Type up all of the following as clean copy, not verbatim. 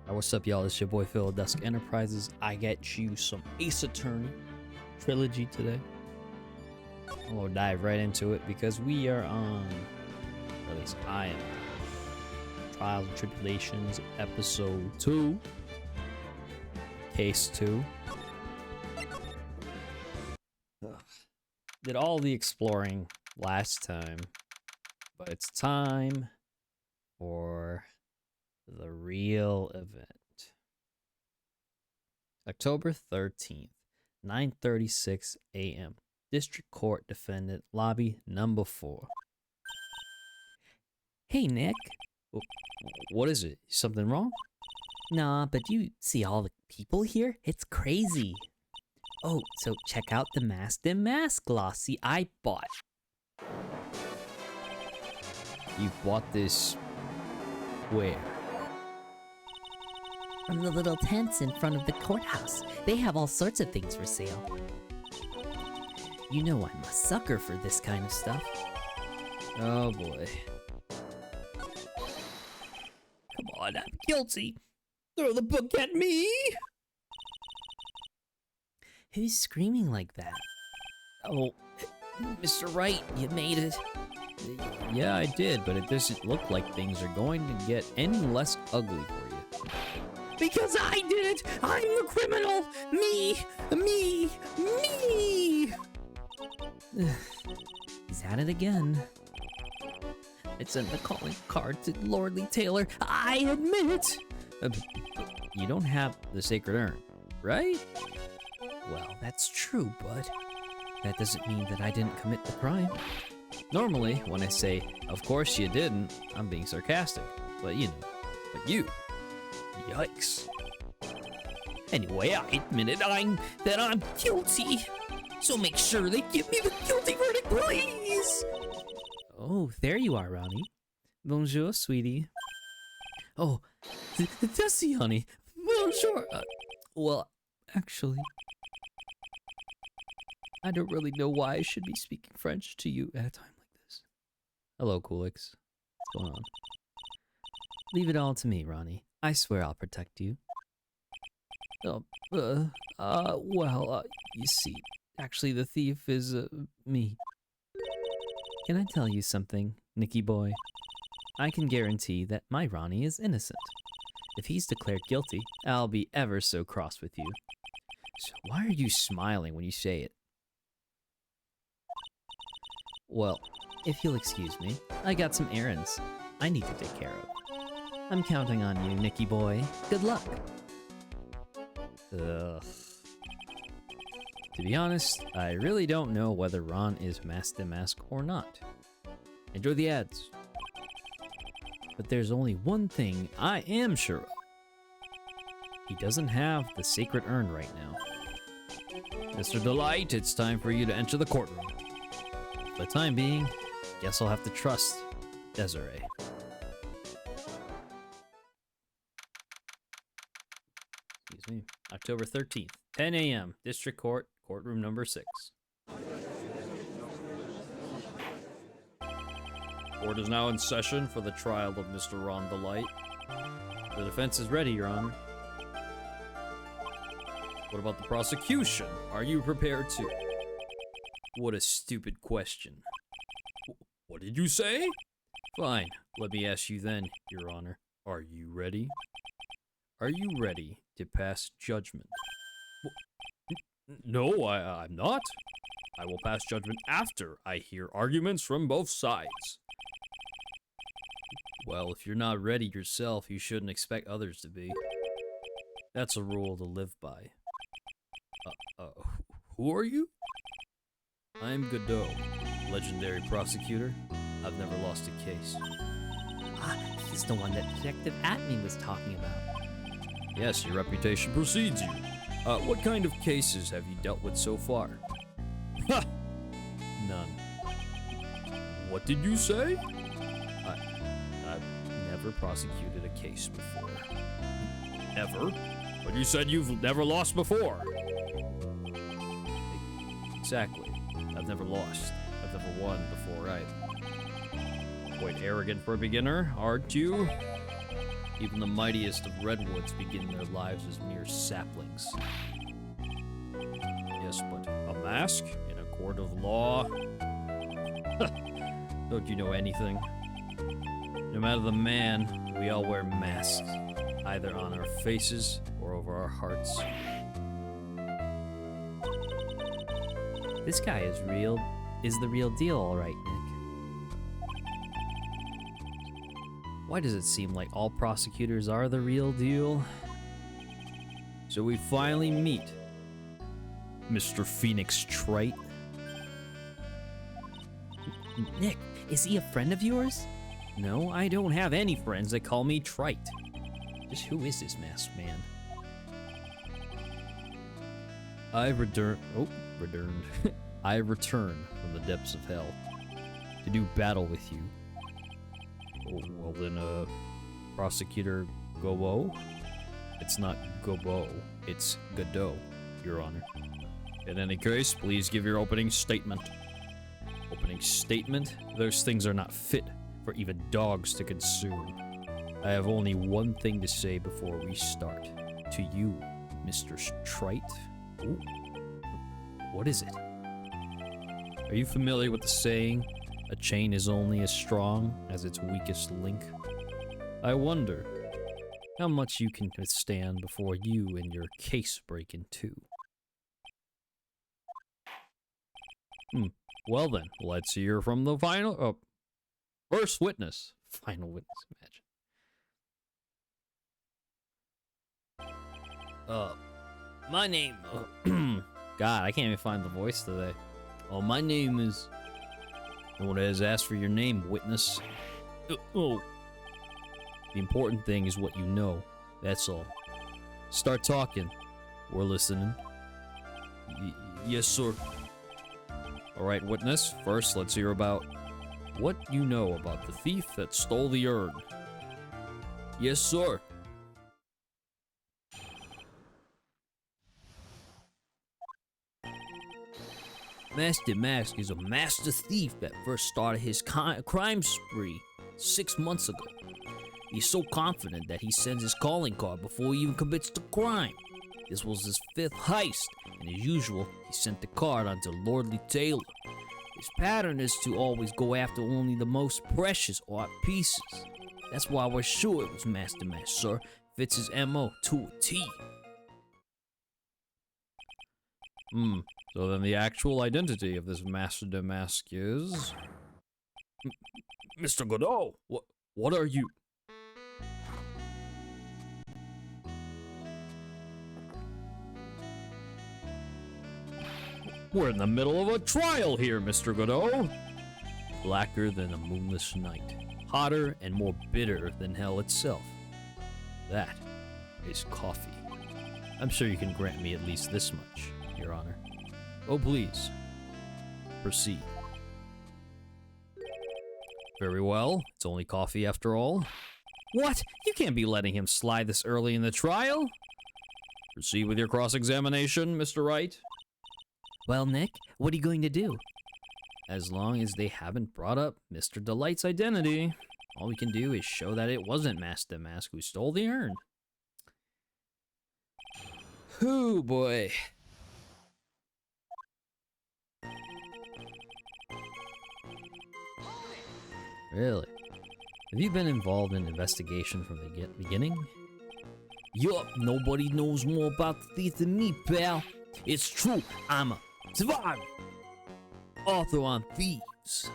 What's up, y'all? It's your boy Phil, Dusk Enterprises. I got you some Ace Attorney Trilogy today. I'm gonna dive right into it because we are on, or at least I am, Trials and Tribulations, Episode 2, Case 2. Did all the exploring last time, but it's time for the real event. October 13th, 9:36 a.m. District Court Defendant Lobby number 4. Hey, Nick. What is it? Something wrong? Nah, but you see all the people here? It's crazy. Oh, so check out the Masked and Mask glossy I bought. You bought this where? From the little tents in front of the courthouse. They have all sorts of things for sale. You know I'm a sucker for this kind of stuff. Oh boy. Come on, I'm guilty. Throw the book at me! Who's screaming like that? Oh, Mr. Wright, you made it. Yeah, I did, but it doesn't look like things are going to get any less ugly for you. Because I did it! I'm the criminal! Me! He's at it again. It's in the calling card to Lordly Taylor. I admit it! You don't have the sacred urn, right? Well, that's true, but that doesn't mean that I didn't commit the crime. Normally, when I say, of course you didn't, I'm being sarcastic. But you know, but you. Yikes. Anyway, I admit it, that I'm guilty. So make sure they give me the guilty verdict, please! Oh, there you are, Ronnie. Bonjour, sweetie. Oh, Tessie, honey. Bonjour. Well, actually, I don't really know why I should be speaking French to you at a time like this. Hello, Coolix. What's going on? Leave it all to me, Ronnie. I swear I'll protect you. You see, actually the thief is, me. Can I tell you something, Nicky boy? I can guarantee that my Ronnie is innocent. If he's declared guilty, I'll be ever so cross with you. So why are you smiling when you say it? Well, if you'll excuse me, I got some errands I need to take care of. I'm counting on you, Nicky boy. Good luck. Ugh. To be honest, I really don't know whether Ron is Masked and Mask or not. Enjoy the ads. But there's only one thing I am sure of. He doesn't have the sacred urn right now. Mr. Delight, it's time for you to enter the courtroom. For the time being, guess I'll have to trust Desiree. Excuse me. October 13th, 10 a.m., District Court, courtroom number 6. Court is now in session for the trial of Mr. Ron Delight. The defense is ready, Your Honor. What about the prosecution? Are you prepared to? What a stupid question. What did you say? Fine, let me ask you then, Your Honor. Are you ready? Are you ready to pass judgment? No, I'm not. I will pass judgment after I hear arguments from both sides. Well, if you're not ready yourself, you shouldn't expect others to be. That's a rule to live by. Who are you? I'm Godot, legendary prosecutor. I've never lost a case. Ah, he's the one that Detective Atney was talking about. Yes, your reputation precedes you. What kind of cases have you dealt with so far? Ha! None. What did you say? I've never prosecuted a case before. Ever? But you said you've never lost before. Exactly. I've never lost. I've never won before either. Quite arrogant for a beginner, aren't you? Even the mightiest of redwoods begin their lives as mere saplings. Yes, but a mask in a court of law? Don't you know anything? No matter the man, we all wear masks, either on our faces or over our hearts. This guy is the real deal, all right, Nick. Why does it seem like all prosecutors are the real deal? So we finally meet Mr. Phoenix Wright. Nick, is he a friend of yours? No, I don't have any friends that call me Trite. Just who is this masked man? I return from the depths of hell to do battle with you. Oh, well then, Prosecutor Gobo? It's not Gobo, it's Godot, Your Honor. In any case, please give your opening statement. Opening statement? Those things are not fit for even dogs to consume. I have only one thing to say before we start. To you, Mr. Trite. Ooh. What is it? Are you familiar with the saying, a chain is only as strong as its weakest link? I wonder how much you can withstand before you and your case break in two. Well then, let's hear from the first witness. Final witness, imagine. My name, God, I can't even find the voice today. Oh, my name is... No one has asked for your name, witness. The important thing is what you know, that's all. Start talking. We're listening. Yes, sir. Alright, witness, first let's hear about what you know about the thief that stole the urn. Yes, sir. Master Mask is a master thief that first started his crime spree 6 months ago. He's so confident that he sends his calling card before he even commits the crime. This was his 5th heist, and as usual, he sent the card onto Lordly Taylor. His pattern is to always go after only the most precious art pieces. That's why we're sure it was Master Mask, sir. Fits his MO to a T. So then the actual identity of this Master Mask is... Mr. Godot, what are you? We're in the middle of a trial here, Mr. Godot. Blacker than a moonless night. Hotter and more bitter than hell itself. That is coffee. I'm sure you can grant me at least this much, Your Honor. Oh, please. Proceed. Very well. It's only coffee after all. What? You can't be letting him slide this early in the trial. Proceed with your cross-examination, Mr. Wright. Well, Nick, what are you going to do? As long as they haven't brought up Mr. Delight's identity, all we can do is show that it wasn't Master Mask who stole the urn. Oh boy. Really? Have you been involved in an investigation from the beginning? Yup, nobody knows more about the thief than me, pal. It's true, I'm a survivor. Author on thieves.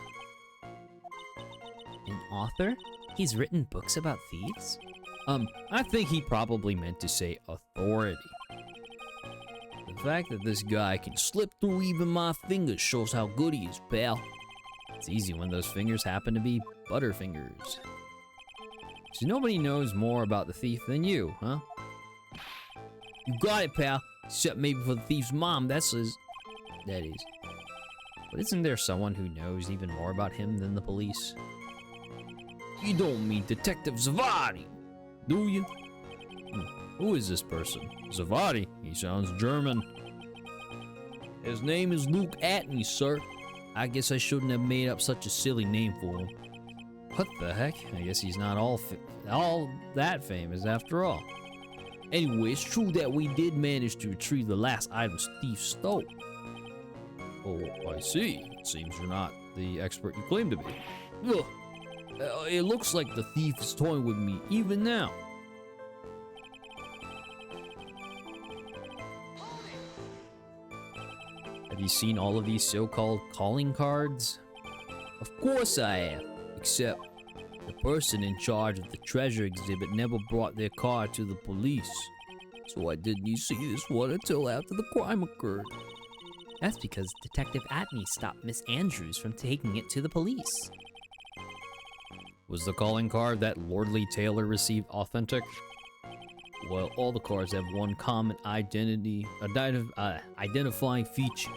An author? He's written books about thieves? I think he probably meant to say authority. The fact that this guy can slip through even my fingers shows how good he is, pal. It's easy when those fingers happen to be butterfingers. So nobody knows more about the thief than you, huh? You got it, pal. Except maybe for the thief's mom, that is. But isn't there someone who knows even more about him than the police? You don't mean Detective Zavadi, do you? Who is this person? Zavadi? He sounds German. His name is Luke Atney, sir. I guess I shouldn't have made up such a silly name for him. What the heck? I guess he's not all that famous after all. Anyway, it's true that we did manage to retrieve the last items thief stole. Oh, I see. It seems you're not the expert you claim to be. Ugh. It looks like the thief is toying with me even now. Have you seen all of these so-called calling cards? Of course I have, except the person in charge of the treasure exhibit never brought their card to the police. So I didn't see this one until after the crime occurred. That's because Detective Atney stopped Miss Andrews from taking it to the police. Was the calling card that Lordly Taylor received authentic? Well, all the cards have one common identifying feature.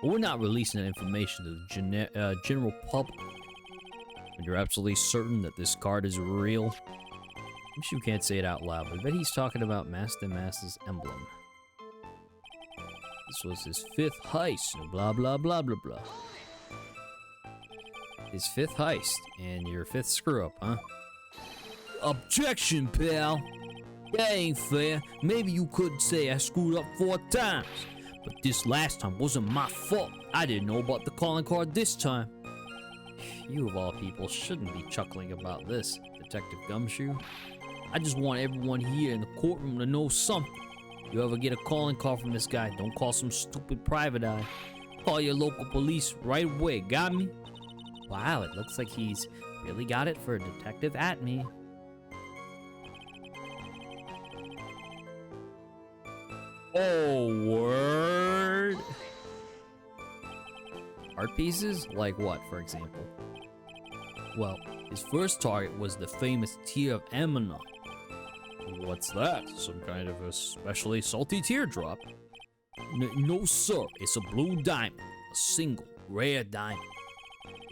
But we're not releasing that information to the general public. And you're absolutely certain that this card is real? I'm sure you can't say it out loud, but I bet he's talking about Master Mass's emblem. This was his 5th heist, and blah blah blah blah blah. His 5th heist, and your 5th screw-up, huh? Objection, pal! That ain't fair. Maybe you could say I screwed up 4 times. But this last time wasn't my fault. I didn't know about the calling card this time. You of all people shouldn't be chuckling about this, Detective Gumshoe. I just want everyone here in the courtroom to know something. You ever get a calling call from this guy, don't call some stupid private eye. Call your local police right away, got me? Wow, it looks like he's really got it for Detective Atney. Oh, word? Art pieces? Like what, for example? Well, his first target was the famous Tear of Ammonon. What's that? Some kind of a especially salty teardrop? No, sir. It's a blue diamond. A single, rare diamond.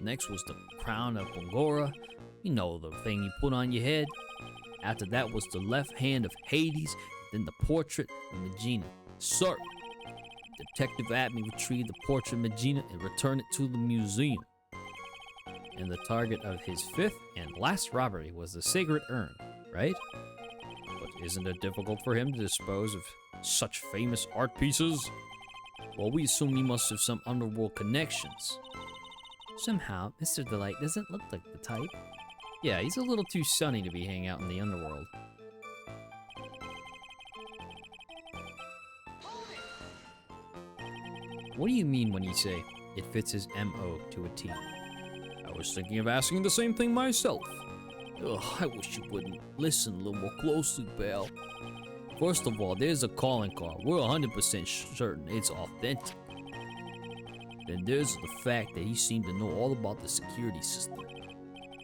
Next was the crown of Bongora. You know, the thing you put on your head. After that was the left hand of Hades, then the portrait of Megina. Sir, Detective Atney retrieved the portrait of Megina and returned it to the museum. And the target of his 5th and last robbery was the sacred urn, right? But isn't it difficult for him to dispose of such famous art pieces? Well, we assume he must have some underworld connections. Somehow, Mr. Delight doesn't look like the type. Yeah, he's a little too sunny to be hanging out in the underworld. What do you mean when you say it fits his MO to a T? I was thinking of asking the same thing myself. Ugh, I wish you wouldn't listen a little more closely, pal. First of all, there's a calling card. We're 100% certain it's authentic. Then there's the fact that he seemed to know all about the security system.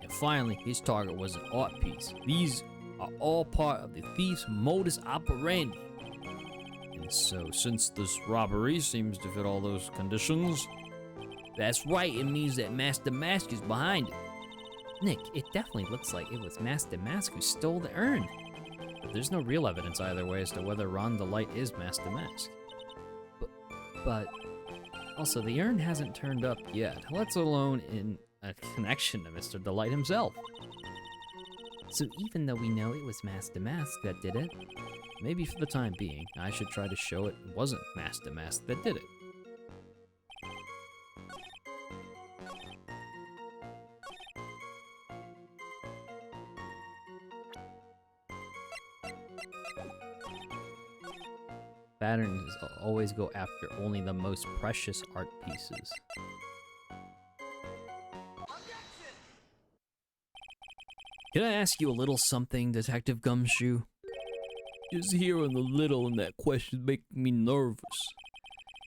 And finally, his target was an art piece. These are all part of the thief's modus operandi. And so, since this robbery seems to fit all those conditions... That's right, it means that Master Mask is behind it. Nick, it definitely looks like it was Master Mask who stole the urn. But there's no real evidence either way as to whether Ron the Light is Master Mask. But also, the urn hasn't turned up yet, let alone in a connection to Mr. Delight himself. So even though we know it was Master Mask that did it, maybe for the time being, I should try to show it wasn't Master Mask that did it. Patterns always go after only the most precious art pieces. Can I ask you a little something, Detective Gumshoe? Just hearing the little in that question making me nervous.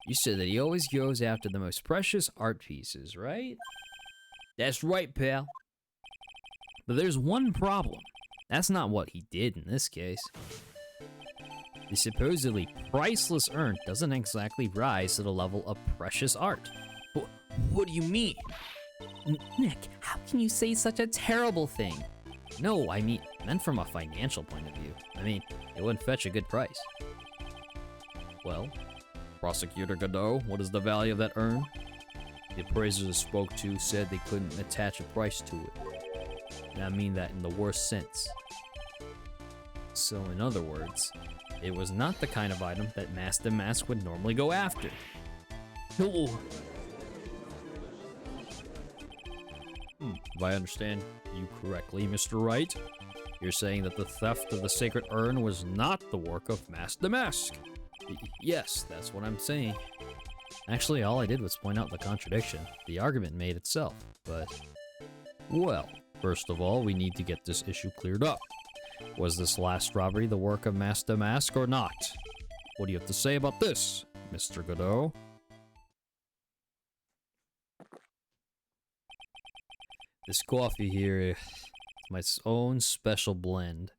You said that he always goes after the most precious art pieces, right? That's right, pal. But there's one problem. That's not what he did in this case. The supposedly priceless urn doesn't exactly rise to the level of precious art. What do you mean? Nick, how can you say such a terrible thing? No, I meant from a financial point of view. I mean, it wouldn't fetch a good price. Well, Prosecutor Godot, what is the value of that urn? The appraisers I spoke to said they couldn't attach a price to it. And I mean that in the worst sense. So in other words, it was not the kind of item that Master Mask would normally go after. No. If I understand you correctly, Mr. Wright, you're saying that the theft of the sacred urn was not the work of Master Mask. Yes, that's what I'm saying. Actually, all I did was point out the contradiction. The argument made itself, but... Well, first of all, we need to get this issue cleared up. Was this last robbery the work of Master Mask or not? What do you have to say about this, Mr. Godot? This coffee here is my own special blend.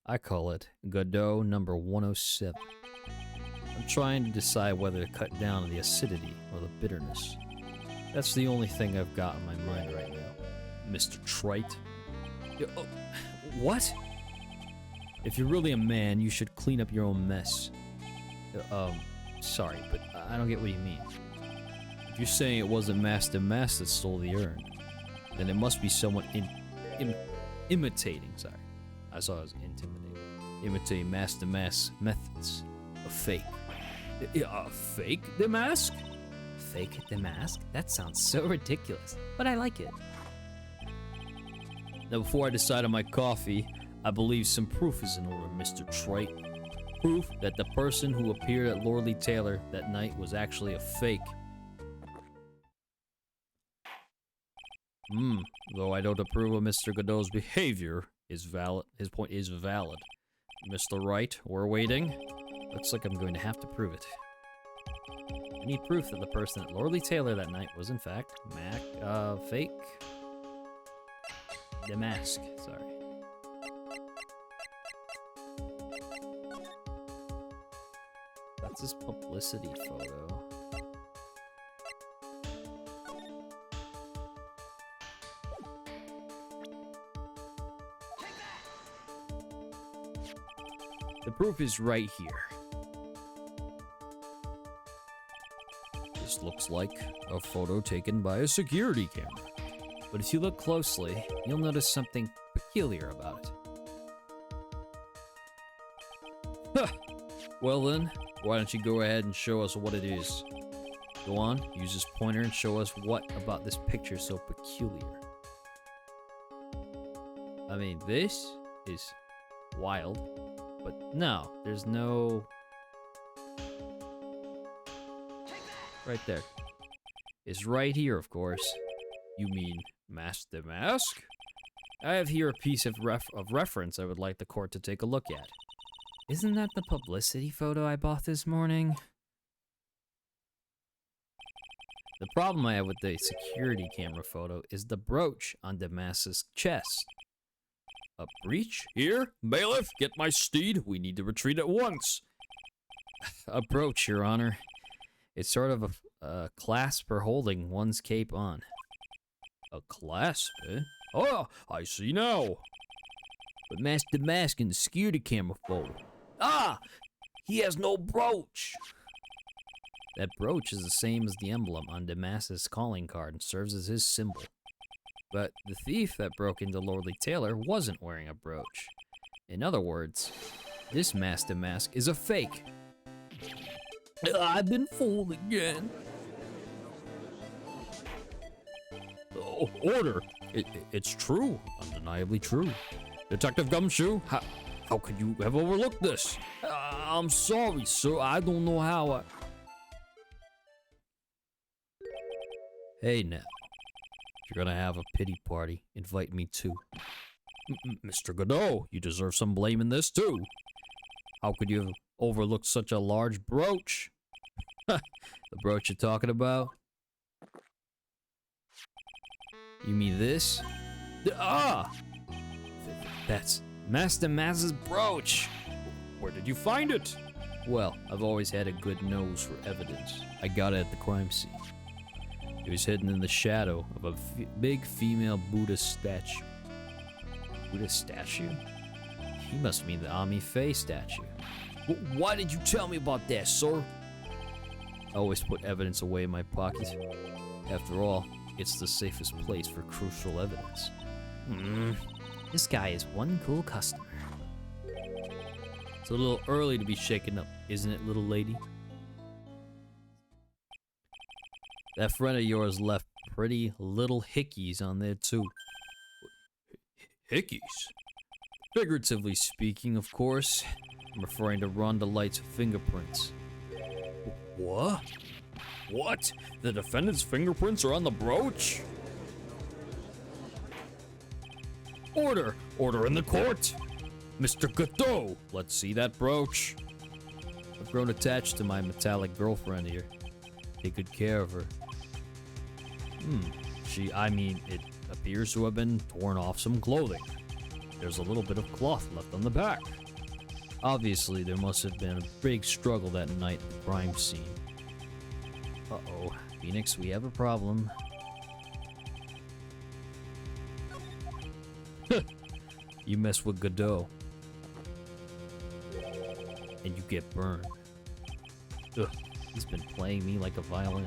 I call it Godot number 107. I'm trying to decide whether to cut down on the acidity or the bitterness. That's the only thing I've got on my mind right now, Mr. Trite. What? If you're really a man, you should clean up your own mess. Sorry, but I don't get what you mean. If you're saying it wasn't Master Mask that stole the urn, then it must be someone imitating, sorry. I saw it as intimidating. Imitating Master Mask's methods. A fake. A fake the mask? Fake the mask? That sounds so ridiculous, but I like it. Now, before I decide on my coffee, I believe some proof is in order, Mr. Trite. Proof that the person who appeared at Lordly Taylor that night was actually a fake. Though I don't approve of Mr. Godot's behavior, his point is valid. Mr. Wright, we're waiting. Looks like I'm going to have to prove it. I need proof that the person at Lordly Taylor that night was in fact fake. The mask, sorry. That's his publicity photo. The proof is right here. This looks like a photo taken by a security camera. But if you look closely, you'll notice something peculiar about it. Huh. Well then, why don't you go ahead and show us what it is? Go on, use this pointer and show us what about this picture is so peculiar. I mean, this is wild, but no, there's no... Right there. It's right here, of course. You mean Master Mask? I have here a piece of reference I would like the court to take a look at. Isn't that the publicity photo I bought this morning? The problem I have with the security camera photo is the brooch on the Mask's chest. A breach? Here, bailiff, get my steed. We need to retreat at once. A brooch, Your Honor. It's sort of a clasp for holding one's cape on. A clasp, eh? Oh, I see now. But Master Mask in the security camera photo. Ah! He has no brooch! That brooch is the same as the emblem on Damas's calling card and serves as his symbol. But the thief that broke into Lordly Taylor wasn't wearing a brooch. In other words, this Master Mask is a fake. I've been fooled again. Oh, order! It's true. Undeniably true. Detective Gumshoe, how could you have overlooked this? I'm sorry, sir. I don't know how Hey, now. If you're gonna have a pity party, invite me too. Mr. Godot, you deserve some blame in this too. How could you have overlooked such a large brooch? The brooch you're talking about? You mean this? Ah! That's Master Maz's brooch! Where did you find it? Well, I've always had a good nose for evidence. I got it at the crime scene. It was hidden in the shadow of a big female Buddha statue. Buddha statue? He must mean the Ami Faye statue. Why did you tell me about that, sir? I always put evidence away in my pocket. After all, it's the safest place for crucial evidence. This guy is one cool customer. It's a little early to be shaken up, isn't it, little lady? That friend of yours left pretty little hickeys on there, too. Hickeys? Figuratively speaking, of course. I'm referring to Rhonda Light's fingerprints. What? What? The defendant's fingerprints are on the brooch? Order! Order in the court! Mr. Godot, let's see that brooch. I've grown attached to my metallic girlfriend here. Take good care of her. It appears to have been torn off some clothing. There's a little bit of cloth left on the back. Obviously, there must have been a big struggle that night at the crime scene. Uh-oh, Phoenix, we have a problem. You mess with Godot, and you get burned. Ugh, he's been playing me like a violin.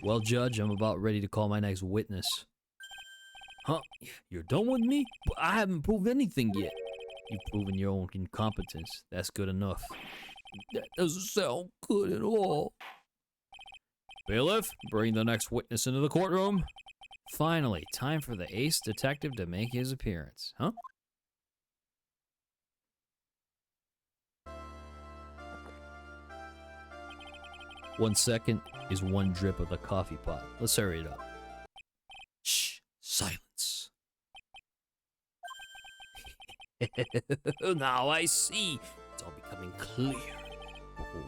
Well, Judge, I'm about ready to call my next witness. Huh? You're done with me? But I haven't proved anything yet. You've proven your own incompetence. That's good enough. That doesn't sound good at all. Bailiff, bring the next witness into the courtroom. Finally, time for the ace detective to make his appearance, huh? One second is one drip of the coffee pot. Let's hurry it up. Shh, silence. Now I see. It's all becoming clear. Oh,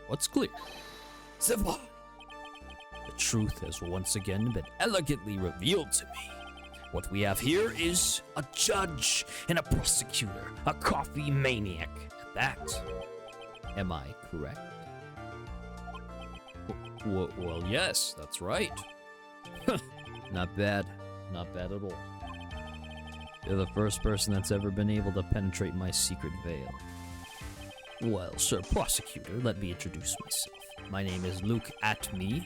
what's clear? Savai. The truth has once again been elegantly revealed to me. What we have here is a judge and a prosecutor, a coffee maniac at that. Am I correct? Well, yes, that's right. Not bad. Not bad at all. You're the first person that's ever been able to penetrate my secret veil. Well, Sir Prosecutor, let me introduce myself. My name is Luke Atme,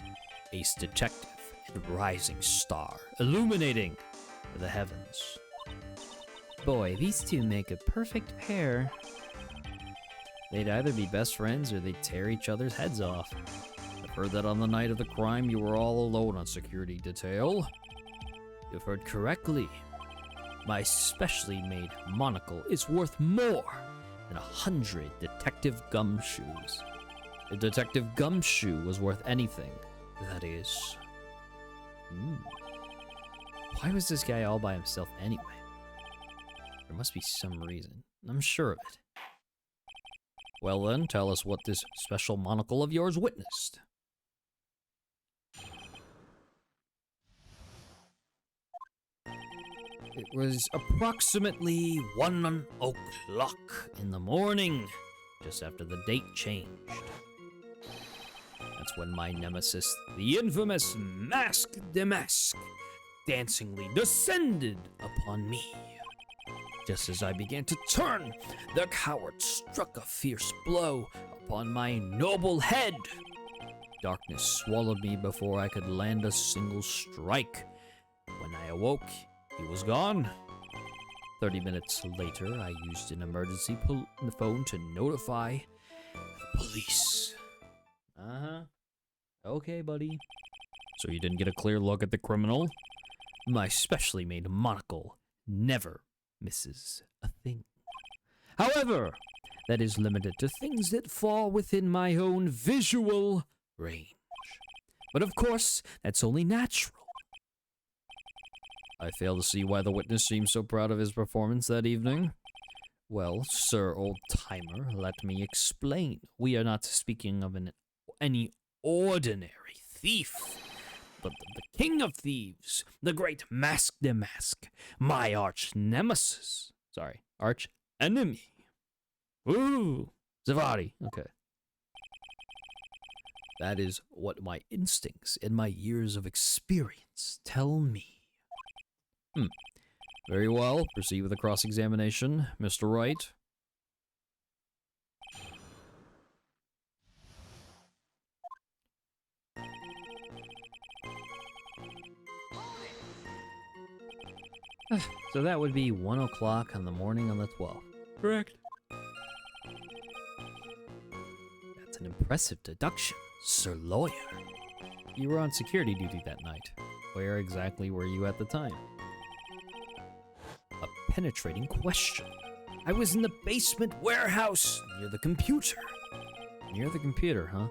ace detective and rising star, illuminating the heavens. Boy, these two make a perfect pair. They'd either be best friends or they'd tear each other's heads off. I've heard that on the night of the crime you were all alone on security detail. You've heard correctly. My specially made monocle is worth more than 100 detective gumshoes. If Detective Gumshoe was worth anything, that is. Why was this guy all by himself anyway? There must be some reason. I'm sure of it. Well then, tell us what this special monocle of yours witnessed. It was approximately 1 o'clock in the morning, just after the date changed. That's when my nemesis, the infamous Mask de Mask, dancingly descended upon me. Just as I began to turn, the coward struck a fierce blow upon my noble head. Darkness swallowed me before I could land a single strike. When I awoke, he was gone. 30 minutes later, I used an emergency phone to notify the police. Okay, buddy. So you didn't get a clear look at the criminal? My specially made monocle never misses a thing. However, that is limited to things that fall within my own visual range. But of course, that's only natural. I fail to see why the witness seems so proud of his performance that evening. Well, sir, old-timer, let me explain. We are not speaking of any ordinary thief, but the king of thieves, the great Mask de Mask, my arch enemy. Ooh, Zavari. Okay. That is what my instincts and my years of experience tell me. Very well. Proceed with the cross-examination, Mr. Wright. So that would be 1 o'clock on the morning on the 12th. Correct. That's an impressive deduction, Sir Lawyer. You were on security duty that night. Where exactly were you at the time? A penetrating question. I was in the basement warehouse, near the computer. Near the computer, huh?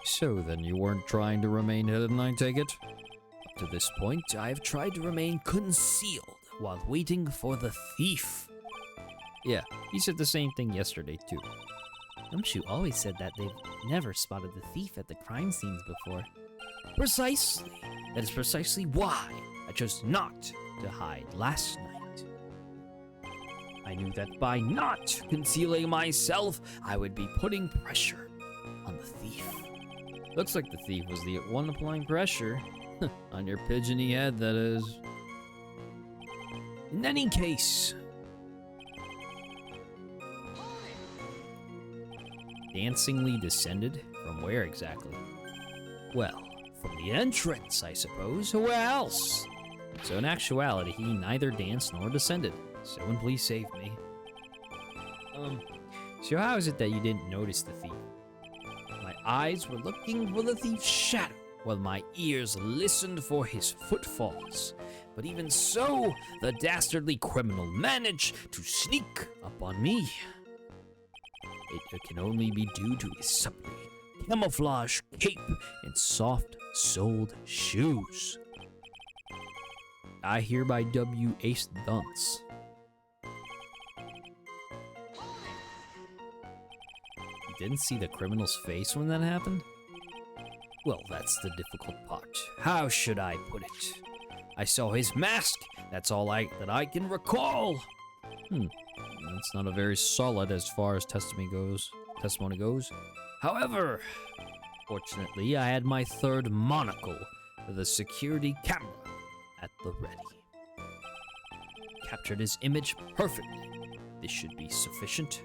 So then you weren't trying to remain hidden, I take it? Up to this point, I've tried to remain concealed while waiting for the thief. Yeah, you said the same thing yesterday, too. Gumshoe always said that they've never spotted the thief at the crime scenes before. Precisely. That is precisely why I chose not to hide last night. I knew that by not concealing myself, I would be putting pressure on the thief. Looks like the thief was the one applying pressure. On your pigeony head, that is. In any case, dancingly descended? From where exactly? Well, from the entrance, I suppose. Where else? So in actuality, he neither danced nor descended. Someone please save me. So how is it that you didn't notice the thief? My eyes were looking for the thief's shadow, while my ears listened for his footfalls. But even so, the dastardly criminal managed to sneak up on me. It can only be due to his subtly camouflage cape and soft-soled shoes. I hereby dub you Ace Dunce. You didn't see the criminal's face when that happened? Well, that's the difficult part. How should I put it? I saw his mask. That's all that I can recall. That's not a very solid as far as testimony goes. However, fortunately, I had my third monocle, the security camera, at the ready. Captured his image perfectly. This should be sufficient,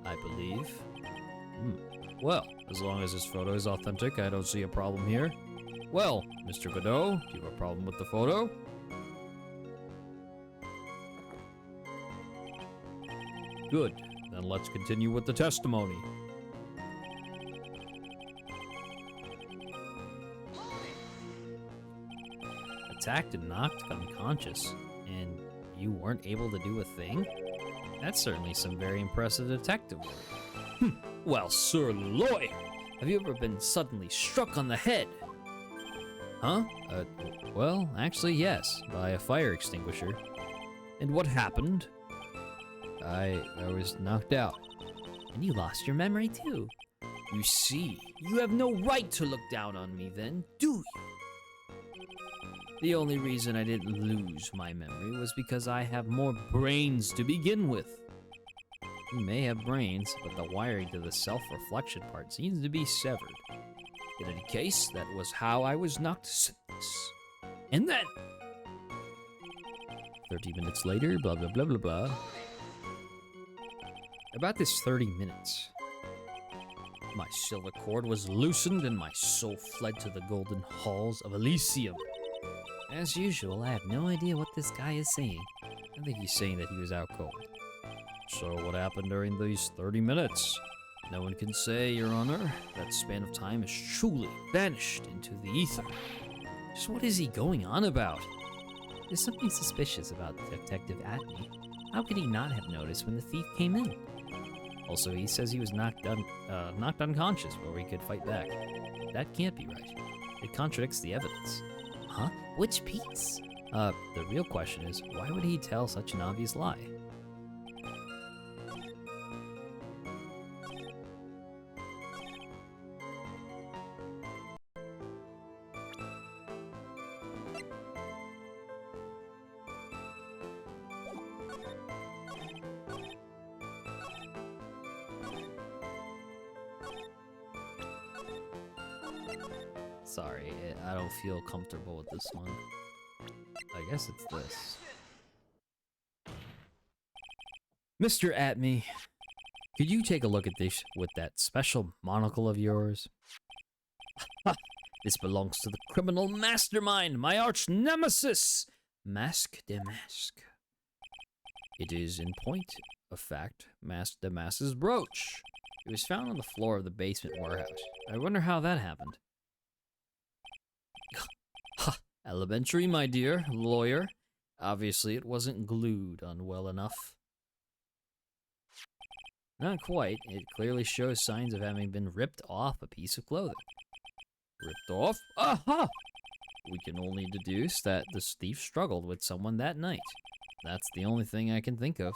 I believe. Well, as long as this photo is authentic, I don't see a problem here. Well, Mr. Godot, do you have a problem with the photo? Good. Then let's continue with the testimony. Attacked and knocked unconscious, and you weren't able to do a thing? That's certainly some very impressive detective work. Well, Sir Lawyer, have you ever been suddenly struck on the head? Huh? Well, actually, yes, by a fire extinguisher. And what happened? I was knocked out. And you lost your memory too. You see, you have no right to look down on me then, do you? The only reason I didn't lose my memory was because I have more brains to begin with. You may have brains, but the wiring to the self-reflection part seems to be severed. In any case, that was how I was knocked senseless. And then 30 minutes later, blah, blah, blah, blah, blah. About this 30 minutes, my silver cord was loosened and my soul fled to the golden halls of Elysium. As usual, I have no idea what this guy is saying. I think he's saying that he was out cold. So what happened during these 30 minutes? No one can say, Your Honor. That span of time has truly vanished into the ether. Just what is he going on about? There's something suspicious about Detective Atney. How could he not have noticed when the thief came in? Also, he says he was knocked unconscious before he could fight back. That can't be right. It contradicts the evidence. Huh? Which piece? The real question is, why would he tell such an obvious lie? Sorry, I don't feel comfortable with this one. I guess it's this. Mr. Atme, could you take a look at this with that special monocle of yours? This belongs to the criminal mastermind, my arch nemesis, Masque de Masque. It is, in point of fact, Masque de Masque's brooch. It was found on the floor of the basement warehouse. I wonder how that happened. Ha! Elementary, my dear lawyer. Obviously, it wasn't glued on well enough. Not quite. It clearly shows signs of having been ripped off a piece of clothing. Ripped off? Aha! We can only deduce that this thief struggled with someone that night. That's the only thing I can think of.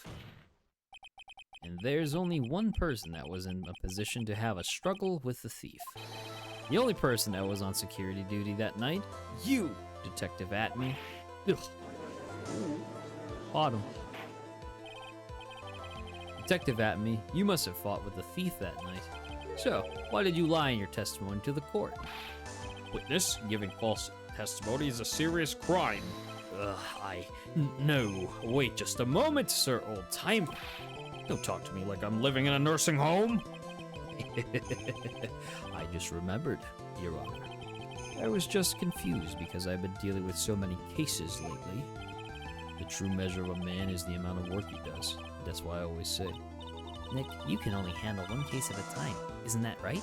And there's only one person that was in a position to have a struggle with the thief. The only person that was on security duty that night, you, Detective Atme. Ugh. Fought him. Detective Atme, you must have fought with the thief that night. So, why did you lie in your testimony to the court? Witness, giving false testimony is a serious crime. No. Wait just a moment, sir, old timer. Don't talk to me like I'm living in a nursing home. I just remembered, Your Honor. I was just confused because I've been dealing with so many cases lately. The true measure of a man is the amount of work he does. That's why I always say. Nick, you can only handle one case at a time. Isn't that right?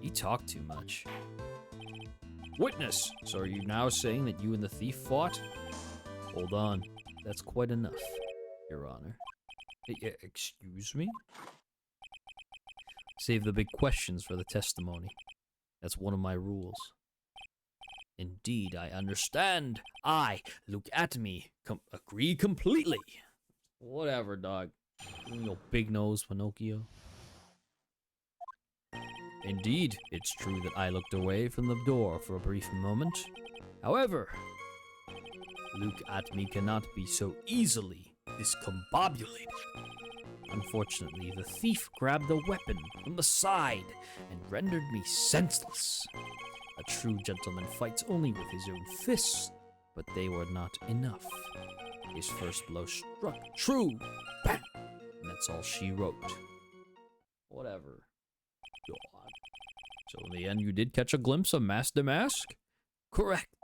You talk too much. Witness, so are you now saying that you and the thief fought? Hold on. That's quite enough, Your Honor. Excuse me? Save the big questions for the testimony. That's one of my rules. Indeed, I understand. Look at me. Agree completely. Whatever, dog. Your big nose, Pinocchio. Indeed, it's true that I looked away from the door for a brief moment. However, Luke at me cannot be so easily discombobulated. Unfortunately, the thief grabbed a weapon from the side and rendered me senseless. A true gentleman fights only with his own fists, but they were not enough. His first blow struck true. Bam! And that's all she wrote. Whatever. God. So in the end, you did catch a glimpse of Masque de Masque? Correct.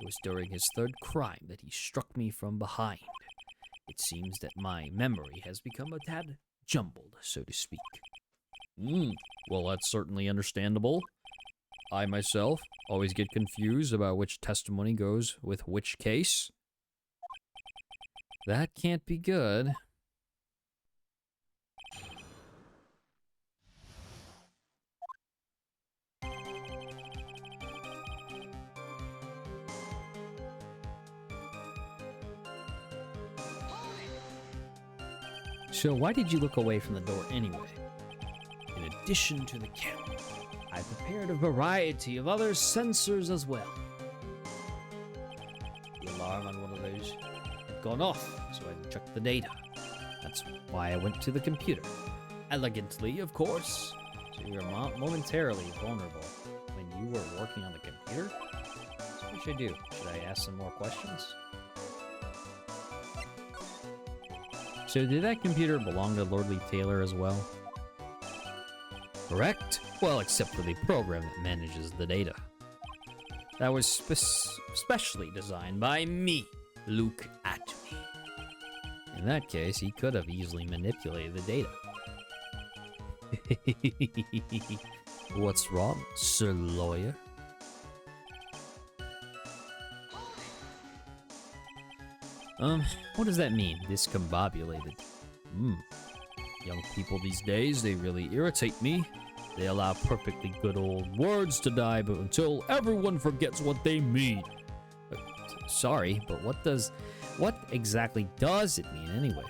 It was during his third crime that he struck me from behind. It seems that my memory has become a tad jumbled, so to speak. Well, that's certainly understandable. I myself always get confused about which testimony goes with which case. That can't be good. So why did you look away from the door anyway? In addition to the camera, I prepared a variety of other sensors as well. The alarm on one of those had gone off, so I checked the data. That's why I went to the computer. Elegantly, of course. So you were momentarily vulnerable when you were working on the computer? So what should I do? Should I ask some more questions? So did that computer belong to Lordly Taylor as well? Correct. Well, except for the program that manages the data. That was specially designed by me, Luke Atme. In that case, he could have easily manipulated the data. What's wrong, Sir Lawyer? What does that mean, discombobulated? Young people these days, they really irritate me. They allow perfectly good old words to die, but until everyone forgets what they mean. Sorry, but what exactly does it mean anyway?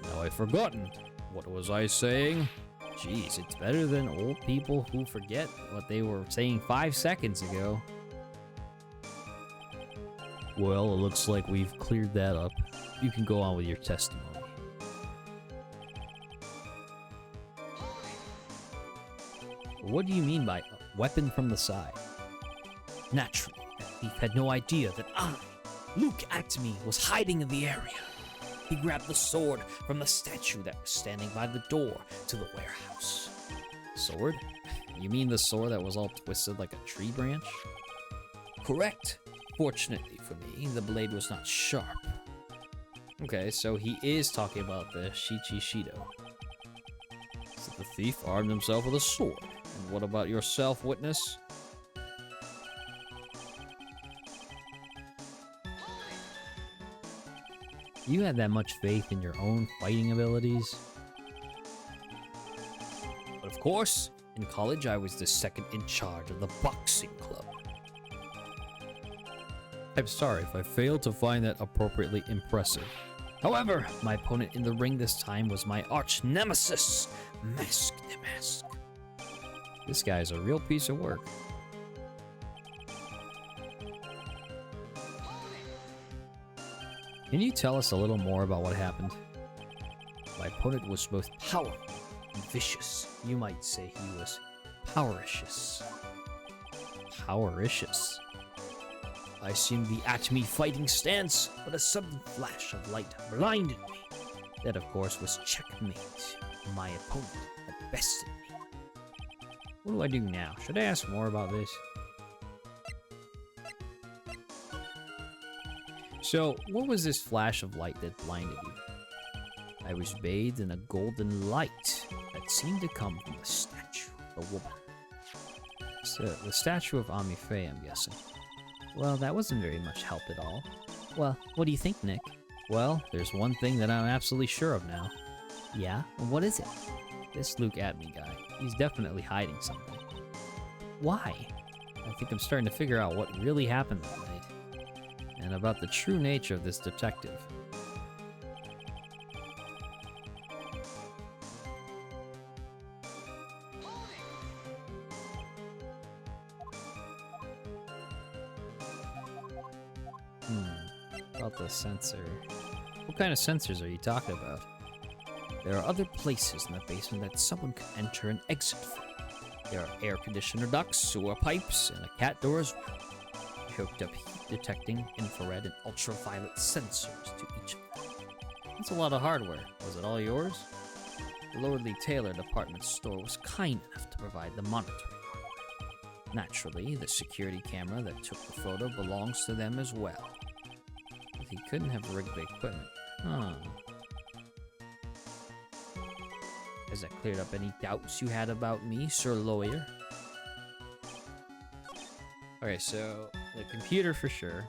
Now I've forgotten. What was I saying? Jeez, it's better than old people who forget what they were saying 5 seconds ago. Well, it looks like we've cleared that up. You can go on with your testimony. What do you mean by a weapon from the side? Naturally, that thief had no idea that I, Luke Atme, was hiding in the area. He grabbed the sword from the statue that was standing by the door to the warehouse. Sword? You mean the sword that was all twisted like a tree branch? Correct. Fortunately for me, the blade was not sharp. Okay, so he is talking about the Shichi Shido. So the thief armed himself with a sword. And what about yourself, witness? You had that much faith in your own fighting abilities? But of course, in college I was the second in charge of the boxing club. I'm sorry if I failed to find that appropriately impressive. However, my opponent in the ring this time was my arch nemesis, Mask the Mask. This guy's a real piece of work. Can you tell us a little more about what happened? My opponent was both powerful and vicious. You might say he was powericious. Powericious. I assumed the Acme fighting stance, but a sudden flash of light blinded me. That, of course, was checkmate. My opponent had bested me. What do I do now? Should I ask more about this? So, what was this flash of light that blinded you? I was bathed in a golden light that seemed to come from the statue of a woman. So, the statue of Amife, I'm guessing. Well, that wasn't very much help at all. Well, what do you think, Nick? Well, there's one thing that I'm absolutely sure of now. Yeah? What is it? This Luke Atme guy, he's definitely hiding something. Why? I think I'm starting to figure out what really happened that night, and about the true nature of this detective. About the sensor. What kind of sensors are you talking about? There are other places in the basement that someone can enter and exit from. There are air conditioner ducts, sewer pipes, and a cat door as well. I hooked up heat detecting, infrared, and ultraviolet sensors to each of them. That's a lot of hardware. Was it all yours? The Lordly Taylor department store was kind enough to provide the monitoring hardware. Naturally, the security camera that took the photo belongs to them as well. But he couldn't have rigged the equipment. Huh. Has that cleared up any doubts you had about me, Sir Lawyer? Okay, so the computer for sure.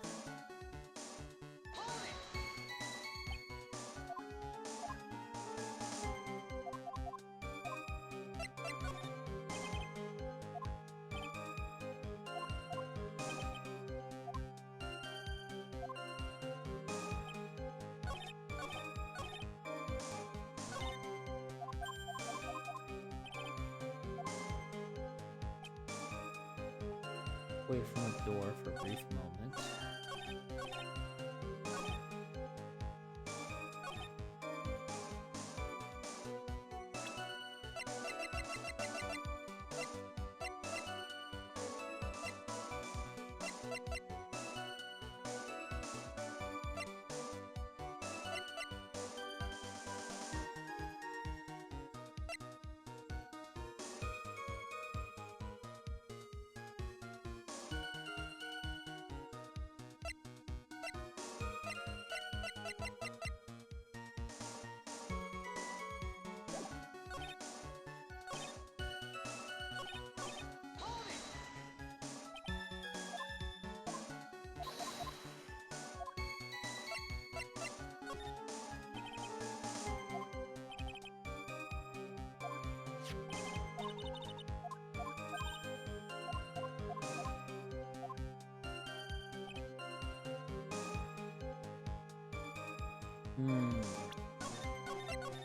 Away from the door for a brief moment.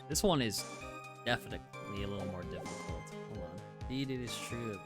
This one is definitely a little more difficult. Hold on. Indeed, it is true.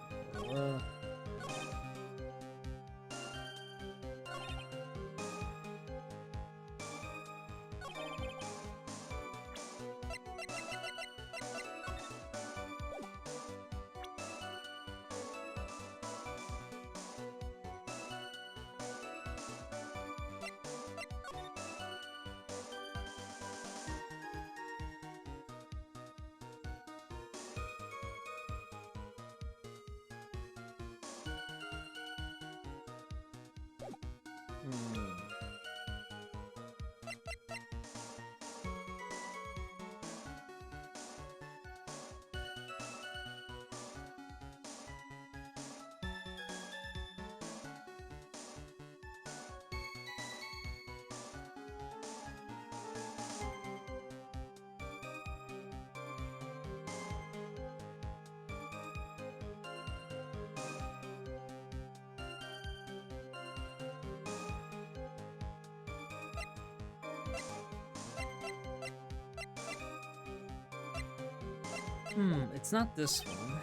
It's not this one.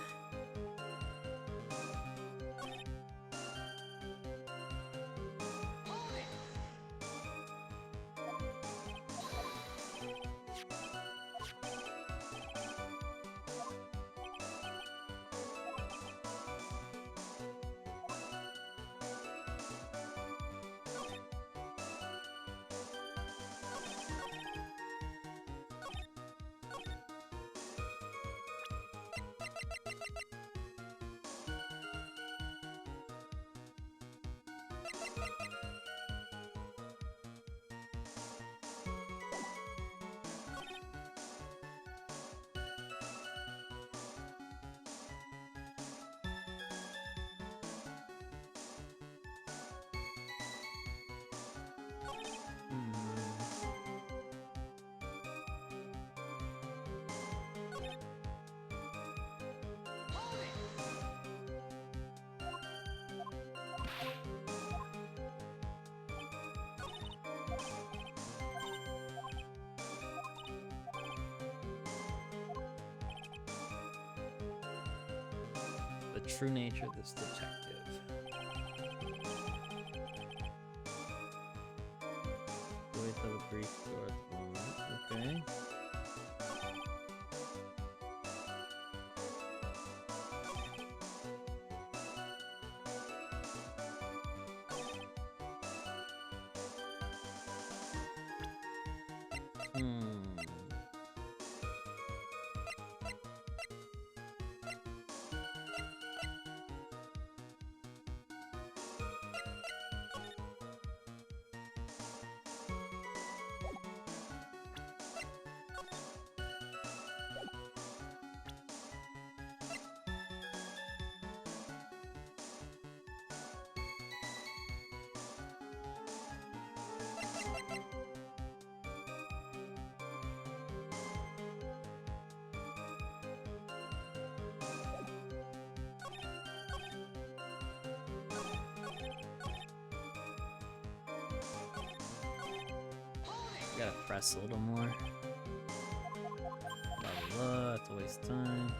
The true nature of this detective. Wait till the brief door at the moment. Okay. Gotta press a little more. Blah, blah, blah. It's a waste of time.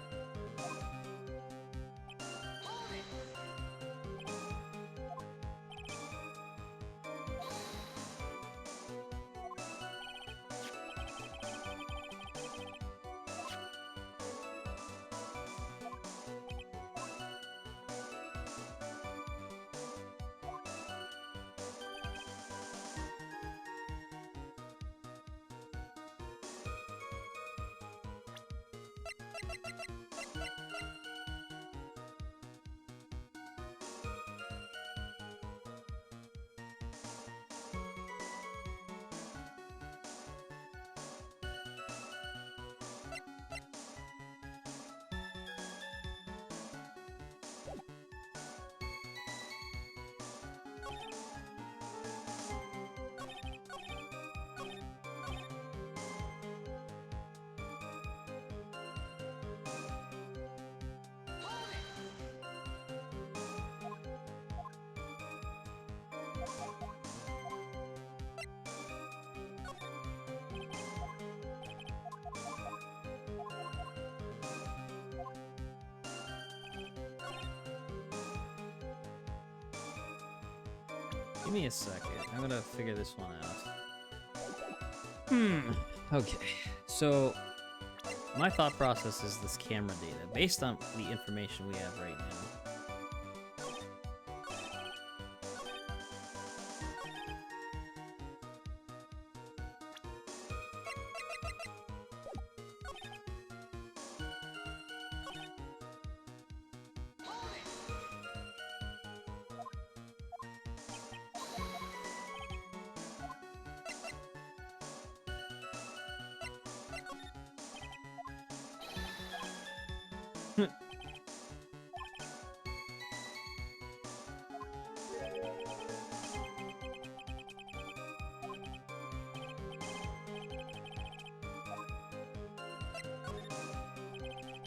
Give me a second. I'm gonna figure this one out. Okay. So, my thought process is this camera data, based on the information we have right now.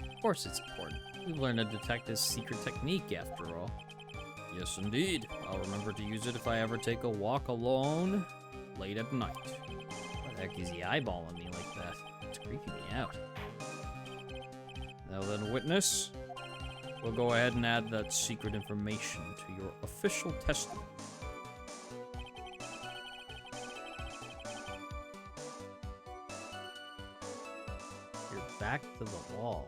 Of course it's important. We've learned a detective's secret technique after all. Yes, indeed. I'll remember to use it if I ever take a walk alone late at night. What the heck is he eyeballing me like that? It's creeping me out. Now then, witness, we'll go ahead and add that secret information to your official testimony. You're back to the wall.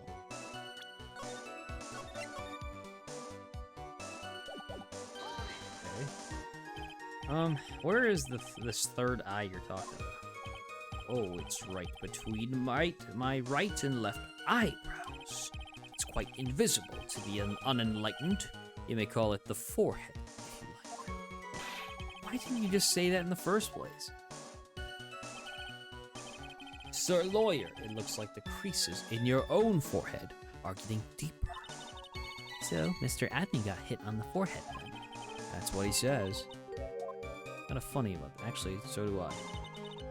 Okay. Where is this third eye you're talking about? Oh, it's right between my right and left eyebrows. It's quite invisible to the unenlightened. You may call it the forehead, if you like. Why didn't you just say that in the first place? Sir Lawyer, it looks like the creases in your own forehead are getting deeper. So, Mr. Adney got hit on the forehead then. That's what he says. Kind of funny about that. Actually, so do I.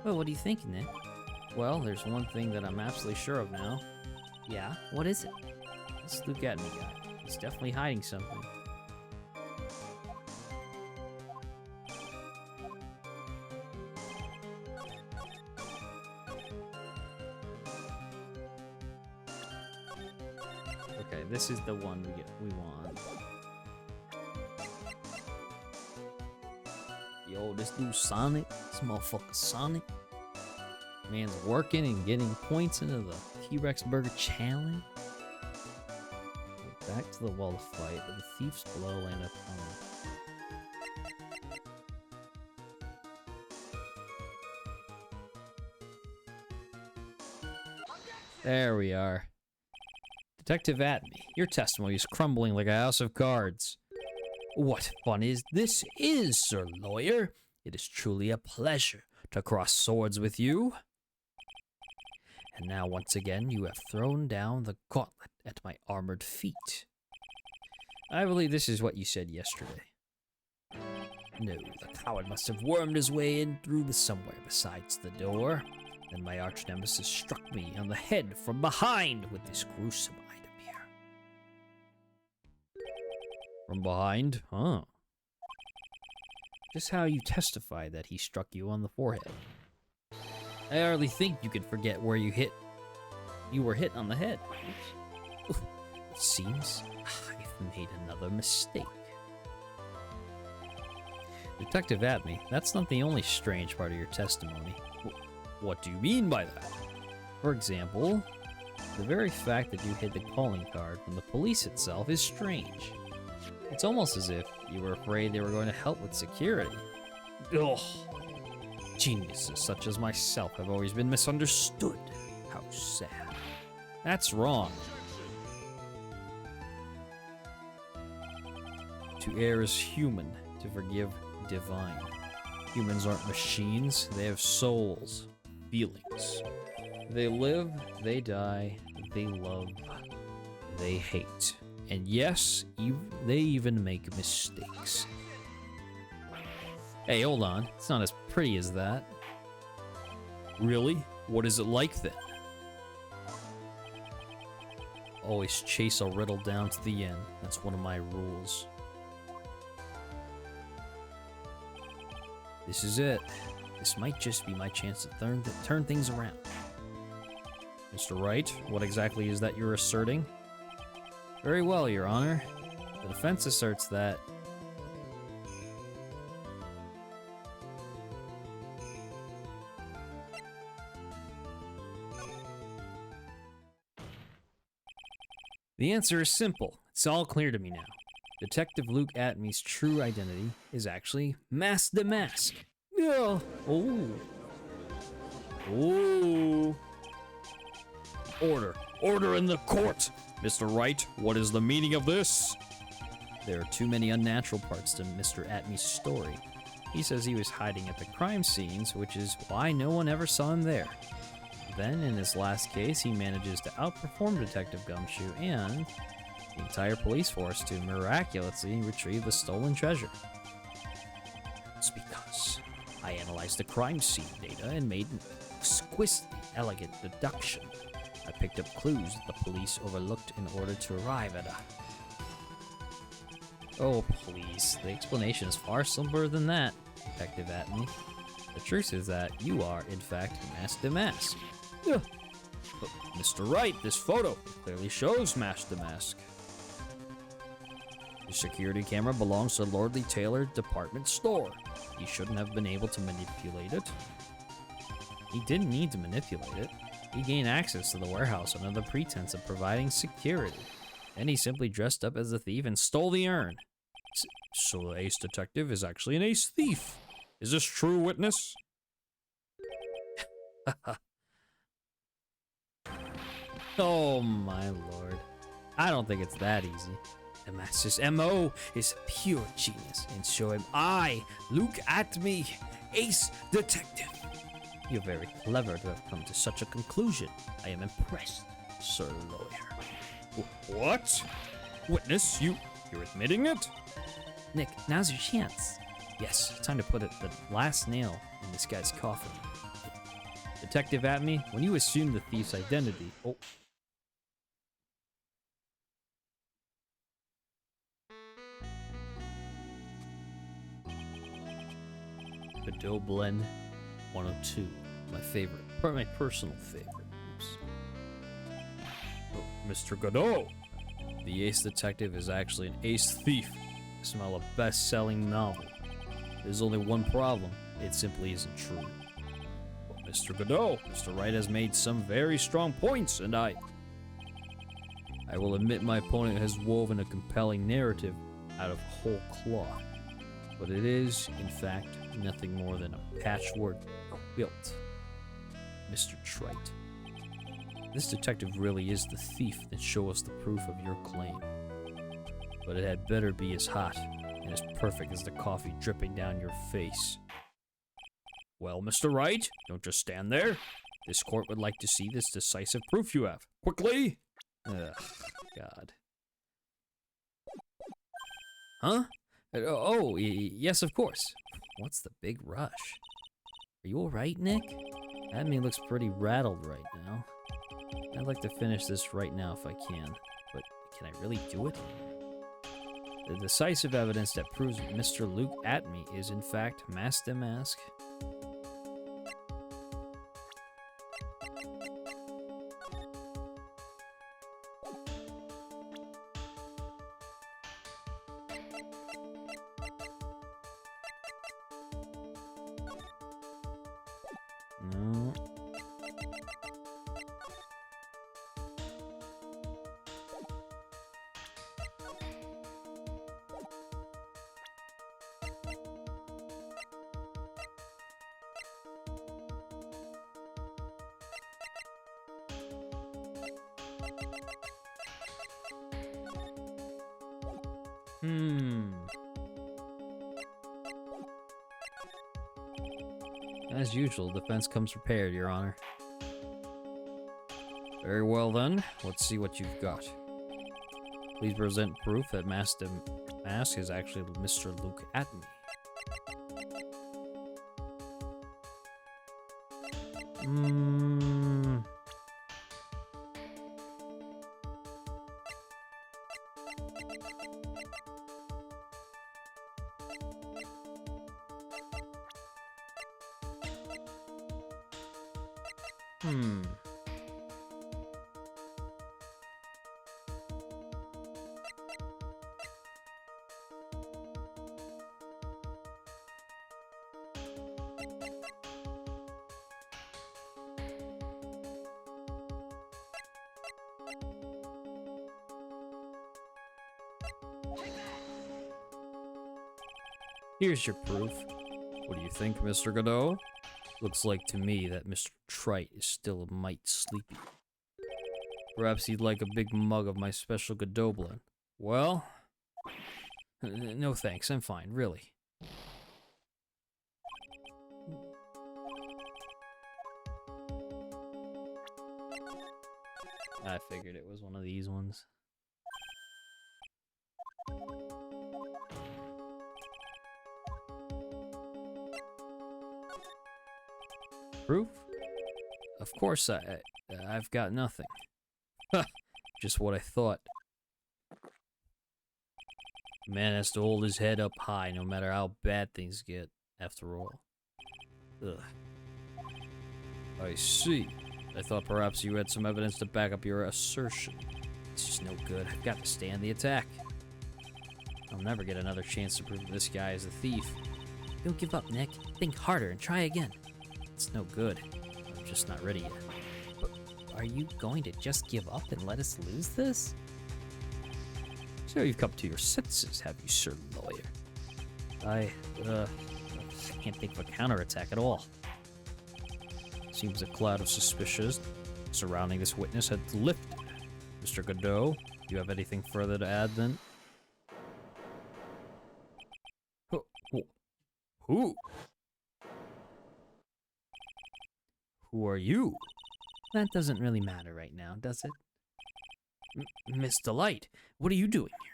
Well, what are you thinking, Nick? Well, there's one thing that I'm absolutely sure of now. Yeah? What is it? This Luke Atney guy. He's definitely hiding something. Okay, this is the one we want. Yo, this dude Sonic, this motherfucker Sonic. Man's working and getting points into the T-Rex Burger Challenge. Back to the wall to fight, but the thief's blow landed on him. There we are. Detective Atney, your testimony is crumbling like a house of cards. What fun is this, Sir Lawyer? It is truly a pleasure to cross swords with you. And now once again you have thrown down the gauntlet at my armored feet. I believe this is what you said yesterday. No, the coward must have wormed his way in through somewhere besides the door. Then my arch nemesis struck me on the head from behind with this gruesome item here. From behind? Huh. Just how you testify that he struck you on the forehead. I hardly think you could forget where you were hit on the head. It seems I've made another mistake. Detective Atney, that's not the only strange part of your testimony. What do you mean by that? For example, the very fact that you hid the calling card from the police itself is strange. It's almost as if you were afraid they were going to help with security. Ugh. Geniuses such as myself have always been misunderstood. How sad. That's wrong. To err is human, to forgive divine. Humans aren't machines, they have souls, feelings. They live, they die, they love, they hate. And yes, they even make mistakes. Hey, hold on. It's not as pretty as that. Really? What is it like then? Always chase a riddle down to the end. That's one of my rules. This is it. This might just be my chance to turn things around. Mr. Wright, what exactly is that you're asserting? Very well, Your Honor. The defense asserts that the answer is simple. It's all clear to me now. Detective Luke Atney's true identity is actually Mask the Mask. Yeah. Oh. Oh. Order in the court! Mr. Wright, what is the meaning of this? There are too many unnatural parts to Mr. Atney's story. He says he was hiding at the crime scenes, which is why no one ever saw him there. Then, in his last case, he manages to outperform Detective Gumshoe and the entire police force to miraculously retrieve the stolen treasure. It's because I analyzed the crime scene data and made an exquisitely elegant deduction. I picked up clues that the police overlooked in order to arrive at a... Oh, please. The explanation is far simpler than that, Detective Atney. The truth is that you are, in fact, Mask the Mask. But Mr. Wright, this photo clearly shows Mask the Mask. The security camera belongs to Lordly Taylor Department Store. He shouldn't have been able to manipulate it. He didn't need to manipulate it. He gained access to the warehouse under the pretense of providing security. Then he simply dressed up as a thief and stole the urn. So the ace detective is actually an ace thief. Is this true, witness? Oh my lord. I don't think it's that easy. The master's MO is pure genius, and so am I. Look at me, ace detective. You're very clever to have come to such a conclusion. I am impressed, sir lawyer. What? Witness, you're admitting it? Nick, now's your chance. Yes, time to put the last nail in this guy's coffin. Detective Atney, when you assume the thief's identity... Oh. Godot Blend 102. My favorite. My personal favorite. Oops. Oh, Mr. Godot. The ace detective is actually an ace thief. I smell a best-selling novel. There's only one problem. It simply isn't true. But Mr. Godot, Mr. Wright has made some very strong points, and I will admit my opponent has woven a compelling narrative out of whole cloth. But it is, in fact, nothing more than a patchwork quilt. Mr. Trite. This detective really is the thief, then show us the proof of your claim. But it had better be as hot and as perfect as the coffee dripping down your face. Well, Mr. Wright, don't just stand there. This court would like to see this decisive proof you have. Quickly! Ugh, God. Huh? Yes, of course. What's the big rush? Are you alright, Nick? Admin looks pretty rattled right now. I'd like to finish this right now if I can, but can I really do it? The decisive evidence that proves Mr. Luke Atney is in fact Mask the Mask. No. As usual, defense comes prepared, Your Honor. Very well then, let's see what you've got. Please present proof that Mask the Mask is actually Mr. Luke Atney. Here's your proof. What do you think, Mr. Godot? Looks like to me that Mr. Trite is still a mite sleepy. Perhaps he'd like a big mug of my special Godot blend. Well, no thanks, I'm fine, really. I figured it was one of these ones. Proof? Of course I've got nothing. Just what I thought. Man has to hold his head up high no matter how bad things get, after all. Ugh. I see. I thought perhaps you had some evidence to back up your assertion. It's just no good. I've got to stand the attack. I'll never get another chance to prove this guy is a thief. Don't give up, Nick. Think harder and try again. It's no good. I'm just not ready yet. But are you going to just give up and let us lose this? So you've come to your senses, have you, sir lawyer? I can't think of a counterattack at all. Seems a cloud of suspicion surrounding this witness had lifted. Mr. Godot, do you have anything further to add then? Who? Who are you? That doesn't really matter right now, does it? Miss Delight, what are you doing here?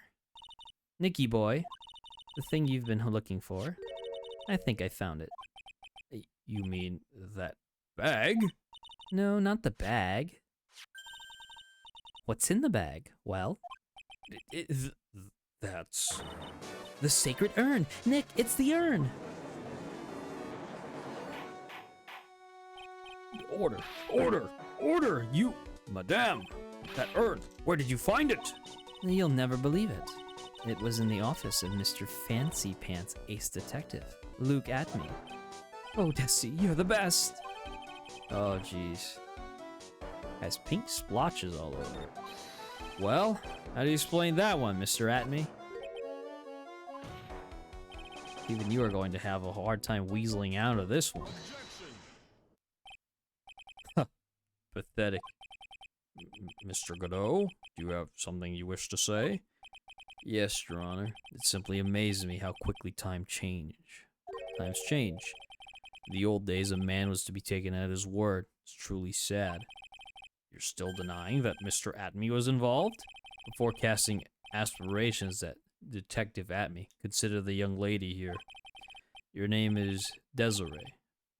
Nicky boy, the thing you've been looking for. I think I found it. You mean that bag? No, not the bag. What's in the bag? Well, That's... the sacred urn! Nick, it's the urn! Order! You... Madame! That urn! Where did you find it? You'll never believe it. It was in the office of Mr. Fancy Pants Ace Detective, Luke Atme. Oh, Desi, you're the best! Oh, jeez. Has pink splotches all over it. Well, how do you explain that one, Mr. Atme? Even you are going to have a hard time weaseling out of this one. Pathetic. Mr. Godot, do you have something you wish to say? Yes, Your Honor. It simply amazes me how quickly times change. In the old days, a man was to be taken at his word. It's truly sad. You're still denying that Mr. Atme was involved? Before casting aspirations at Detective Atme, consider the young lady here. Your name is Desiree.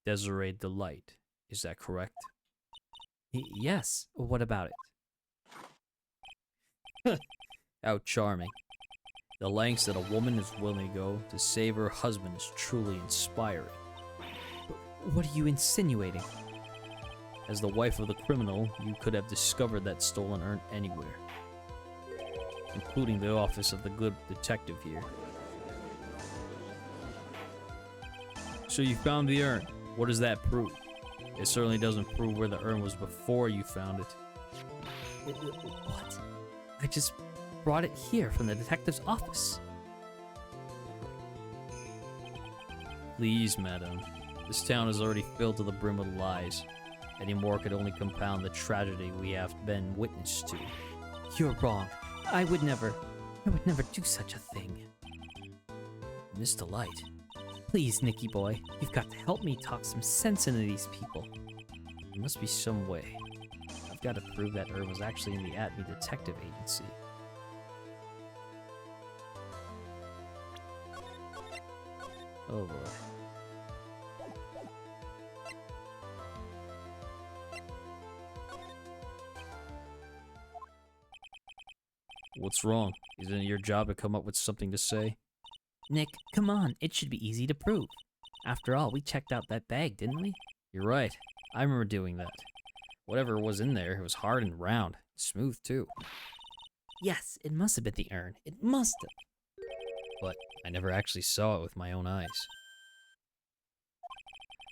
Desiree Delight. Is that correct? Yes, what about it? How charming. The lengths that a woman is willing to go to save her husband is truly inspiring. What are you insinuating? As the wife of the criminal, you could have discovered that stolen urn anywhere, including the office of the good detective here. So you found the urn. What does that prove? It certainly doesn't prove where the urn was before you found it. What? I just brought it here from the detective's office. Please, madam. This town is already filled to the brim with lies. Any more could only compound the tragedy we have been witness to. You're wrong. I would never do such a thing. Miss Delight. Please, Nicky boy, you've got to help me talk some sense into these people. There must be some way. I've got to prove that urn was actually in the Atme Detective Agency. Oh boy. What's wrong? Isn't it your job to come up with something to say? Nick, come on, it should be easy to prove. After all, we checked out that bag, didn't we? You're right. I remember doing that. Whatever was in there, it was hard and round. Smooth, too. Yes, it must have been the urn. It must have. But I never actually saw it with my own eyes.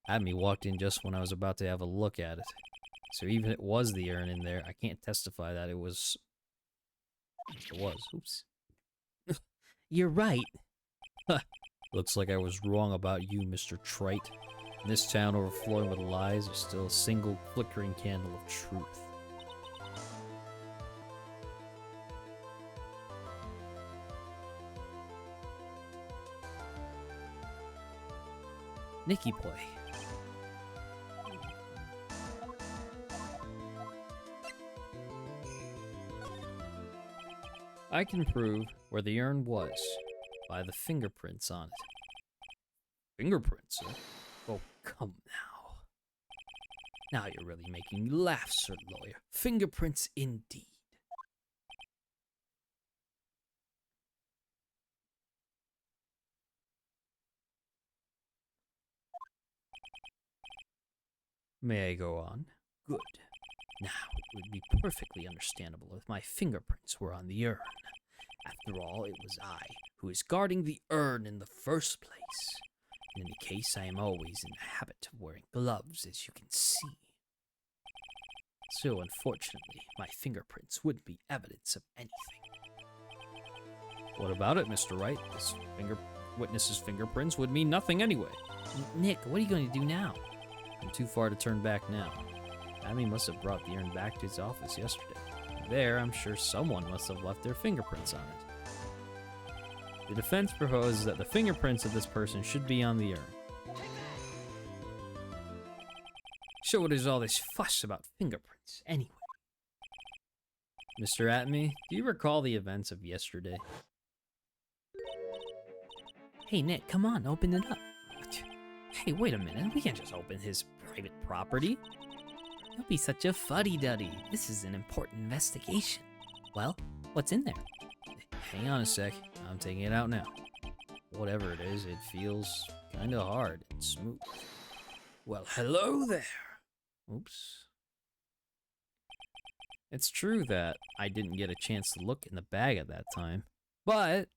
Atme walked in just when I was about to have a look at it. So even if it was the urn in there, I can't testify that it was... It was. Oops. You're right. Looks like I was wrong about you, Mr. Trite. In this town overflowing with lies, there's still a single flickering candle of truth. Nicky boy. I can prove where the urn was by the fingerprints on it. Fingerprints, sir? Oh, come now. Now you're really making me laugh, sir lawyer. Fingerprints indeed. May I go on? Good. Now, it would be perfectly understandable if my fingerprints were on the urn. After all, it was I who was guarding the urn in the first place. In any case, I am always in the habit of wearing gloves, as you can see. So, unfortunately, my fingerprints wouldn't be evidence of anything. What about it, Mr. Wright? This witness's fingerprints would mean nothing anyway. Nick, what are you going to do now? I'm too far to turn back now. Abby must have brought the urn back to his office yesterday. There, I'm sure someone must have left their fingerprints on it. The defense proposes that the fingerprints of this person should be on the urn. So what is all this fuss about fingerprints, anyway? Mr. Atme, do you recall the events of yesterday? Hey, Nick, come on, open it up. Hey, wait a minute. We can't just open his private property. Don't be such a fuddy-duddy. This is an important investigation. Well, what's in there? Hang on a sec. I'm taking it out now. Whatever it is, it feels kinda hard and smooth. Well, hello there. Oops. It's true that I didn't get a chance to look in the bag at that time, but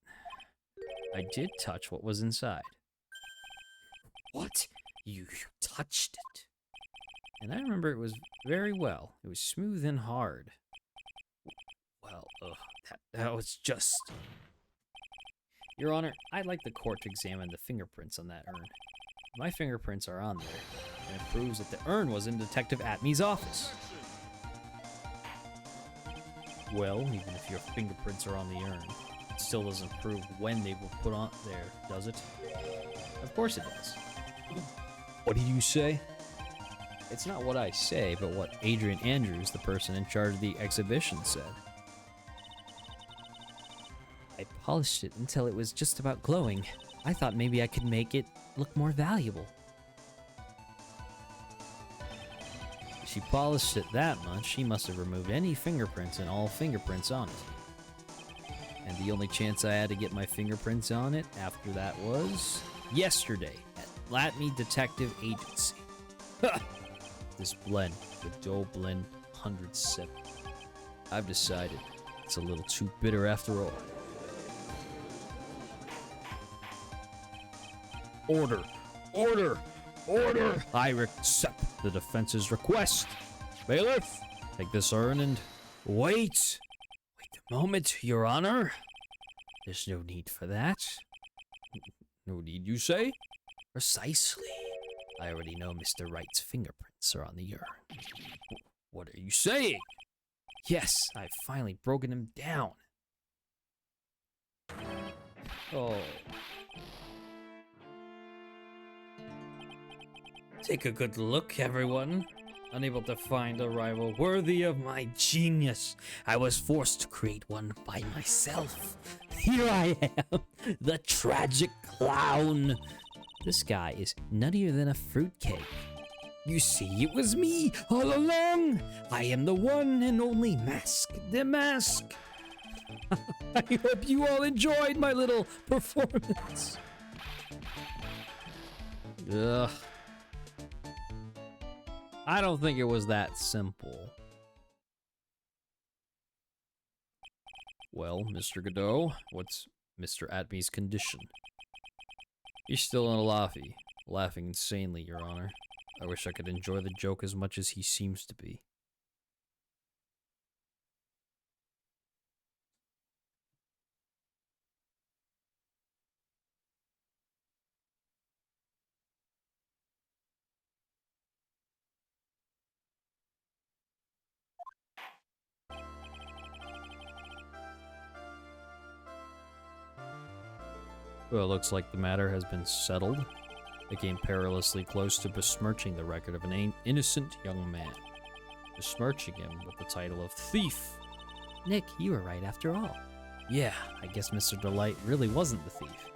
I did touch what was inside. What? You touched it? And I remember it was very well. It was smooth and hard. Well, that was just... Your Honor, I'd like the court to examine the fingerprints on that urn. My fingerprints are on there, and it proves that the urn was in Detective Atme's office. Well, even if your fingerprints are on the urn, it still doesn't prove when they were put on there, does it? Of course it does. What did you say? It's not what I say, but what Adrian Andrews, the person in charge of the exhibition, said. I polished it until it was just about glowing. I thought maybe I could make it look more valuable. If she polished it that much, she must have removed any fingerprints and all fingerprints on it. And the only chance I had to get my fingerprints on it after that was yesterday at Latme Detective Agency. This blend, the Doe Blend 107. I've decided it's a little too bitter after all. Order! Order! Order! I accept the defense's request. Bailiff, take this urn and wait. Wait a moment, Your Honor. There's no need for that. No need, you say? Precisely. I already know Mr. Wright's fingerprints are on the urn. What are you saying? Yes, I've finally broken him down. Oh. Take a good look, everyone. Unable to find a rival worthy of my genius, I was forced to create one by myself. Here I am, the tragic clown. This guy is nuttier than a fruitcake. You see, it was me all along. I am the one and only Mask the Mask. I hope you all enjoyed my little performance. Ugh. I don't think it was that simple. Well, Mr. Godot, what's Mr. Atme's condition? He's still in a laffy, laughing insanely, Your Honor. I wish I could enjoy the joke as much as he seems to be. Well, it looks like the matter has been settled. It came perilously close to besmirching the record of an innocent young man. Besmirching him with the title of thief. Nick, you were right after all. Yeah, I guess Mr. Delight really wasn't the thief.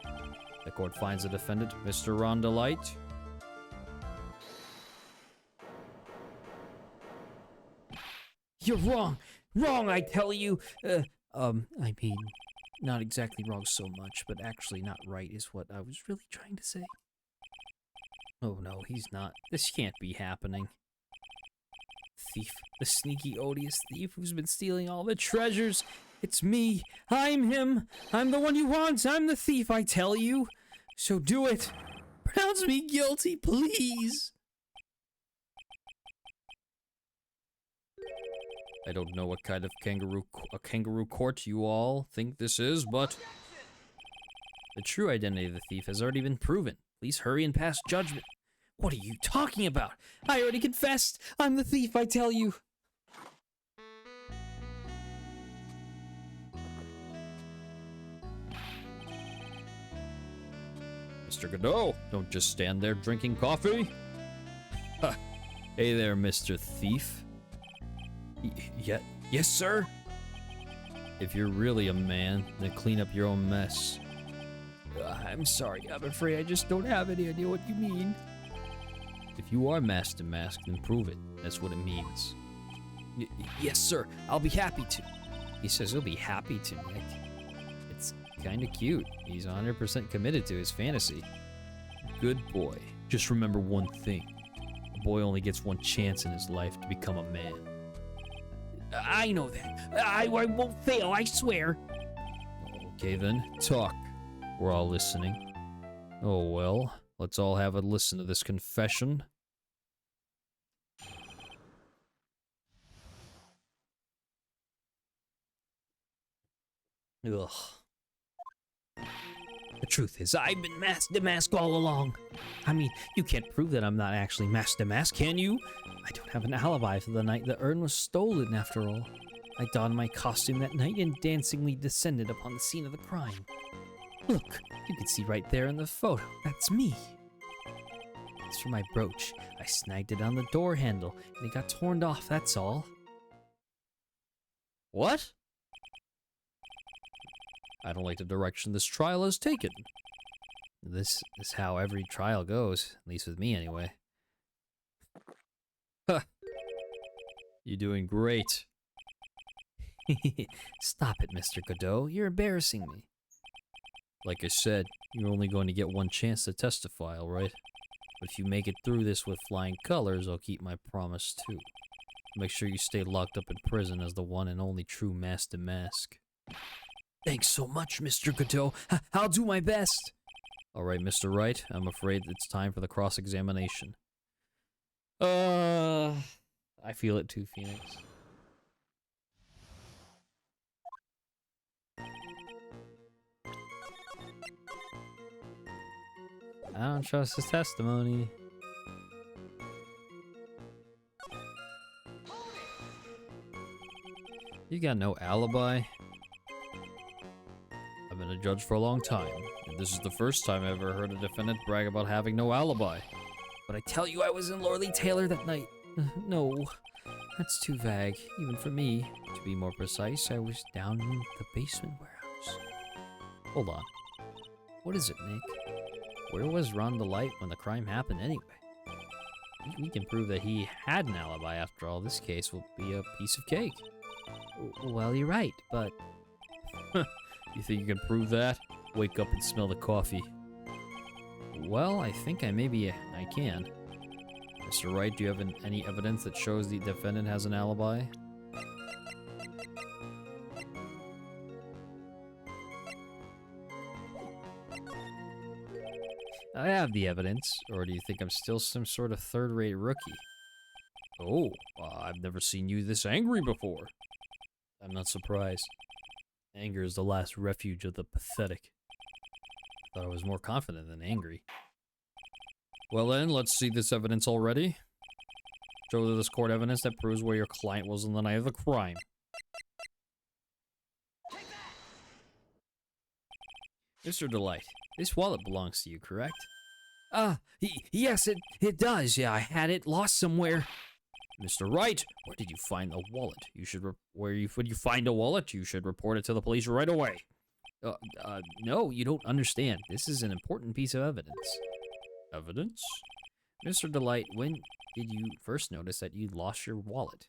The court finds the defendant, Mr. Ron Delight. You're wrong! Wrong, I tell you! I mean, not exactly wrong so much, but actually not right is what I was really trying to say. Oh no, he's not. This can't be happening. Thief. The sneaky, odious thief who's been stealing all the treasures. It's me. I'm him. I'm the one you want. I'm the thief, I tell you. So do it. Pronounce me guilty, please. I don't know what kind of kangaroo court you all think this is, but the true identity of the thief has already been proven. Please hurry and pass judgment. What are you talking about? I already confessed. I'm the thief, I tell you. Mr. Godot, don't just stand there drinking coffee. Hey there, Mr. Thief. Yes, sir? If you're really a man, then clean up your own mess. I'm sorry. I'm afraid I just don't have any idea what you mean. If you are Master Mask, then prove it. That's what it means. Yes, sir. I'll be happy to. He says he'll be happy to, Nick. It's kinda cute. He's 100% committed to his fantasy. Good boy. Just remember one thing. A boy only gets one chance in his life to become a man. I know that. I won't fail, I swear. Okay then, talk. We're all listening. Oh well, let's all have a listen to this confession. Ugh. The truth is, I've been Master Mask all along. I mean, you can't prove that I'm not actually Master Mask, can you? I don't have an alibi for the night the urn was stolen, after all. I donned my costume that night and dancingly descended upon the scene of the crime. Look, you can see right there in the photo. That's me. As for my brooch, I snagged it on the door handle, and it got torn off, that's all. What? I don't like the direction this trial has taken. This is how every trial goes, at least with me anyway. Huh. You're doing great. Stop it, Mr. Godot. You're embarrassing me. Like I said, you're only going to get one chance to testify, alright? But if you make it through this with flying colors, I'll keep my promise too. Make sure you stay locked up in prison as the one and only true Master Mask. Thanks so much, Mr. Godot. I'll do my best. Alright, Mr. Wright, I'm afraid it's time for the cross-examination. I feel it too, Phoenix. I don't trust his testimony. You got no alibi? I've been a judge for a long time, and this is the first time I've ever heard a defendant brag about having no alibi. But I tell you I was in Lorley Taylor that night. No, that's too vague, even for me. To be more precise, I was down in the basement warehouse. Hold on. What is it, Nick? Where was Ron Delight when the crime happened anyway? We can prove that he had an alibi after all. This case will be a piece of cake. Well, you're right, but... You think you can prove that? Wake up and smell the coffee. Well, I think I can. Mr. Wright, do you have any evidence that shows the defendant has an alibi? I have the evidence, or do you think I'm still some sort of third-rate rookie? Oh, I've never seen you this angry before. I'm not surprised. Anger is the last refuge of the pathetic. Thought I was more confident than angry. Well then, let's see this evidence already. Show this court evidence that proves where your client was on the night of the crime. Mr. Delight, this wallet belongs to you, correct? Yes, it does. Yeah, I had it lost somewhere. Mr. Wright, where did you find the wallet? When you find a wallet, you should report it to the police right away. No, you don't understand. This is an important piece of evidence. Evidence? Mr. Delight, when did you first notice that you lost your wallet?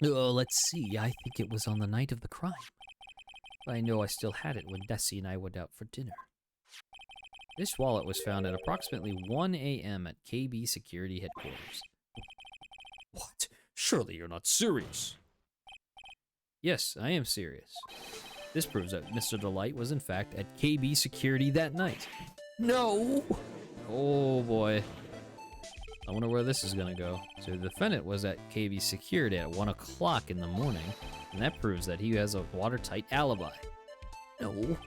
Let's see. I think it was on the night of the crime. I know I still had it when Desi and I went out for dinner. This wallet was found at approximately 1 a.m. at KB Security Headquarters. What? Surely you're not serious. Yes, I am serious. This proves that Mr. Delight was in fact at KB Security that night. No! Oh boy. I wonder where this is gonna go. So the defendant was at KB Security at 1 o'clock in the morning, and that proves that he has a watertight alibi. No.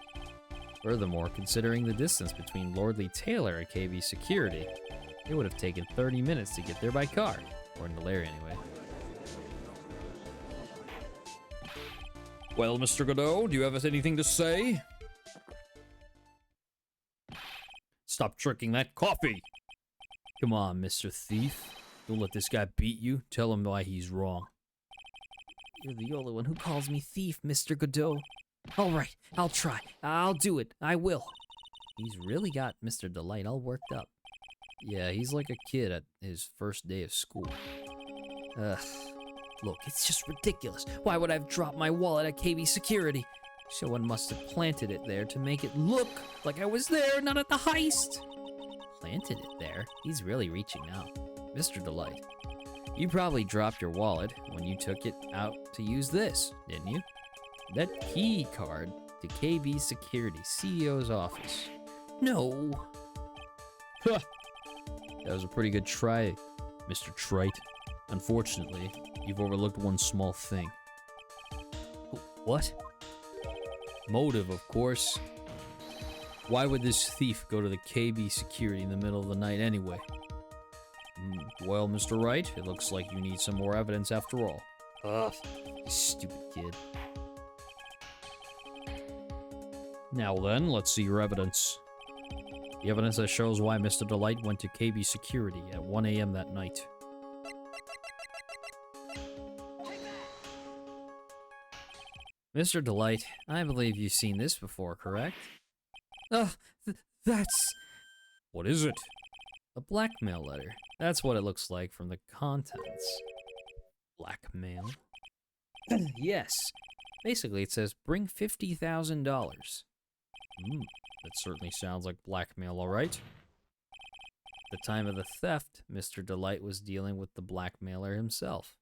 Furthermore, considering the distance between Lordly Taylor and KB Security, it would have taken 30 minutes to get there by car, according to Larry anyway. Well, Mr. Godot, do you have anything to say? Stop drinking that coffee! Come on, Mr. Thief. Don't let this guy beat you. Tell him why he's wrong. You're the only one who calls me thief, Mr. Godot. All right, I'll try. I'll do it. I will. He's really got Mr. Delight all worked up. Yeah, he's like a kid at his first day of school. Ugh. Look, it's just ridiculous. Why would I have dropped my wallet at KB Security? Someone must have planted it there to make it look like I was there, not at the heist. Planted it there? He's really reaching out. Mr. Delight, you probably dropped your wallet when you took it out to use this, didn't you? That key card to KB Security CEO's office. No. Huh. That was a pretty good try, Mr. Trite. Unfortunately, you've overlooked one small thing. What? Motive, of course. Why would this thief go to the KB Security in the middle of the night anyway? Well, Mr. Wright, it looks like you need some more evidence after all. Ugh, stupid kid. Now then, let's see your evidence. The evidence that shows why Mr. Delight went to KB Security at 1 a.m. that night. Mr. Delight, I believe you've seen this before, correct? That's... What is it? A blackmail letter. That's what it looks like from the contents. Blackmail? Yes. Basically, it says, bring $50,000. That certainly sounds like blackmail, all right. At the time of the theft, Mr. Delight was dealing with the blackmailer himself.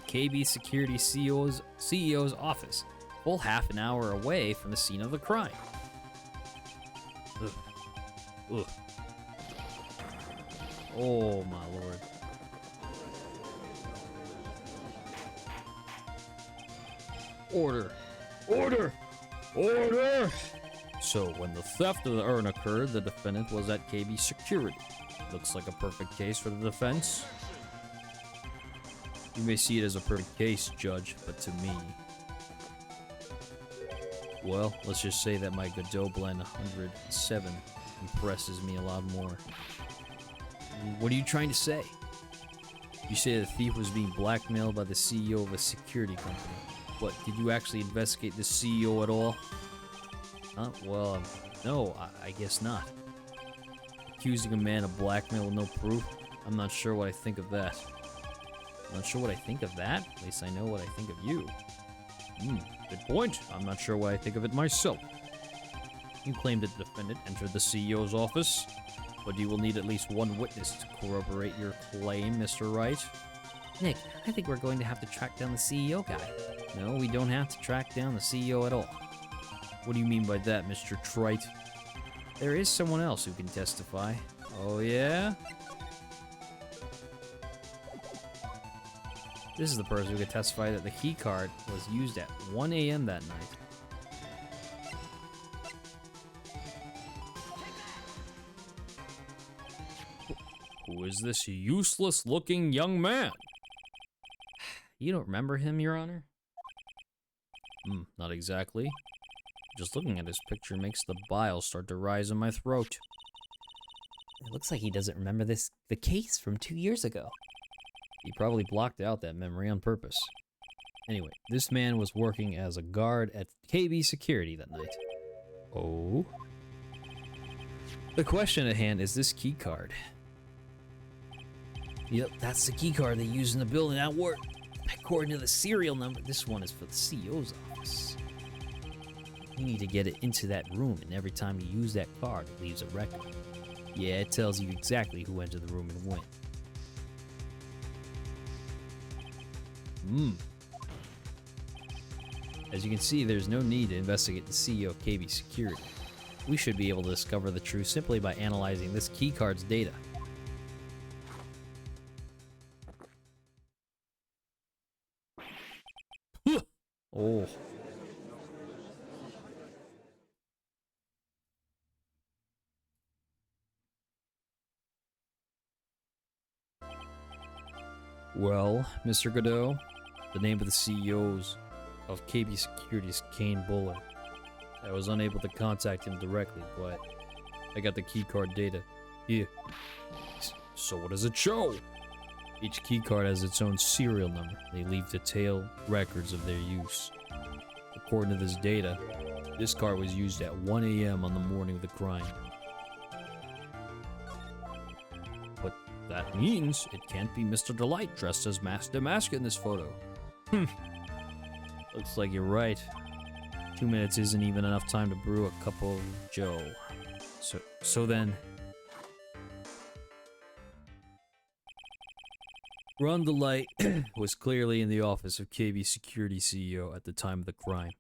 KB Security CEO's office, full half an hour away from the scene of the crime. Ugh. Ugh. Oh my lord. Order! Order! Order! So, when the theft of the urn occurred, the defendant was at KB Security. Looks like a perfect case for the defense. You may see it as a perfect case, Judge, but to me... Well, let's just say that my Godot Blend 107 impresses me a lot more. What are you trying to say? You say the thief was being blackmailed by the CEO of a security company. But did you actually investigate the CEO at all? Huh? Well, no, I guess not. Accusing a man of blackmail with no proof? I'm not sure what I think of that. I'm not sure what I think of that. At least I know what I think of you. Good point. I'm not sure what I think of it myself. You claim that the defendant entered the CEO's office, but you will need at least one witness to corroborate your claim, Mr. Wright. Nick, I think we're going to have to track down the CEO guy. No, we don't have to track down the CEO at all. What do you mean by that, Mr. Trite? There is someone else who can testify. Oh, yeah? This is the person who could testify that the key card was used at 1 a.m. that night. Who is this useless-looking young man? You don't remember him, Your Honor? Not exactly. Just looking at his picture makes the bile start to rise in my throat. It looks like he doesn't remember the case from 2 years ago. He probably blocked out that memory on purpose. Anyway, this man was working as a guard at KB Security that night. Oh? The question at hand is this key card. Yep, that's the key card they use in the building at work. According to the serial number, this one is for the CEO's office. You need to get it into that room, and every time you use that card, it leaves a record. Yeah, it tells you exactly who entered the room and when. As you can see, there's no need to investigate the CEO of KB Security. We should be able to discover the truth simply by analyzing this keycard's data. Oh. Well, Mr. Godot, the name of the CEOs of KB Security's Kane Buller. I was unable to contact him directly, but I got the keycard data. Here. So what does it show? Each keycard has its own serial number. They leave detailed records of their use. According to this data, this card was used at 1 a.m. on the morning of the crime. But that means it can't be Mr. Delight dressed as Master Mask in this photo. Looks like you're right. 2 minutes isn't even enough time to brew a cup of Joe. So then... Ron Delight was clearly in the office of KB Security CEO at the time of the crime.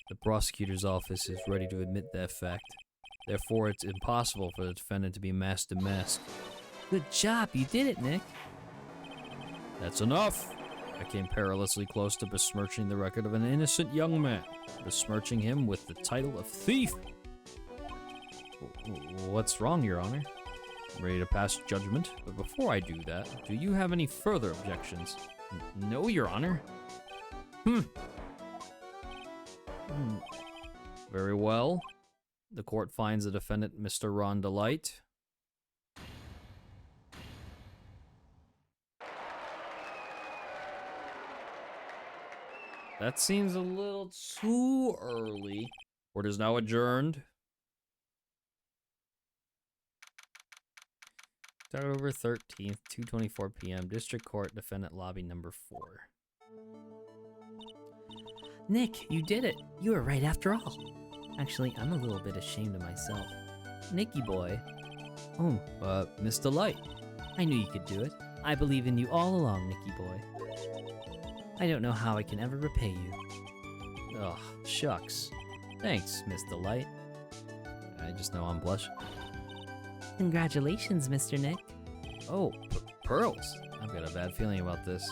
The prosecutor's office is ready to admit that fact. Therefore, it's impossible for the defendant to be Master Mask. Good job, you did it, Nick. That's enough! I came perilously close to besmirching the record of an innocent young man, besmirching him with the title of thief! What's wrong, Your Honor? I'm ready to pass judgment, but before I do that, do you have any further objections? No, Your Honor. Very well. The court finds the defendant Mr. Ron Delight. That seems a little too early. Court is now adjourned. October 13th, 2:24 p.m. District Court, Defendant Lobby Number 4. Nick, you did it. You were right after all. Actually, I'm a little bit ashamed of myself. Nicky boy. Oh, Miss Delight. I knew you could do it. I believe in you all along, Nicky boy. I don't know how I can ever repay you. Ugh, shucks. Thanks, Miss Delight. I just know I'm blushing. Congratulations, Mr. Nick. Oh, pearls. I've got a bad feeling about this.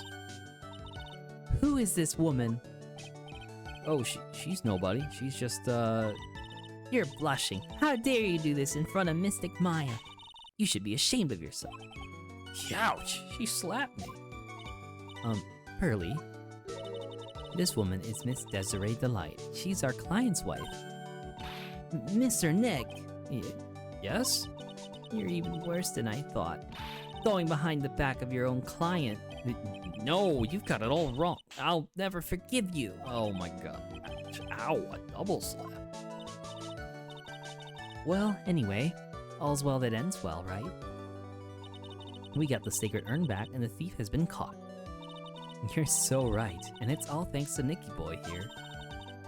Who is this woman? Oh, she's nobody. She's just, You're blushing. How dare you do this in front of Mystic Maya? You should be ashamed of yourself. Ouch! She slapped me. Pearly, this woman is Miss Desiree Delight. She's our client's wife. Mr. Nick. Yes? You're even worse than I thought. Going behind the back of your own client. No, you've got it all wrong. I'll never forgive you. Oh my god. Ow, a double slap. Well, anyway, all's well that ends well, right? We got the sacred urn back and the thief has been caught. You're so right, and it's all thanks to Nicky boy here.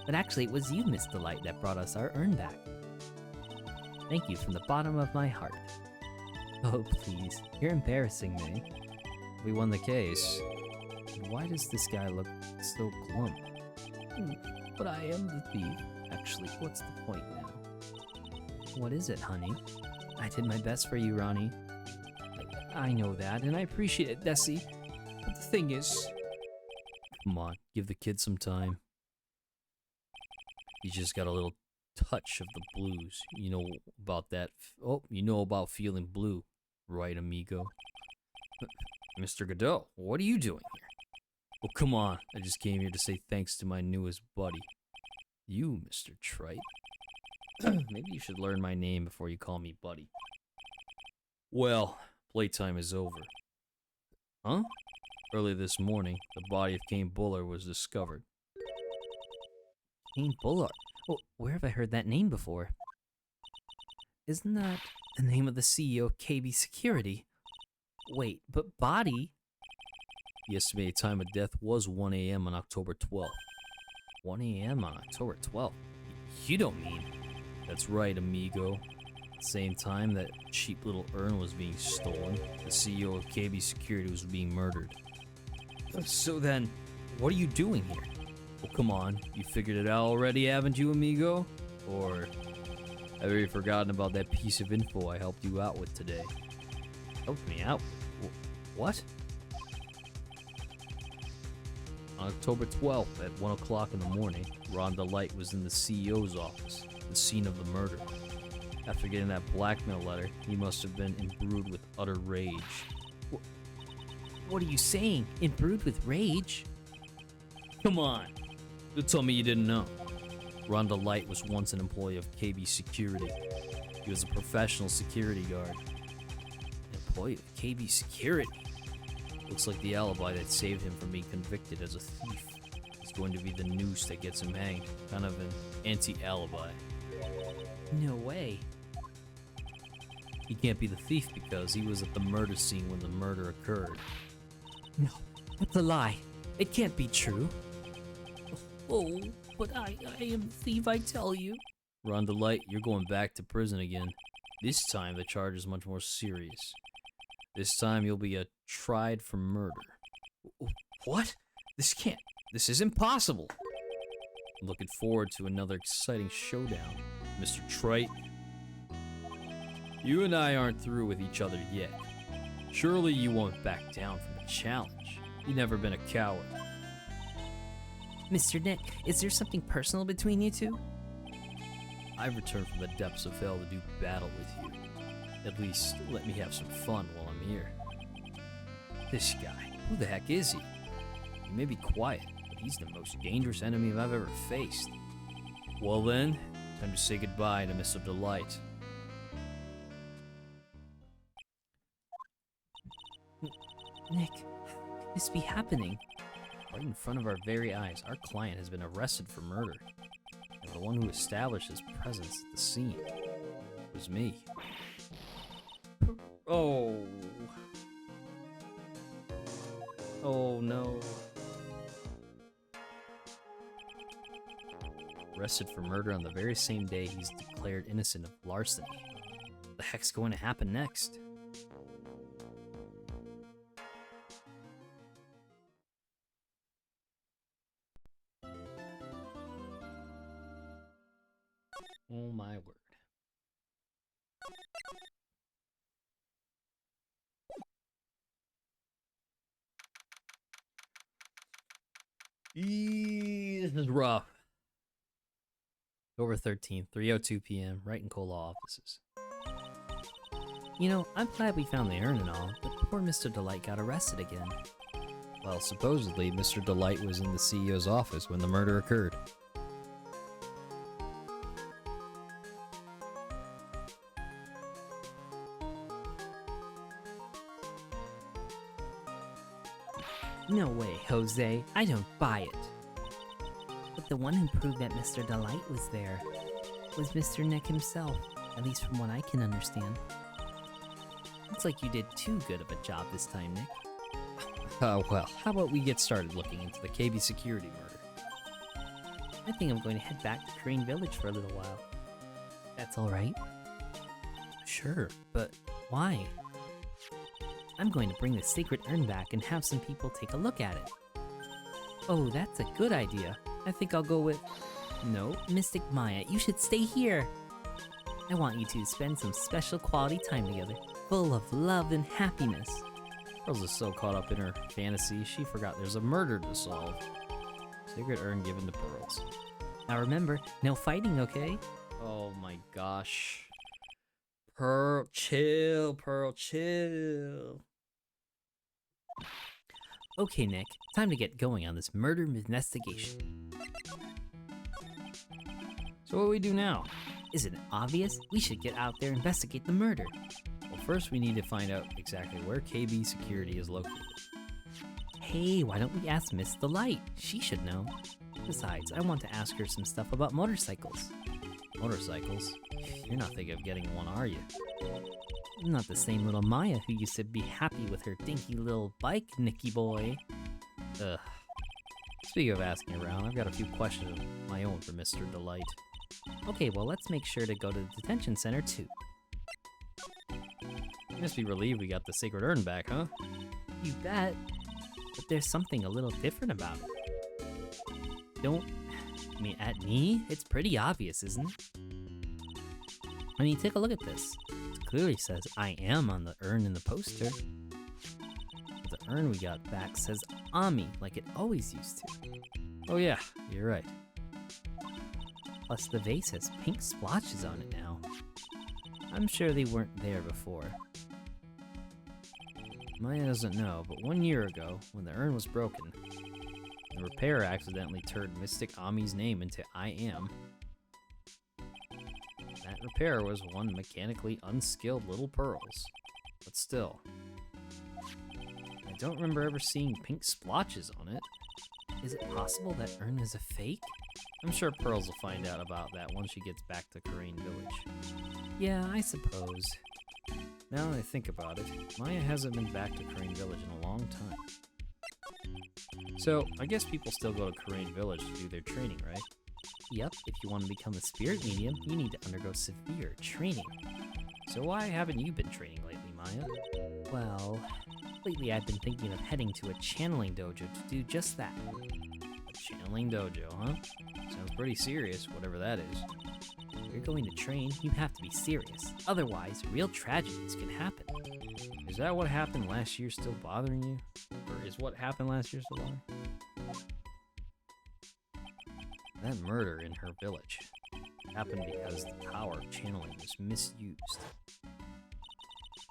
But actually, it was you, Miss Delight, that brought us our urn back. Thank you from the bottom of my heart. Oh, please, you're embarrassing me. We won the case. Why does this guy look so glum? But I am the thief. Actually, what's the point now? What is it, honey? I did my best for you, Ronnie. I know that, and I appreciate it, Desi. But the thing is... Come on, give the kid some time. He's just got a little touch of the blues. You know about that. Oh, you know about feeling blue, right, amigo? Mr. Godot, what are you doing here? Oh, come on. I just came here to say thanks to my newest buddy. You, Mr. Trite. Maybe you should learn my name before you call me buddy. Well, playtime is over. Huh? Early this morning, the body of Kane Buller was discovered. Kane Bullard. Oh, where have I heard that name before? Isn't that the name of the CEO of KB Security? Wait, but body? The estimated time of death was 1 a.m. on October 12th. 1 a.m. on October 12th. You don't mean... That's right, amigo. Same time that cheap little urn was being stolen, the CEO of KB Security was being murdered. So then, what are you doing here? Well, come on, you figured it out already, haven't you, amigo? Or have you forgotten about that piece of info I helped you out with today? Helped me out? What? On October 12th at 1 o'clock in the morning, Rhonda Light was in the CEO's office, the scene of the murder. After getting that blackmail letter, he must have been imbrued with utter rage. What are you saying? Imbrued with rage? Come on! Don't tell me you didn't know. Rhonda Light was once an employee of KB Security. He was a professional security guard. An employee of KB Security? Looks like the alibi that saved him from being convicted as a thief is going to be the noose that gets him hanged. Kind of an anti-alibi. No way. He can't be the thief because he was at the murder scene when the murder occurred. No, that's a lie. It can't be true. Oh, but I am the thief, I tell you. Rhonda Light, you're going back to prison again. This time the charge is much more serious. This time you'll be tried for murder. What? This isn't possible. I'm looking forward to another exciting showdown, Mr. Trite. You and I aren't through with each other yet. Surely you won't back down from the challenge. You've never been a coward. Mr. Nick, is there something personal between you two? I've returned from the depths of hell to do battle with you. At least, let me have some fun while I'm here. This guy, who the heck is he? He may be quiet, but he's the most dangerous enemy I've ever faced. Well then, time to say goodbye to Mr. Delight. Nick, how could this be happening? Right in front of our very eyes, our client has been arrested for murder. And the one who established his presence at the scene was me. Oh. Oh no. Arrested for murder on the very same day he's declared innocent of larceny. What the heck's going to happen next? Oh my word. This is rough. October 13th, 3:02 p.m., Wright and Cola offices. You know, I'm glad we found the urn and all, but poor Mr. Delight got arrested again. Well, supposedly, Mr. Delight was in the CEO's office when the murder occurred. No way, Jose. I don't buy it. But the one who proved that Mr. Delight was there was Mr. Nick himself, at least from what I can understand. Looks like you did too good of a job this time, Nick. Well, how about we get started looking into the KB security murder? I think I'm going to head back to Crane Village for a little while. That's alright? Sure, but why? I'm going to bring the sacred urn back and have some people take a look at it. Oh, that's a good idea. I think I'll go with... No, Mystic Maya, you should stay here. I want you two to spend some special quality time together, full of love and happiness. Rose is so caught up in her fantasy, she forgot there's a murder to solve. Sacred urn given to Pearls. Now remember, no fighting, okay? Oh my gosh. Pearl, chill, Pearl, chill. Okay, Nick, time to get going on this murder investigation. So what do we do now? Isn't it obvious? We should get out there and investigate the murder. Well, first we need to find out exactly where KB Security is located. Hey, why don't we ask Miss Delight? She should know. Besides, I want to ask her some stuff about motorcycles. Motorcycles? You're not thinking of getting one, are you? Not the same little Maya who used to be happy with her dinky little bike, Nicky boy. Ugh. Speaking of asking around, I've got a few questions of my own for Mr. Delight. Okay, well, let's make sure to go to the detention center too. You must be relieved we got the sacred urn back, huh? You bet. But there's something a little different about it. I mean, at me, it's pretty obvious, isn't it? I mean, take a look at this. It clearly says I am on the urn in the poster. But the urn we got back says Ami, like it always used to. Oh yeah, you're right. Plus, the vase has pink splotches on it now. I'm sure they weren't there before. Maya doesn't know, but 1 year ago, when the urn was broken, the repairer accidentally turned Mystic Ami's name into I Am. That repairer was one mechanically unskilled little pearls. But still, I don't remember ever seeing pink splotches on it. Is it possible that urn is a fake? I'm sure Pearls will find out about that once she gets back to Crane Village. Yeah, I suppose. Now that I think about it, Maya hasn't been back to Crane Village in a long time. So, I guess people still go to Crane Village to do their training, right? Yep, if you want to become a spirit medium, you need to undergo severe training. So why haven't you been training lately, Maya? Well, lately I've been thinking of heading to a channeling dojo to do just that. A channeling dojo, huh? Sounds pretty serious, whatever that is. If you're going to train, you have to be serious. Otherwise, real tragedies can happen. Is that what happened last year still bothering you? Or is what happened last year still bothering you? That murder in her village happened because the power of channeling was misused.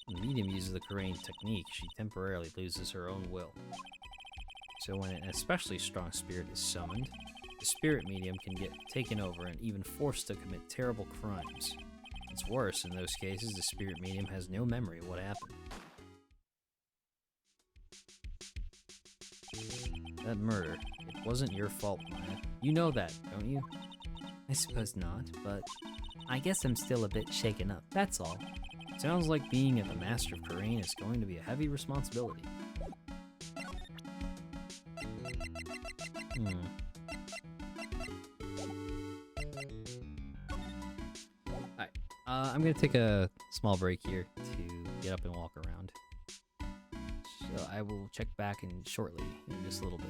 When the medium uses the Korean technique, she temporarily loses her own will. So when an especially strong spirit is summoned, the spirit medium can get taken over and even forced to commit terrible crimes. It's worse, in those cases, the spirit medium has no memory of what happened. That murder, it wasn't your fault, Maya. You know that, don't you? I suppose not, but I guess I'm still a bit shaken up, that's all. Sounds like being at the Master of Korean is going to be a heavy responsibility. Alright, I'm gonna take a small break here to get up and walk around. So I will check back in shortly, in just a little bit.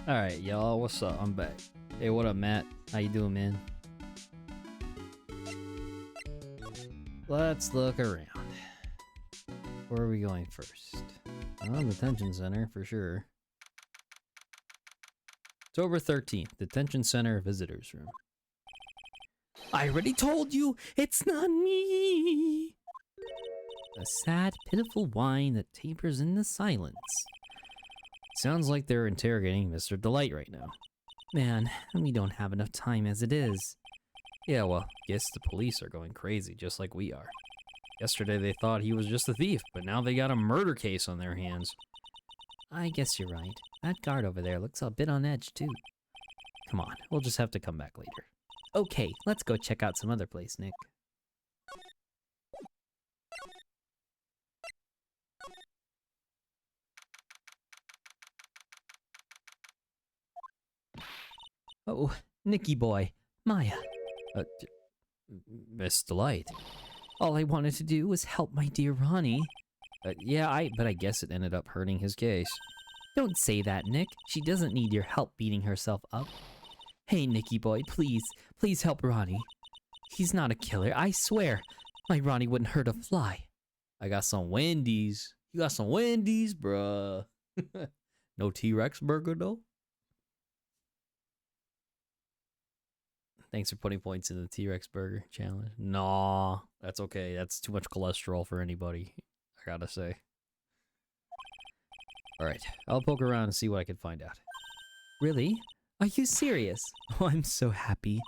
Alright, y'all, what's up? I'm back. Hey, what up, Matt? How you doing, man? Let's look around. Where are we going first? Oh, detention center, for sure. October 13th, detention center visitors room. I already told you, it's not me! A sad, pitiful whine that tapers into silence. Sounds like they're interrogating Mr. Delight right now. Man, we don't have enough time as it is. Yeah, well, guess the police are going crazy just like we are. Yesterday they thought he was just a thief, but now they got a murder case on their hands. I guess you're right. That guard over there looks a bit on edge, too. Come on, we'll just have to come back later. Okay, let's go check out some other place, Nick. Oh, Nicky boy, Maya. Miss Delight. All I wanted to do was help my dear Ronnie. Yeah, but I guess it ended up hurting his case. Don't say that, Nick. She doesn't need your help beating herself up. Hey, Nicky boy, please, please help Ronnie. He's not a killer, I swear. My Ronnie wouldn't hurt a fly. I got some Wendy's. You got some Wendy's, bruh. No T-Rex burger, though? Thanks for putting points in the T-Rex burger challenge. Nah, that's okay. That's too much cholesterol for anybody, I gotta say. Alright, I'll poke around and see what I can find out. Really? Are you serious? Oh, I'm so happy.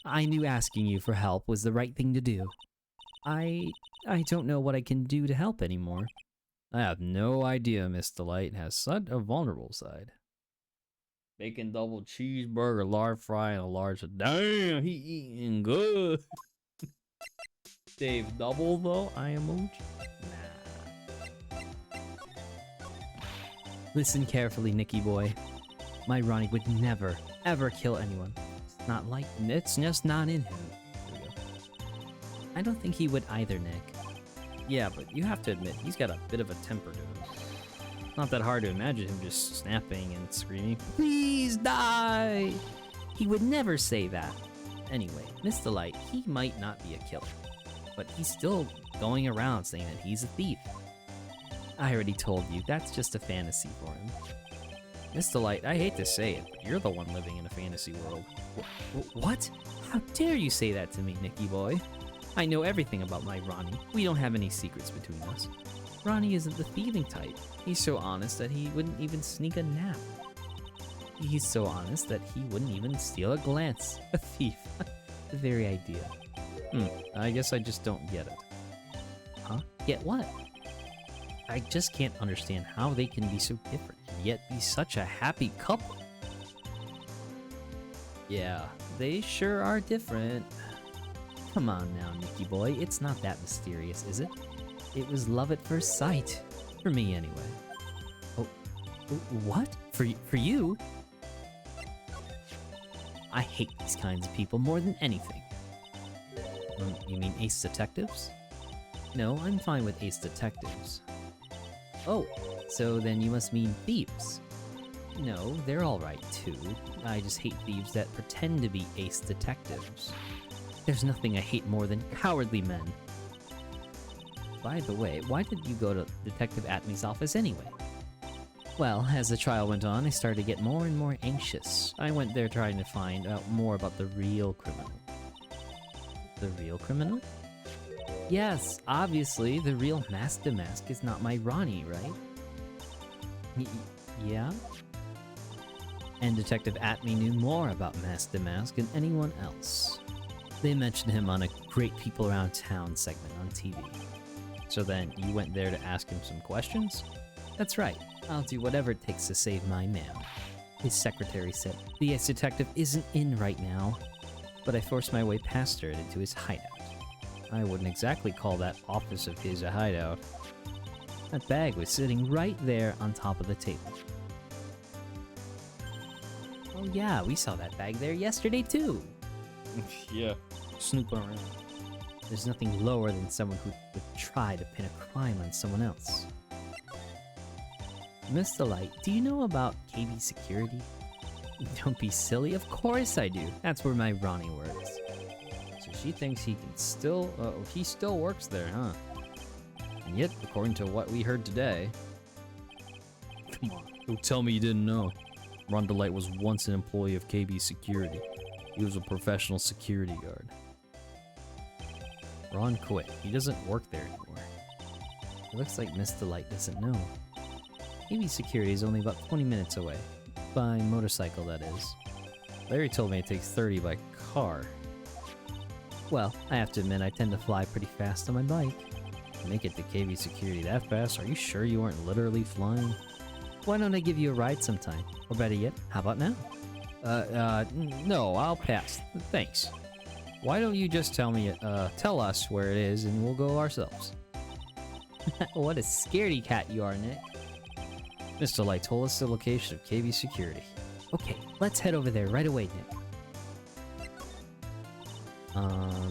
I knew asking you for help was the right thing to do. I don't know what I can do to help anymore. I have no idea Miss Delight has such a vulnerable side. Bacon double cheeseburger, large fry, and a large... Damn, he eating good. Dave double, though, I emoji? Nah. Listen carefully, Nicky boy. My Ronnie would never, ever kill anyone. It's just not in him. I don't think he would either, Nick. Yeah, but you have to admit, he's got a bit of a temper to him. Not that hard to imagine him just snapping and screaming, "Please die!" He would never say that. Anyway, Miss Delight, he might not be a killer, but he's still going around saying that he's a thief. I already told you, that's just a fantasy for him. Miss Delight, I hate to say it, but you're the one living in a fantasy world. What? How dare you say that to me, Nicky boy? I know everything about my Ronnie. We don't have any secrets between us. Ronnie isn't the thieving type. He's so honest that he wouldn't even sneak a nap. He's so honest that he wouldn't even steal a glance. A thief. The very idea. I guess I just don't get it. Huh? Get what? I just can't understand how they can be so different and yet be such a happy couple. Yeah, they sure are different. Come on now, Nicky boy, it's not that mysterious, is it? It was love at first sight. For me, anyway. Oh, what? For you? I hate these kinds of people more than anything. You mean ace detectives? No, I'm fine with ace detectives. Oh, so then you must mean thieves. No, they're alright too. I just hate thieves that pretend to be ace detectives. There's nothing I hate more than cowardly men. By the way, why did you go to Detective Atmey's office anyway? Well, as the trial went on, I started to get more and more anxious. I went there trying to find out more about the real criminal. The real criminal? Yes, obviously, the real Mask Damask is not my Ronnie, right? Yeah? And Detective Atmey knew more about Mask Damask than anyone else. They mentioned him on a Great People Around Town segment on TV. So then, you went there to ask him some questions? That's right. I'll do whatever it takes to save my man. His secretary said, the ex-detective isn't in right now. But I forced my way past her and into his hideout. I wouldn't exactly call that office of his a hideout. That bag was sitting right there on top of the table. Oh yeah, we saw that bag there yesterday too. Yeah, snooping around. There's nothing lower than someone who would try to pin a crime on someone else. Miss Delight, do you know about KB Security? Don't be silly, of course I do. That's where my Ronnie works. So she thinks he can still, he still works there, huh? And yet, according to what we heard today, come on, don't tell me you didn't know. Ron DeLight was once an employee of KB Security. He was a professional security guard. Ron quit. He doesn't work there anymore. It looks like Miss Delight doesn't know. KB Security is only about 20 minutes away. By motorcycle, that is. Larry told me it takes 30 by car. Well, I have to admit I tend to fly pretty fast on my bike. To make it to KB Security that fast? Are you sure you aren't literally flying? Why don't I give you a ride sometime? Or better yet, how about now? No, I'll pass. Thanks. Why don't you just tell us where it is and we'll go ourselves? What a scaredy cat you are, Nick. Mr. Light told us the location of KB Security. Okay, let's head over there right away, Nick.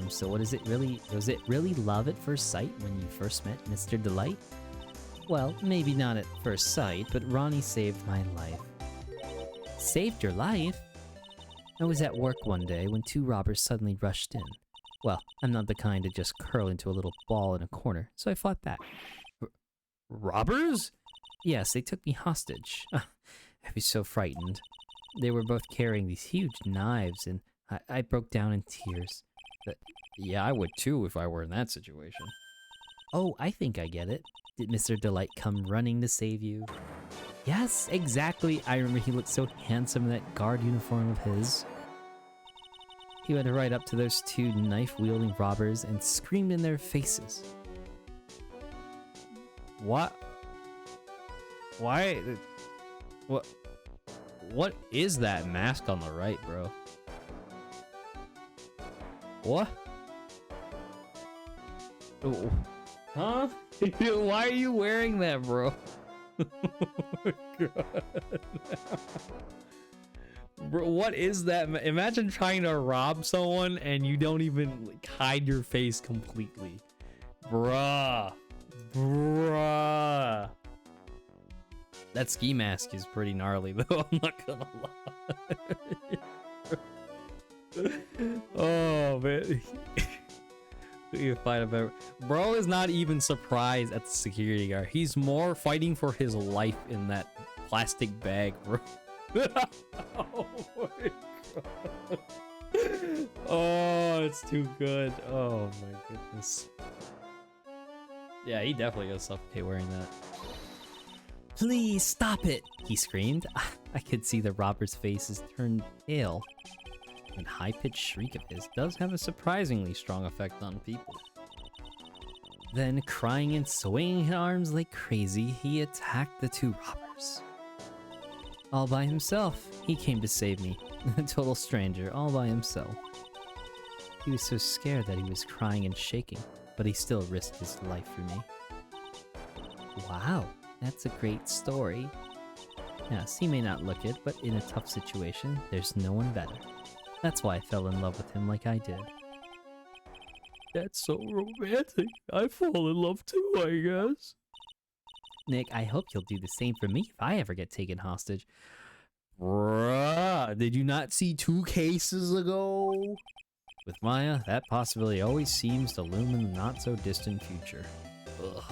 So what is it really? Was it really love at first sight when you first met Mr. Delight? Well, maybe not at first sight, but Ronnie saved my life. Saved your life? I was at work one day when two robbers suddenly rushed in. Well, I'm not the kind to just curl into a little ball in a corner, so I fought back. Robbers? Yes, they took me hostage. I was so frightened. They were both carrying these huge knives, and I broke down in tears. Yeah, I would too if I were in that situation. Oh, I think I get it. Did Mr. Delight come running to save you? Yes, exactly. I remember he looked so handsome in that guard uniform of his. He went right up to those two knife-wielding robbers and screamed in their faces. What? Why? What is that mask on the right, bro? What? Oh. Huh? Why are you wearing that, bro? Oh my God. Bro, what is that? Imagine trying to rob someone and you don't even like, hide your face completely. Bruh. That ski mask is pretty gnarly though, I'm not gonna lie. Oh man. You fight a better. Bro is not even surprised at the security guard. He's more fighting for his life in that plastic bag, bro. Oh my God. Oh, it's too good. Oh my goodness. Yeah, he definitely gonna suffocate wearing that. Please stop it, he screamed. I could see the robber's faces turn pale. That high-pitched shriek of his does have a surprisingly strong effect on people. Then, crying and swinging his arms like crazy, he attacked the two robbers. All by himself, he came to save me. A total stranger, all by himself. He was so scared that he was crying and shaking, but he still risked his life for me. Wow, that's a great story. Yes, he may not look it, but in a tough situation, there's no one better. That's why I fell in love with him like I did. That's so romantic. I fall in love too, I guess. Nick, I hope you'll do the same for me if I ever get taken hostage. Bruh, did you not see 2 cases ago? With Maya, that possibility always seems to loom in the not-so-distant future. Ugh.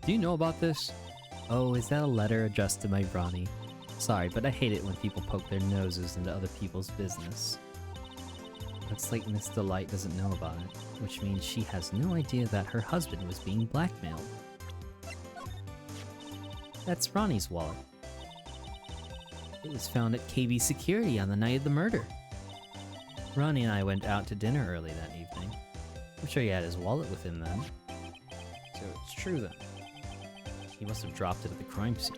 Do you know about this? Oh, is that a letter addressed to my Ronnie? Sorry, but I hate it when people poke their noses into other people's business. Looks like Miss Delight doesn't know about it, which means she has no idea that her husband was being blackmailed. That's Ronnie's wallet. It was found at KB Security on the night of the murder. Ronnie and I went out to dinner early that evening. I'm sure he had his wallet with him then. So it's true then. He must have dropped it at the crime scene.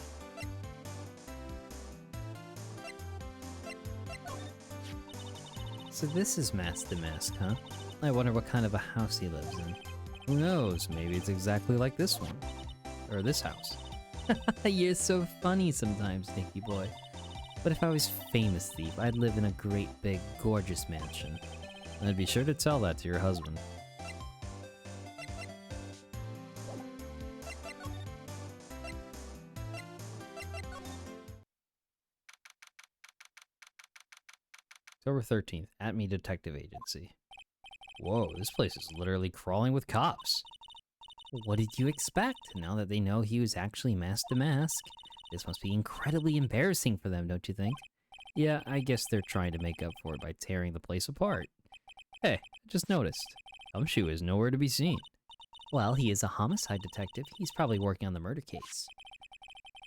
So this is Mask the Mask, huh? I wonder what kind of a house he lives in. Who knows? Maybe it's exactly like this one. Or this house. You're so funny sometimes, Nicky boy. But if I was famous thief, I'd live in a great big gorgeous mansion. And be sure to tell that to your husband. October 13th, Atme Detective Agency. Whoa, this place is literally crawling with cops. What did you expect? Now that they know he was actually mask to mask, this must be incredibly embarrassing for them, don't you think? Yeah, I guess they're trying to make up for it by tearing the place apart. Hey, I just noticed. Gumshoe is nowhere to be seen. Well, he is a homicide detective. He's probably working on the murder case.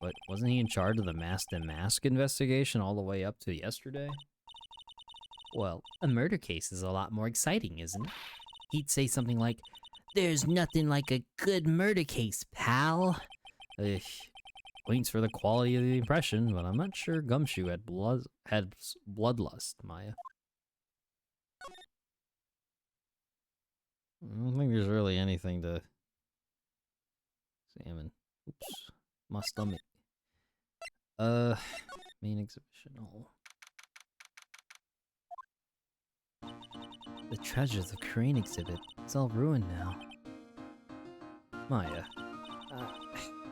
But wasn't he in charge of the mask to mask investigation all the way up to yesterday? Well, a murder case is a lot more exciting, isn't it? He'd say something like, "There's nothing like a good murder case, pal." Ugh. Points for the quality of the impression, but I'm not sure Gumshoe had bloodlust, Maya. I don't think there's really anything to examine. Oops. My stomach. Main exhibition hall. The treasure of the crane exhibit. It's all ruined now. Maya.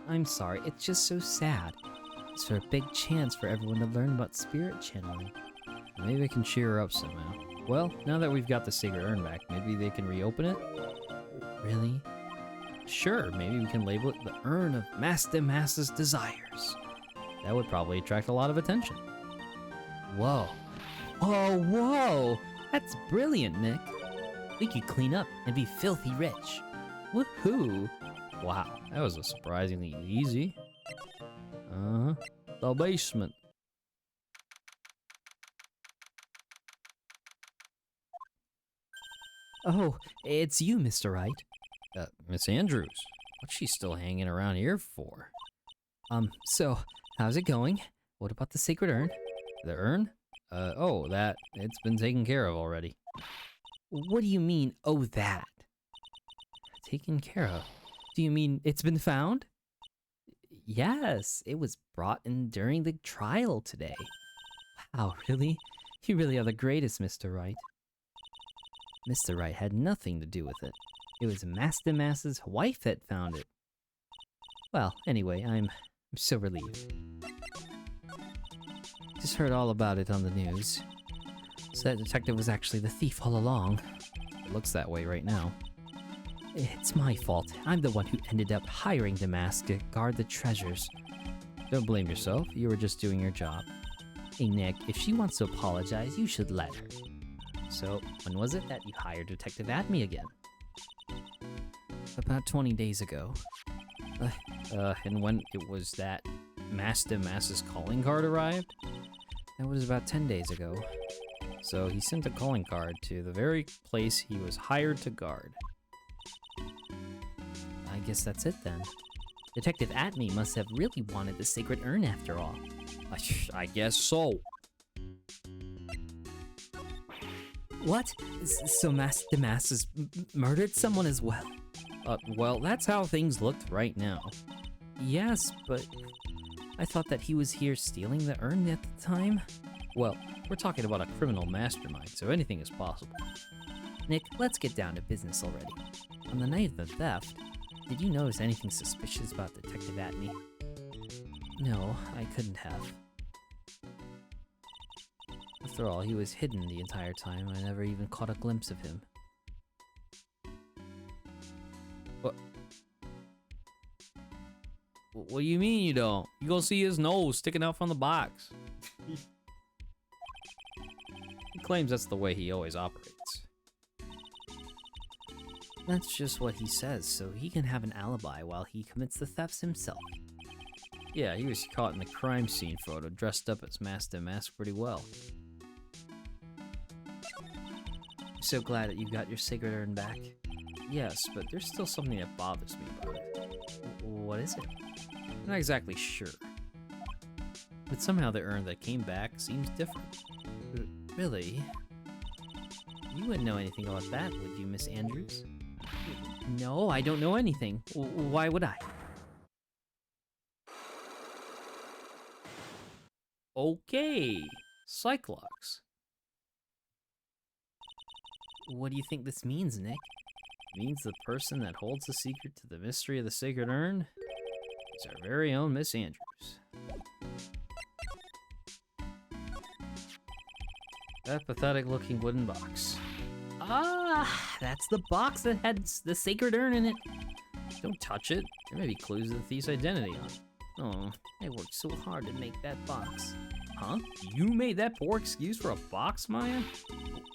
I'm sorry, it's just so sad. It's for a big chance for everyone to learn about spirit channeling. Maybe I can cheer her up somehow. Well, now that we've got the sacred urn back, maybe they can reopen it? Really? Sure, maybe we can label it the Urn of Master Master's Desires. That would probably attract a lot of attention. Whoa. Oh, whoa! That's brilliant, Nick. We could clean up and be filthy rich. Woohoo! Wow, that was a surprisingly easy. The basement. Oh, it's you, Mr. Wright. Miss Andrews. What's she still hanging around here for? So, how's it going? What about the sacred urn? The urn? It's been taken care of already. What do you mean, oh, that? Taken care of? Do you mean it's been found? Yes, it was brought in during the trial today. Wow, really? You really are the greatest, Mr. Wright. Mr. Wright had nothing to do with it. It was Master Mass's wife that found it. Well, anyway, I'm so relieved. Just heard all about it on the news. So that detective was actually the thief all along. It looks that way right now. It's my fault. I'm the one who ended up hiring the mask to guard the treasures. Don't blame yourself. You were just doing your job. Hey, Nick, if she wants to apologize, you should let her. So, when was it that you hired Detective Atme again? About 20 days ago. And when it was that Master Mass's calling card arrived? That was about 10 days ago. So he sent a calling card to the very place he was hired to guard. I guess that's it then. Detective Atme must have really wanted the sacred urn after all. I guess so. What? So Master Mass has murdered someone as well? Well, that's how things looked right now. Yes, but I thought that he was here stealing the urn at the time. Well, we're talking about a criminal mastermind, so anything is possible. Nick, let's get down to business already. On the night of the theft, did you notice anything suspicious about Detective Atme? No, I couldn't have. After all, he was hidden the entire time. I never even caught a glimpse of him. What do you mean you don't? You gonna see his nose sticking out from the box. He claims that's the way he always operates. That's just what he says, so he can have an alibi while he commits the thefts himself. Yeah, he was caught in the crime scene photo, dressed up as Master Mask pretty well. I'm so glad that you got your sacred urn back. Yes, but there's still something that bothers me about it. What is it? I'm not exactly sure. But somehow the urn that came back seems different. Really? You wouldn't know anything about that, would you, Miss Andrews? No, I don't know anything. Why would I? Okay, Cyclops. What do you think this means, Nick? It means the person that holds the secret to the mystery of the sacred urn is our very own Miss Andrews. That pathetic looking wooden box. Ah, that's the box that had the sacred urn in it. Don't touch it. There may be clues to the thief's identity on it. Oh, I worked so hard to make that box. Huh? You made that poor excuse for a box, Maya?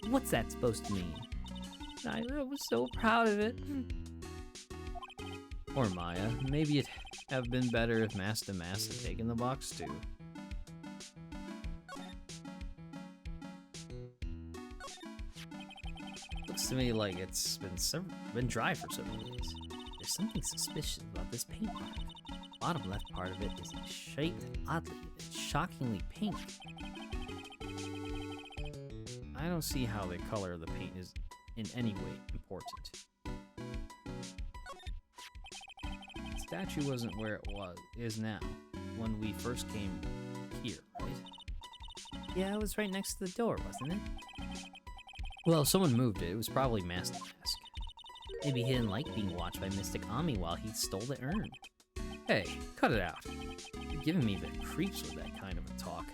What's that supposed to mean? I was so proud of it. Or Maya, maybe it'd have been better if Master Mask had taken the box too. Looks to me like it's been dry for several days. There's something suspicious about this paint mark. The bottom left part of it is shaped oddly. It's shockingly pink. I don't see how the color of the paint is in any way important. The statue wasn't where it is now when we first came here, right? Yeah, it was right next to the door, wasn't it? Well, if someone moved it. It was probably Master Mask. Maybe he didn't like being watched by Mystic Ami while he stole the urn. Hey, cut it out. You're giving me the creeps with that kind of a talk.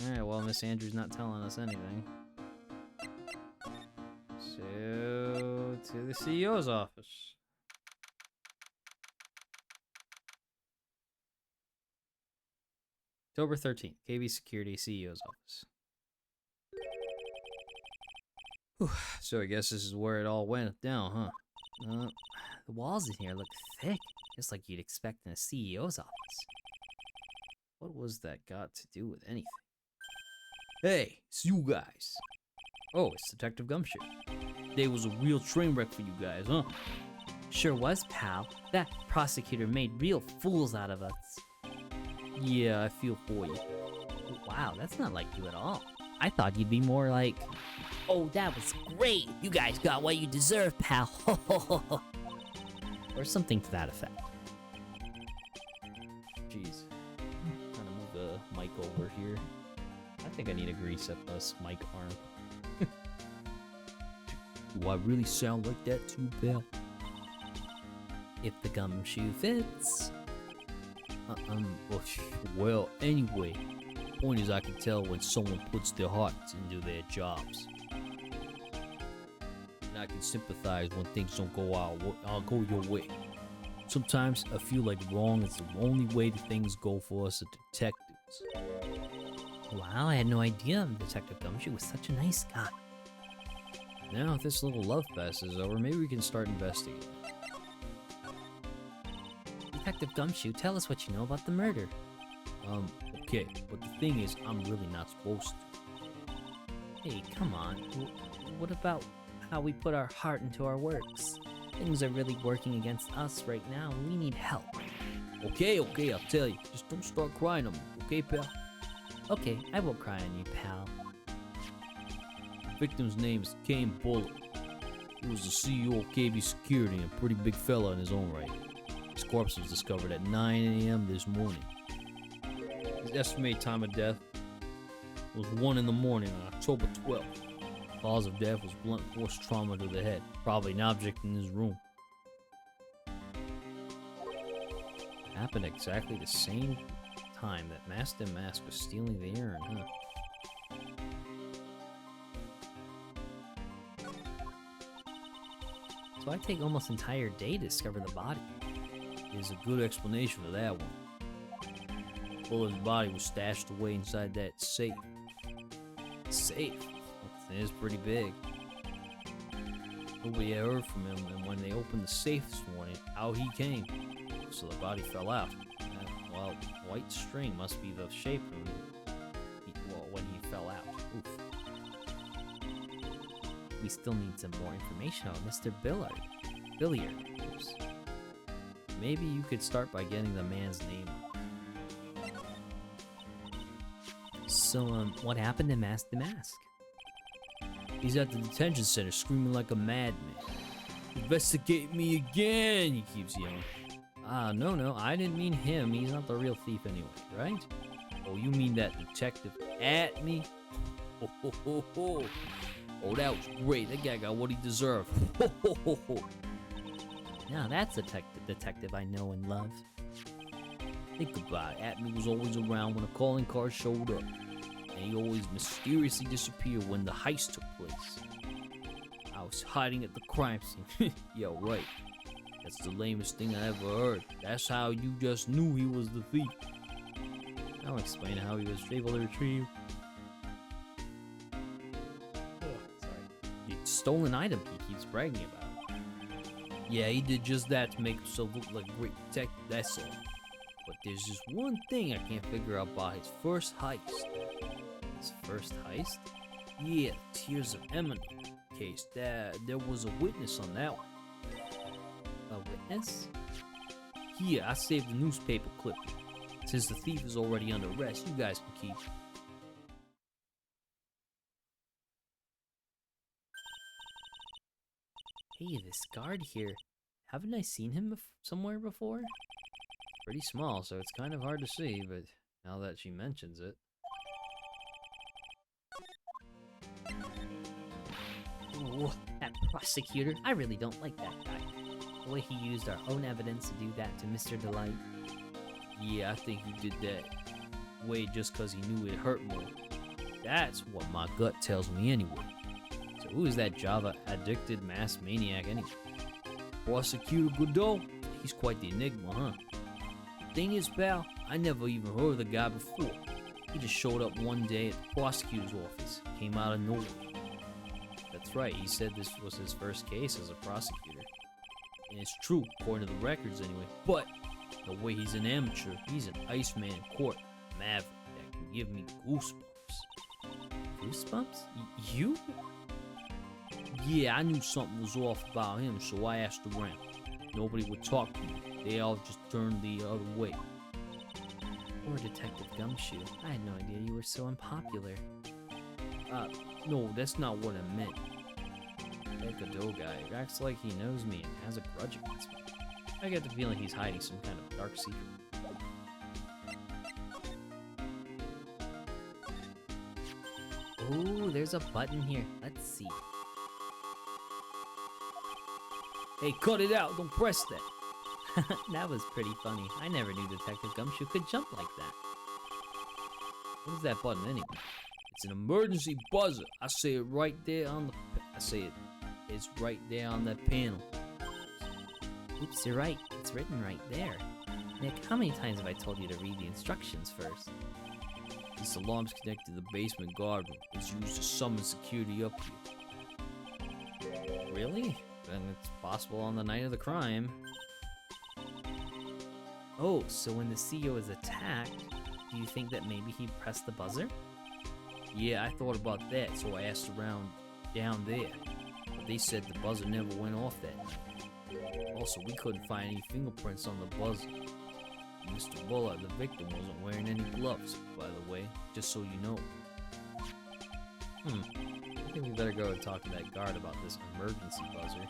Alright, well, Miss Andrews not telling us anything. So, to the CEO's office. October 13th, KB Security CEO's office. Whew, so I guess this is where it all went down, huh? The walls in here look thick, just like you'd expect in a CEO's office. What was that got to do with anything? Hey, it's you guys. Oh, it's Detective Gumshoe. Today was a real train wreck for you guys, huh? Sure was, pal. That prosecutor made real fools out of us. Yeah, I feel for you. Wow, that's not like you at all. I thought you'd be more like, oh, that was great. You guys got what you deserve, pal. Or something to that effect. Jeez. I'm trying to move the mic over here. I think I need to grease up this mic arm. Do I really sound like that too, pal? If the gumshoe fits. Well, anyway, point is I can tell when someone puts their hearts into their jobs. And I can sympathize when things don't go your way. Sometimes I feel like wrong is the only way that things go for us as detectives. Wow, I had no idea Detective Gumshoe was such a nice guy. Now if this little love fest is over, maybe we can start investigating. Detective Gumshoe, tell us what you know about the murder. Okay, but the thing is, I'm really not supposed to. Hey, come on. What about how we put our heart into our works? Things are really working against us right now, and we need help. Okay, I'll tell you. Just don't start crying on me, okay, pal? Okay, I won't cry on you, pal. The victim's name is Kane Bullock. He was the CEO of KB Security and a pretty big fella in his own right. His corpse was discovered at 9 a.m. this morning. His estimated time of death was 1 in the morning on October 12th. Cause of death was blunt force trauma to the head, probably an object in his room. It happened exactly the same time that Master Mask was stealing the urn, huh? So I take almost an entire day to discover the body. There's a good explanation for that one. Bullock's body was stashed away inside that safe. Safe? It is pretty big. Nobody had heard from him, and when they opened the safe this morning, out he came. So the body fell out. Well, white string must be the shape of when he fell out. Oof. We still need some more information on Mr. Billiard. Oops. Maybe you could start by getting the man's name. So, what happened to Master Mask? He's at the detention center screaming like a madman. Investigate me again, he keeps yelling. No, I didn't mean him. He's not the real thief anyway, right? Oh, you mean that detective at me? Oh, that was great. That guy got what he deserved. Now that's a detective I know and love. Think about it, Atme was always around when a calling card showed up, and he always mysteriously disappeared when the heist took place. I was hiding at the crime scene. Yo, right. That's the lamest thing I ever heard. That's how you just knew he was the thief. I'll explain how he was able to retrieve. The stolen item he keeps bragging about. Yeah, he did just that to make himself look like a great detective, that's all. But there's just one thing I can't figure out about his first heist. His first heist? Yeah, the Tears of Eminem case. There was a witness on that one. A witness? Yeah, I saved the newspaper clipping. Since the thief is already under arrest, you guys can keep. Hey, this guard here. Haven't I seen him somewhere before? Pretty small, so it's kind of hard to see, but now that she mentions it. Ooh, that prosecutor. I really don't like that guy. The way he used our own evidence to do that to Mr. Delight. Yeah, I think he did that way just because he knew it hurt more. That's what my gut tells me anyway. So who is that Java-addicted mass maniac anyway? Prosecutor Godot? He's quite the enigma, huh? Thing is, pal, I never even heard of the guy before. He just showed up one day at the prosecutor's office. Came out of nowhere. That's right, he said this was his first case as a prosecutor. And it's true, according to the records anyway. But the way he's an amateur, he's an Iceman court maverick that can give me goosebumps. Goosebumps? You? Yeah, I knew something was off about him, so I asked around. Nobody would talk to me. They all just turned the other way. Poor Detective Gumshoe. I had no idea you were so unpopular. No, that's not what I meant. That Godot guy acts like he knows me and has a grudge against me. I get the feeling he's hiding some kind of dark secret. Oh, there's a button here. Let's see. Hey, cut it out! Don't press that! That was pretty funny. I never knew Detective Gumshoe could jump like that. What is that button anyway? It's an emergency buzzer. I say it right there on the. It's right there on that panel. Oops, you're right. It's written right there. Nick, how many times have I told you to read the instructions first? This alarm's connected to the basement guard room. It's used to summon security up here. Really? Then it's possible on the night of the crime. Oh, so when the CEO is attacked, do you think that maybe he pressed the buzzer? Yeah, I thought about that, so I asked around down there. But they said the buzzer never went off that night. Also, we couldn't find any fingerprints on the buzzer. Mr. Buller, the victim, wasn't wearing any gloves, by the way, just so you know. I think we better go and talk to that guard about this emergency buzzer.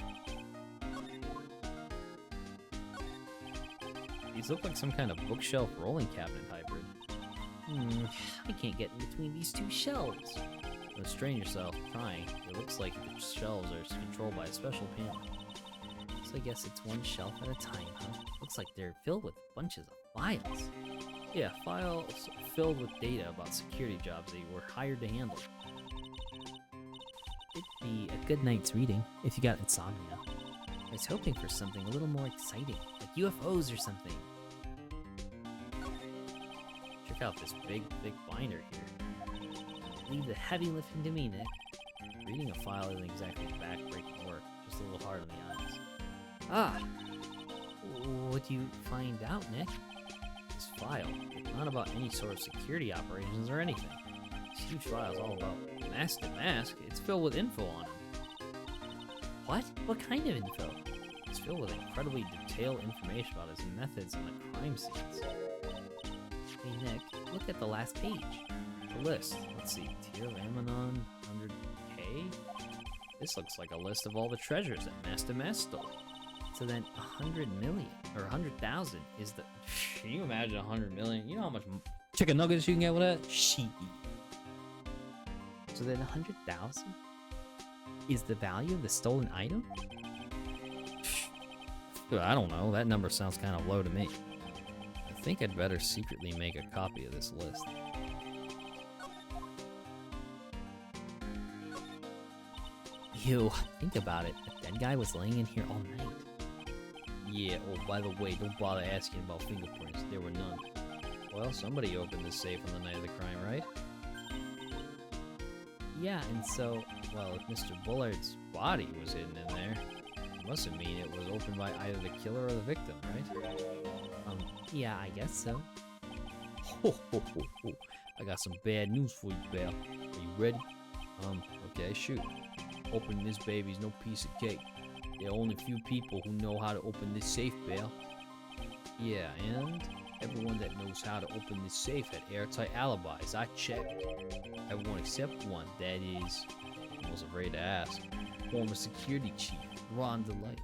These look like some kind of bookshelf rolling cabinet hybrid. I can't get in between these two shelves. Don't strain yourself trying. It looks like the shelves are controlled by a special panel. So I guess it's one shelf at a time, huh? Looks like they're filled with bunches of files. Yeah, files filled with data about security jobs that you were hired to handle. It'd be a good night's reading if you got insomnia. I was hoping for something a little more exciting, like UFOs or something. Check out this big, thick binder here. Leave the heavy lifting to me, Nick. Reading a file isn't exactly back-breaking work, just a little hard on the eyes. Ah! What do you find out, Nick? This file, it's not about any sort of security operations or anything. This huge file is all about mask to mask. It's filled with info on him. What? What kind of info? It's filled with incredibly detailed information about his methods and the crime scenes. Hey Nick, look at the last page. The list. Let's see. Tier of Ammonon, 100K? This looks like a list of all the treasures that Master Mask stole. So then 100 million, or 100,000 is the... Can you imagine 100 million? You know how much chicken nuggets you can get with that? Sheet. So then 100,000 is the value of the stolen item? I don't know. That number sounds kind of low to me. I think I'd better secretly make a copy of this list. Ew, think about it. The dead guy was laying in here all night. Yeah, oh, by the way, don't bother asking about fingerprints. There were none. Well, somebody opened the safe on the night of the crime, right? Yeah, and so, Well, if Mr. Bullard's body was hidden in there, it must mean it was opened by either the killer or the victim, right? yeah, I guess so. Ho, ho, ho, ho. I got some bad news for you, pal. Are you ready? Okay, shoot. Opening this baby's no piece of cake. There are only a few people who know how to open this safe, pal. Yeah, and everyone that knows how to open this safe had airtight alibis. I checked. Everyone except one, that is, I was afraid to ask, former security chief, Ron Delight.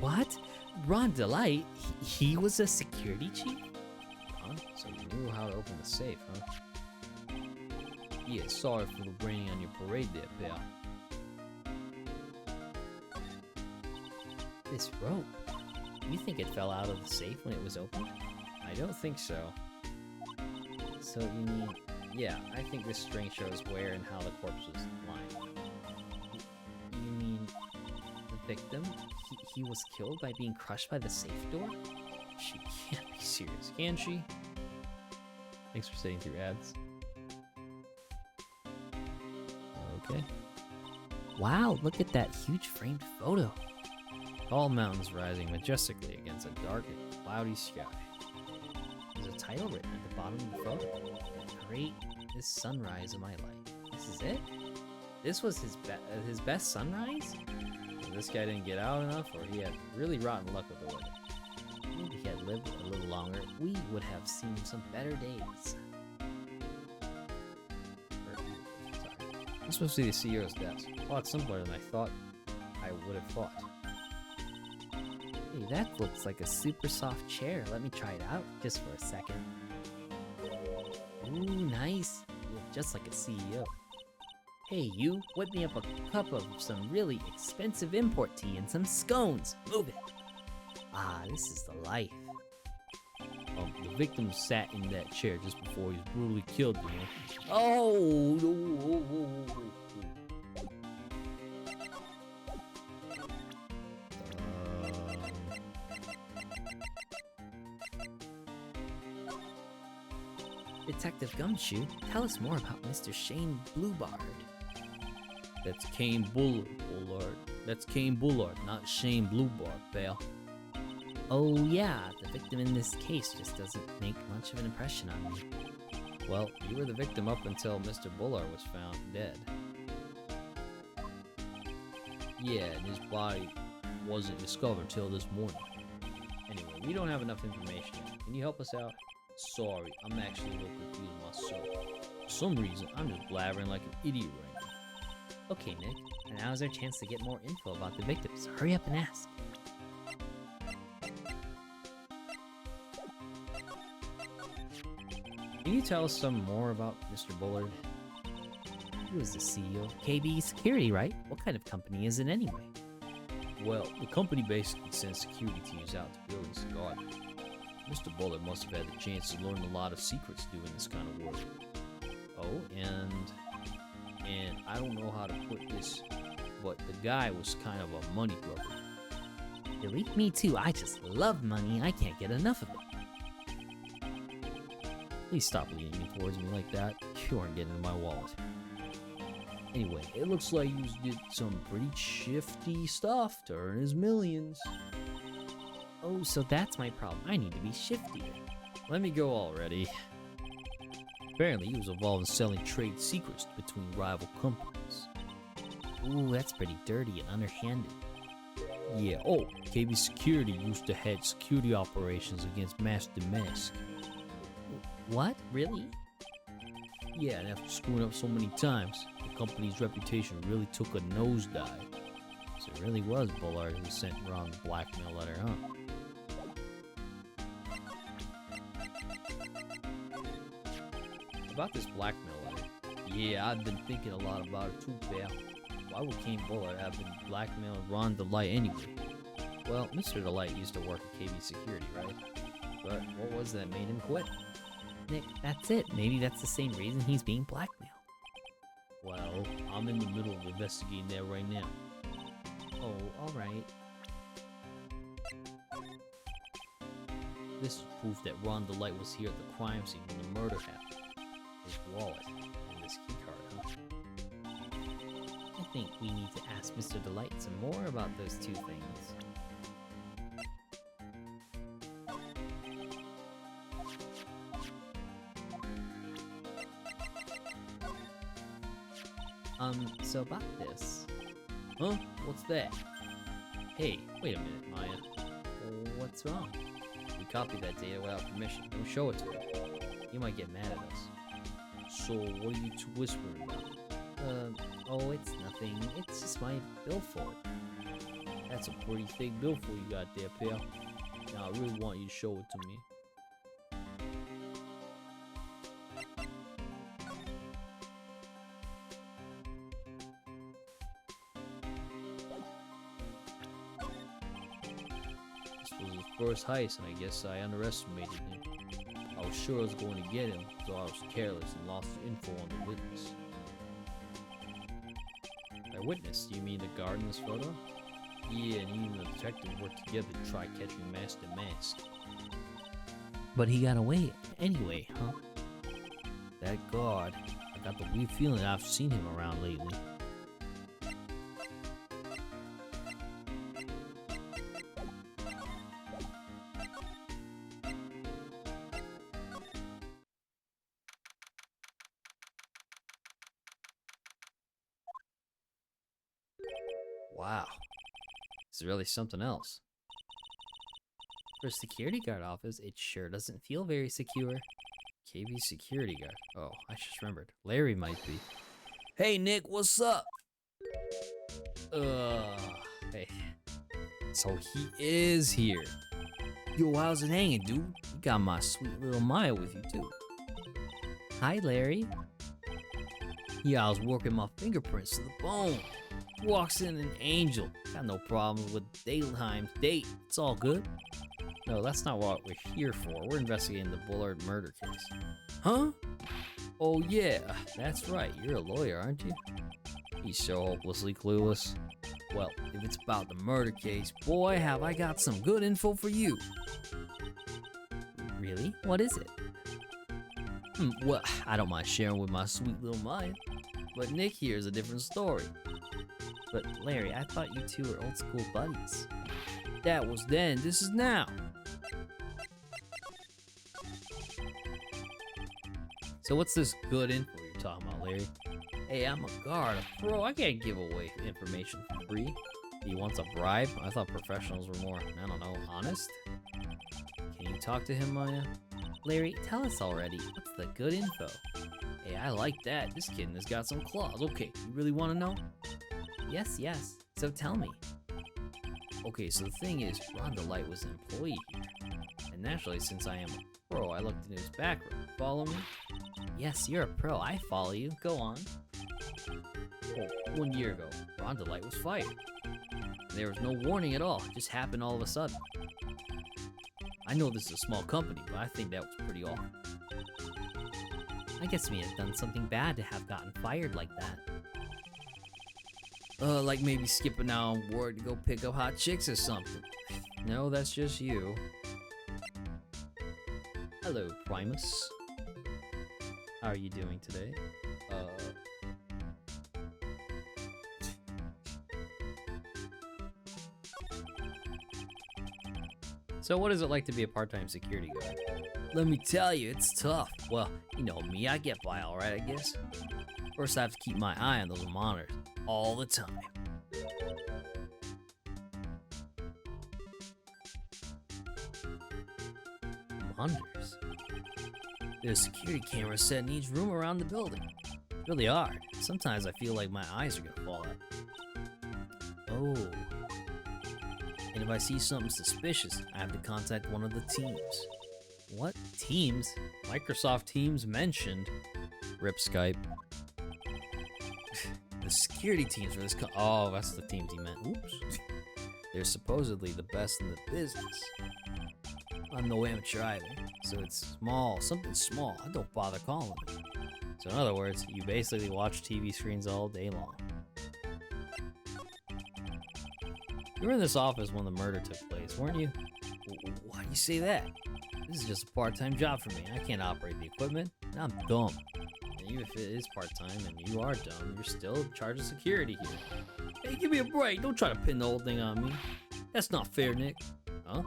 What? Ron Delight? He was a security chief? Ron? So you knew how to open the safe, huh? Yeah, sorry for the raining on your parade there, pal. This rope. You think it fell out of the safe when it was opened? I don't think so. So you mean... Yeah, I think this string shows where and how the corpse was lying. You mean the victim? He was killed by being crushed by the safe door? She can't be serious, can she? Thanks for sitting through ads. Okay. Wow, look at that huge framed photo. Tall mountains rising majestically against a dark and cloudy sky. There's a title written at the bottom of the photo. Great, this sunrise of my life. This is it? This was his best sunrise? So this guy didn't get out enough, or he had really rotten luck with the weather. Maybe he had lived a little longer. We would have seen some better days. I'm supposed to be the CEO's desk. A lot simpler than I thought I would have thought. Hey, that looks like a super soft chair. Let me try it out just for a second. Ooh, nice. You look just like a CEO. Hey, you, whip me up a cup of some really expensive import tea and some scones. Move it. Ah, this is the life. The victim sat in that chair just before he was brutally killed, you know. Oh, no. Detective Gumshoe, tell us more about Mr. Shane Bluebard. That's Kane Bullard. That's Kane Bullard, not Shane Bluebard, pal. Oh yeah, the victim in this case just doesn't make much of an impression on me. Well, you were the victim up until Mr. Bullard was found dead. Yeah, and his body wasn't discovered till this morning. Anyway, we don't have enough information yet. Can you help us out? Sorry, I'm actually a little confused myself. For some reason, I'm just blabbering like an idiot right now. Okay, Nick, and now's our chance to get more info about the victims. Hurry up and ask. Can you tell us some more about Mr. Bullard? He was the CEO of KB Security, right? What kind of company is it anyway? Well, the company basically sends security teams out to buildings and gardens. Mr. Bullard must have had the chance to learn a lot of secrets doing this kind of work. Oh, and I don't know how to put this, but the guy was kind of a money grubber. Really? Me too. I just love money. I can't get enough of it. Please stop leaning me towards me like that. You aren't getting in my wallet. Anyway, it looks like you did some pretty shifty stuff to earn his millions. Oh, so that's my problem. I need to be shiftier. Let me go already. Apparently, he was involved in selling trade secrets between rival companies. Ooh, that's pretty dirty and underhanded. Yeah, oh, KB Security used to head security operations against Master Mask. What? Really? Yeah, and after screwing up so many times, the company's reputation really took a nosedive. So it really was Bullard who sent Ron the blackmail letter, huh? About this blackmail letter, yeah, I've been thinking a lot about it too, pal. Why would Kane Bullard have been blackmailing Ron Delight anyway? Well, Mr. Delight used to work at KB Security, right? But what was that made him quit? Nick, that's it. Maybe that's the same reason he's being blackmailed. Well, I'm in the middle of investigating that right now. Oh, alright. This is proof that Ron Delight was here at the crime scene when the murder happened. His wallet and this keycard, huh? I think we need to ask Mr. Delight some more about those two things. So about this. Huh? What's that? Hey, wait a minute, Maya. What's wrong? We copied that data without permission. Don't show it to him. He might get mad at us. So, what are you two whispering about? Oh, it's nothing. It's just my billfold. That's a pretty thick billfold you got there, pal. Now, I really want you to show it to me. This was his first heist, and I guess I underestimated him. I was sure I was going to get him, so I was careless and lost info on the witness. By witness, do you mean the guard in this photo? Yeah, and even the detective worked together to try catching Master Mask. But he got away anyway, huh? That guard, I got the weird feeling I've seen him around lately. Wow, this is really something else. For a security guard office, it sure doesn't feel very secure. KB security guard. Oh, I just remembered. Larry might be. Hey, Nick, what's up? Hey. So he is here. Yo, how's it hanging, dude? You got my sweet little Maya with you, too. Hi, Larry. Yeah, I was working my fingerprints to the bone. Walks in an angel. Got no problems with daytime date. It's all good. No, that's not what we're here for. We're investigating the Bullard murder case. Huh? Oh, yeah, that's right. You're a lawyer, aren't you? He's so hopelessly clueless. Well, if it's about the murder case, boy, have I got some good info for you. Really? What is it? Well, I don't mind sharing with my sweet little Maya. But Nick here is a different story. But Larry, I thought you two were old school buddies. That was then, this is now. So what's this good info you're talking about, Larry? Hey, I'm a guard, a pro. I can't give away information for free. He wants a bribe? I thought professionals were more, I don't know, honest? Can you talk to him, Maya? Larry, tell us already. What's the good info? Hey, I like that. This kitten has got some claws. Okay, you really want to know? Yes, yes. So tell me. Okay, so the thing is, Ron Delight was an employee here. And naturally, since I am a pro, I looked into his background. Follow me? Yes, you're a pro. I follow you. Go on. Oh, 1 year ago, Ron Delight was fired. There was no warning at all. It just happened all of a sudden. I know this is a small company, but I think that was pretty awful. I guess we have done something bad to have gotten fired like that. Like maybe skipping out on work to go pick up hot chicks or something. No, that's just you. Hello, Primus. How are you doing today? So what is it like to be a part-time security guard? Let me tell you, it's tough. Well, you know me, I get by all right, I guess. First, I have to keep my eye on those monitors all the time. Monitors? There's security cameras set in each room around the building. It's really hard. Sometimes I feel like my eyes are gonna fall out. Oh. And if I see something suspicious, I have to contact one of the teams. What teams? Microsoft Teams mentioned. Rip Skype. The security teams for this oh, that's the teams he meant. Oops. They're supposedly the best in the business. I'm no amateur either, so it's small, something small. I don't bother calling it. So in other words, you basically watch TV screens all day long. You were in this office when the murder took place, weren't you? Why do you say that? This is just a part-time job for me. I can't operate the equipment, and I'm dumb. And even if it is part-time and you are dumb, you're still in charge of security here. Hey, give me a break. Don't try to pin the whole thing on me. That's not fair, Nick. Huh?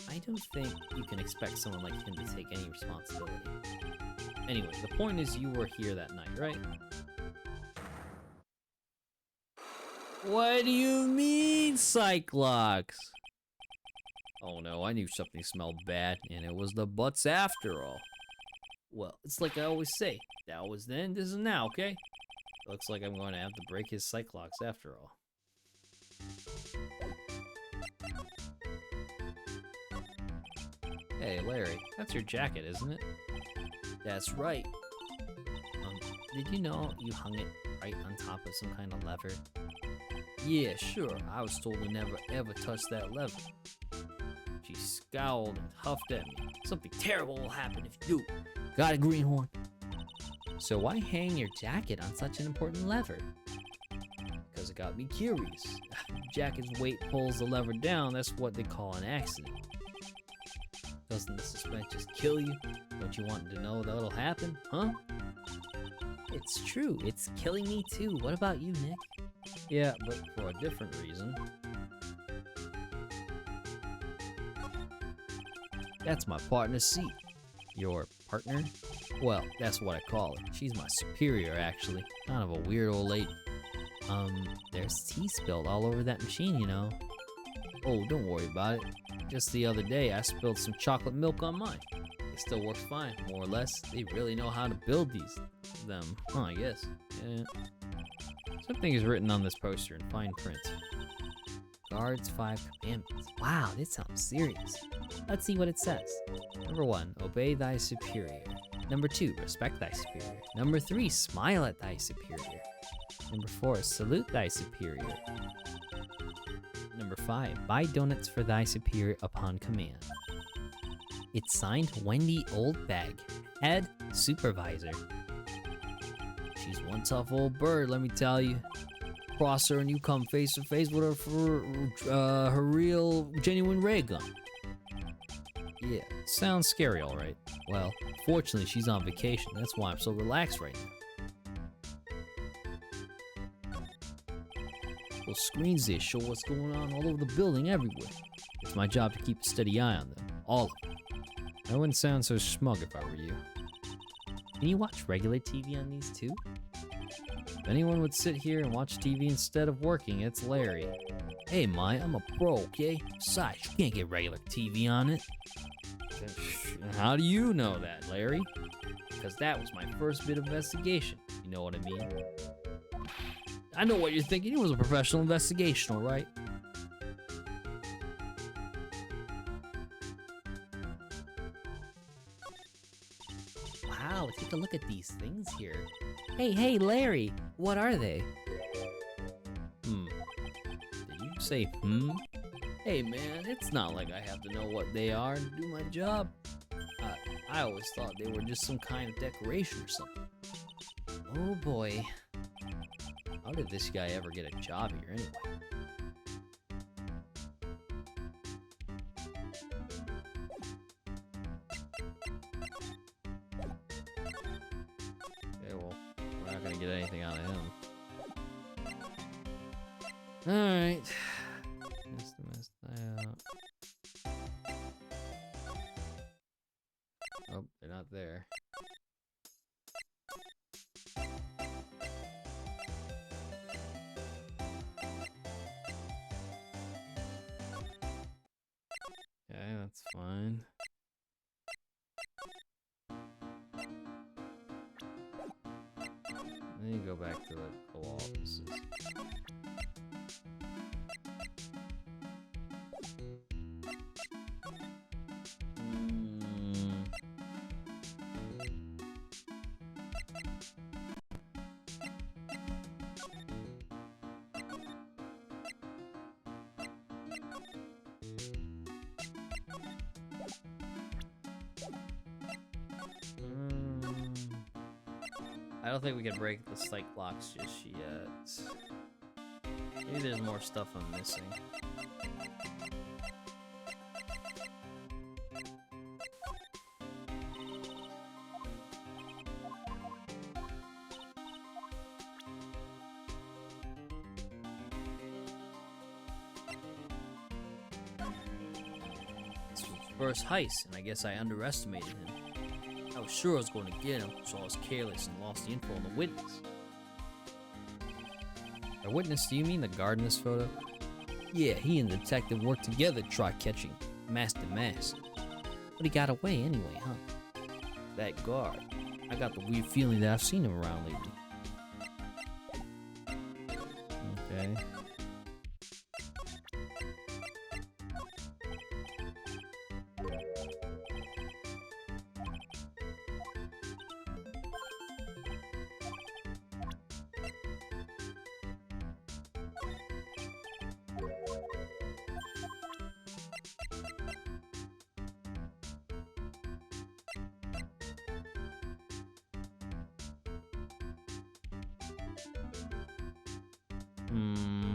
I don't think you can expect someone like him to take any responsibility. Anyway, the point is you were here that night, right? What do you mean, Cyclops? Oh no, I knew something smelled bad, and it was the butts after all. Well, it's like I always say, that was then, this is now, okay? Looks like I'm going to have to break his Cyclops after all. Hey, Larry, that's your jacket, isn't it? That's right. Did you know you hung it right on top of some kind of lever? Yeah, sure. I was told to never ever touch that lever. She scowled and huffed at me. Something terrible will happen if you do. Got it, Greenhorn? So why hang your jacket on such an important lever? Because it got me curious. Jacket's weight pulls the lever down. That's what they call an accident. Doesn't the suspense just kill you? Don't you want to know that'll happen, huh? It's true. It's killing me too. What about you, Nick? Yeah, but for a different reason. That's my partner's seat. Your partner? Well, that's what I call her. She's my superior, actually. Kind of a weird old lady. There's tea spilled all over that machine, you know. Oh, don't worry about it. Just the other day, I spilled some chocolate milk on mine. It still works fine, more or less. They really know how to build them, huh, I guess. Yeah. Something is written on this poster in fine print. Guards 5 commandments. Wow, this sounds serious. Let's see what it says. Number 1, obey thy superior. Number 2, respect thy superior. Number 3, smile at thy superior. Number 4, salute thy superior. Number 5, buy donuts for thy superior upon command. It's signed Wendy Oldbag, head supervisor. She's one tough old bird, let me tell you. Cross her and you come face to face with her for her real, genuine ray gun. Yeah, sounds scary, all right. Well, fortunately, she's on vacation. That's why I'm so relaxed right now. Those screens there show what's going on all over the building everywhere. It's my job to keep a steady eye on them, all of them. I wouldn't sound so smug if I were you. Can you watch regular TV on these too? If anyone would sit here and watch TV instead of working, it's Larry. Hey, Mai, I'm a pro, okay? Besides, you can't get regular TV on it. How do you know that, Larry? Because that was my first bit of investigation. You know what I mean? I know what you're thinking. It was a professional investigation, all right? Wow, take a look at these things here. Hey, Larry, what are they? Did you say Hey man, it's not like I have to know what they are to do my job. I always thought they were just some kind of decoration or something. Oh boy. How did this guy ever get a job here anyway? Okay, well, we're not gonna get anything out of him. Alright. Missed that out. Oh, they're not there. Okay, that's fine. Then you go back to the offices. I don't think we can break the psych blocks just yet. Maybe there's more stuff I'm missing. This was his first heist, and I guess I underestimated him. I was sure I was going to get him, so I was careless and lost the info on the witness. A witness, do you mean the guard in this photo? Yeah, he and the detective worked together to try catching Master Mask. But he got away anyway, huh? That guard. I got the weird feeling that I've seen him around lately. Okay. Hmm.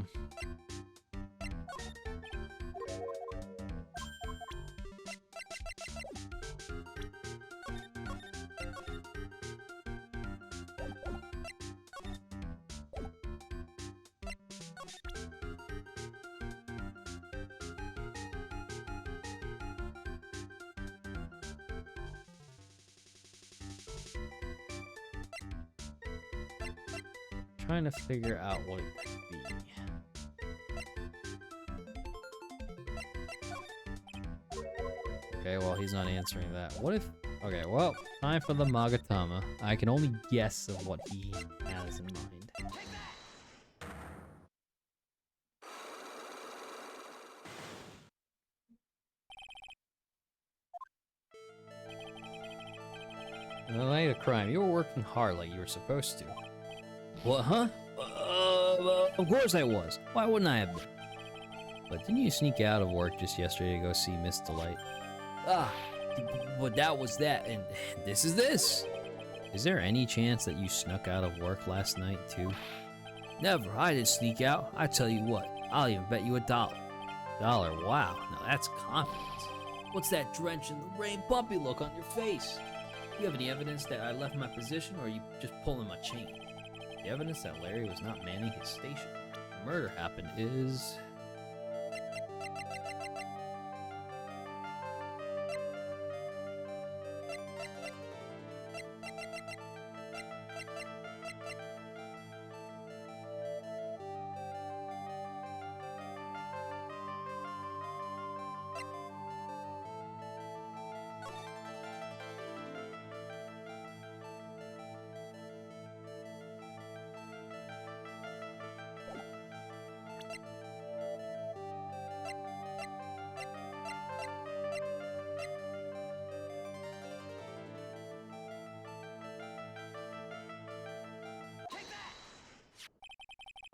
Trying to figure out what it could be. Okay, well, he's not answering that. What if... Okay, well, time for the Magatama. I can only guess of what he has in mind. The night of crime, you were working hard like you were supposed to. What, huh? Of course I was. Why wouldn't I have been? But didn't you sneak out of work just yesterday to go see Miss Delight? Ah, but that was that, and this is this. Is there any chance that you snuck out of work last night, too? Never. I didn't sneak out. I tell you what, I'll even bet you $1. $1? Wow, now that's confidence. What's that drench in the rain puppy look on your face? You have any evidence that I left my position, or are you just pulling my chain? The evidence that Larry was not manning his station. The murder happened is...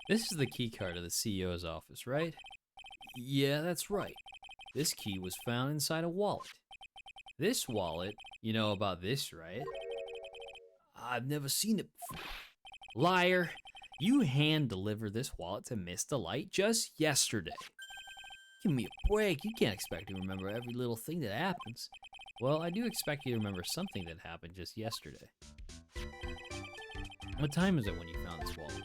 This is the key card of the CEO's office, right? Yeah, that's right. This key was found inside a wallet. This wallet, you know about this, right? I've never seen it before. Liar! You hand-delivered this wallet to Miss Delight just yesterday. Give me a break. You can't expect to remember every little thing that happens. Well, I do expect you to remember something that happened just yesterday. What time is it when you found this wallet?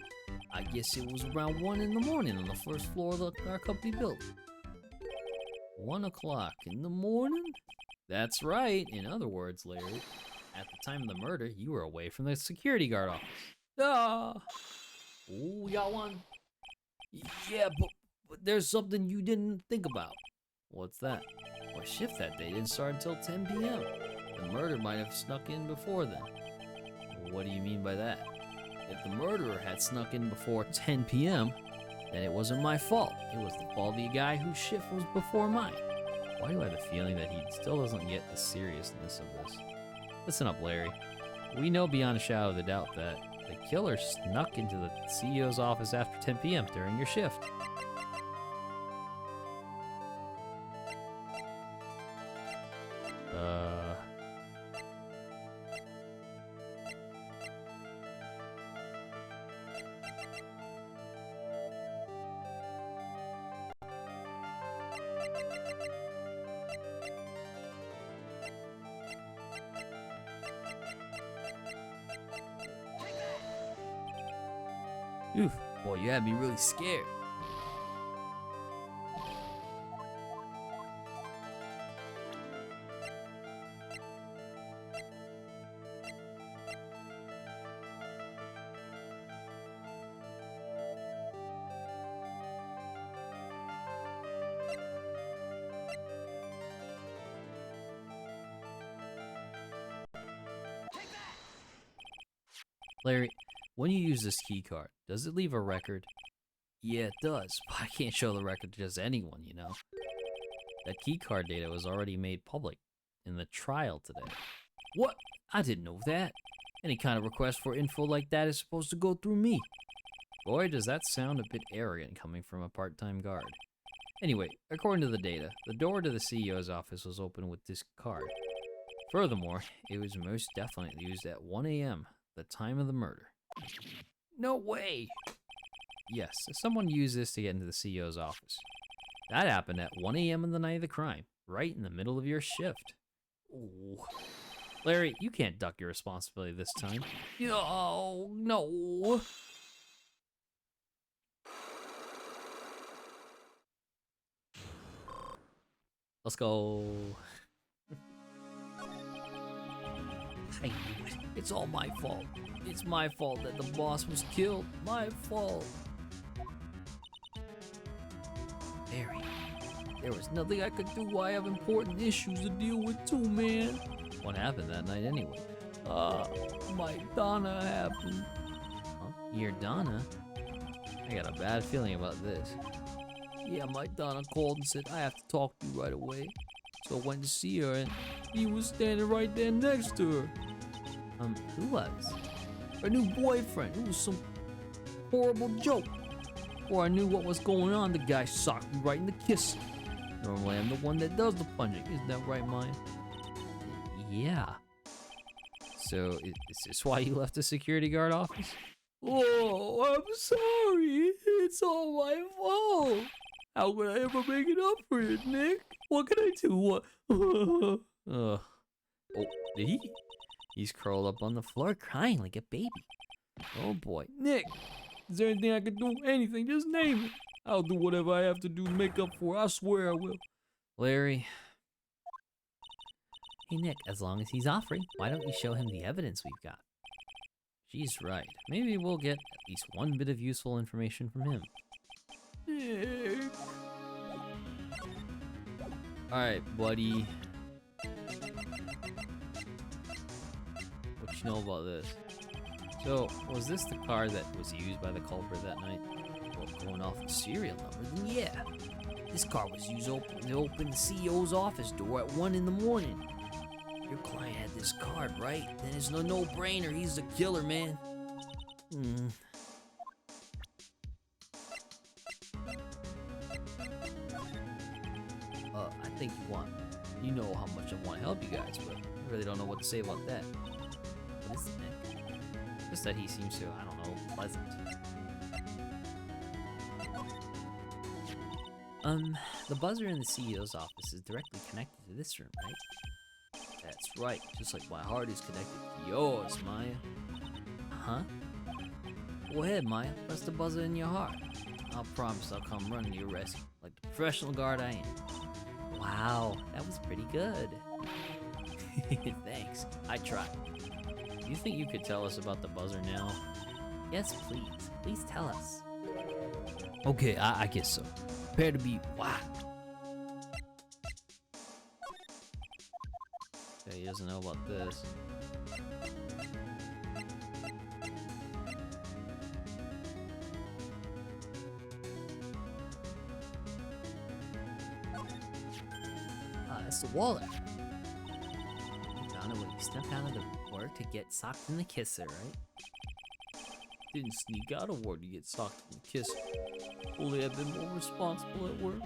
I guess it was around 1 in the morning on the first floor of our company building. 1 o'clock in the morning? That's right. In other words, Larry, at the time of the murder, you were away from the security guard office. Ah! Oh, we got one. Yeah, but there's something you didn't think about. What's that? Our shift that day didn't start until 10 p.m. The murder might have snuck in before then. What do you mean by that? If the murderer had snuck in before 10 p.m., then it wasn't my fault. It was the fault of the guy whose shift was before mine. Why do I have the feeling that he still doesn't get the seriousness of this? Listen up, Larry. We know beyond a shadow of a doubt that the killer snuck into the CEO's office after 10 p.m. during your shift. Oof, boy, you had me really scared. Larry, when you use this key card, does it leave a record? Yeah, it does, but I can't show the record to just anyone, you know. That key card data was already made public in the trial today. What? I didn't know that. Any kind of request for info like that is supposed to go through me. Boy, does that sound a bit arrogant coming from a part-time guard. Anyway, according to the data, the door to the CEO's office was open with this card. Furthermore, it was most definitely used at 1 a.m., the time of the murder. No way! Yes, someone used this to get into the CEO's office. That happened at 1 a.m. on the night of the crime, right in the middle of your shift. Ooh. Larry, you can't duck your responsibility this time. No, no. Let's go. I knew it. It's all my fault. It's my fault that the boss was killed. My fault. Barry, there was nothing I could do. I have important issues to deal with too, man. What happened that night anyway? My Donna happened. Huh? Your Donna? I got a bad feeling about this. Yeah, my Donna called and said, I have to talk to you right away. So I went to see her and he was standing right there next to her. Who was? Her new boyfriend. It was some horrible joke. Before I knew what was going on, the guy socked me right in the kiss. Normally I'm the one that does the punching. Isn't that right, Maya? Yeah. So, is this why you left the security guard office? Oh, I'm sorry. It's all my fault. How could I ever make it up for it, Nick? What can I do? What? Ugh. Oh, did he? He's curled up on the floor crying like a baby. Oh boy. Nick, is there anything I can do? Anything, just name it. I'll do whatever I have to do to make up for it. I swear I will. Larry. Hey Nick, as long as he's offering, why don't you show him the evidence we've got? She's right. Maybe we'll get at least one bit of useful information from him. Nick. Alright, buddy. What you know about this? So, was this the car that was used by the culprit that night? Well, going off the serial number, then yeah. This car was used to open the CEO's office door at 1 in the morning. Your client had this card, right? Then it's no no-brainer. He's the killer, man. I think you know how much I want to help you guys, but I really don't know what to say about that. What is it, Nick? Just that he seems so, I don't know, pleasant. The buzzer in the CEO's office is directly connected to this room, right? That's right, just like my heart is connected to yours, Maya. Huh? Go ahead, Maya, press the buzzer in your heart. I'll promise I'll come running to your rescue, like the professional guard I am. Wow, that was pretty good. Thanks, I tried. Do you think you could tell us about the buzzer now? Yes, please. Please tell us. Okay, I guess so. Prepare to be whacked. Okay, he doesn't know about this. That's the wallet. Donna, when you stepped out of the work to get socked in the kisser, right? Didn't sneak out of work to get socked in the kiss. Only I've been more responsible at work.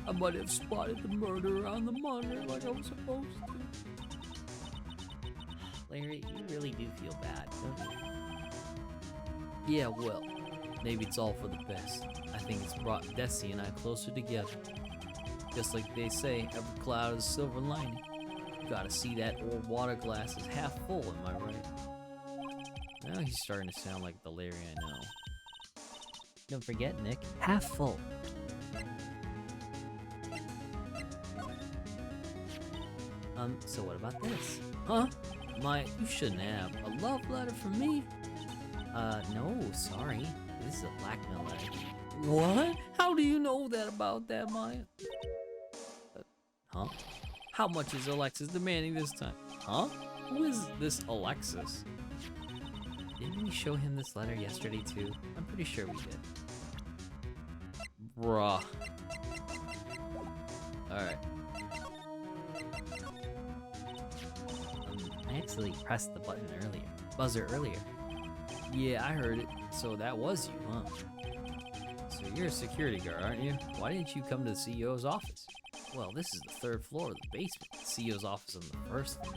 I might have spotted the murderer on the monitor like I was supposed to. Larry, you really do feel bad, don't you? Yeah, well, maybe it's all for the best. I think it's brought Desi and I closer together. Just like they say, every cloud is a silver lining. Gotta see that old water glass is half full, am I right? Now he's starting to sound like the Larry I know. Don't forget, Nick, half full. So what about this? Huh? You shouldn't have. A love letter from me? No, sorry. This is a blackmail letter. What? How do you know that about that, Maya? Huh? How much is Alexis demanding this time? Huh? Who is this Alexis? Didn't we show him this letter yesterday too? I'm pretty sure we did. Bruh. Alright. I actually pressed the buzzer earlier. Yeah, I heard it. So that was you, huh? So you're a security guard, aren't you? Why didn't you come to the CEO's office? Well, this is the third floor of the basement. The CEO's office on the first floor.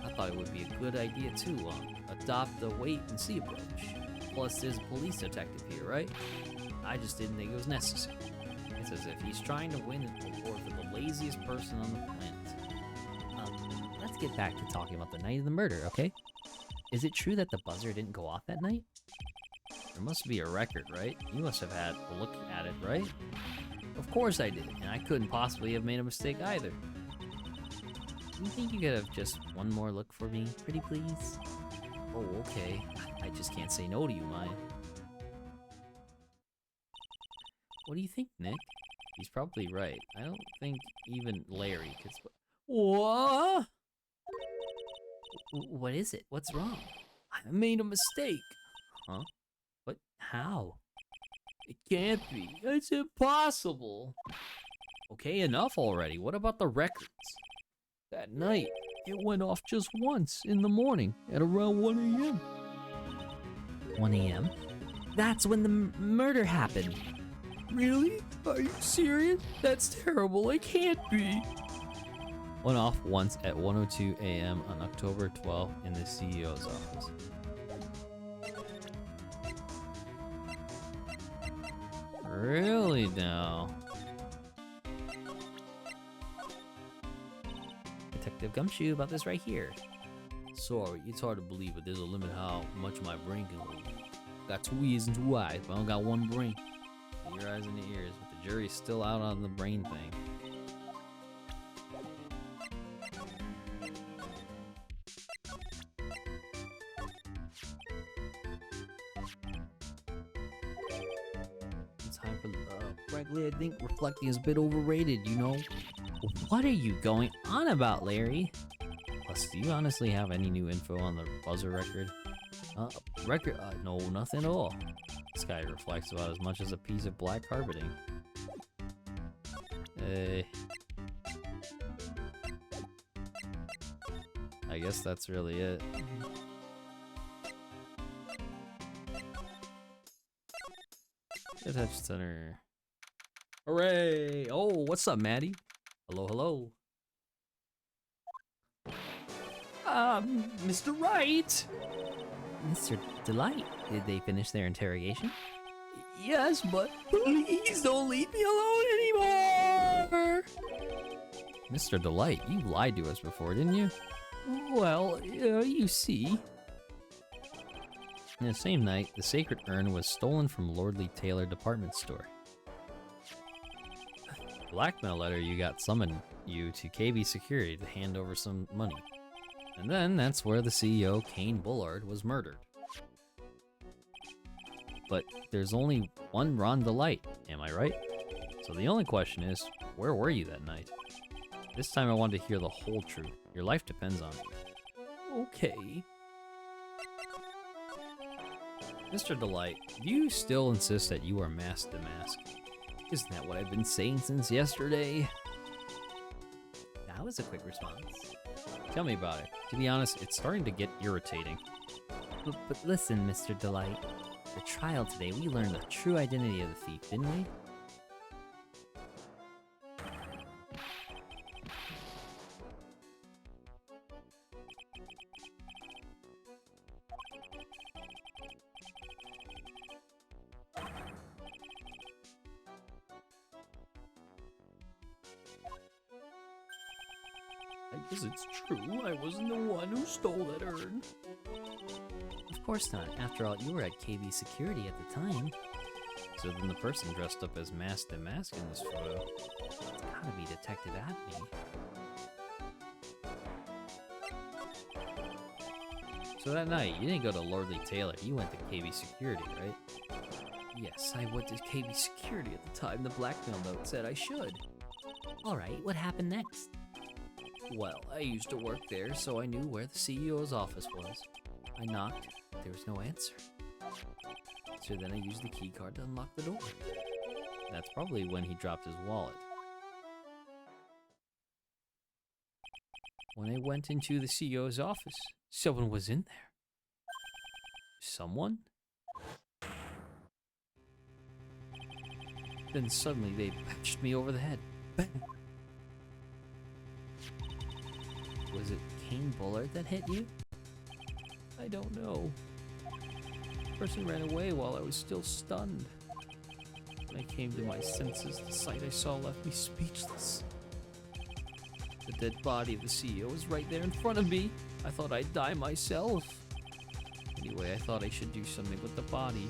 I thought it would be a good idea to adopt the wait and see approach. Plus, there's a police detective here, right? I just didn't think it was necessary. It's as if he's trying to win an award for the laziest person on the planet. Let's get back to talking about the night of the murder, okay? Is it true that the buzzer didn't go off that night? There must be a record, right? You must have had a look at it, right? Of course I did, and I couldn't possibly have made a mistake either. You think you could have just one more look for me, pretty please? Oh, okay. I just can't say no to you, Maya. What do you think, Nick? He's probably right. I don't think even Larry could What? What is it? What's wrong? I made a mistake. Huh? What? How? It can't be. It's impossible. Okay, enough already. What about the records? That night, it went off just once in the morning at around 1 a.m. 1 a.m.? That's when the murder happened. Really? Are you serious? That's terrible. It can't be. Went off once at 1:02 a.m. on October 12th in the CEO's office. Really now? Detective Gumshoe about this right here. Sorry, it's hard to believe, but there's a limit how much my brain can hold. Got 2 ears and 2 eyes, but I don't got 1 brain. Your eyes and your ears, but the jury's still out on the brain thing. Time for love. Frankly, I think reflecting is a bit overrated, you know? What are you going on about, Larry? Plus, do you honestly have any new info on the buzzer record? No, nothing at all. This guy reflects about as much as a piece of black carpeting. Hey. I guess that's really it. Touch center. Hooray! Oh, what's up, Maddie? Hello, hello. Mr. Wright! Mr. Delight, did they finish their interrogation? Yes, but please don't leave me alone anymore! Mr. Delight, you lied to us before, didn't you? Well, you see. In the same night, the sacred urn was stolen from Lordly Taylor department store. Blackmail letter you got summoned you to KB Security to hand over some money. And then that's where the CEO, Kane Bullard, was murdered. But there's only one Ron Delight, am I right? So the only question is, where were you that night? This time I want to hear the whole truth. Your life depends on it. Okay. Mr. Delight, do you still insist that you are masked to mask? Isn't that what I've been saying since yesterday? That was a quick response. Tell me about it. To be honest, it's starting to get irritating. But listen, Mr. Delight. The trial today, we learned the true identity of the thief, didn't we? I guess it's true. I wasn't the one who stole that urn. Of course not. After all, you were at KB Security at the time. So then the person dressed up as Masked and Mask in this photo. It's gotta be Detective Abney. So that night, you didn't go to Lordly Taylor, you went to KB Security, right? Yes, I went to KB Security at the time the blackmail note said I should. Alright, what happened next? Well, I used to work there, so I knew where the CEO's office was. I knocked, there was no answer. So then I used the key card to unlock the door. That's probably when he dropped his wallet. When I went into the CEO's office, someone was in there. Someone? Then suddenly they patched me over the head. Bang! Was it Kane Bullard that hit you? I don't know. The person ran away while I was still stunned. When I came to my senses, the sight I saw left me speechless. The dead body of the CEO was right there in front of me. I thought I'd die myself. Anyway, I thought I should do something with the body.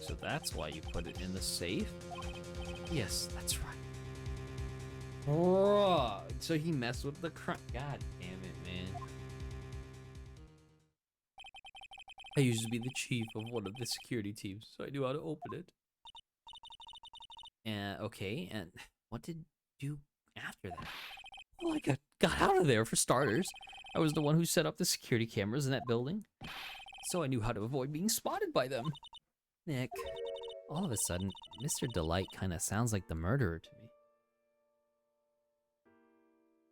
So that's why you put it in the safe? Yes, that's right. Oh, so he messed with the crime. God damn it, man. I used to be the chief of one of the security teams, so I knew how to open it. Okay, and what did you do after that? Well, I got out of there for starters. I was the one who set up the security cameras in that building, so I knew how to avoid being spotted by them. Nick, all of a sudden, Mr. Delight kind of sounds like the murderer to me.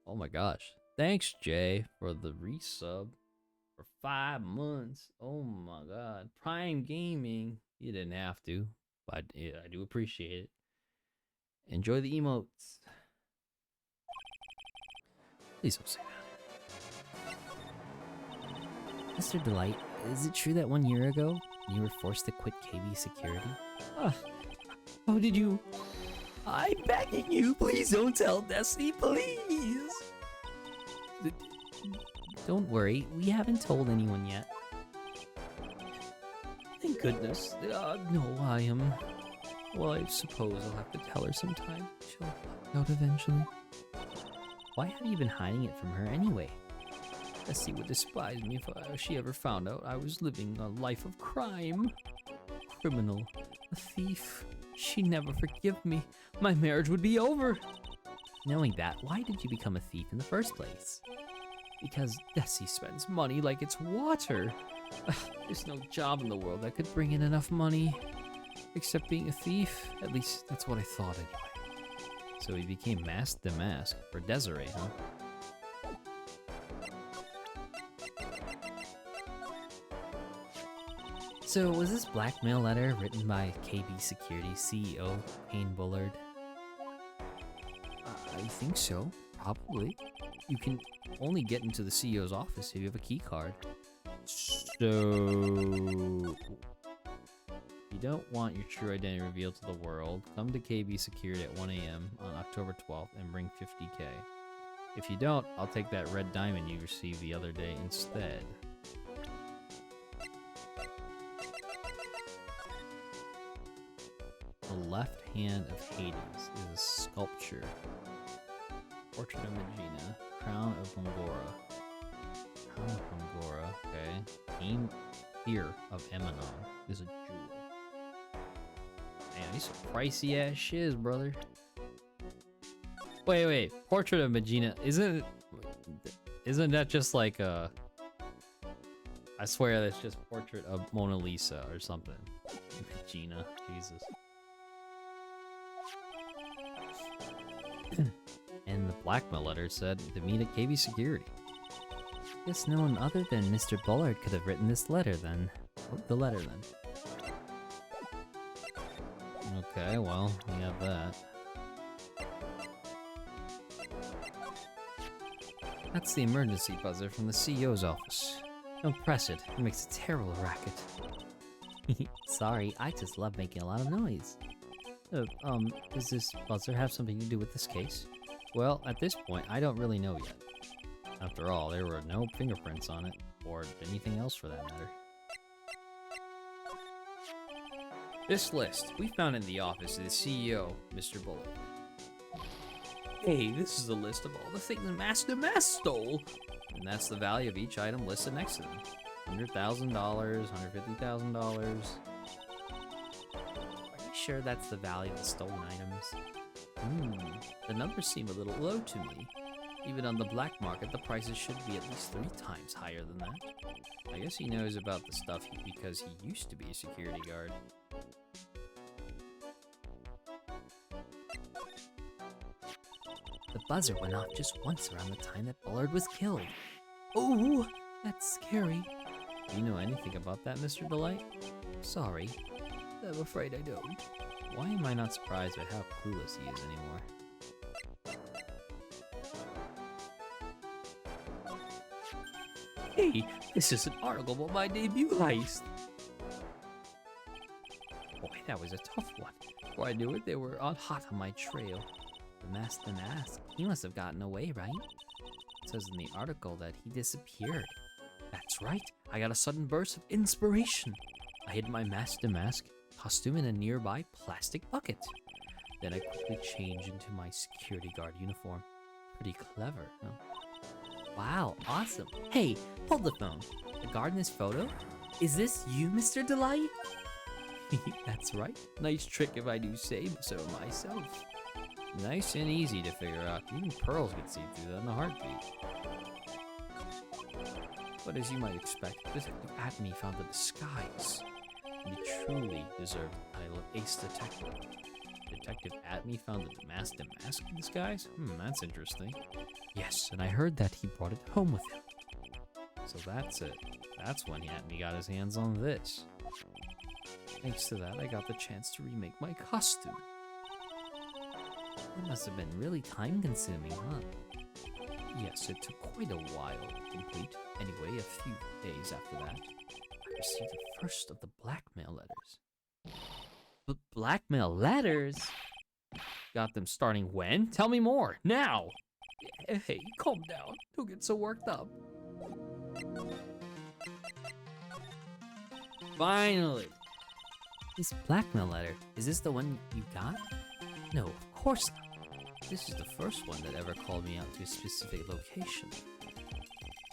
Oh my gosh. Thanks, Jay, for the resub for 5 months. Oh my god. Prime Gaming. You didn't have to, but yeah, I do appreciate it. Enjoy the emotes. Please don't say that. Mr. Delight, is it true that 1 year ago, you were forced to quit KB Security? How did you? I'm begging you, please don't tell Destiny, please. Don't worry, we haven't told anyone yet. Thank goodness. No, I am. Well, I suppose I'll have to tell her sometime. She'll find out eventually. Why have you been hiding it from her anyway? Destiny would despise me if she ever found out I was living a life of crime. Criminal. A thief. She'd never forgive me. My marriage would be over. Knowing that, why did you become a thief in the first place? Because Desi spends money like it's water. There's no job in the world that could bring in enough money. Except being a thief. At least that's what I thought anyway. So he became Masked the Mask for Desiree, huh? So was this blackmail letter written by KB Security CEO Kane Bullard? I think so. Probably. You can only get into the CEO's office if you have a key card. So, if you don't want your true identity revealed to the world, come to KB Security at 1 a.m. on October 12th and bring 50K. If you don't, I'll take that red diamond you received the other day instead. The left hand of Hades is a sculpture. Portrait of Megina, Crown of Mongora. Crown of Mongora, okay. Aim Fear of Emanon is a jewel. Man, these are pricey ass shiz, brother. Wait. Portrait of Megina, isn't that just like a... I swear that's just Portrait of Mona Lisa or something. Megina, Jesus. And the blackmail letter said to meet at KB Security. Guess no one other than Mr. Bullard could have written this letter then. Wrote the letter then. Okay, well, we have that. That's the emergency buzzer from the CEO's office. Don't press it. It makes a terrible racket. Sorry, I just love making a lot of noise. Does this buzzer have something to do with this case? Well, at this point, I don't really know yet. After all, there were no fingerprints on it, or anything else for that matter. This list we found in the office of the CEO, Mr. Bullet. Hey, this is a list of all the things Master Mask stole. And that's the value of each item listed next to them. $100,000, $150,000. Are you sure that's the value of the stolen items? The numbers seem a little low to me. Even on the black market, the prices should be at least 3 times higher than that. I guess he knows about the stuff because he used to be a security guard. The buzzer went off just once around the time that Bullard was killed. Oh, that's scary. Do you know anything about that, Mr. Delight? Sorry, I'm afraid I don't. Why am I not surprised at how clueless he is anymore? Hey, this is an article about my debut heist. Boy, that was a tough one. Before I knew it, they were on hot on my trail. the mask. He must have gotten away, right? It says in the article that he disappeared. That's right. I got a sudden burst of inspiration. I hid my mask costume in a nearby plastic bucket. Then I quickly changed into my security guard uniform. Pretty clever, huh? Wow, awesome. Hey, hold the phone. The guard in this photo? Is this you, Mr. Delight? That's right. Nice trick if I do say so myself. Nice and easy to figure out. Even pearls could see through that in a heartbeat. But as you might expect, Detective Atme found the disguise. And he truly deserved the title of Ace Detective. Detective Atme found the mask disguise? That's interesting. Yes, and I heard that he brought it home with him. So that's it. That's when Atme got his hands on this. Thanks to that, I got the chance to remake my costume. It must have been really time-consuming, huh? Yes, it took quite a while to complete. Anyway, a few days after that, I received the first of the blackmail letters. Blackmail letters? Got them starting when? Tell me more, now! Hey, calm down. Don't get so worked up. Finally! This blackmail letter, is this the one you got? No, of course not. This is the first one that ever called me out to a specific location.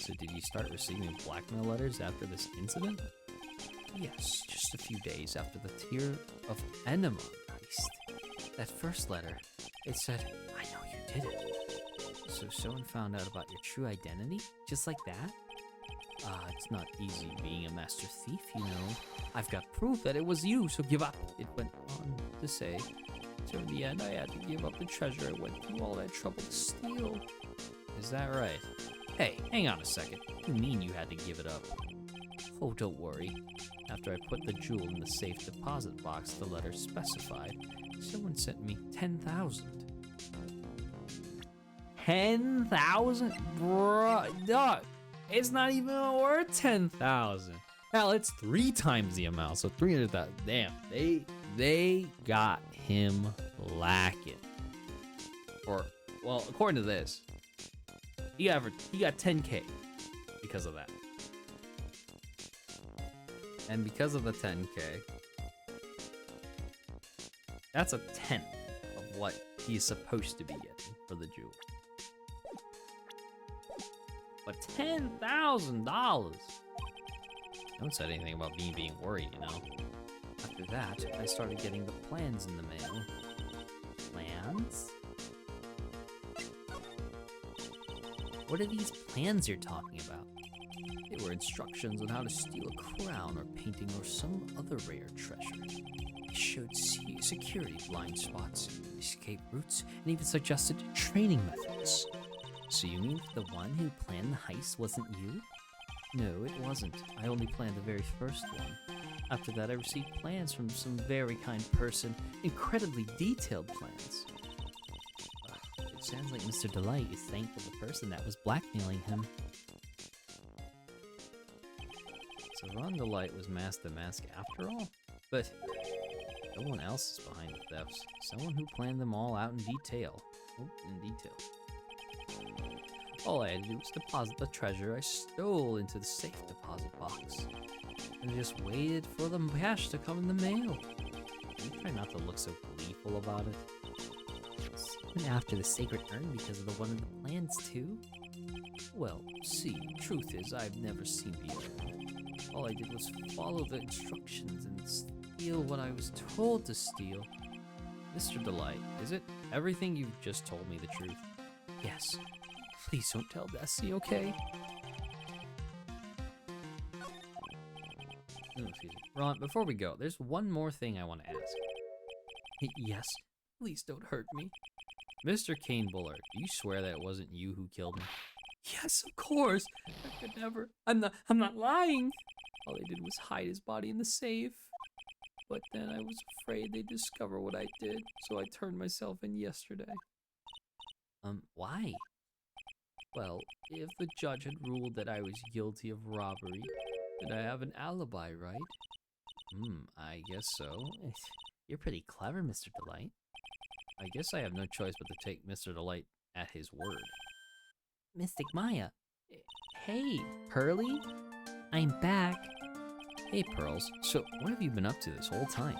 So did you start receiving blackmail letters after this incident? Yes, just a few days after the Tear of Enema heist. That first letter, it said, I know you did it. So someone found out about your true identity? Just like that? It's not easy being a master thief, you know. I've got proof that it was you, so give up. It went on to say, so in the end I had to give up the treasure I went through all that trouble to steal. Is that right? Hey, hang on a second. What do you mean you had to give it up? Oh, don't worry. After I put the jewel in the safe deposit box the letter specified, someone sent me 10,000. 10,000? Bruh, dog. It's not even worth 10,000. Hell, it's 3 times the amount, so 300,000. Damn, they got him lacking. Or, well, according to this, he got 10K because of that. And because of the 10K, that's a tenth of what he's supposed to be getting for the jewel. But $10,000! Don't say anything about me being worried, you know. After that, I started getting the plans in the mail. Plans? What are these plans you're talking about? They were instructions on how to steal a crown or painting or some other rare treasure. They showed security blind spots, escape routes, and even suggested training methods. So you mean the one who planned the heist wasn't you? No, it wasn't. I only planned the very first one. After that, I received plans from some very kind person, incredibly detailed plans. It sounds like Mr. Delight is thankful the person that was blackmailing him. So Ron Delight was Master Mask after all? But no one else is behind the thefts. Someone who planned them all out in detail. in detail. All I had to do was deposit the treasure I stole into the safe deposit box. And just waited for the cash to come in the mail. You try not to look so gleeful about it. Went after the sacred urn because of the one of the plans too? Well, see, truth is I've never seen the urn. All I did was follow the instructions and steal what I was told to steal. Mr. Delight, is it everything you've just told me the truth? Yes. Please don't tell Bessie, okay? Oh, excuse me. Ron, before we go, there's one more thing I want to ask. Yes? Please don't hurt me. Mr. Kane Bullard, do you swear that it wasn't you who killed him? Yes, of course. I could never. I'm not lying. All they did was hide his body in the safe. But then I was afraid they'd discover what I did, so I turned myself in yesterday. Why? Well, if the judge had ruled that I was guilty of robbery, then I have an alibi, right? I guess so. You're pretty clever, Mr. Delight. I guess I have no choice but to take Mr. Delight at his word. Mystic Maya. Hey, Pearly? I'm back. Hey, Pearls. So, what have you been up to this whole time?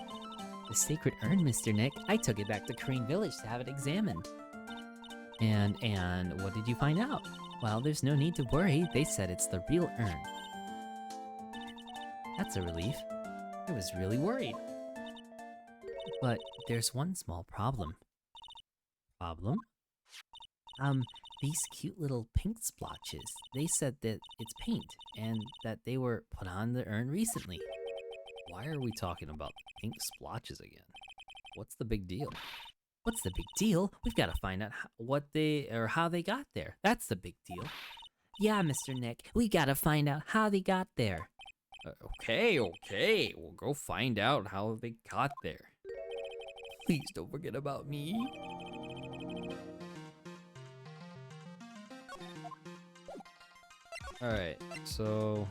The sacred urn, Mr. Nick. I took it back to Korean Village to have it examined. And what did you find out? Well, there's no need to worry. They said it's the real urn. That's a relief. I was really worried. But there's one small problem. Problem? These cute little pink splotches. They said that it's paint, and that they were put on the urn recently. Why are we talking about pink splotches again? What's the big deal? What's the big deal? We've got to find out how they got there. That's the big deal. Yeah, Mr. Nick, we got to find out how they got there. Okay. We'll go find out how they got there. Please don't forget about me. Alright, so...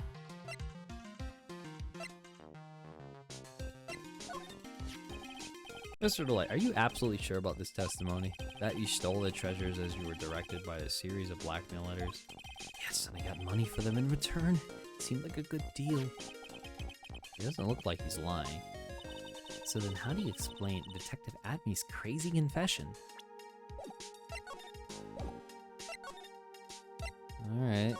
Mr. Delight, are you absolutely sure about this testimony? That you stole the treasures as you were directed by a series of blackmail letters? Yes, and I got money for them in return. Seemed like a good deal. He doesn't look like he's lying. So then how do you explain Detective Adme's crazy confession? Alright.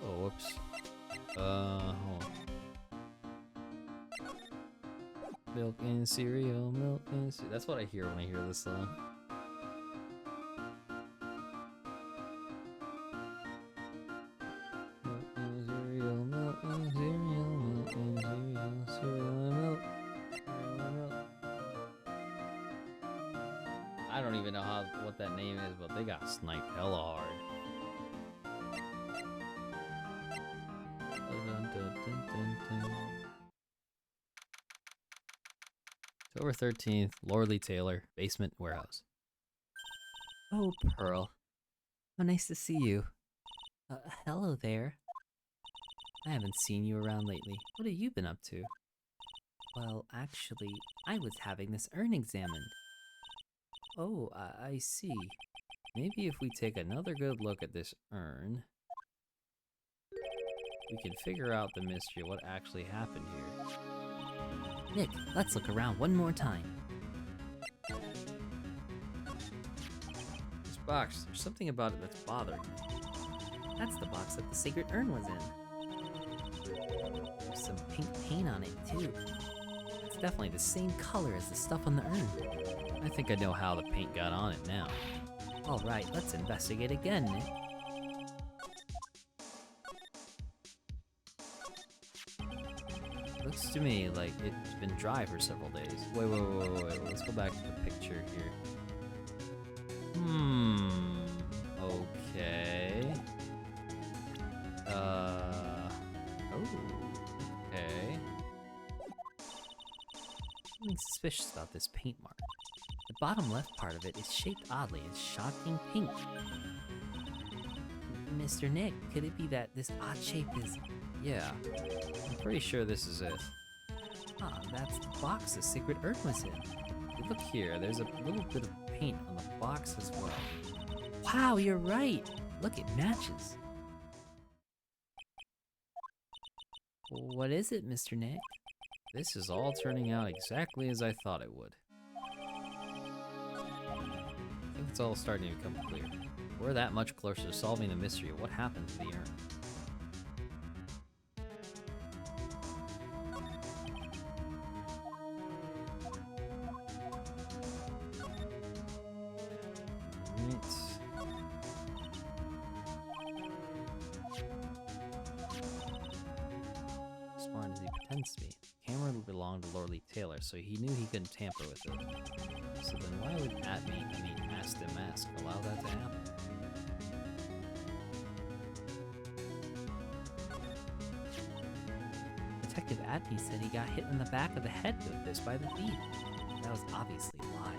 Oh, whoops. Hold on. Milk and cereal, milk and cereal. That's what I hear when I hear this song. Milk and cereal, milk and cereal, milk and cereal, cereal and milk, cereal and milk. I don't even know what that name is, but they got sniped hella hard. October 13th, Lordly Taylor, basement warehouse. Oh, Pearl. How nice to see you. Hello there. I haven't seen you around lately. What have you been up to? Well, actually, I was having this urn examined. Oh, I see. Maybe if we take another good look at this urn, we can figure out the mystery of what actually happened here. Nick, let's look around one more time. This box, there's something about it that's bothering me. That's the box that the sacred urn was in. There's some pink paint on it, too. It's definitely the same color as the stuff on the urn. I think I know how the paint got on it now. Alright, let's investigate again, Nick. Looks to me like it's been dry for several days. Wait. Let's go back to the picture here. Okay. Okay. Something suspicious about this paint mark. The bottom left part of it is shaped oddly as shocking pink. Mr. Nick, could it be that this odd shape is... Yeah, I'm pretty sure this is it. Ah, that's the box the secret urn was in. Look here, there's a little bit of paint on the box as well. Wow, you're right. Look, it matches. What is it, Mr. Nick? This is all turning out exactly as I thought it would. I think it's all starting to become clear. We're that much closer to solving the mystery of what happened to the urn. Smart as he pretends to be. The camera belonged to Lord Lee Taylor, so he knew he couldn't tamper with it. So then why would Mask the Mask allow that to happen? Detective Atney said he got hit in the back of the head with this by the thief. That was obviously a lie.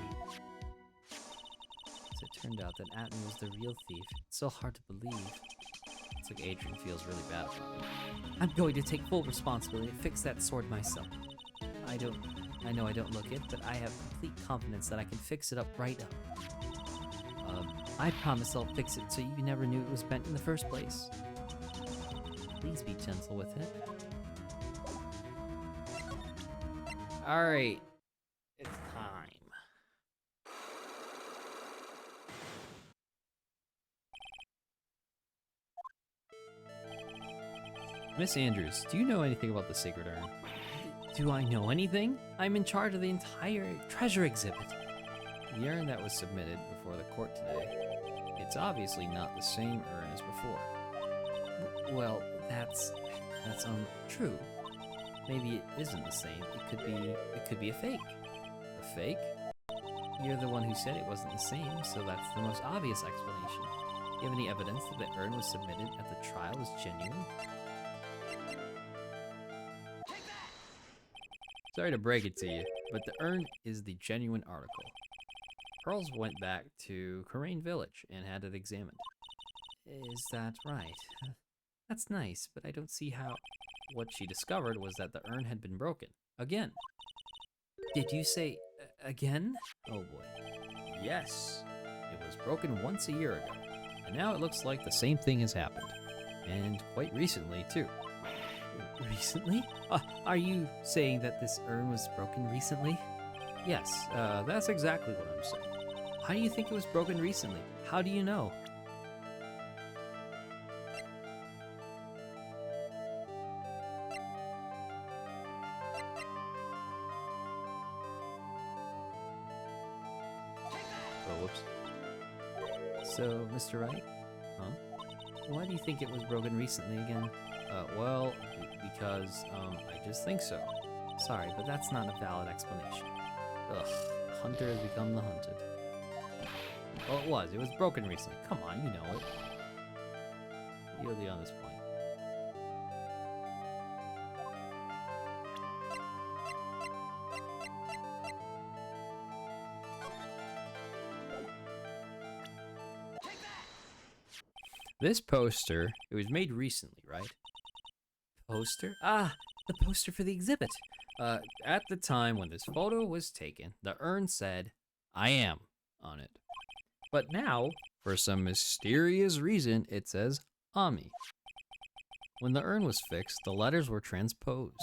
So it turned out that Atney was the real thief. It's so hard to believe. It's like Adrian feels really bad about it. I'm going to take full responsibility and fix that sword myself. I know I don't look it, but I have complete confidence that I can fix it up right up. I promise I'll fix it so you never knew it was bent in the first place. Please be gentle with it. Alright. It's time. Miss Andrews, do you know anything about the Sacred Urn? Do I know anything? I'm in charge of the entire treasure exhibit. The urn that was submitted before the court today, it's obviously not the same urn as before. Well, that's true. Maybe it isn't the same. It could be a fake. A fake? You're the one who said it wasn't the same, so that's the most obvious explanation. Do you have any evidence that the urn was submitted at the trial was genuine? Sorry to break it to you, but the urn is the genuine article. Pearls went back to Karain Village and had it examined. Is that right? That's nice, but I don't see how... What she discovered was that the urn had been broken. Again. Did you say again? Oh boy. Yes. It was broken once a year ago. And now it looks like the same thing has happened. And quite recently, too. Recently? Are you saying that this urn was broken recently? Yes, that's exactly what I'm saying. How do you think it was broken recently? How do you know? Oh, whoops. So, Mr. Wright? Huh? Why do you think it was broken recently again? Well, because, I just think so. Sorry, but that's not a valid explanation. Ugh, the hunter has become the hunted. Well, it was broken recently. Come on, you know it. You'll be on this point. This poster, it was made recently, right? Poster? Ah, the poster for the exhibit. At the time when this photo was taken, the urn said, "I am," on it. But now, for some mysterious reason, it says, "Ami." When the urn was fixed, the letters were transposed.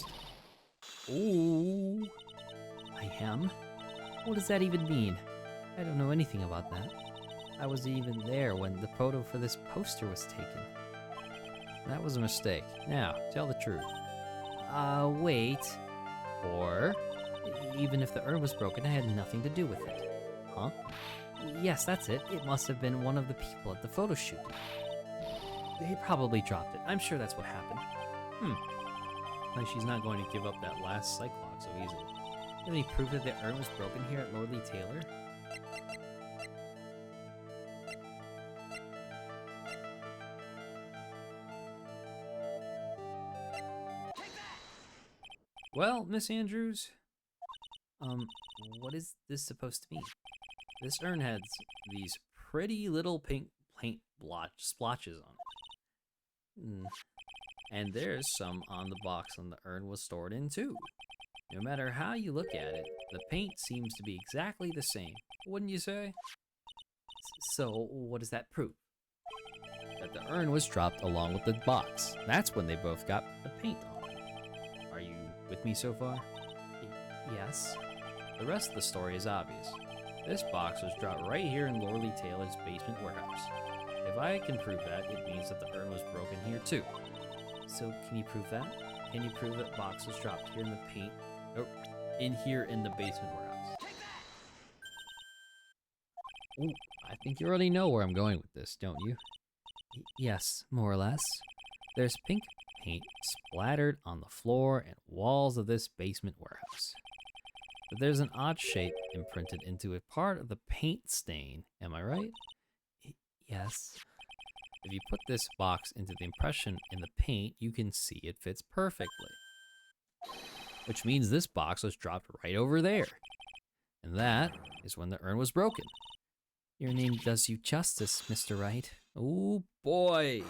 Ooh. I am? What does that even mean? I don't know anything about that. I wasn't even there when the photo for this poster was taken. That was a mistake. Now, tell the truth. Wait. Or, even if the urn was broken, I had nothing to do with it. huh? Yes, that's it. It must have been one of the people at the photo shoot. They probably dropped it. I'm sure that's what happened. Like she's not going to give up that last Cyclops so easily. Have any proof that the urn was broken here at Lord Lee Taylor? Well, Miss Andrews, What is this supposed to mean? this urn has these pretty little pink paint splotches on it. And there's some on the box and the urn was stored in too. No matter how you look at it, the paint seems to be exactly the same, wouldn't you say? So, what does that prove? That the urn was dropped along with the box. That's when they both got the paint on. Are you with me so far? Yes. The rest of the story is obvious. This box was dropped right here in Loreley Taylor's basement warehouse. If I can prove that, it means that the urn was broken here too. So, can you prove that? Can you prove that box was dropped here in the paint? In here in the basement warehouse. Ooh, I think you already know where I'm going with this, don't you? Yes, more or less. There's pink paint splattered on the floor and walls of this basement warehouse. But there's an odd shape imprinted into a part of the paint stain, am I right? Yes. If you put this box into the impression in the paint, you can see it fits perfectly. Which means this box was dropped right over there. And that is when the urn was broken. Your name does you justice, Mr. Wright. Oh boy!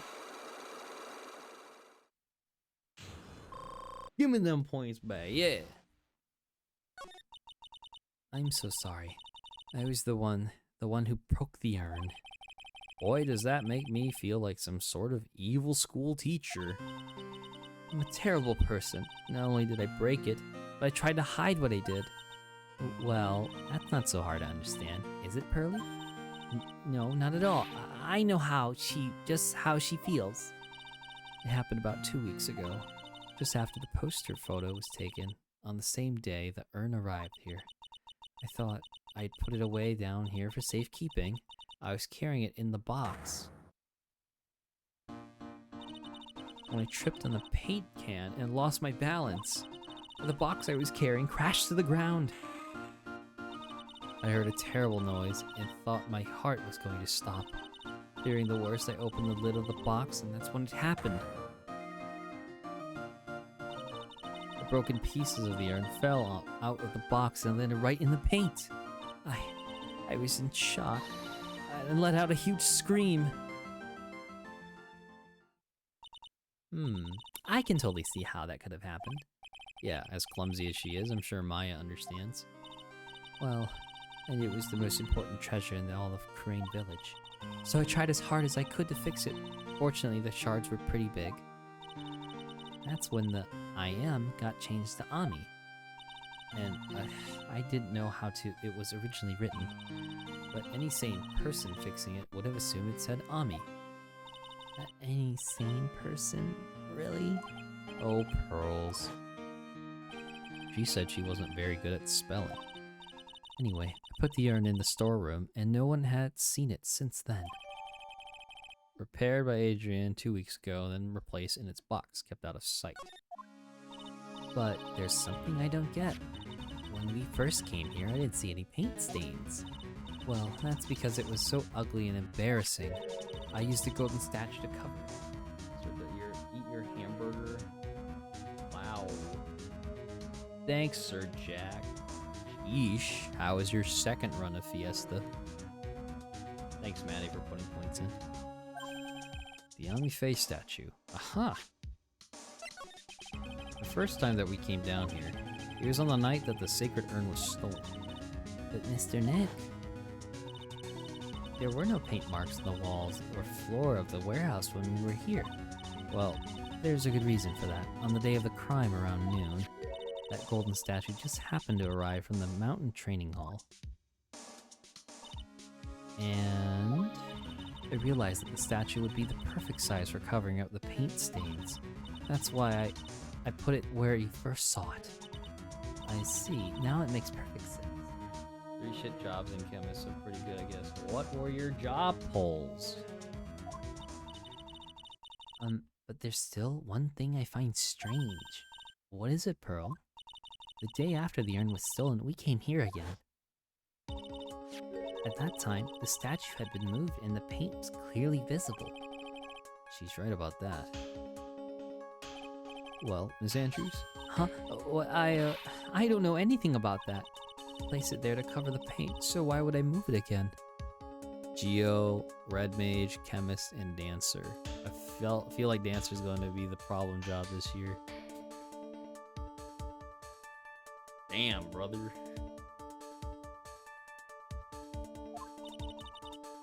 Give me them points back, yeah! I'm so sorry. I was the one who broke the urn. Boy, does that make me feel like some sort of evil school teacher. I'm a terrible person. Not only did I break it, but I tried to hide what I did. Well, that's not so hard to understand, is it, Pearly? No, not at all. I know just how she feels. It happened about 2 weeks ago, just after the poster photo was taken. On the same day the urn arrived here. I thought I'd put it away down here for safekeeping. I was carrying it in the box when I tripped on the paint can and lost my balance. The box I was carrying crashed to the ground. I heard a terrible noise and thought my heart was going to stop. Fearing the worst, I opened the lid of the box and that's when it happened. The broken pieces of the urn fell out of the box and landed right in the paint. I was in shock and let out a huge scream. I can totally see how that could have happened. Yeah, as clumsy as she is, I'm sure Maya understands. Well, and it was the most important treasure in all of Crane Village. So I tried as hard as I could to fix it. Fortunately, the shards were pretty big. That's when the I am got changed to Ami. And I didn't know how it was originally written. But any sane person fixing it would have assumed it said Ami. Any sane person? Really? Oh, Pearls. She said she wasn't very good at spelling. Anyway, I put the urn in the storeroom, and no one had seen it since then. Repaired by Adrian 2 weeks ago, then replaced in its box, kept out of sight. But there's something I don't get. When we first came here, I didn't see any paint stains. Well, that's because it was so ugly and embarrassing. I used a golden statue to cover it. So that you eat your hamburger? Wow. Thanks, Sir Jack. Yeesh, how was your second run of Fiesta? Thanks, Maddie, for putting points in. The Ami face statue. Aha! The first time that we came down here, it was on the night that the sacred urn was stolen. But Mr. Nick, there were no paint marks on the walls or floor of the warehouse when we were here. Well, there's a good reason for that. On the day of the crime around noon, that golden statue just happened to arrive from the mountain training hall. And I realized that the statue would be the perfect size for covering up the paint stains. That's why I put it where you first saw it. I see. Now it makes perfect sense. 3 shit jobs in chem is so pretty good, I guess. What were your job polls? But there's still one thing I find strange. What is it, Pearl? The day after the urn was stolen, we came here again. At that time, the statue had been moved and the paint was clearly visible. She's right about that. Well, Miss Andrews? Huh? Well, I don't know anything about that. Place it there to cover the paint, so why would I move it again? Geo, Red Mage, Chemist, and Dancer. A feel like dancer's going to be the problem job this year. Damn, brother.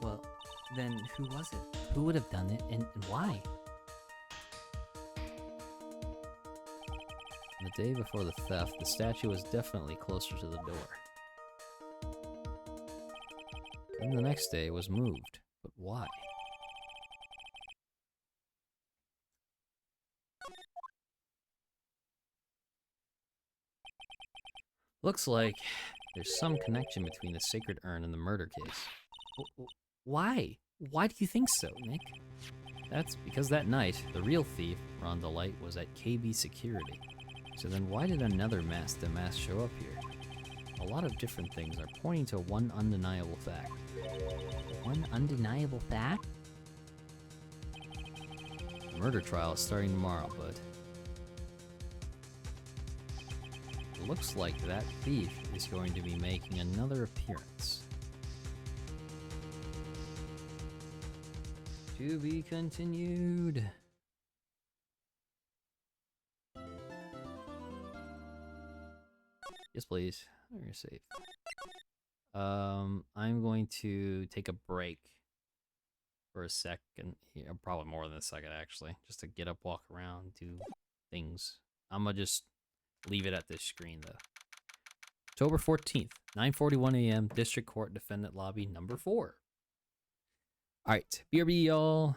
Well, then who was it? Who would have done it, and why? The day before the theft, the statue was definitely closer to the door. Then the next day it was moved, but why? Looks like there's some connection between the sacred urn and the murder case. Why? Why do you think so, Nick? That's because that night, the real thief, Ron DeLight, was at KB Security. So then why did another masked mask show up here? A lot of different things are pointing to one undeniable fact. One undeniable fact? The murder trial is starting tomorrow, but it looks like that thief is going to be making another appearance. To be continued. Yes, please. You're safe. I'm going to take a break for a second. Yeah, probably more than a second, actually. Just to get up, walk around, do things. I'm gonna just leave it at this screen, though. October 14th, 9:41 a.m., District Court Defendant Lobby number 4. Alright, BRB, y'all.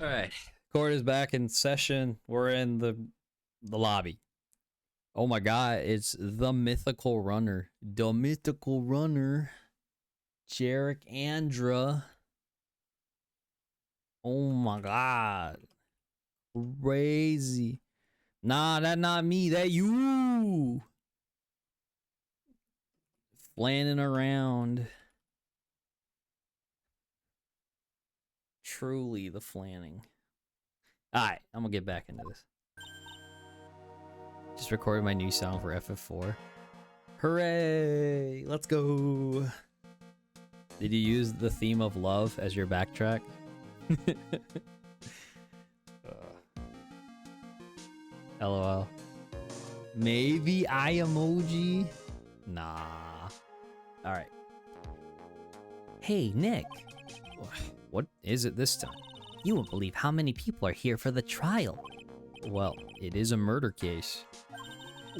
All right, court is back in session. We're in the lobby. Oh my god, it's the mythical runner. The mythical runner. Jarek Andra. Oh my god. Crazy. Nah, that not me. That you. Flanning around. Truly the flanning. Alright, I'm gonna get back into this. Just recorded my new song for FF4. Hooray! Let's go! Did you use the theme of love as your backtrack? LOL. Maybe eye emoji? Nah. Alright. Hey, Nick. What is it this time? You won't believe how many people are here for the trial. Well, it is a murder case.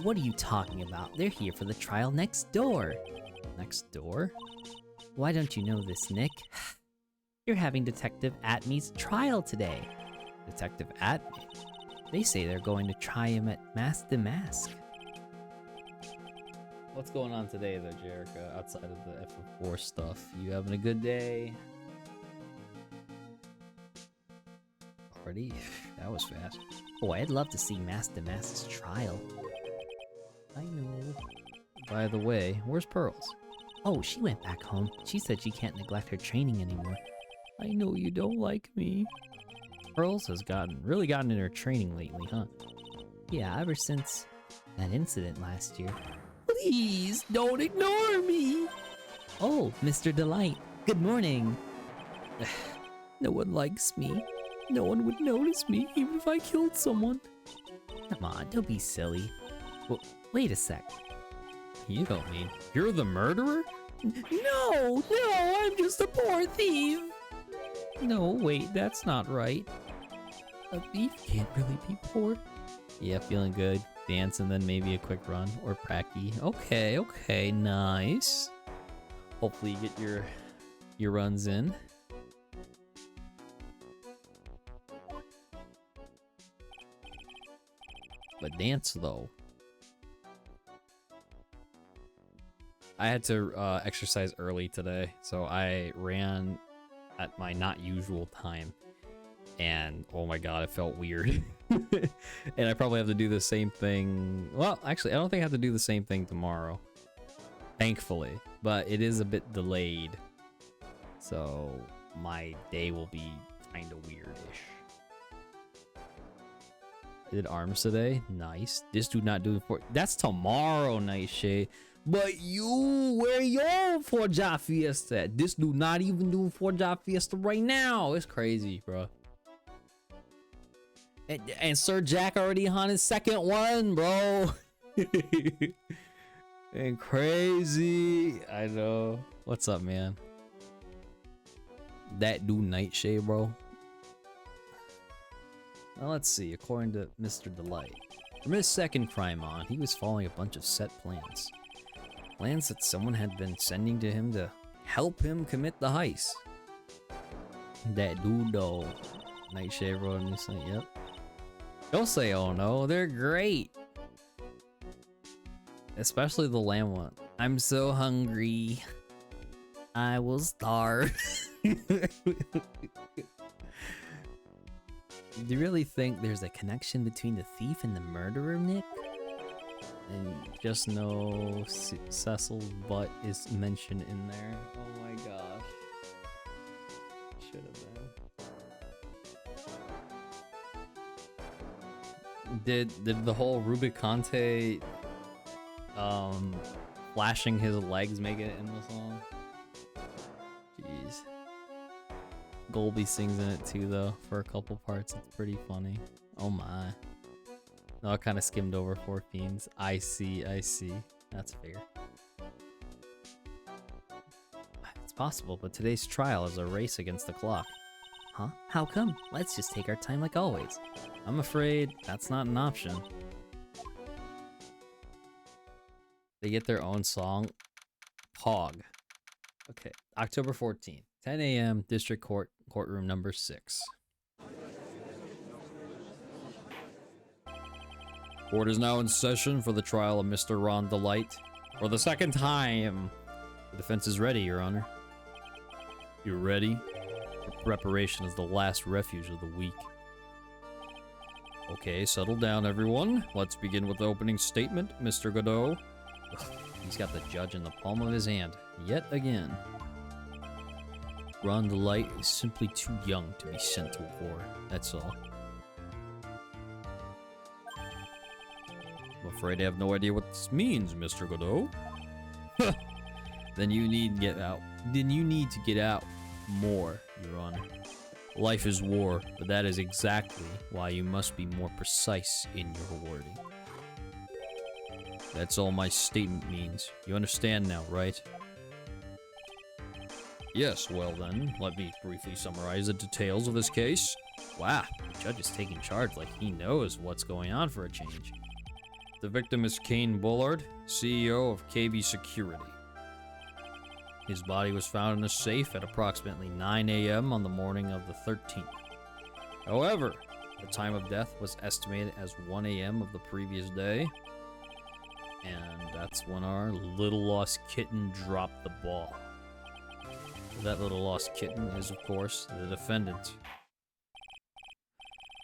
What are you talking about? They're here for the trial next door. Next door? Why don't you know this, Nick? You're having Detective Atme's trial today. Detective Atme? They say they're going to try him at Mask the Mask. What's going on today, though, Jericho, outside of the FF4 stuff? You having a good day? Already? That was fast. Boy, I'd love to see Mask the Mask's trial. I know. By the way, where's Pearls? Oh, she went back home. She said she can't neglect her training anymore. I know you don't like me. Pearls has really gotten in her training lately, huh? Yeah, ever since that incident last year. Please don't ignore me. Oh, Mr. Delight. Good morning. No one likes me. No one would notice me even if I killed someone. Come on, don't be silly. Well, wait a sec. You don't mean you're the murderer? No, I'm just a poor thief. No, wait, that's not right. A thief can't really be poor. Yeah, feeling good. Dance and then maybe a quick run or pracky. Okay, nice. Hopefully you get your runs in. But dance though. I had to exercise early today, so I ran at my not usual time. And oh my god, it felt weird. And I probably have to do the same thing. Well, actually, I don't think I have to do the same thing tomorrow. Thankfully. But it is a bit delayed. So my day will be kind of weirdish. I did arms today. Nice. This dude not doing for. That's tomorrow, Nightshade. But you, where your 4-job fiesta at? This dude not even doing 4-job fiesta right now. It's crazy, bro. And Sir Jack already on his second one, bro. And crazy. I know. What's up, man? That dude Nightshade, bro. Now let's see. According to Mr. Delight, from his second crime on, he was following a bunch of set plans. Plans that someone had been sending to him to help him commit the heist. That dude though. Nightshade wrote me saying, yep. Don't say oh no, they're great. Especially the lamb one. I'm so hungry. I will starve. Do you really think there's a connection between the thief and the murderer, Nick? And just know Cecil's butt is mentioned in there. Oh my gosh. Should have been. Did the whole Rubik Conte flashing his legs make it in the song? Jeez. Golby sings in it too though for a couple parts. It's pretty funny. Oh my. No, I kind of skimmed over 4 Fiends. I see. That's fair. It's possible, but today's trial is a race against the clock. Huh? How come? Let's just take our time like always. I'm afraid that's not an option. They get their own song. Pog. Okay, October 14th, 10 a.m. District Court, courtroom number 6. Court is now in session for the trial of Mr. Ron Delight. For the second time. The defense is ready, Your Honor. You ready? Your preparation is the last refuge of the weak. Okay, settle down, everyone. Let's begin with the opening statement, Mr. Godot. He's got the judge in the palm of his hand, yet again. Ron Delight is simply too young to be sent to war, that's all. I'm afraid I have no idea what this means, Mr. Godot. Then you need to get out. Then you need to get out more, Your Honor. Life is war, but that is exactly why you must be more precise in your wording. That's all my statement means. You understand now, right? Yes, well then, let me briefly summarize the details of this case. Wow, the judge is taking charge like he knows what's going on for a change. The victim is Kane Bullard, CEO of KB Security. His body was found in a safe at approximately 9 a.m. on the morning of the 13th. However, the time of death was estimated as 1 a.m. of the previous day. And that's when our little lost kitten dropped the ball. That little lost kitten is, of course, the defendant.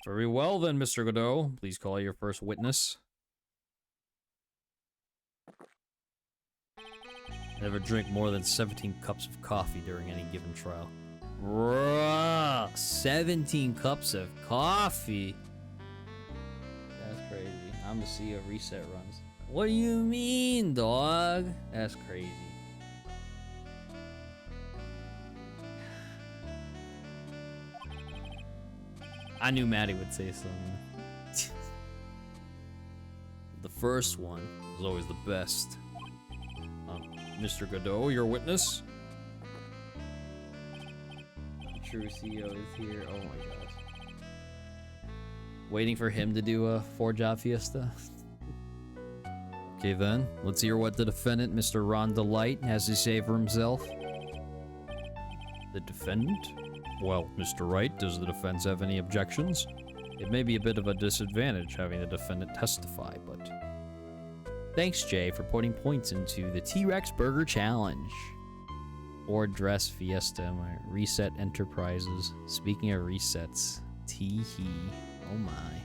Very well then, Mr. Godot. Please call your first witness. Never drink more than 17 cups of coffee during any given trial. Bruh, 17 cups of coffee? That's crazy. I'm the CEO of Reset Runs. What do you mean, dog? That's crazy. I knew Maddie would say something. The first one is always the best. Mr. Godot, your witness. The true CEO is here. Oh my gosh. Waiting for him to do a 4-job fiesta. Okay then, let's hear what the defendant, Mr. Ron Delight, has to say for himself. The defendant? Well, Mr. Wright, does the defense have any objections? It may be a bit of a disadvantage having the defendant testify, but... Thanks, Jay, for putting points into the T-Rex Burger Challenge. Or Dress Fiesta, my Reset Enterprises. Speaking of resets, tee-hee, oh my.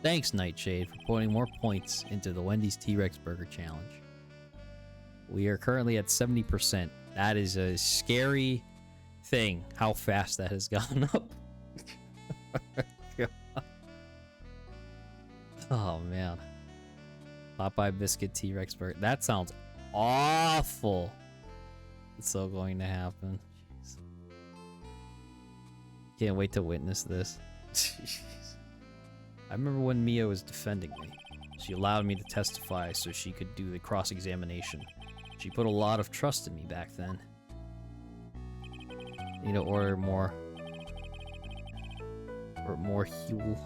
Thanks, Nightshade, for putting more points into the Wendy's T-Rex Burger Challenge. We are currently at 70%. That is a scary thing, how fast that has gone up. Oh, man. Popeye Biscuit T-Rex Burger. That sounds awful. It's so going to happen. Jeez. Can't wait to witness this. Jeez. I remember when Mia was defending me. She allowed me to testify so she could do the cross-examination. She put a lot of trust in me back then. Need to order more. Or more Huel.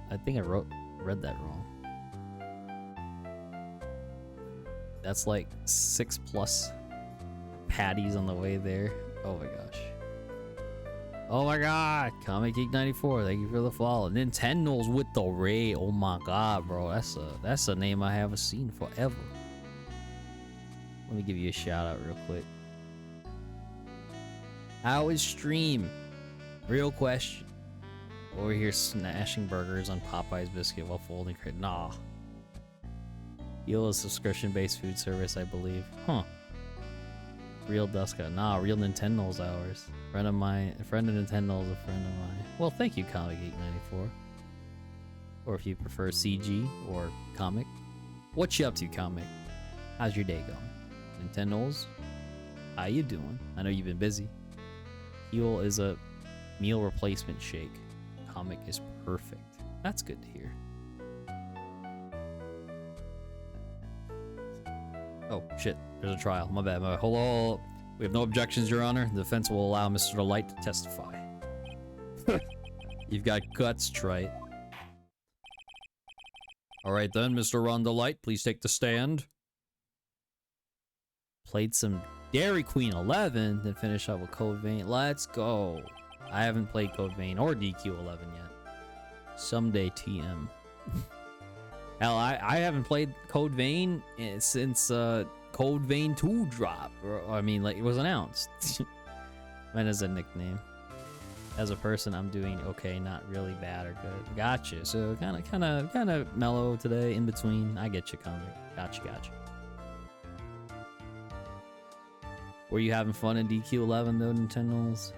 I think I read that wrong. That's like 6+ patties on the way there. Oh my gosh. Oh my god. Comic Geek 94. Thank you for the follow. Nintendo's with the Ray. Oh my god, bro. That's a name I haven't seen forever. Let me give you a shout out real quick. How is stream? Real question. Over here snashing burgers on Popeye's biscuit while folding crate. Nah. Heal a subscription-based food service, I believe. Huh. Real Duska. Nah, real Nintendo's ours. A friend of Nintendo's a friend of mine. Well, thank you, Comic Geek 94. Or if you prefer CG or Comic. What you up to, Comic? How's your day going? Nintendo's? How you doing? I know you've been busy. Heal is a meal replacement shake. Comic is perfect. That's good to hear. Oh, shit. There's a trial. My bad. Hold on. We have no objections, Your Honor. The defense will allow Mr. Delight to testify. You've got guts, Trite. All right, then, Mr. Ron Delight, please take the stand. Played some Dairy Queen 11, then finish up with Code Vein. Let's go. I haven't played Code Vein or DQ 11 yet. Someday TM. Hell, I haven't played Code Vein since Code Vein 2 dropped. Or, I mean, like, it was announced. Meant as a nickname. As a person, I'm doing okay, not really bad or good. Gotcha. So kind of mellow today, in between. I get you, Conrad. Gotcha. Were you having fun in DQ11 though, Nintendo's?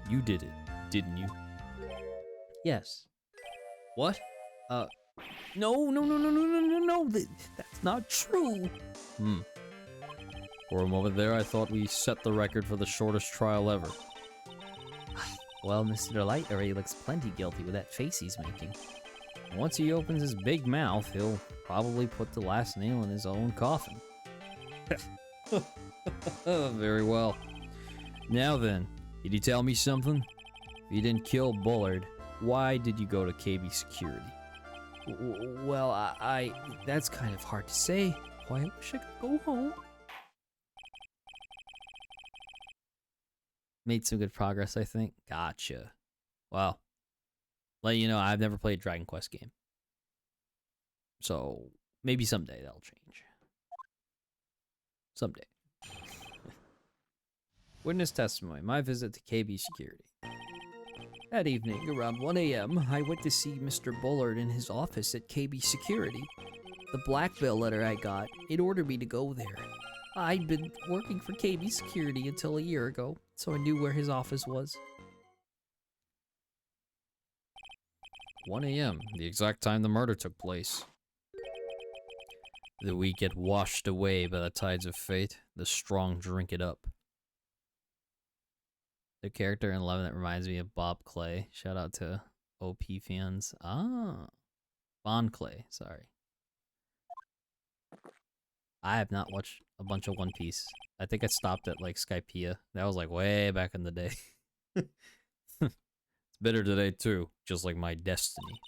You did it, didn't you? Yes. What? No. That's not true. For a moment there, I thought we set the record for the shortest trial ever. Well, Mr. Light already looks plenty guilty with that face he's making. And once he opens his big mouth, he'll probably put the last nail in his own coffin. Very well. Now then, did you tell me something? If you didn't kill Bullard, why did you go to KB Security? Well, that's kind of hard to say. Why I wish I could go home. Made some good progress, I think. Gotcha. Well, let you know, I've never played a Dragon Quest game. So, maybe someday that'll change. Someday. Witness testimony. My visit to KB Security. That evening, around 1 a.m., I went to see Mr. Bullard in his office at KB Security. The blackmail letter I got, it ordered me to go there. I'd been working for KB Security until a year ago, so I knew where his office was. 1 a.m., the exact time the murder took place. The weak get washed away by the tides of fate, the strong drink it up. The character in 11 that reminds me of Bob Clay. Shout out to OP fans. Bon Clay, sorry. I have not watched a bunch of One Piece. I think I stopped at like Skypiea. That was like way back in the day. It's bitter today too, just like my destiny.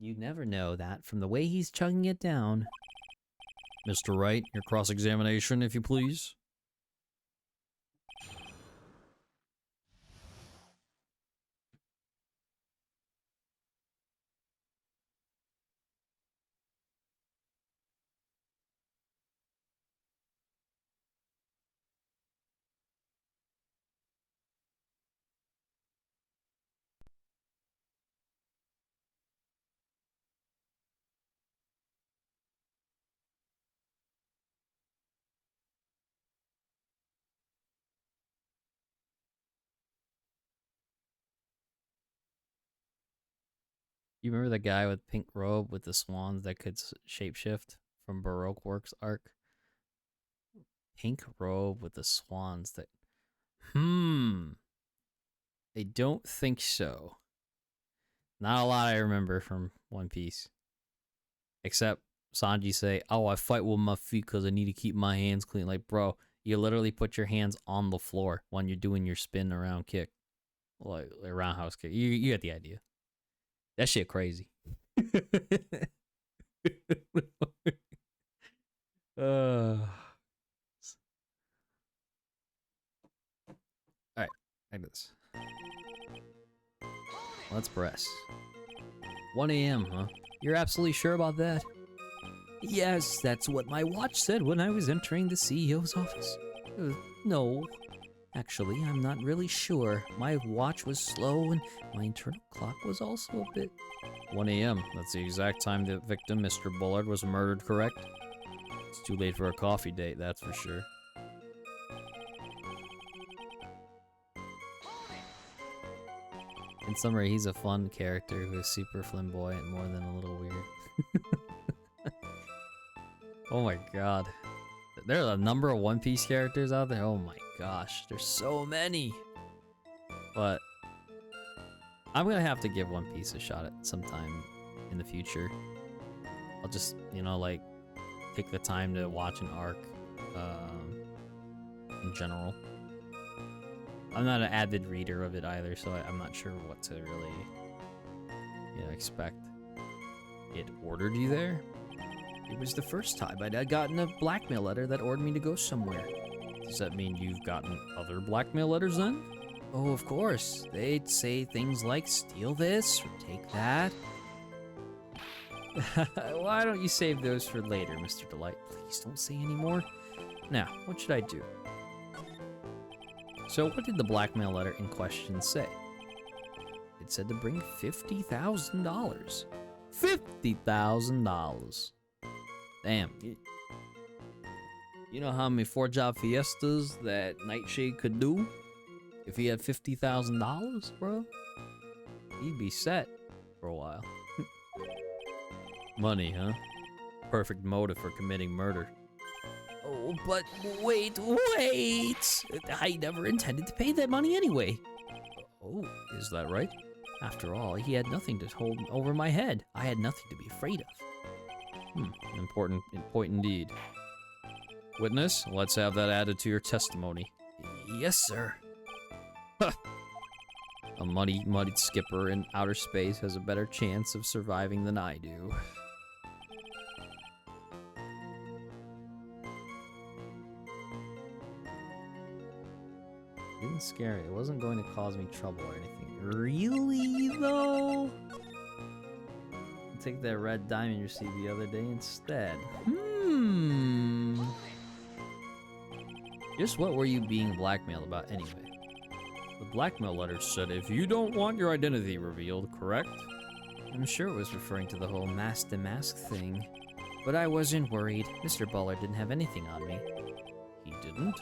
You never know that from the way he's chugging it down. Mr. Wright, your cross-examination, if you please. You remember the guy with pink robe with the swans that could shapeshift from Baroque Works arc? Pink robe with the swans that... I don't think so. Not a lot I remember from One Piece. Except Sanji say, oh, I fight with my feet because I need to keep my hands clean. Like, bro, you literally put your hands on the floor when you're doing your spin around kick. Like roundhouse kick. You get the idea. That shit crazy. Alright, like this. Let's press. 1 a.m., huh? You're absolutely sure about that? Yes, that's what my watch said when I was entering the CEO's office. No. Actually, I'm not really sure. My watch was slow and my internal clock was also a bit... 1 a.m. That's the exact time the victim, Mr. Bullard, was murdered, correct? It's too late for a coffee date, that's for sure. In summary, he's a fun character who is super flamboyant more than a little weird. Oh my god. There are a number of One Piece characters out there. Oh my gosh, there's so many. But I'm gonna have to give One Piece a shot at sometime in the future. I'll just, you know, like take the time to watch an arc in general. I'm not an avid reader of it either, so I'm not sure what to really, you know, expect. It ordered you there? It was the first time I'd gotten a blackmail letter that ordered me to go somewhere. Does that mean you've gotten other blackmail letters then? Oh, of course. They'd say things like, steal this or take that. Why don't you save those for later, Mr. Delight? Please don't say any more. Now, what should I do? So what did the blackmail letter in question say? It said to bring $50,000. $50,000. Damn. You know how many 4-job fiestas that Nightshade could do? If he had $50,000, bro? He'd be set for a while. Money, huh? Perfect motive for committing murder. Oh, but wait! I never intended to pay that money anyway. Oh, is that right? After all, he had nothing to hold over my head. I had nothing to be afraid of. Important point indeed. Witness, let's have that added to your testimony. Yes, sir. A muddied skipper in outer space has a better chance of surviving than I do. Didn't scare me. It wasn't going to cause me trouble or anything. Really, though? I'll take that red diamond you received the other day instead. Just what were you being blackmailed about anyway? The blackmail letter said if you don't want your identity revealed, correct? I'm sure it was referring to the whole mask to mask thing. But I wasn't worried. Mr. Bullard didn't have anything on me. He didn't?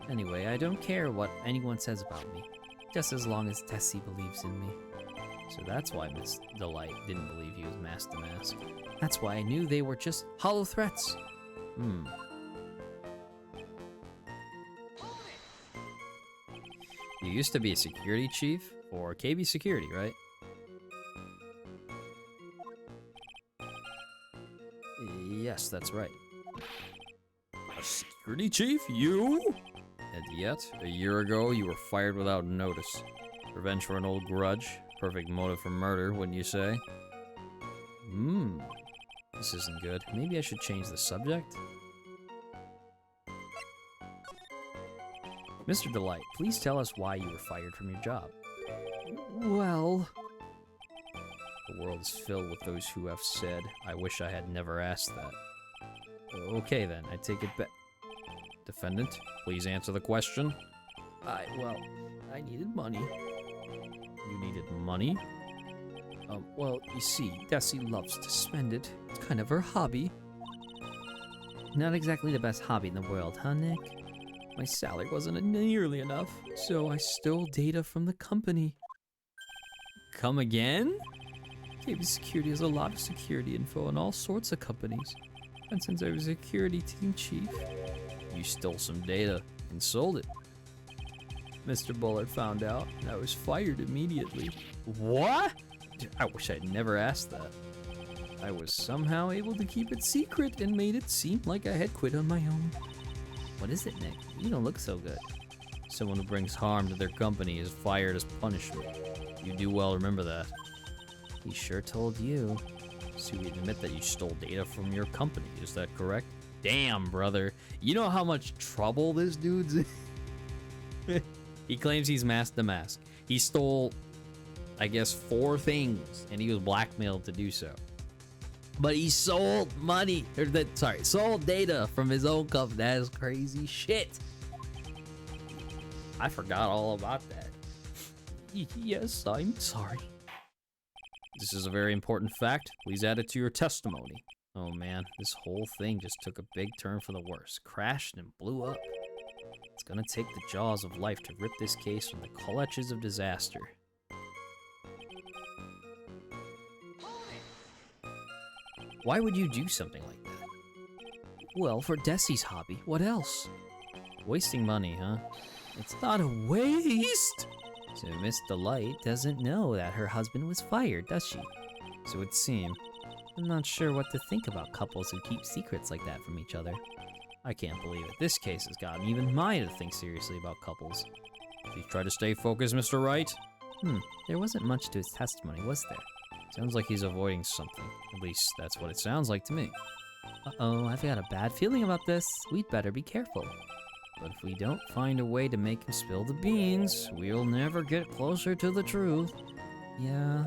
Anyway, I don't care what anyone says about me, just as long as Tessie believes in me. So that's why Miss Delight didn't believe he was mask to mask. That's why I knew they were just hollow threats. You used to be a security chief for KB Security, right? Yes, that's right. A security chief? You? And yet, a year ago, you were fired without notice. Revenge for an old grudge. Perfect motive for murder, wouldn't you say? This isn't good. Maybe I should change the subject? Mr. Delight, please tell us why you were fired from your job. Well... The world is filled with those who have said, I wish I had never asked that. Okay then, I take it back. Defendant, please answer the question. I needed money. You needed money? Well, you see, Tessie loves to spend it. It's kind of her hobby. Not exactly the best hobby in the world, huh, Nick? My salary wasn't nearly enough, so I stole data from the company. Come again? KB Security has a lot of security info on all sorts of companies. And since I was a security team chief, You stole some data and sold it. Mr. Bullard found out, and I was fired immediately. What? I wish I'd never asked that. I was somehow able to keep it secret and made it seem like I had quit on my own. What is it, Nick? You don't look so good. Someone who brings harm to their company is fired as punishment. You do well remember that. He sure told you. So you admit that you stole data from your company, is that correct? Damn, brother. You know how much trouble this dude's in? He claims he's mask to mask. He stole, I guess, 4 things, and he was blackmailed to do so. But he sold money, sold data from his own company. That is crazy shit. I forgot all about that. Yes, I'm sorry. This is a very important fact. Please add it to your testimony. Oh man, this whole thing just took a big turn for the worse. Crashed and blew up. It's gonna take the jaws of life to rip this case from the clutches of disaster. Why would you do something like that? Well, for Dessie's hobby. What else? Wasting money, huh? It's not a waste! So Miss Delight doesn't know that her husband was fired, does she? So it seemed. I'm not sure what to think about couples who keep secrets like that from each other. I can't believe it. This case has gotten even mine to think seriously about couples. Please try to stay focused, Mr. Wright. There wasn't much to his testimony, was there? Sounds like he's avoiding something. At least that's what it sounds like to me. Uh-oh, I've got a bad feeling about this. We'd better be careful. But if we don't find a way to make him spill the beans, we'll never get closer to the truth. Yeah.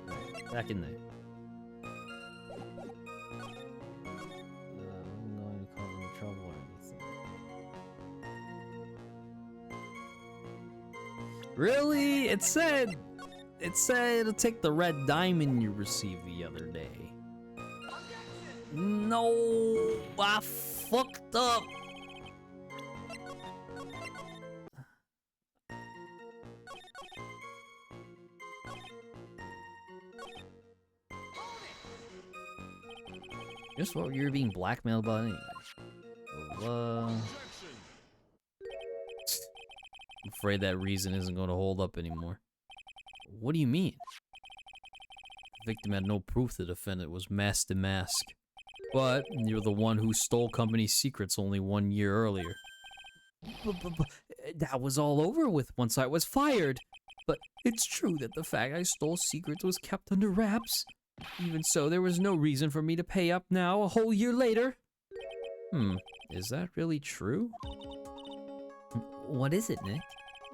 Right, back in there. I'm going to cause any trouble or anything. Really? It said it'll take the red diamond you received the other day. No, I fucked up. Just what you're being blackmailed about anyway. Well, I'm afraid that reason isn't going to hold up anymore. What do you mean? The victim had no proof the defendant was Mask to Mask. But you're the one who stole company secrets only 1 year earlier. But that was all over with once I was fired. But it's true that the fact I stole secrets was kept under wraps. Even so, there was no reason for me to pay up now, a whole year later. Is that really true? What is it, Nick?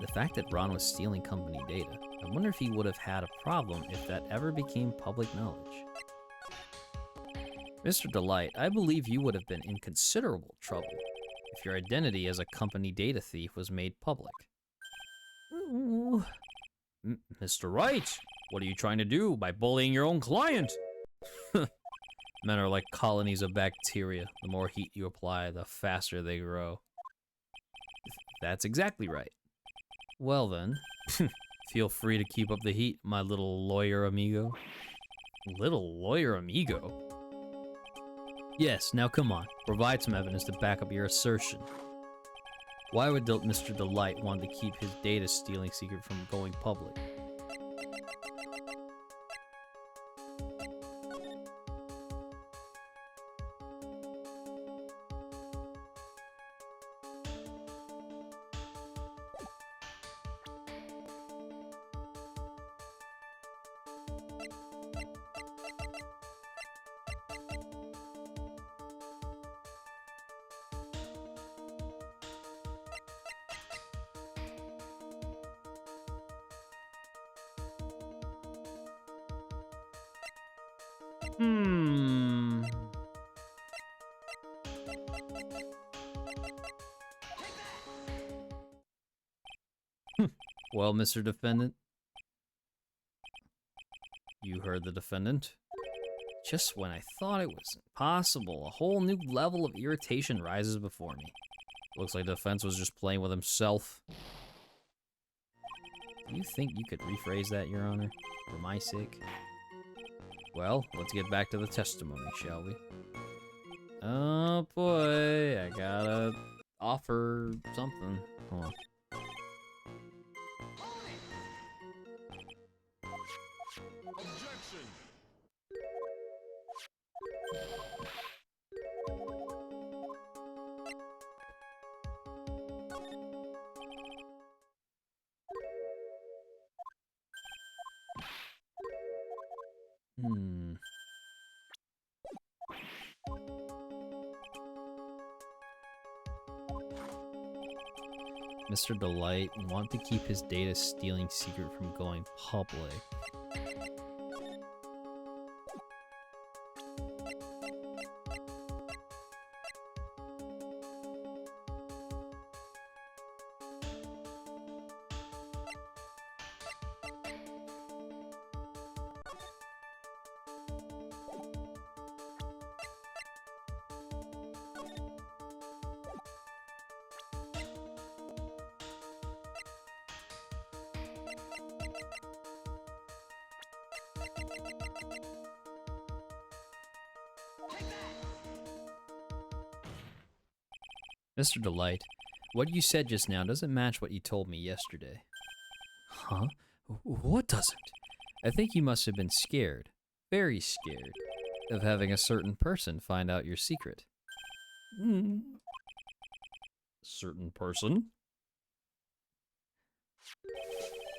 The fact that Ron was stealing company data. I wonder if he would have had a problem if that ever became public knowledge. Mr. Delight, I believe you would have been in considerable trouble if your identity as a company data thief was made public. Mr. Wright, what are you trying to do by bullying your own client? Men are like colonies of bacteria. The more heat you apply, the faster they grow. That's exactly right. Well then, feel free to keep up the heat, my little lawyer amigo. Little lawyer amigo? Yes, now come on. Provide some evidence to back up your assertion. Why would Mr. Delight want to keep his data stealing secret from going public? Well, Mr. Defendant, you heard the defendant. Just when I thought it was impossible, a whole new level of irritation rises before me. Looks like the defense was just playing with himself. Do you think you could rephrase that, Your Honor, for my sake? Well, let's get back to the testimony, shall we? Oh boy, I gotta offer something. Hold on. Mr. Delight want to keep his data stealing secret from going public. Mr. Delight, what you said just now doesn't match what you told me yesterday. Huh? What doesn't? I think you must have been scared, very scared, of having a certain person find out your secret. Certain person?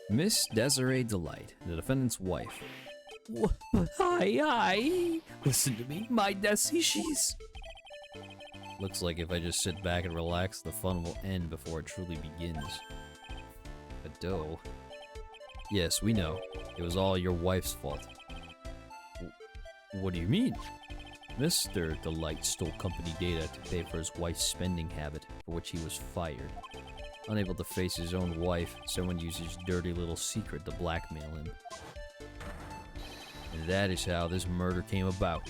Miss Desiree Delight, the defendant's wife. Hi. Listen to me, my Desi, she's... Looks like if I just sit back and relax, the fun will end before it truly begins. Ado. Yes, we know. It was all your wife's fault. What do you mean? Mr. Delight stole company data to pay for his wife's spending habit, for which he was fired. Unable to face his own wife, someone used his dirty little secret to blackmail him. And that is how this murder came about.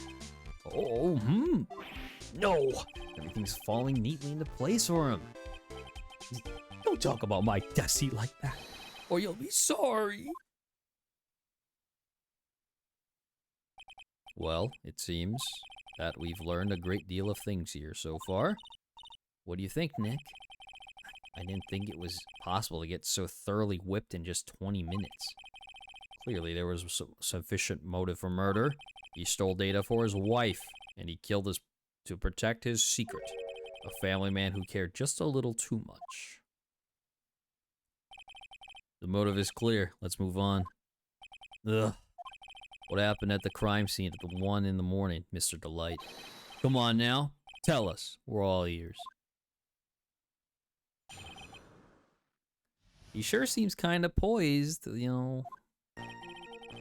No! Everything's falling neatly into place for him. Don't talk about my Desi like that, or you'll be sorry. Well, it seems that we've learned a great deal of things here so far. What do you think, Nick? I didn't think it was possible to get so thoroughly whipped in just 20 minutes. Clearly, there was sufficient motive for murder. He stole data for his wife, and he killed us to protect his secret. A family man who cared just a little too much. The motive is clear. Let's move on. Ugh. What happened at the crime scene at the 1 in the morning, Mr. Delight? Come on now. Tell us. We're all ears. He sure seems kind of poised, you know.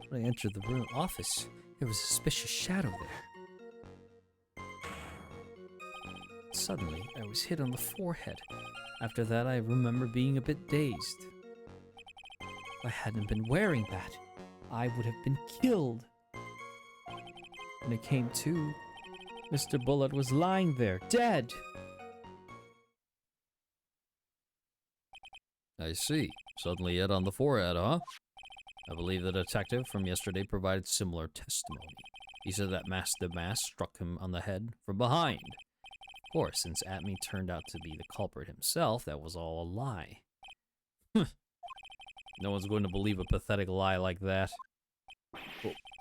When I entered the room office, there was a suspicious shadow there. Suddenly, I was hit on the forehead. After that, I remember being a bit dazed. If I hadn't been wearing that, I would have been killed. When it came to, Mr. Bullet was lying there, dead. I see. Suddenly hit on the forehead, huh? I believe the detective from yesterday provided similar testimony. He said that Master Mask struck him on the head from behind. Of course, since Atme turned out to be the culprit himself, that was all a lie. No one's going to believe a pathetic lie like that.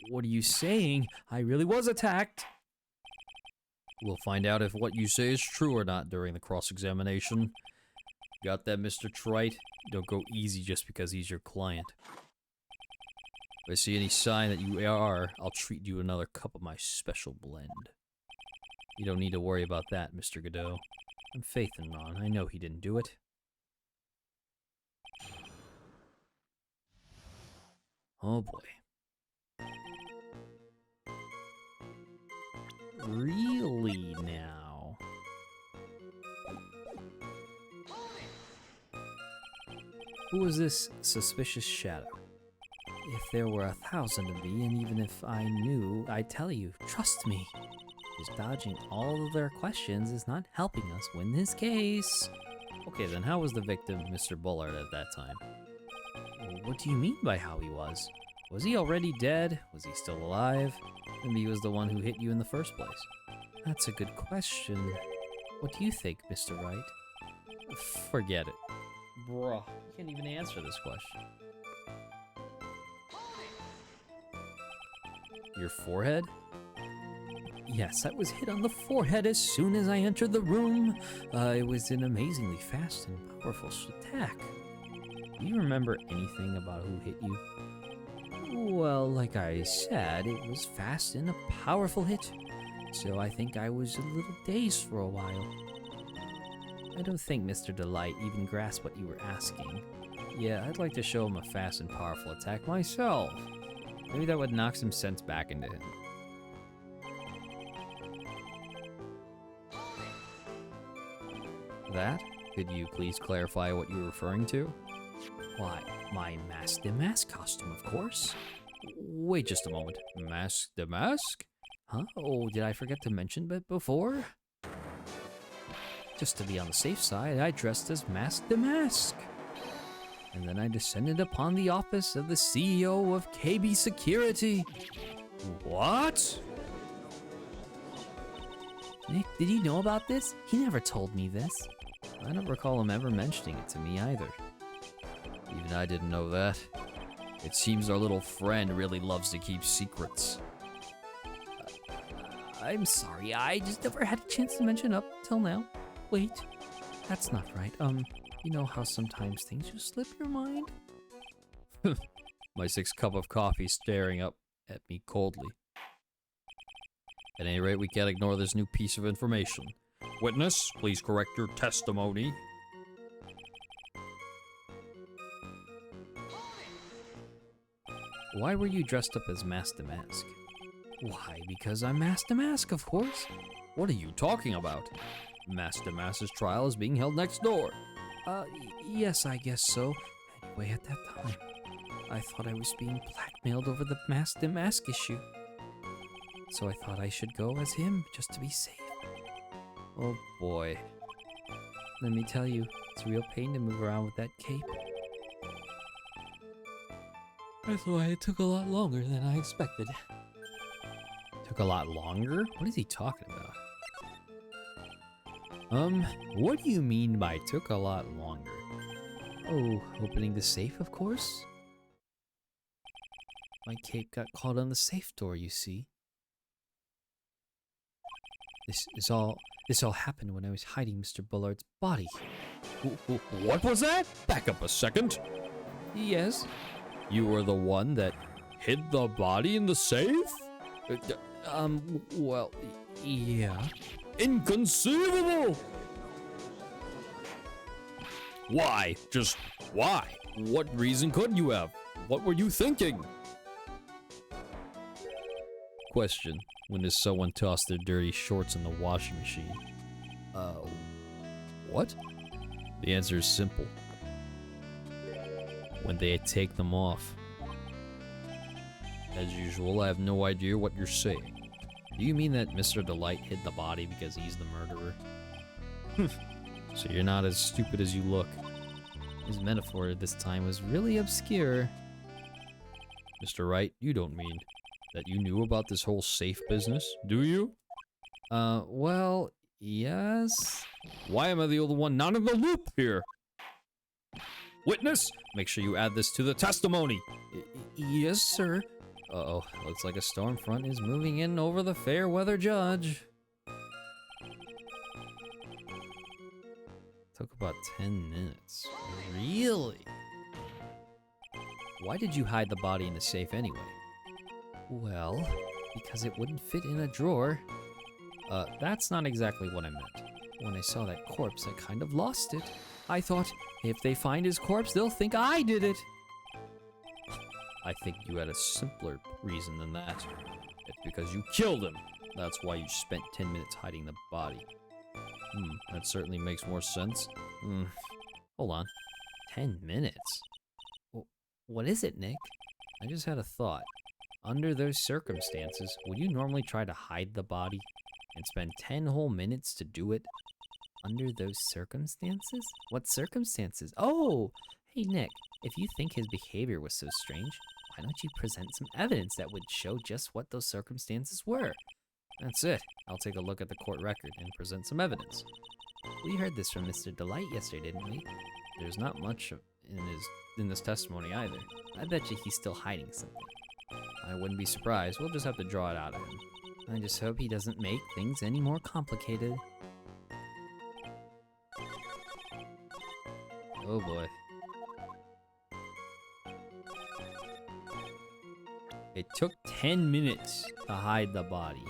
What are you saying? I really was attacked. We'll find out if what you say is true or not during the cross-examination. Got that, Mr. Wright? Don't go easy just because he's your client. If I see any sign that you are, I'll treat you another cup of my special blend. You don't need to worry about that, Mr. Godot. I'm faith in Ron. I know he didn't do it. Oh boy. Really now? Who was this suspicious shadow? If there were 1,000 of me, and even if I knew, I'd tell you, trust me. Just dodging all of their questions is not helping us win this case. Okay, then how was the victim Mr. Bullard at that time? What do you mean by how he was? Was he already dead? Was he still alive? Maybe he was the one who hit you in the first place. That's a good question. What do you think, Mr. Wright? Forget it. Bruh, you can't even answer this question. Your forehead? Yes, I was hit on the forehead as soon as I entered the room. It was an amazingly fast and powerful attack. Do you remember anything about who hit you? Well, like I said, it was fast and a powerful hit. So I think I was a little dazed for a while. I don't think Mr. Delight even grasped what you were asking. Yeah, I'd like to show him a fast and powerful attack myself. Maybe that would knock some sense back into him. That? Could you please clarify what you were referring to? Why, my Mask the Mask costume, of course. Wait just a moment. Mask the Mask? Huh? Oh, did I forget to mention that before? Just to be on the safe side, I dressed as Mask the Mask. And then I descended upon the office of the CEO of KB Security. What? Nick, did he know about this? He never told me this. I don't recall him ever mentioning it to me either. Even I didn't know that. It seems our little friend really loves to keep secrets. I'm sorry, I just never had a chance to mention up till now. Wait, that's not right. You know how sometimes things just slip your mind? My 6th cup of coffee staring up at me coldly. At any rate, we can't ignore this new piece of information. Witness, please correct your testimony. Why were you dressed up as Master Mask? Why, because I'm Master Mask, of course. What are you talking about? Master Mask's trial is being held next door. Yes, I guess so. Anyway, at that time, I thought I was being blackmailed over the Master Mask issue. So I thought I should go as him, just to be safe. Oh boy. Let me tell you, it's a real pain to move around with that cape. That's why it took a lot longer than I expected. Took a lot longer? What is he talking about? What do you mean by took a lot longer? Oh, opening the safe, of course? My cape got caught on the safe door, you see. This all happened when I was hiding Mr. Bullard's body. What was that? Back up a second. Yes? You were the one that hid the body in the safe? Well, yeah. Inconceivable! Why? Just why? What reason could you have? What were you thinking? Question. When does someone toss their dirty shorts in the washing machine? What? The answer is simple. When they take them off. As usual, I have no idea what you're saying. Do you mean that Mr. Delight hid the body because he's the murderer? So you're not as stupid as you look. His metaphor this time was really obscure. Mr. Wright, you don't mean that you knew about this whole safe business, do you? Well, yes. Why am I the only one not in the loop here? Witness, make sure you add this to the testimony. Yes, sir. Uh-oh, looks like a storm front is moving in over the fair weather judge. Took about 10 minutes. Really? Why did you hide the body in the safe anyway? Well, because it wouldn't fit in a drawer. That's not exactly what I meant. When I saw that corpse, I kind of lost it. I thought, if they find his corpse, they'll think I did it. I think you had a simpler reason than that. It's because you killed him. That's why you spent 10 minutes hiding the body. That certainly makes more sense. Hold on. 10 minutes? What is it, Nick? I just had a thought. Under those circumstances, would you normally try to hide the body and spend 10 whole minutes to do it? Under those circumstances? What circumstances? Oh! Hey, Nick, if you think his behavior was so strange, why don't you present some evidence that would show just what those circumstances were? That's it. I'll take a look at the court record and present some evidence. We heard this from Mr. Delight yesterday, didn't we? There's not much in this testimony either. I bet you he's still hiding something. I wouldn't be surprised. We'll just have to draw it out of him. I just hope he doesn't make things any more complicated. Oh boy. It took 10 minutes to hide the body.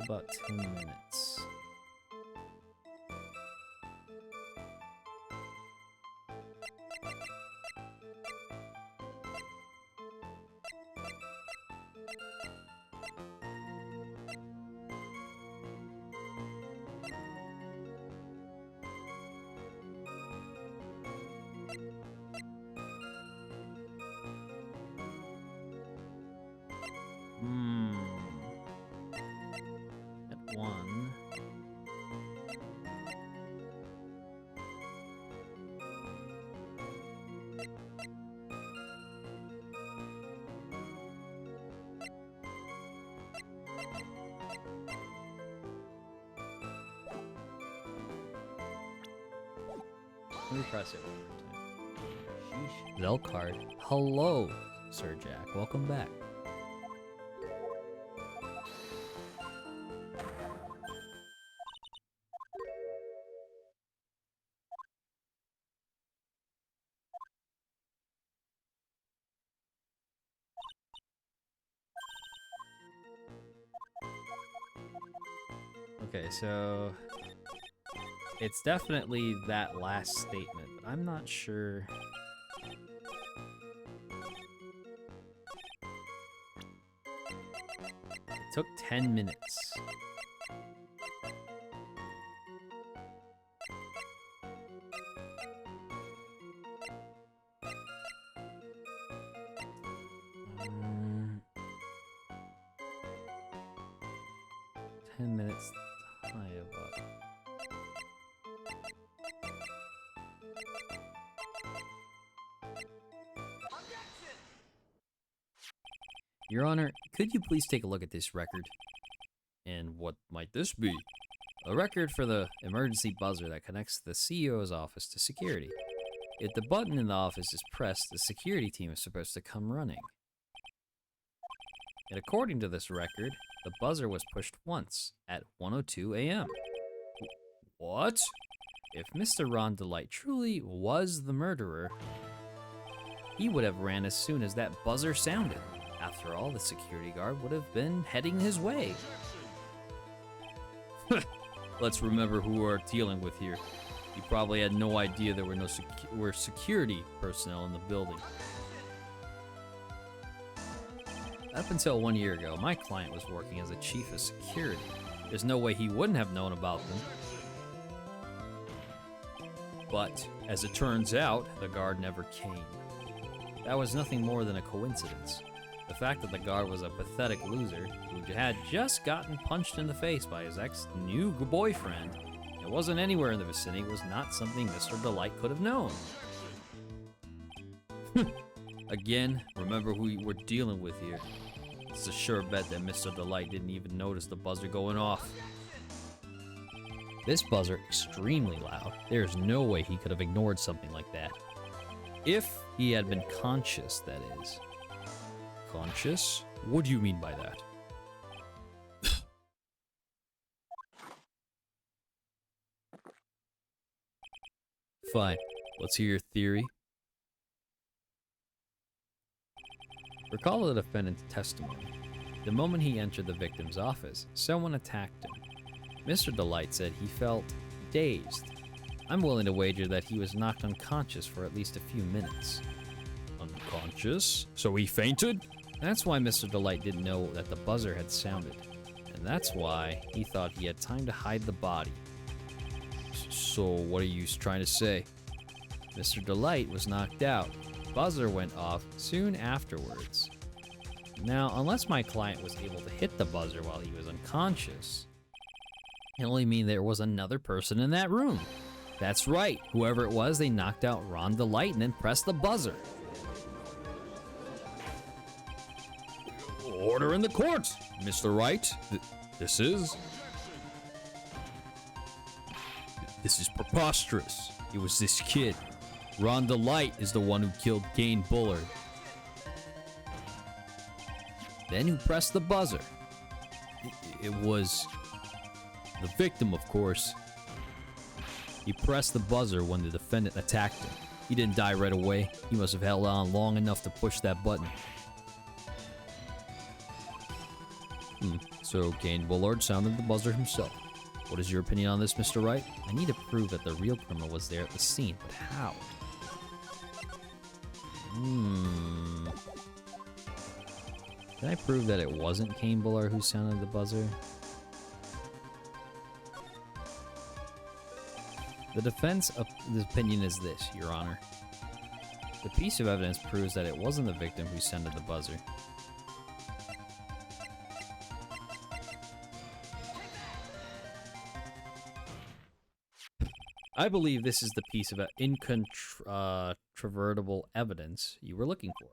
About 10 minutes. At 1. Let me press it one more time. Zelcard. Hello, Sir Jack. Welcome back. Okay, so it's definitely that last statement, but I'm not sure. It took 10 minutes. Um, 10 minutes high up. Your Honor, could you please take a look at this record? And what might this be? A record for the emergency buzzer that connects the CEO's office to security. If the button in the office is pressed, the security team is supposed to come running. And according to this record, the buzzer was pushed once at 1:02 a.m. What? If Mr. Ron Delight truly was the murderer, he would have ran as soon as that buzzer sounded. After all, the security guard would have been heading his way. Let's remember who we're dealing with here. He probably had no idea there were security personnel in the building. Up until 1 year ago, my client was working as a chief of security. There's no way he wouldn't have known about them. But, as it turns out, the guard never came. That was nothing more than a coincidence. The fact that the guard was a pathetic loser who had just gotten punched in the face by his ex-new boyfriend and wasn't anywhere in the vicinity was not something Mr. Delight could have known. Again, remember who we're dealing with here. It's a sure bet that Mr. Delight didn't even notice the buzzer going off. This buzzer extremely loud. There's no way he could have ignored something like that. If he had been conscious, that is. Conscious? What do you mean by that? Fine. Let's hear your theory. Recall the defendant's testimony. The moment he entered the victim's office, someone attacked him. Mr. Delight said he felt dazed. I'm willing to wager that he was knocked unconscious for at least a few minutes. Unconscious? So he fainted? That's why Mr. Delight didn't know that the buzzer had sounded. And that's why he thought he had time to hide the body. So what are you trying to say? Mr. Delight was knocked out. Buzzer went off soon afterwards. Now, unless my client was able to hit the buzzer while he was unconscious, it only means there was another person in that room. That's right. Whoever it was, they knocked out Ron Delight and then pressed the buzzer. Order in the court, Mr. Wright. This is preposterous. It was this kid. Ron Delight is the one who killed Gain Bullard. Then who pressed the buzzer? It was the victim, of course. He pressed the buzzer when the defendant attacked him. He didn't die right away. He must have held on long enough to push that button. So Gain Bullard sounded the buzzer himself. What is your opinion on this, Mr. Wright? I need to prove that the real criminal was there at the scene, but how? Can I prove that it wasn't Gain Bullard who sounded the buzzer? The defense opinion is this, Your Honor. The piece of evidence proves that it wasn't the victim who sounded the buzzer. I believe this is the piece of incontrovertible evidence you were looking for.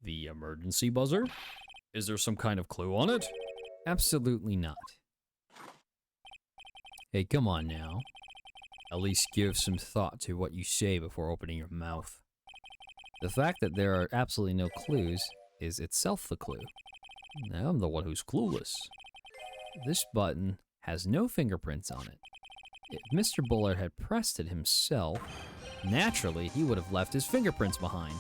The emergency buzzer? Is there some kind of clue on it? Absolutely not. Hey, come on now. At least give some thought to what you say before opening your mouth. The fact that there are absolutely no clues is itself the clue. Now I'm the one who's clueless. This button has no fingerprints on it. If Mr. Bullard had pressed it himself, naturally he would have left his fingerprints behind.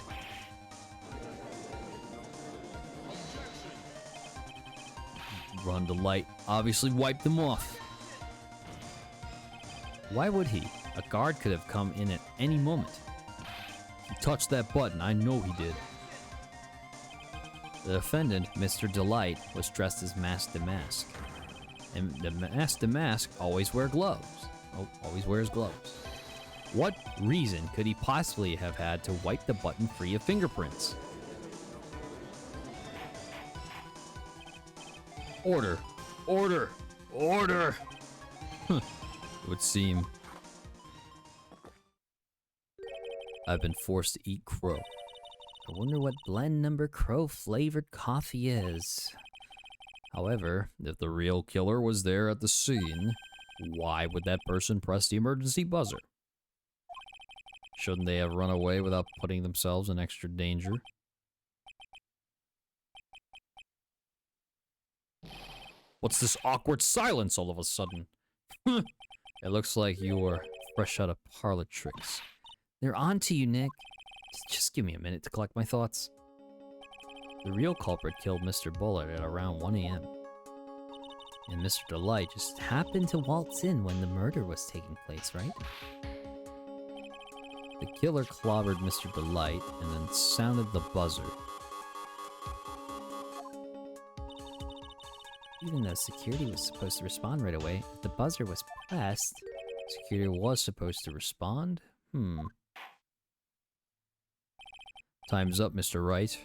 Ron Delight obviously wiped them off. Why would he? A guard could have come in at any moment. He touched that button, I know he did. The defendant, Mr. Delight, was dressed as Mask the Mask. And the Mask the Mask always wear gloves. Oh, always wears gloves. What reason could he possibly have had to wipe the button free of fingerprints? Order! Order! Order! It would seem I've been forced to eat crow. I wonder what blend number crow flavored coffee is. However, if the real killer was there at the scene, why would that person press the emergency buzzer? Shouldn't they have run away without putting themselves in extra danger? What's this awkward silence all of a sudden? It looks like you're fresh out of parlor tricks. They're on to you, Nick. Just give me a minute to collect my thoughts. The real culprit killed Mr. Bullard at around 1 a.m. And Mr. Delight just happened to waltz in when the murder was taking place, right? The killer clobbered Mr. Delight and then sounded the buzzer. Even though security was supposed to respond right away, if the buzzer was pressed... Security was supposed to respond? Time's up, Mr. Wright.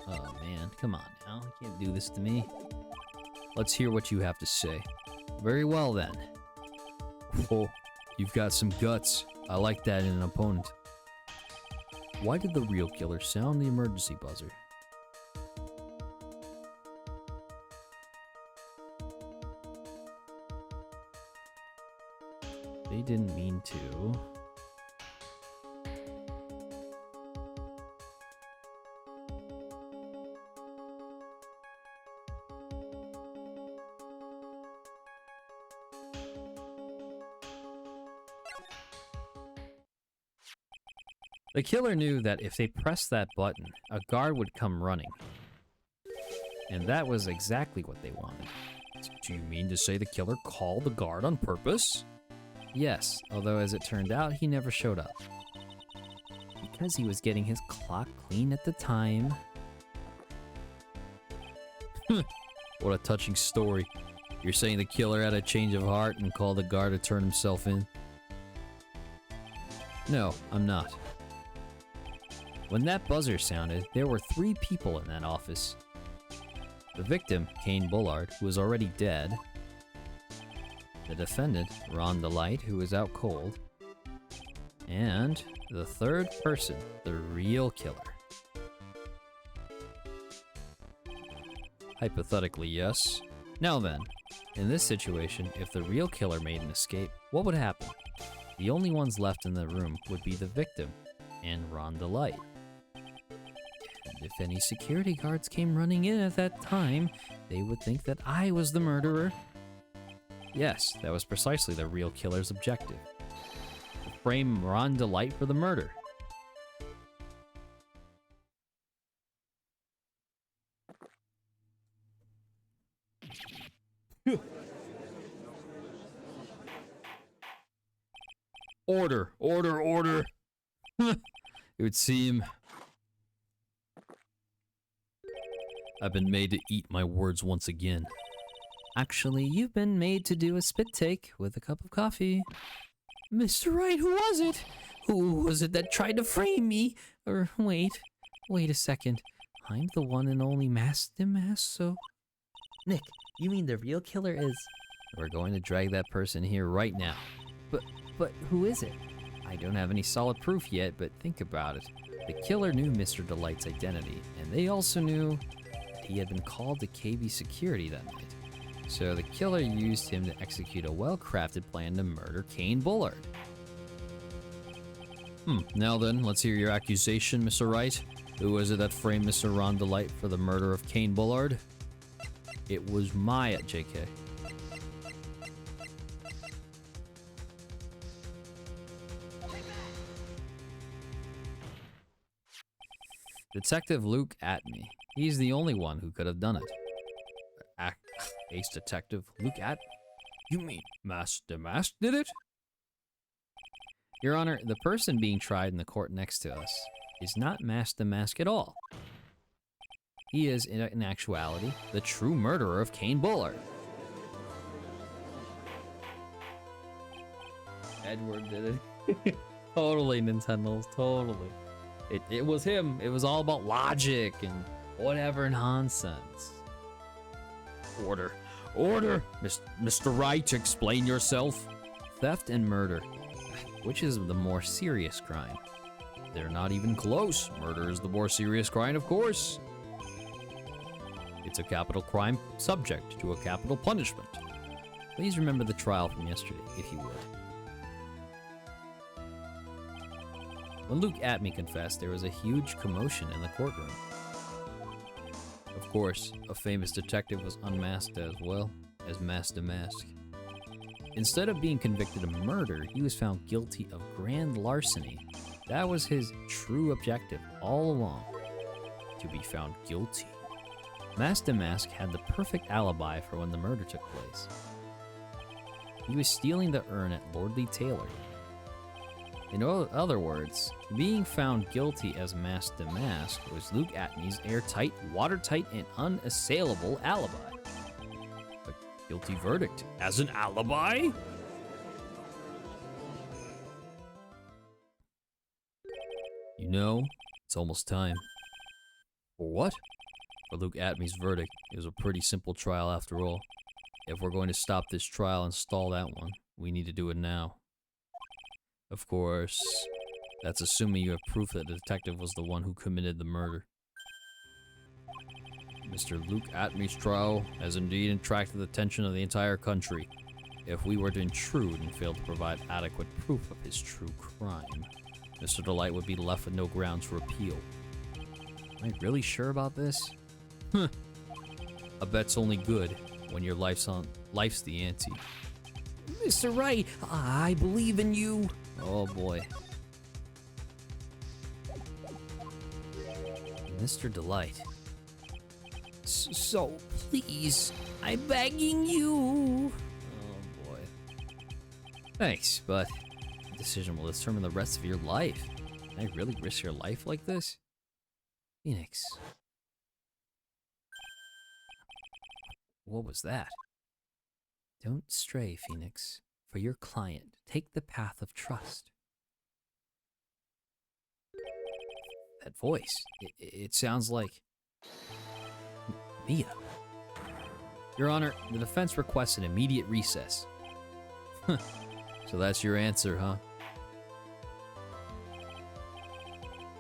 Oh man, come on now, you can't do this to me. Let's hear what you have to say. Very well then. Oh, you've got some guts. I like that in an opponent. Why did the real killer sound the emergency buzzer? They didn't mean to. The killer knew that if they pressed that button, a guard would come running. And that was exactly what they wanted. Do you mean to say the killer called the guard on purpose? Yes, although as it turned out, he never showed up. Because he was getting his clock clean at the time. What a touching story. You're saying the killer had a change of heart and called the guard to turn himself in? No, I'm not. When that buzzer sounded, there were 3 people in that office. The victim, Kane Bullard, who was already dead. The defendant, Ron Delight, who was out cold. And the third person, the real killer. Hypothetically, yes. Now then, in this situation, if the real killer made an escape, what would happen? The only ones left in the room would be the victim and Ron Delight. And if any security guards came running in at that time, they would think that I was the murderer. Yes, that was precisely the real killer's objective. To frame Ron Delight for the murder. Order, order, order. It would seem I've been made to eat my words once again. Actually, you've been made to do a spit take with a cup of coffee. Mr. Wright, who was it? Who was it that tried to frame me? Or wait a second. I'm the one and only Mask the Mask, so... Nick, you mean the real killer is... We're going to drag that person here right now. But who is it? I don't have any solid proof yet, but think about it. The killer knew Mr. Delight's identity, and they also knew that he had been called to KB security that night. So the killer used him to execute a well-crafted plan to murder Kane Bullard. Now then, let's hear your accusation, Mr. Wright. Who was it that framed Mr. Ron Delight for the murder of Kane Bullard? It was Maya, JK. Detective Luke Atney. He's the only one who could have done it. Ace Detective, look at. You mean Master Mask did it? Your Honor, the person being tried in the court next to us is not Master Mask at all. He is, in actuality, the true murderer of Kane Bullard. Edward did it. Totally, Nintendo's, totally. It was him. It was all about logic and whatever nonsense. Order. Order! Mr. Wright, explain yourself. Theft and murder. Which is the more serious crime? They're not even close. Murder is the more serious crime, of course. It's a capital crime subject to a capital punishment. Please remember the trial from yesterday, if you would. When Luke Atme confessed, there was a huge commotion in the courtroom. Of course, a famous detective was unmasked as well as Master Mask. Instead of being convicted of murder, he was found guilty of grand larceny. That was his true objective all along, to be found guilty. Master Mask had the perfect alibi for when the murder took place. He was stealing the urn at Lordly Taylor. In other words, being found guilty as Master Mask was Luke Atme's airtight, watertight, and unassailable alibi. A guilty verdict as an alibi? You know, it's almost time. For what? For Luke Atme's verdict. It was a pretty simple trial after all. If we're going to stop this trial and stall that one, we need to do it now. Of course, that's assuming you have proof that the detective was the one who committed the murder. Mr. Luke Atme's trial has indeed attracted the attention of the entire country. If we were to intrude and fail to provide adequate proof of his true crime, Mr. Delight would be left with no grounds for appeal. Am I really sure about this? A bet's only good when your life's the ante. Mr. Wright, I believe in you. Oh boy. Mr. Delight. So, please, I'm begging you. Oh boy. Thanks, but the decision will determine the rest of your life. Can I really risk your life like this? Phoenix. What was that? Don't stray, Phoenix. For your client, take the path of trust. That voice, it sounds like Mia. Your Honor, the defense requests an immediate recess. So that's your answer, huh?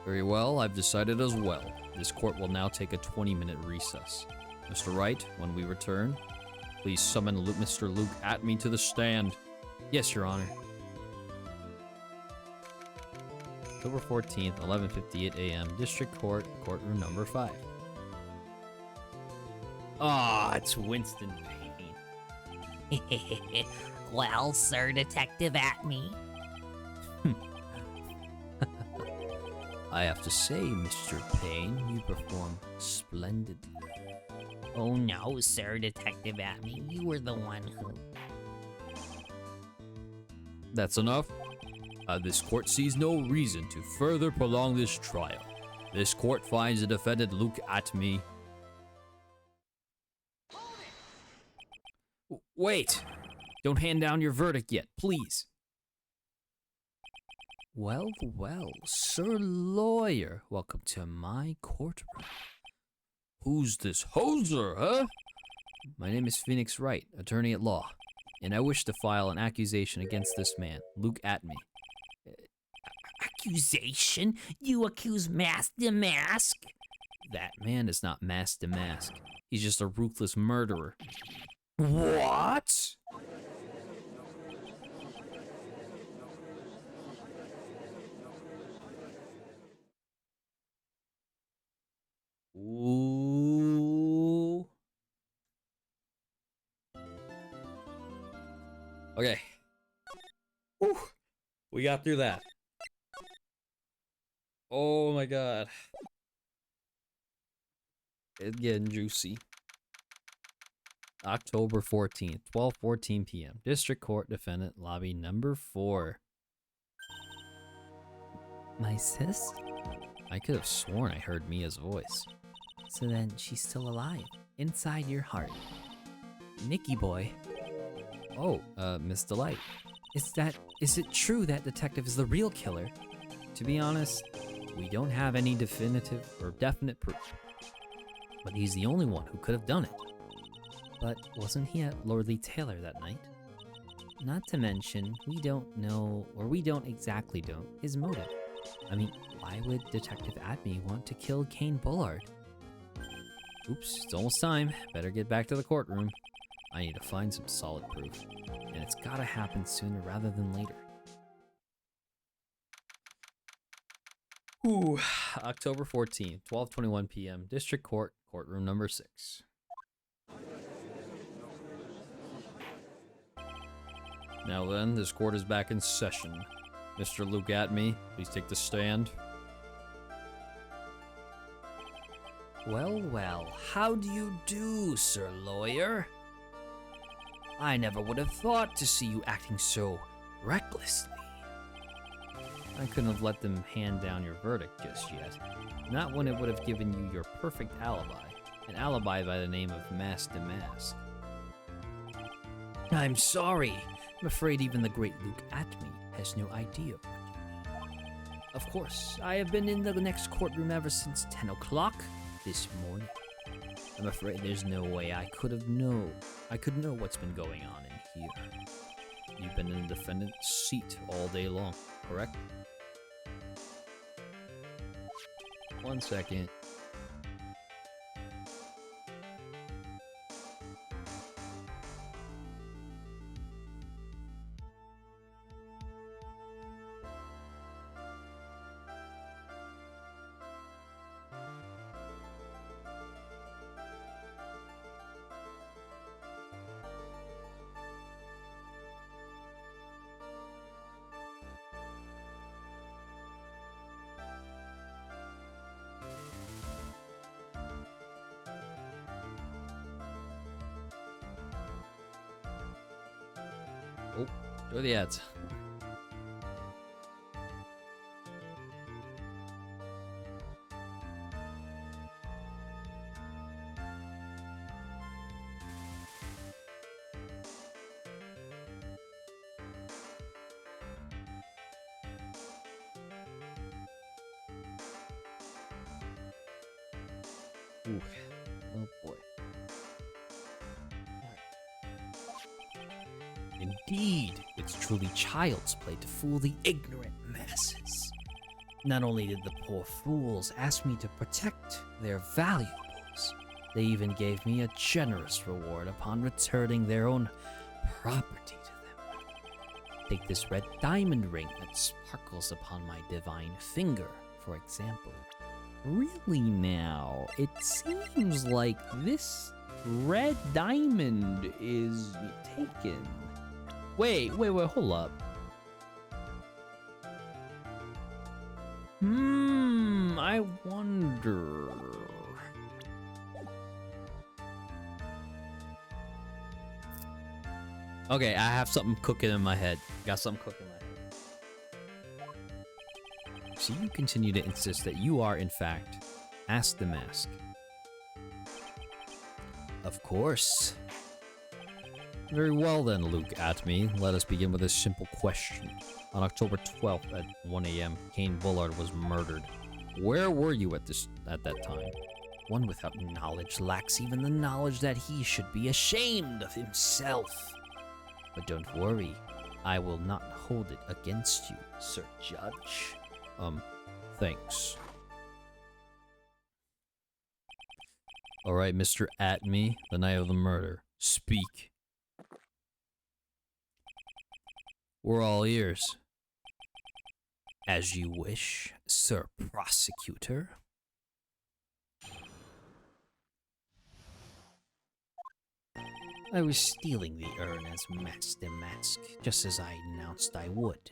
Very well, I've decided as well. This court will now take a 20-minute recess. Mr. Wright, when we return, please summon Mr. Luke Atme to the stand. Yes, Your Honor. October 14th, 11:58 a.m. District Court, courtroom number 5. Ah, it's Winston Payne. Well, Sir Detective Atme. I have to say, Mr. Payne, you perform splendidly. Oh no, Sir Detective Atme, you were the one who... That's enough. This court sees no reason to further prolong this trial. This court finds the defendant Luke Atme. Wait! Don't hand down your verdict yet, please. Well, well, Sir Lawyer, welcome to my courtroom. Who's this hoser, huh? My name is Phoenix Wright, attorney at law, and I wish to file an accusation against this man, Luke Atme. Accusation? You accuse Master Mask? That man is not Master Mask. He's just a ruthless murderer. What? Ooh. Okay. Whew. We got through that. Oh my god. It's getting juicy. October 14th, 12:14 p.m. District Court Defendant Lobby number 4. My sis? I could have sworn I heard Mia's voice. So then she's still alive, inside your heart. Nikki boy, Oh, Miss Delight. is it true that detective is the real killer? To be honest, we don't have any definitive or definite proof. But he's the only one who could have done it. But wasn't he at Lordly Taylor that night? Not to mention, we don't know, or we don't exactly know, his motive. I mean, why would Detective Adme want to kill Kane Bullard? Oops, it's almost time. Better get back to the courtroom. I need to find some solid proof. And it's gotta happen sooner rather than later. Ooh, October 14th, 12:21 p.m. District Court, courtroom number 6. Now then, this court is back in session. Mr. Luke Atme, please take the stand. Well, well, how do you do, Sir Lawyer? I never would have thought to see you acting so recklessly. I couldn't have let them hand down your verdict just yet. Not when it would have given you your perfect alibi. An alibi by the name of Mask to Mask. I'm sorry. I'm afraid even the great Luke Atme has no idea what you mean. Of course, I have been in the next courtroom ever since 10 o'clock this morning. I'm afraid there's no way I could know what's been going on in here. You've been in the defendant's seat all day long, correct? 1 second. Oh, go the ads. Ooh, oh boy. Indeed, it's truly child's play to fool the ignorant masses. Not only did the poor fools ask me to protect their valuables, they even gave me a generous reward upon returning their own property to them. Take this red diamond ring that sparkles upon my divine finger, for example. Really now? It seems like this red diamond is taken. Wait, hold up. I wonder. Okay, I have something cooking in my head. Got something cooking in my head. So you continue to insist that you are, in fact, Ask the Mask. Of course. Very well then, Luke Atme. Let us begin with a simple question. On October 12th at 1 a.m., Kane Bullard was murdered. Where were you at that time? One without knowledge lacks even the knowledge that he should be ashamed of himself. But don't worry, I will not hold it against you, Sir Judge. Thanks. Alright, Mr. Atme, the night of the murder. Speak. We're all ears. As you wish, Sir Prosecutor. I was stealing the urn as Mask to Mask, just as I announced I would.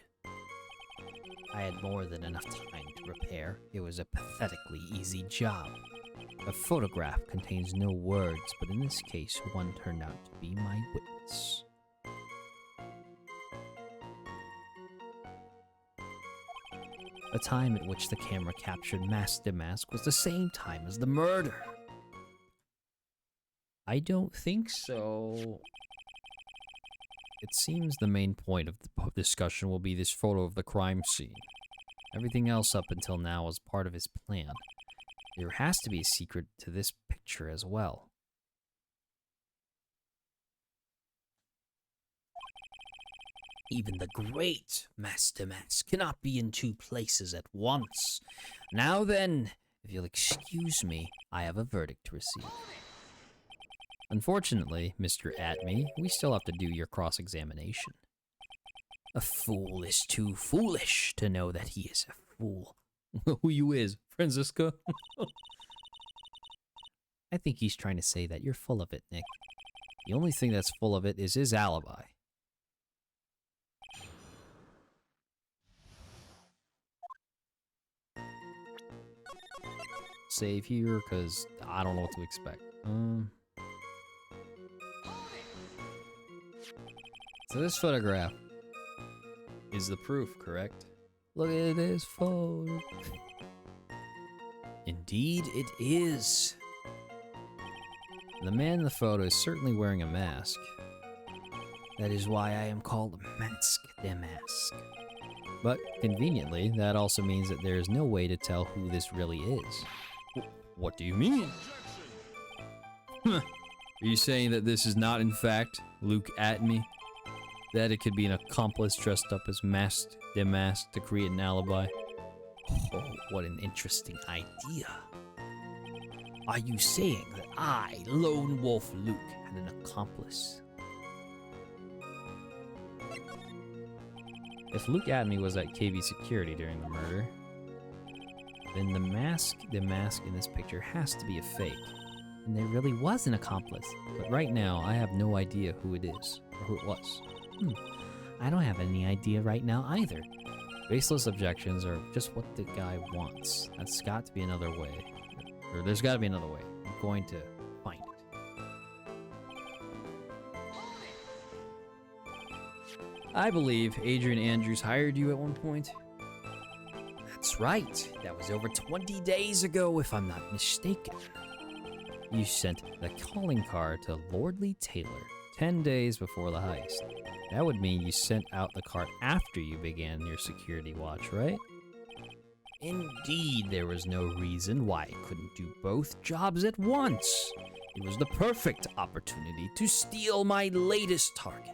I had more than enough time to prepare. It was a pathetically easy job. A photograph contains no words, but in this case, one turned out to be my witness. The time at which the camera captured Mask Damask was the same time as the murder. I don't think so. It seems the main point of the discussion will be this photo of the crime scene. Everything else up until now was part of his plan. There has to be a secret to this picture as well. Even the great Master Mask cannot be in two places at once. Now then, if you'll excuse me, I have a verdict to receive. Unfortunately, Mr. Atme, we still have to do your cross-examination. A fool is too foolish to know that he is a fool. Who you is, Franziska? I think he's trying to say that you're full of it, Nick. The only thing that's full of it is his alibi. Save here, because I don't know what to expect. So this photograph is the proof, correct? Look at this photo. Indeed, it is. The man in the photo is certainly wearing a mask. That is why I am called Mask Damask. But conveniently, that also means that there is no way to tell who this really is. What do you mean? Are you saying that this is not, in fact, Luke Atme? That it could be an accomplice dressed up as Mask Damask to create an alibi? Oh, what an interesting idea. Are you saying that I, Lone Wolf Luke, had an accomplice? If Luke Atme was at KV security during the murder, then the Mask Damask in this picture has to be a fake. And there really was an accomplice. But right now, I have no idea who it is, or who it was. I don't have any idea right now either. Baseless objections are just what the guy wants. That's got to be another way. Or there's got to be another way. I'm going to find it. I believe Adrian Andrews hired you at one point. That's right. That was over 20 days ago, if I'm not mistaken. You sent the calling card to Lordly Taylor 10 days before the heist. That would mean you sent out the card after you began your security watch, right? Indeed, there was no reason why I couldn't do both jobs at once. It was the perfect opportunity to steal my latest target.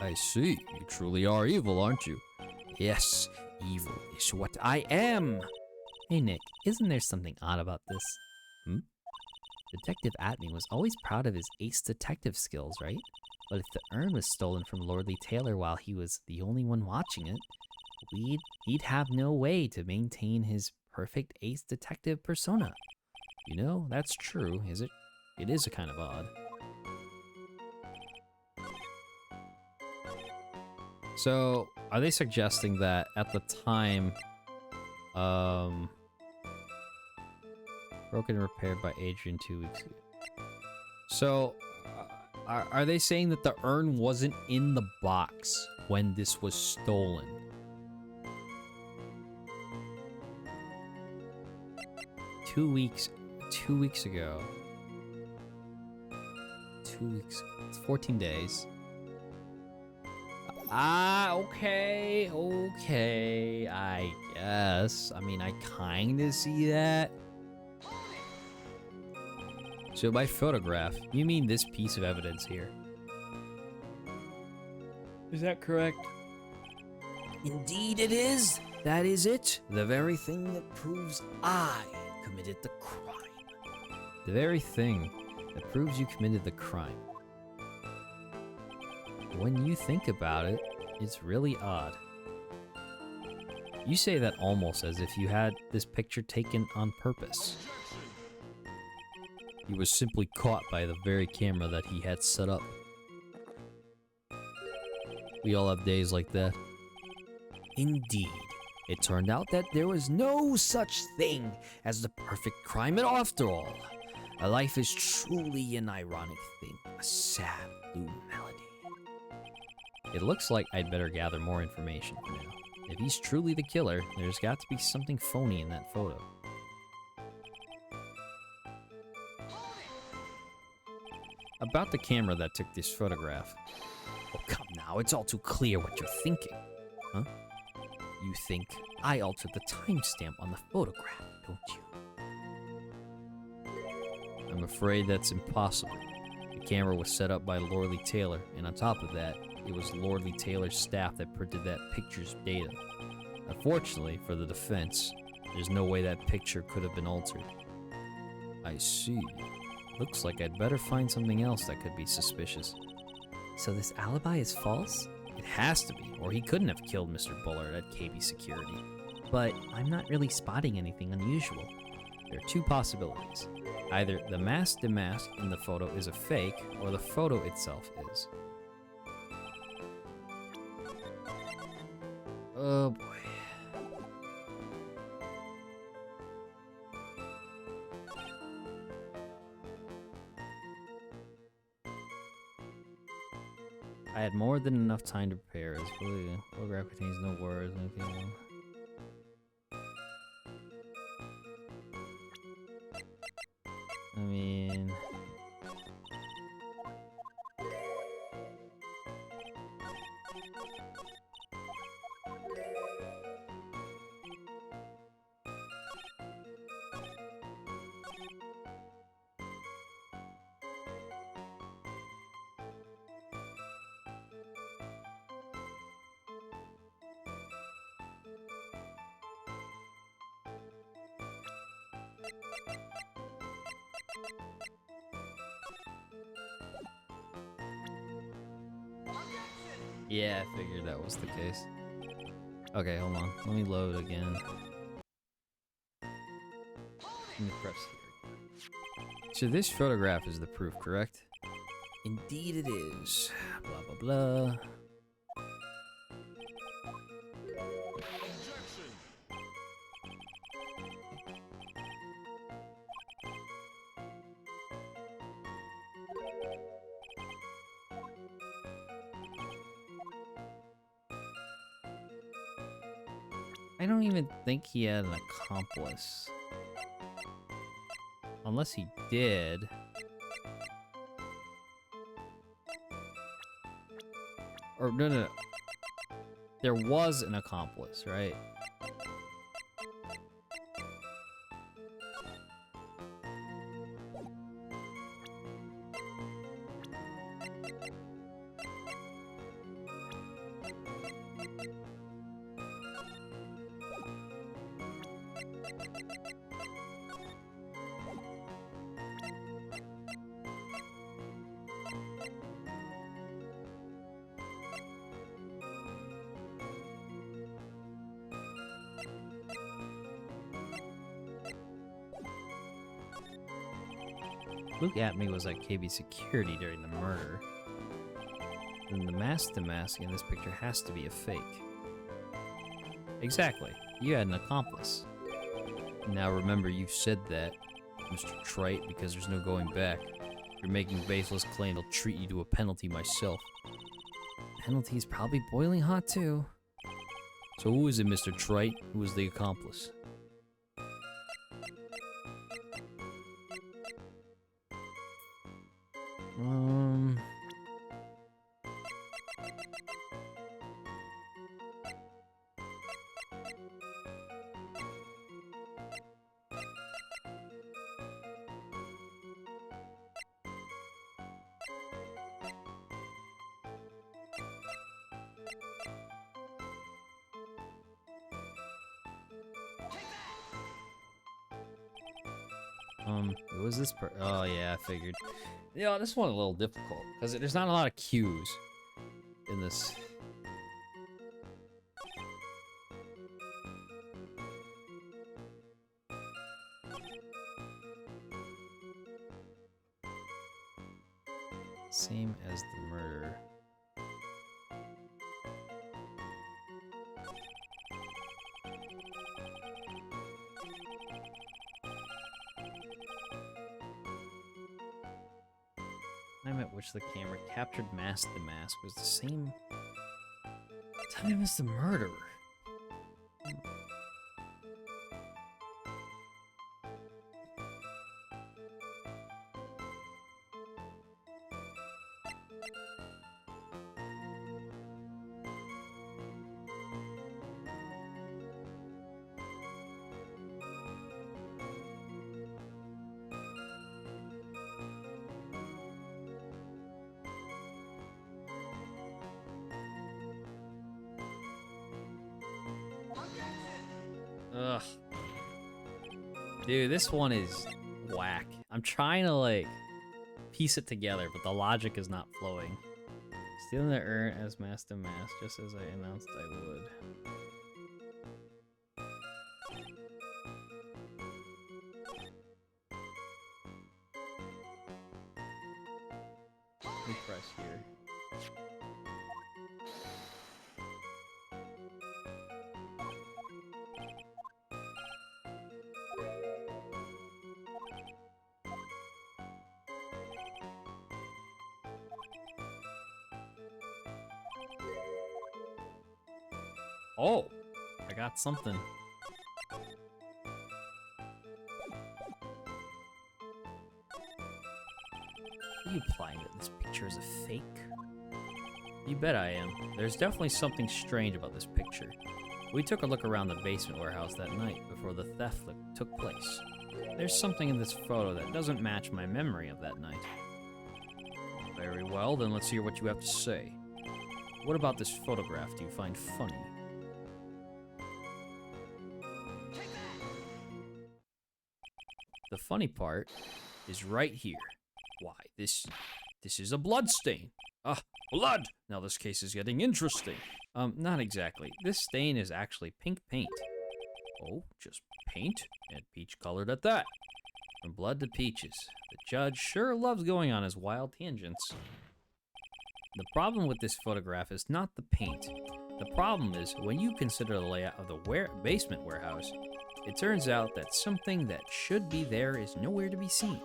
I see. You truly are evil, aren't you? Yes, evil is what I am. Hey Nick, isn't there something odd about this? Detective Atme was always proud of his ace detective skills, right? But if the urn was stolen from Lordly Taylor while he was the only one watching it, he'd have no way to maintain his perfect ace detective persona. You know, that's true, is it? It is a kind of odd. So, are they suggesting that at the time, broken and repaired by Adrian 2 weeks ago? So, are they saying that the urn wasn't in the box when this was stolen? Two weeks ago. 2 weeks, it's 14 days. Okay, I guess. I mean, I kinda see that. So by photograph, you mean this piece of evidence here? Is that correct? Indeed it is. That is it. The very thing that proves I committed the crime. The very thing that proves you committed the crime. When you think about it, it's really odd. You say that almost as if you had this picture taken on purpose. He was simply caught by the very camera that he had set up. We all have days like that. Indeed. It turned out that there was no such thing as the perfect crime after all. A life is truly an ironic thing, a sad blue melody. It looks like I'd better gather more information for now. If he's truly the killer, there's got to be something phony in that photo. About the camera that took this photograph. Oh, come now, it's all too clear what you're thinking. Huh? You think I altered the timestamp on the photograph, don't you? I'm afraid that's impossible. The camera was set up by Lordly Taylor, and on top of that, it was Lordly Taylor's staff that printed that picture's data. Unfortunately, for the defense, there's no way that picture could have been altered. I see. Looks like I'd better find something else that could be suspicious. So this alibi is false? It has to be, or he couldn't have killed Mr. Bullard at KB Security. But I'm not really spotting anything unusual. There are two possibilities. Either the mask demask in the photo is a fake, or the photo itself is. Oh boy. I had more than enough time to prepare. This photograph contains no words. Okay. I mean... Yeah, I figured that was the case. Okay, hold on. Let me load again. Let me press here. So this photograph is the proof, correct? Indeed it is. Blah, blah, blah. I don't even think he had an accomplice. Unless he did. Or no. There was an accomplice, right? Luke at me was at KB Security during the murder. Then the mask to mask in this picture has to be a fake. Exactly. You had an accomplice. Now remember, you said that, Mr. Trite, because there's no going back. You're making baseless claim. I'll treat you to a penalty myself. Penalty's probably boiling hot too. So who is it, Mr. Trite? Who is the accomplice? It was this oh yeah, I figured. Yeah, this one a little difficult because there's not a lot of cues in this. Same as the murder. time at which the camera captured Mask the Mask was the same time as the murderer. Ugh. Dude, this one is whack. I'm trying to, like, piece it together, but the logic is not flowing. Stealing the urn as Master Mask, just as I announced I would. Let me press here. Oh, I got something. Are you implying that this picture is a fake? You bet I am. There's definitely something strange about this picture. We took a look around the basement warehouse that night before the theft took place. There's something in this photo that doesn't match my memory of that night. Very well, then let's hear what you have to say. What about this photograph do you find funny? The funny part is right here. Why, this is a blood stain. Ah, blood! Now this case is getting interesting. Not exactly. This stain is actually pink paint. Oh, just paint? And peach colored at that. From blood to peaches. The judge sure loves going on his wild tangents. The problem with this photograph is not the paint. The problem is, when you consider the layout of the basement warehouse, it turns out that something that should be there is nowhere to be seen.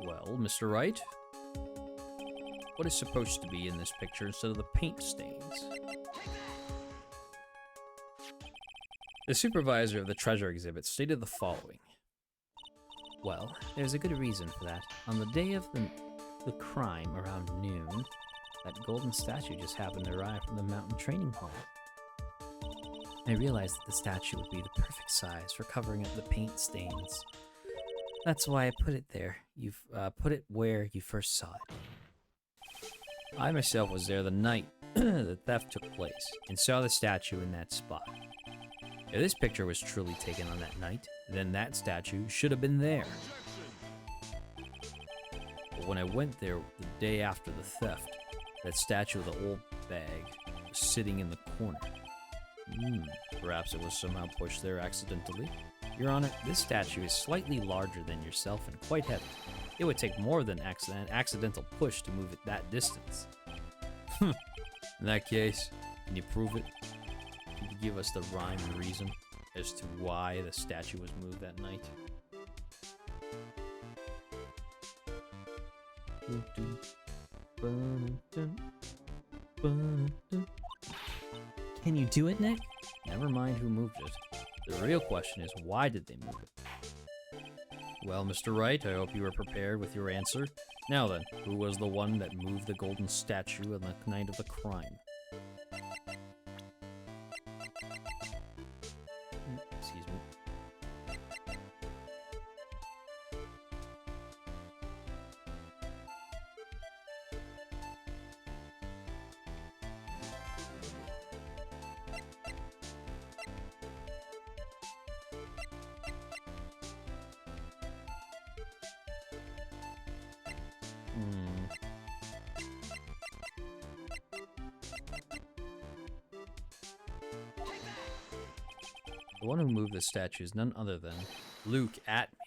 Well, Mr. Wright, what is supposed to be in this picture instead of the paint stains? The supervisor of the treasure exhibit stated the following. Well, there's a good reason for that. On the day of the crime, around noon, that golden statue just happened to arrive from the mountain training hall. I realized that the statue would be the perfect size for covering up the paint stains. That's why I put it there. You've put it where you first saw it. I myself was there the night the theft took place and saw the statue in that spot. If this picture was truly taken on that night, then that statue should have been there. But when I went there the day after the theft, that statue of the old bag was sitting in the corner. Perhaps it was somehow pushed there accidentally. Your Honor, this statue is slightly larger than yourself and quite heavy. It would take more than an accidental push to move it that distance. In that case, can you prove it? Can you give us the rhyme and reason as to why the statue was moved that night? Can you do it, Nick? Never mind who moved it. The real question is, why did they move it? Well, Mr. Wright, I hope you were prepared with your answer. Now then, who was the one that moved the golden statue on the night of the crime? Excuse me. The one who moved the statue is none other than Luke at me.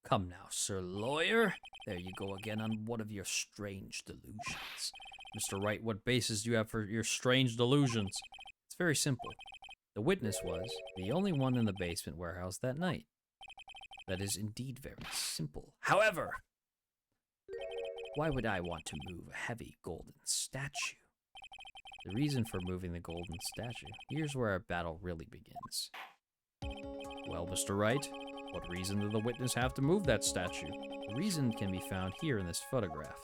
Come now, Sir Lawyer. There you go again on one of your strange delusions. Mr. Wright, what basis do you have for your strange delusions? It's very simple. The witness was the only one in the basement warehouse that night. That is indeed very simple. However, why would I want to move a heavy golden statue? The reason for moving the golden statue, here's where our battle really begins. Well, Mr. Wright, what reason did the witness have to move that statue? The reason can be found here in this photograph.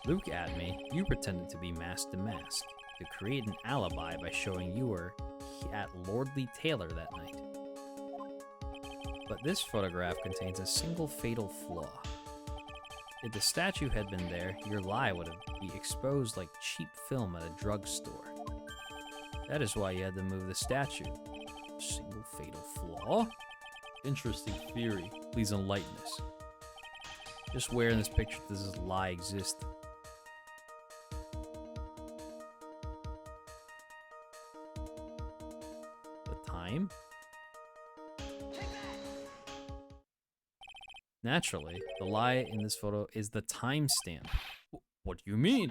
Look at me, you pretended to be Mask to Mask to create an alibi by showing you were at Lordly Taylor that night. But this photograph contains a single fatal flaw. If the statue had been there, your lie would have been exposed like cheap film at a drugstore. That is why you had to move the statue. Single fatal flaw? Interesting theory. Please enlighten us. Just where in this picture does this lie exist? The time? Naturally, the lie in this photo is the timestamp. What do you mean?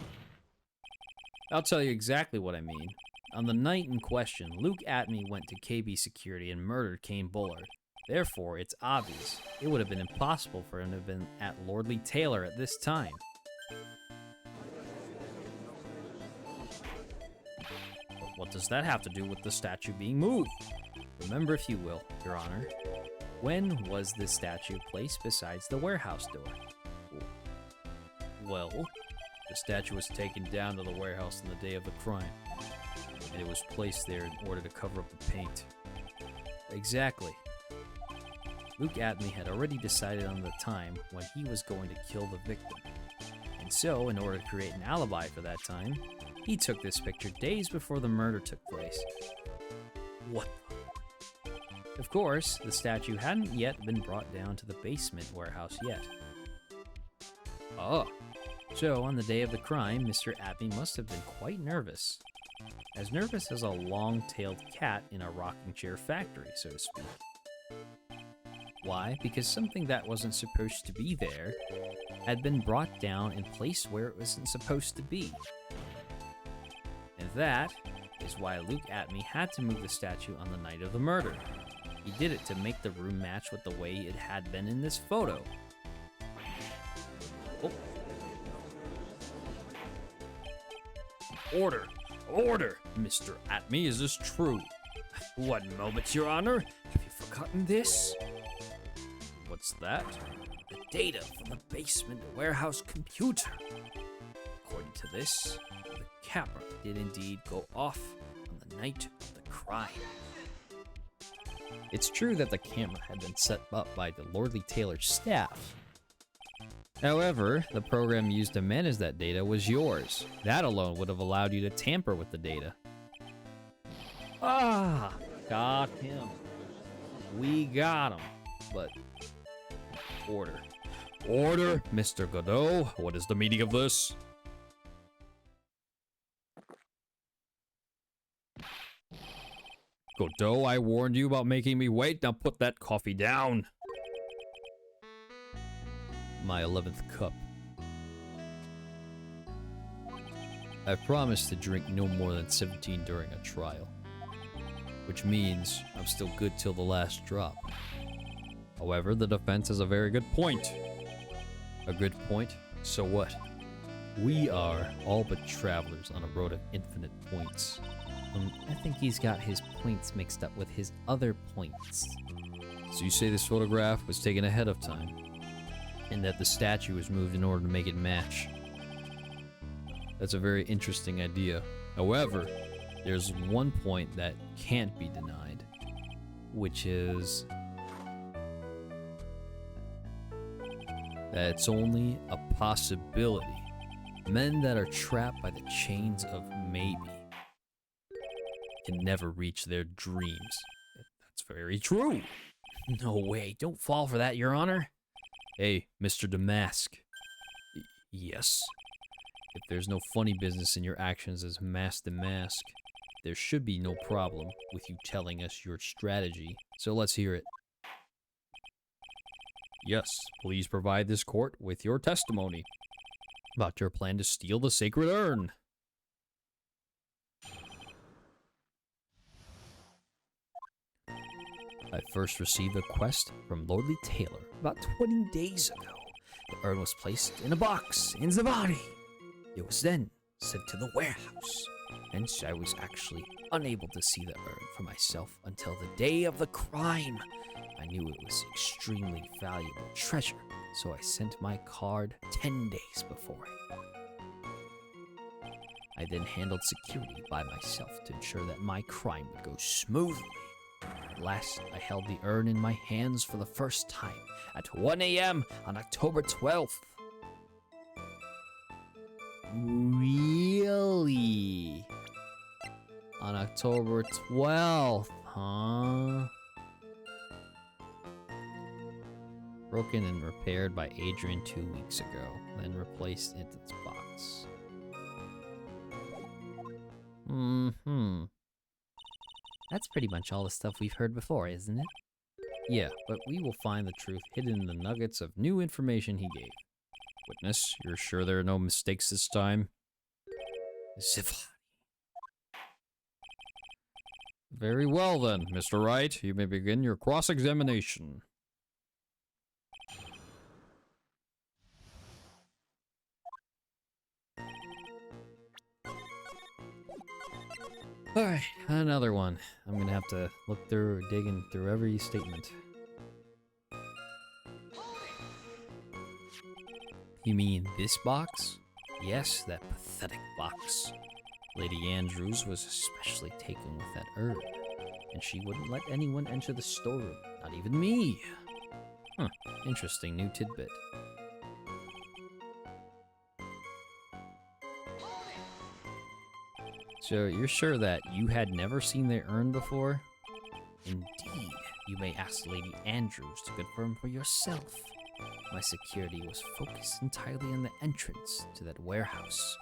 I'll tell you exactly what I mean. On the night in question, Luke Atney went to KB Security and murdered Kane Bullard. Therefore, it's obvious it would have been impossible for him to have been at Lordly Taylor at this time. But what does that have to do with the statue being moved? Remember, if you will, Your Honor, when was this statue placed besides the warehouse door? Well, the statue was taken down to the warehouse on the day of the crime, and it was placed there in order to cover up the paint. Exactly. Luke Atney had already decided on the time when he was going to kill the victim. And so, in order to create an alibi for that time, he took this picture days before the murder took place. What? Of course, the statue hadn't yet been brought down to the basement warehouse yet. Oh. So, on the day of the crime, Mr. Atney must have been quite nervous. As nervous as a long-tailed cat in a rocking chair factory, so to speak. Why? Because something that wasn't supposed to be there had been brought down and placed where it wasn't supposed to be. And that is why Luke Atney had to move the statue on the night of the murder. He did it to make the room match with the way it had been in this photo. Oh. Order! Order! Mr. Atney, is this true? 1 moment, Your Honor. Have you forgotten this? What's that? The data from the basement warehouse computer. According to this, the camera did indeed go off on the night of the crime. It's true that the camera had been set up by the Lordly Taylor staff. However, the program used to manage that data was yours. That alone would have allowed you to tamper with the data. Ah, got him. We got him. But, order. Order, Mr. Godot. What is the meaning of this? Godot, I warned you about making me wait. Now put that coffee down. My 11th cup. I promised to drink no more than 17 during a trial, which means I'm still good till the last drop. However, the defense has a very good point. A good point? So what? We are all but travelers on a road of infinite points. I think he's got his points mixed up with his other points. So you say this photograph was taken ahead of time, and that the statue was moved in order to make it match. That's a very interesting idea. However, there's one point that can't be denied, which is that it's only a possibility. Men that are trapped by the chains of maybe can never reach their dreams. That's very true. No way. Don't fall for that, Your Honor. Hey, Mr. Damask. Yes? If there's no funny business in your actions as Mask the Mask, there should be no problem with you telling us your strategy. So let's hear it. Yes, please provide this court with your testimony about your plan to steal the sacred urn. I first received a quest from Lordly Taylor about 20 days ago. The urn was placed in a box in Zavadi. It was then sent to the warehouse. Hence, I was actually unable to see the urn for myself until the day of the crime. I knew it was extremely valuable treasure, so I sent my card 10 days before. I then handled security by myself to ensure that my crime would go smoothly. At last, I held the urn in my hands for the first time at 1 a.m. on October 12th. Really? On October 12th, huh? Broken and repaired by Adrian 2 weeks ago, then replaced in its box. That's pretty much all the stuff we've heard before, isn't it? Yeah, but we will find the truth hidden in the nuggets of new information he gave. Witness, you're sure there are no mistakes this time? Ziv. Very well then, Mr. Wright. You may begin your cross-examination. Alright, another one. I'm gonna have to look through, digging through every statement. You mean this box? Yes, that pathetic box. Lady Andrews was especially taken with that herb, and she wouldn't let anyone enter the storeroom, not even me. Interesting new tidbit. So you're sure that you had never seen the urn before? Indeed, you may ask Lady Andrews to confirm for yourself. My security was focused entirely on the entrance to that warehouse.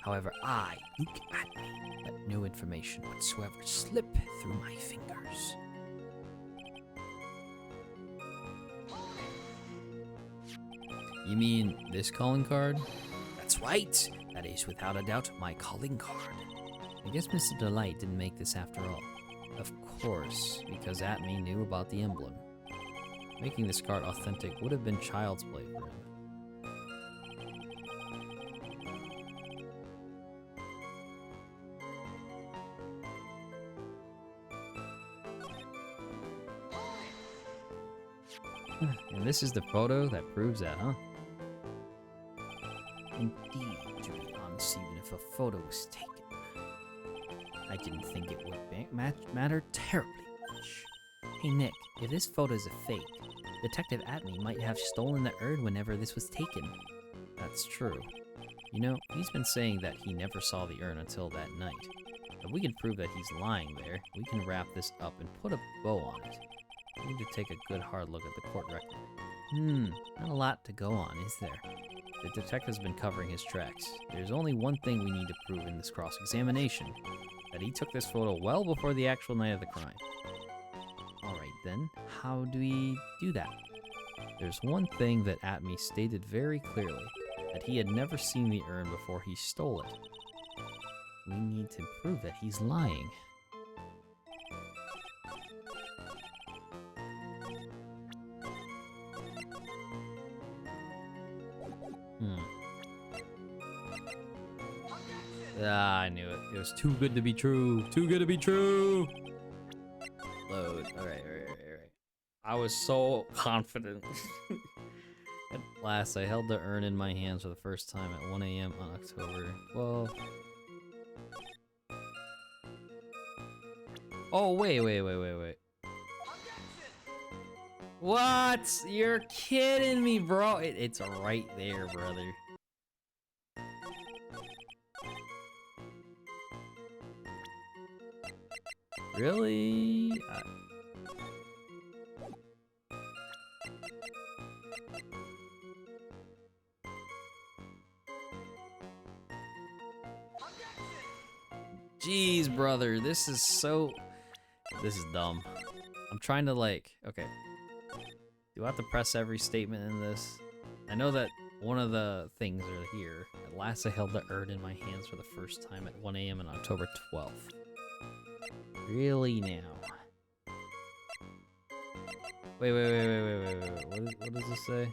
However, I, Luke Atney, let no information whatsoever slip through my fingers. You mean this calling card? That's right. That is without a doubt my calling card. I guess Mr. Delight didn't make this after all. Of course, because Atney knew about the emblem. Making this card authentic would have been child's play for him. And this is the photo that proves that, huh? Indeed, to be honest, even if a photo was taken, I didn't think it would matter terribly much. Hey Nick, if this photo is a fake, Detective Atney might have stolen the urn whenever this was taken. That's true. You know, he's been saying that he never saw the urn until that night. If we can prove that he's lying there, we can wrap this up and put a bow on it. We need to take a good hard look at the court record. Not a lot to go on, is there? The detective's been covering his tracks. There's only one thing we need to prove in this cross-examination. That he took this photo well before the actual night of the crime. Alright then, how do we do that? There's one thing that Atney stated very clearly, that he had never seen the urn before he stole it. We need to prove that he's lying. I knew it. It was too good to be true. Too good to be true. Load. Alright. I was so confident. At last, I held the urn in my hands for the first time at 1 a.m. on October 12th. Oh, wait. What? You're kidding me, bro. It's right there, brother. Really? Jeez, brother, this is dumb. I'm trying to okay. Do I have to press every statement in this? I know that one of the things are here. At last I held the urn in my hands for the first time at 1 a.m. on October 12th. Really now? Wait. What does this say?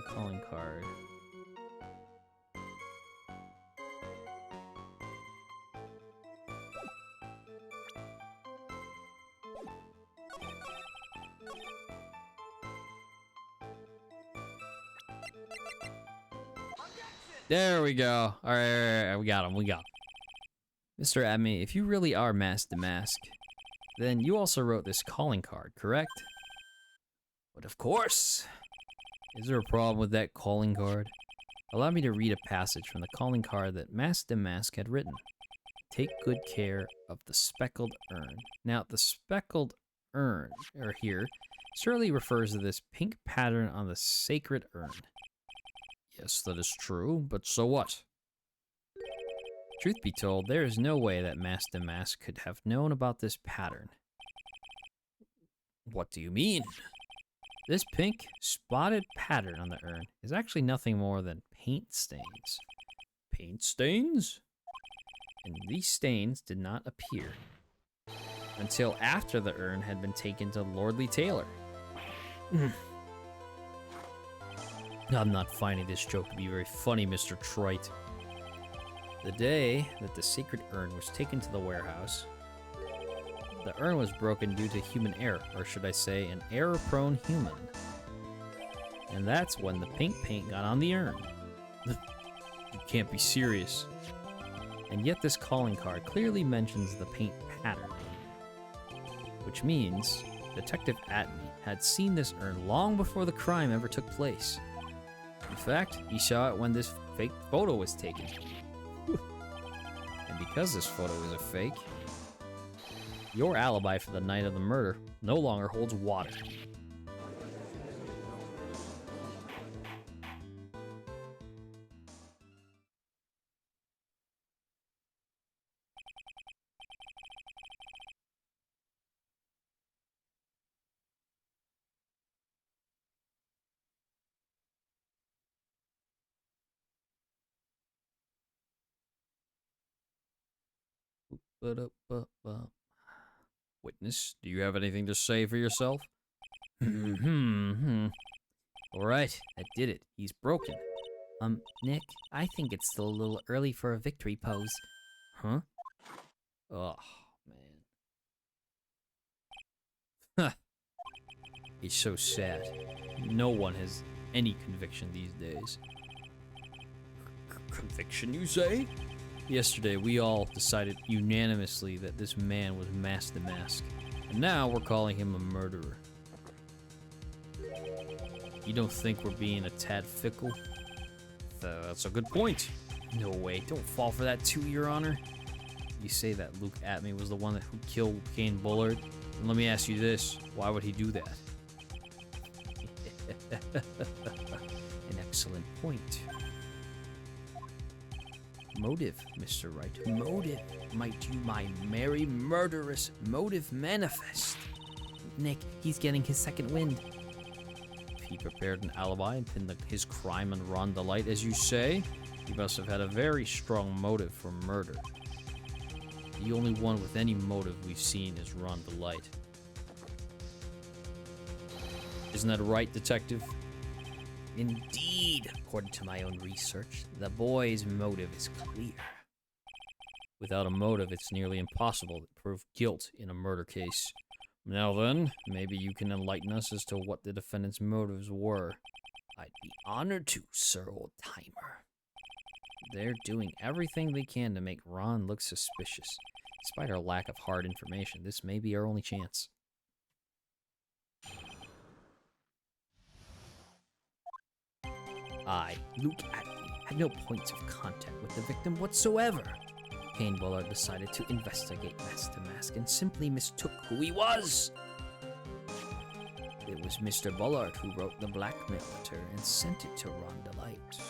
Calling card. There we go. All right, we got him. Mr. Admin, if you really are Mask to Mask, then you also wrote this calling card, correct? But of course. Is there a problem with that calling card? Allow me to read a passage from the calling card that Mask to Mask had written. Take good care of the speckled urn. Now, the speckled urn, or here, surely refers to this pink pattern on the sacred urn. Yes, that is true, but so what? Truth be told, there is no way that Mask to Mask could have known about this pattern. What do you mean? This pink, spotted pattern on the urn is actually nothing more than paint stains. Paint stains? And these stains did not appear until after the urn had been taken to Lordly Taylor. I'm not finding this joke to be very funny, Mr. Trite. The day that the sacred urn was taken to the warehouse, the urn was broken due to human error, or should I say, an error-prone human. And that's when the pink paint got on the urn. You can't be serious. And yet this calling card clearly mentions the paint pattern. Which means Detective Atney had seen this urn long before the crime ever took place. In fact, he saw it when this fake photo was taken. And because this photo is a fake, your alibi for the night of the murder no longer holds water. Witness, do you have anything to say for yourself? Alright, I did it. He's broken. Nick, I think it's still a little early for a victory pose. Huh? Oh, man. It's so sad. No one has any conviction these days. Conviction, you say? Yesterday, we all decided unanimously that this man was Mask to Mask. And now we're calling him a murderer. You don't think we're being a tad fickle? That's a good point. No way, don't fall for that too, Your Honor. You say that Luke Atney was the one who killed Kane Bullard? And let me ask you this, why would he do that? An excellent point. Motive, Mr. Wright. Motive. Might you my merry murderous motive manifest? Nick, he's getting his second wind. If he prepared an alibi and pinned his crime on Ron DeLight, as you say, he must have had a very strong motive for murder. The only one with any motive we've seen is Ron DeLight. Isn't that right, Detective? Indeed, according to my own research, the boy's motive is clear. Without a motive, it's nearly impossible to prove guilt in a murder case. Now then, maybe you can enlighten us as to what the defendant's motives were. I'd be honored to, sir, old timer. They're doing everything they can to make Ron look suspicious. Despite our lack of hard information, this may be our only chance. I, Luke Atney, had no points of contact with the victim whatsoever. Kane Bullard decided to investigate Mask to Mask and simply mistook who he was. It was Mr. Bullard who wrote the blackmail letter and sent it to Ron DeLight.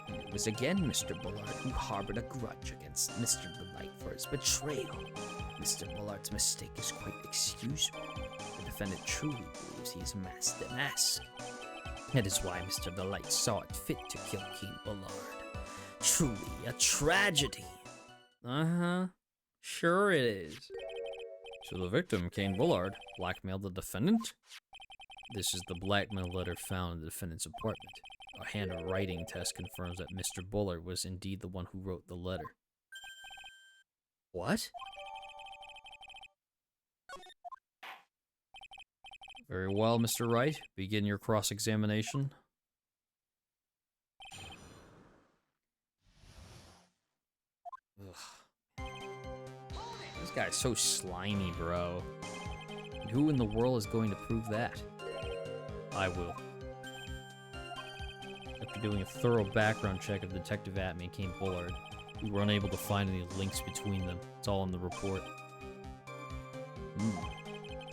And it was again Mr. Bullard who harbored a grudge against Mr. DeLight for his betrayal. Mr. Bullard's mistake is quite excusable. The defendant truly believes he is Mask to Mask. That is why Mr. Delight saw it fit to kill King Bullard. Truly a tragedy. Uh-huh. Sure it is. So the victim, Kane Bullard, blackmailed the defendant? This is the blackmail letter found in the defendant's apartment. A handwriting test confirms that Mr. Bullard was indeed the one who wrote the letter. What? Very well, Mr. Wright. Begin your cross-examination. Ugh. This guy's so slimy, bro. And who in the world is going to prove that? I will. After doing a thorough background check of Detective Atme and Kane Bullard, we were unable to find any links between them. It's all in the report.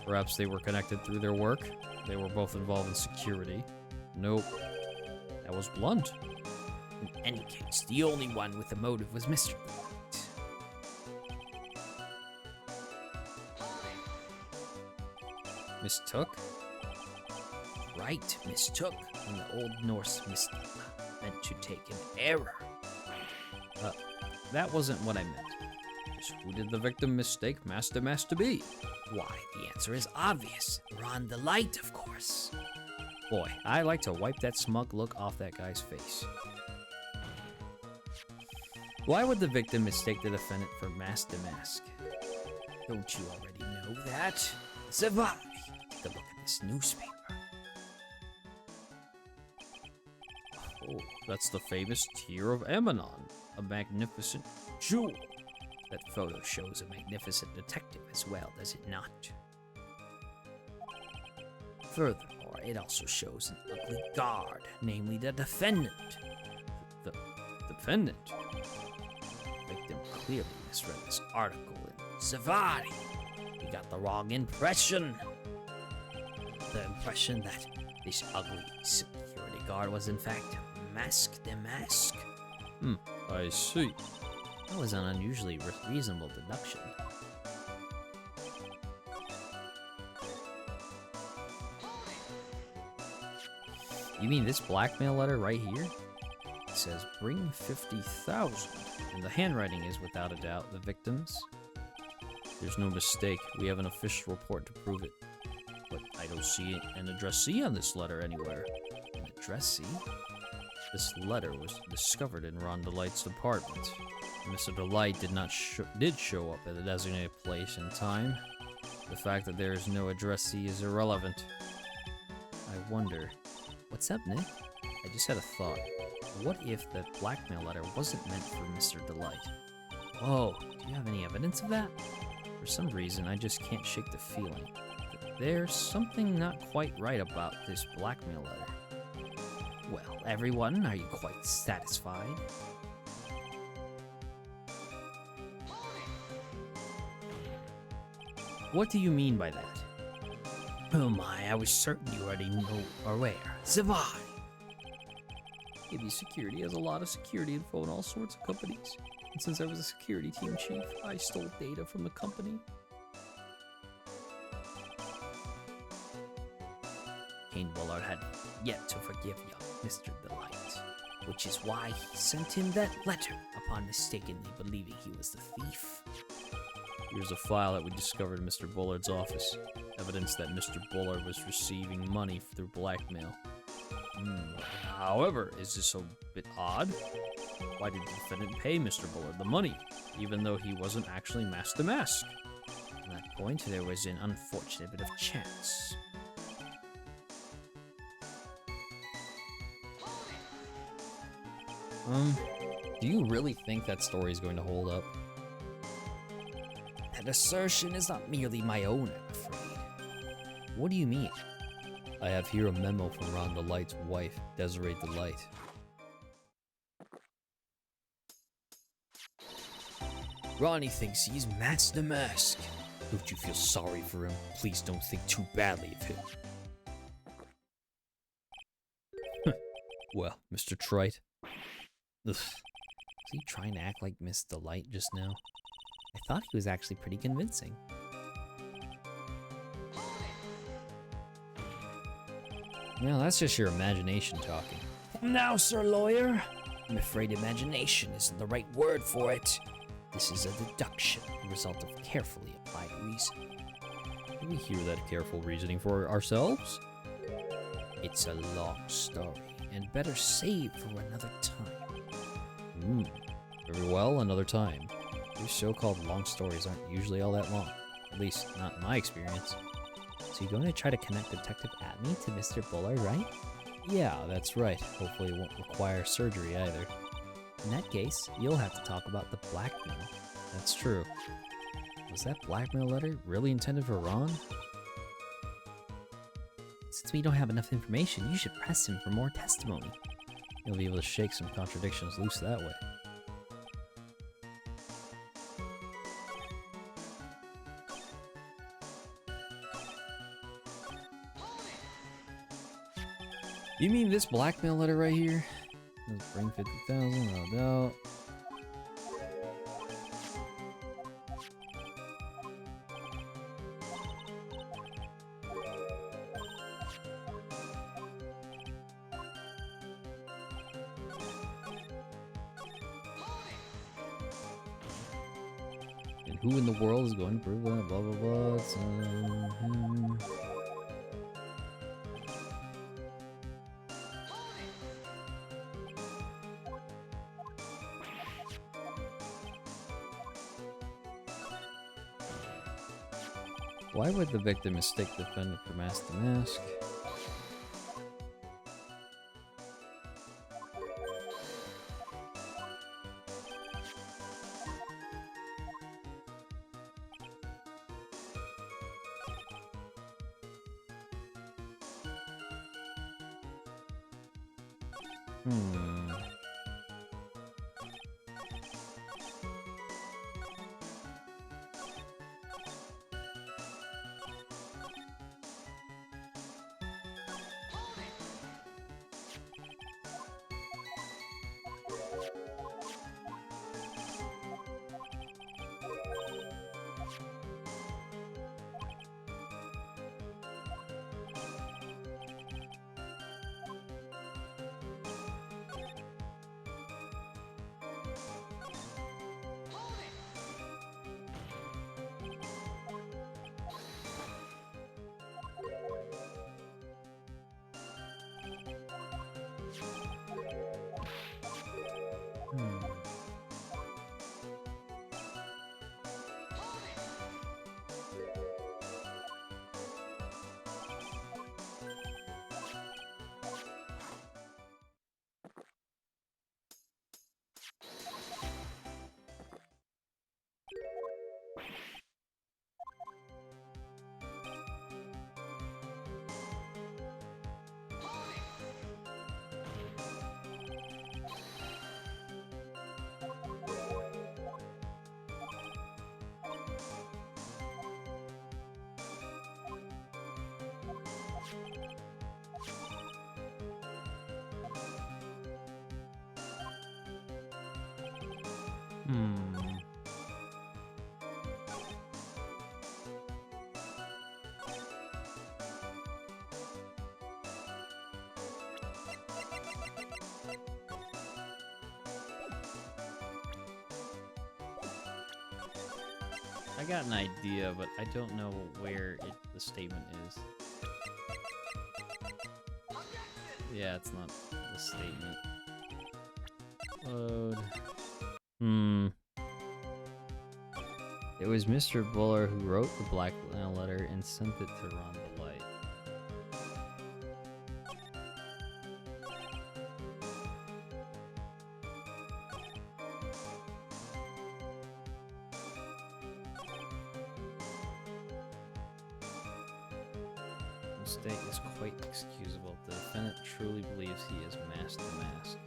Perhaps they were connected through their work? They were both involved in security. Nope. That was blunt. In any case, the only one with a motive was Mr. Delight. Mistook? Right, mistook, from the Old Norse mistake, meant to take an error. That wasn't what I meant. Just who did the victim mistake Master Mass to be? Why, the answer is obvious. Ron Delight, of course. Boy, I like to wipe that smug look off that guy's face. Why would the victim mistake the defendant for Master Mask? Don't you already know that? Zavari, take a look at this newspaper. Oh, that's the famous Tear of Amanon, a magnificent jewel. That photo shows a magnificent detective as well, does it not? Furthermore, it also shows an ugly guard, namely the defendant. The defendant? The victim clearly misread this article in Zavari. You got the wrong impression. The impression that this ugly security guard was in fact Mask the Mask. I see. That was an unusually reasonable deduction. You mean this blackmail letter right here? It says, bring 50,000. And the handwriting is, without a doubt, the victim's. There's no mistake. We have an official report to prove it. But I don't see an addressee on this letter anywhere. An addressee? This letter was discovered in Ron Delight's apartment. Mr. Delight did show up at the designated place and time. The fact that there is no addressee is irrelevant. I wonder... What's up, Nick? I just had a thought. What if the blackmail letter wasn't meant for Mr. Delight? Whoa, do you have any evidence of that? For some reason, I just can't shake the feeling that there's something not quite right about this blackmail letter. Well, everyone, are you quite satisfied? What do you mean by that? Oh my, I was certain you already know or where. Zavari! KB Security has a lot of security info in all sorts of companies. And since I was a security team chief, I stole data from the company. Kane Bullard had yet to forgive young Mr. Delight, which is why he sent him that letter upon mistakenly believing he was the thief. Here's a file that we discovered in Mr. Bullard's office. Evidence that Mr. Bullard was receiving money through blackmail. However, is this a bit odd? Why did the defendant pay Mr. Bullard the money, even though he wasn't actually Master Mask? At that point, there was an unfortunate bit of chance. Do you really think that story is going to hold up? That assertion is not merely my own, I'm afraid. What do you mean? I have here a memo from Ron Delight's wife, Desiree Delight. Ronnie thinks he's Master Mask. Don't you feel sorry for him? Please don't think too badly of him. Well, Mr. Trite. Ugh. Was he trying to act like Miss Delight just now? I thought he was actually pretty convincing. Well, that's just your imagination talking. Now, Sir Lawyer, I'm afraid imagination isn't the right word for it. This is a deduction, the result of carefully applied reasoning. Can we hear that careful reasoning for ourselves? It's a long story, and better saved for another time. Very well, another time. These so-called long stories aren't usually all that long. At least, not in my experience. So you're going to try to connect Detective Atney to Mr. Buller, right? Yeah, that's right. Hopefully it won't require surgery either. In that case, you'll have to talk about the blackmail. That's true. Was that blackmail letter really intended for Ron? Since we don't have enough information, you should press him for more testimony. You'll be able to shake some contradictions loose that way. You mean this blackmail letter right here? Let's bring 50,000, no doubt. And who in the world is going to prove that? Blah blah blah. It's, Why would the victim mistake the defendant for mask to mask? I got an idea, but I don't know where the statement is. Yeah, it's not the statement. Load. It was Mr. Buller who wrote the blackmail letter and sent it to Ron the Light. Mistake is quite excusable. The defendant truly believes he is mask to mask.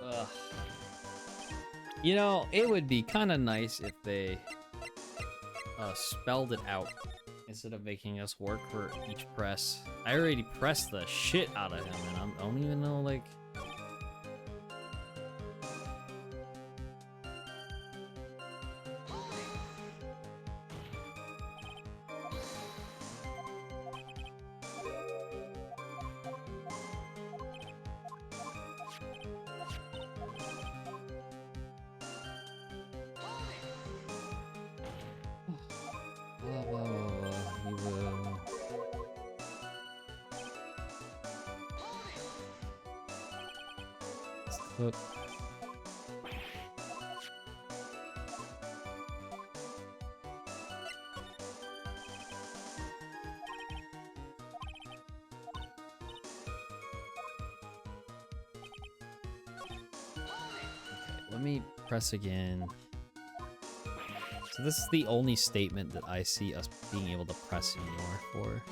Ugh. You know, it would be kind of nice if they spelled it out instead of making us work for each press. I already pressed the shit out of him, and I don't even know, like... He will. Look. Okay, let me press again. So this is the only statement that I see us being able to press anymore for.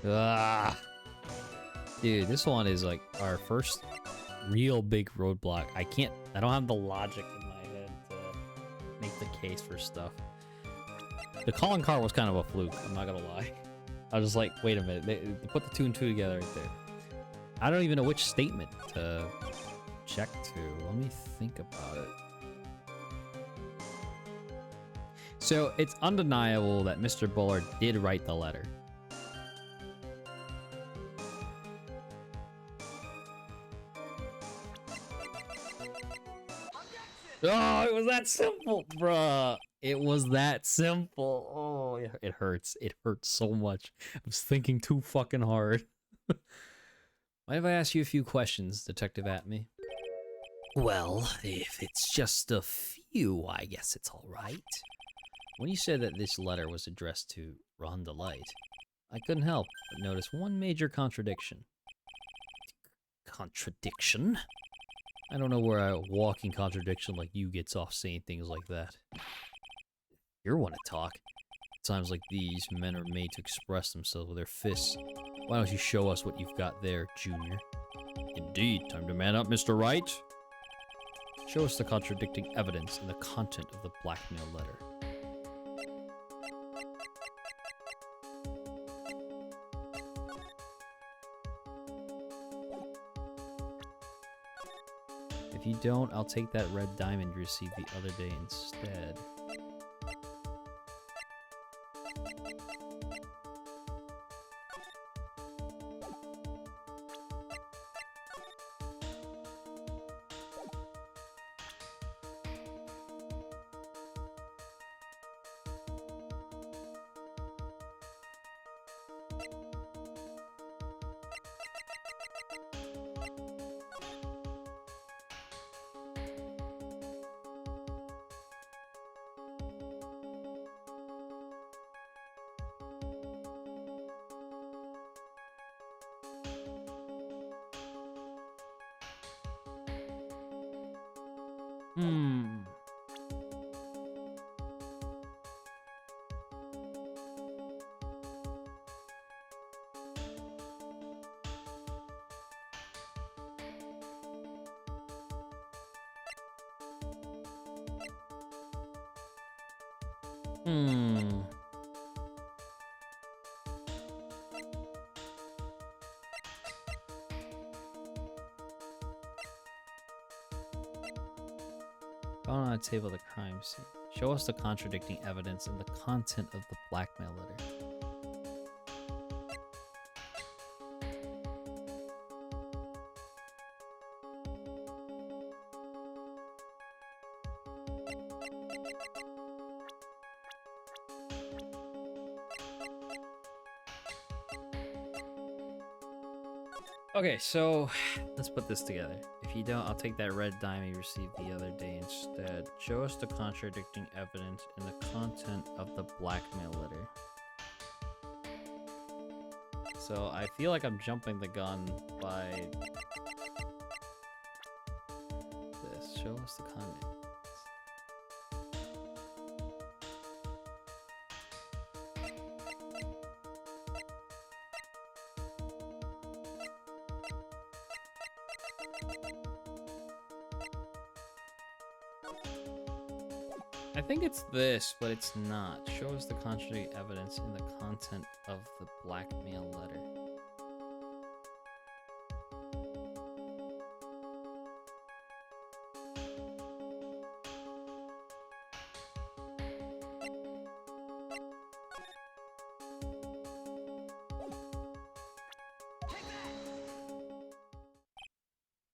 Ah, dude, this one is like our first real big roadblock. I don't have the logic in my head to make the case for stuff. The calling card was kind of a fluke, I'm not gonna lie. I was just like, wait a minute, they put the 2 and 2 together right there. I don't even know which statement to check to. Let me think about it. So it's undeniable that Mr. Bullard did write the letter. Oh, it was that simple, bruh. It was that simple. Oh, it hurts. It hurts so much. I was thinking too fucking hard. Mind if I ask you a few questions, Detective Atme? Well, if it's just a few, I guess it's all right. When you said that this letter was addressed to Rhonda Light, I couldn't help but notice one major contradiction. Contradiction? I don't know where a walking contradiction like you gets off saying things like that. You want to talk. At times like these, men are made to express themselves with their fists. Why don't you show us what you've got there, Junior? Indeed, time to man up, Mr. Wright. Show us the contradicting evidence in the content of the blackmail letter. If you don't, I'll take that red diamond you received the other day instead. Hmm. Found on a table of the crime scene. Show us the contradicting evidence and the content of the blackmail letter. Okay, so let's put this together. If you don't, I'll take that red diamond you received the other day instead. Show us the contradicting evidence and the content of the blackmail letter. So I feel like I'm jumping the gun by this. Show us the content. I think it's this, but it's not. Show us the contradicting evidence in the content of the blackmail letter.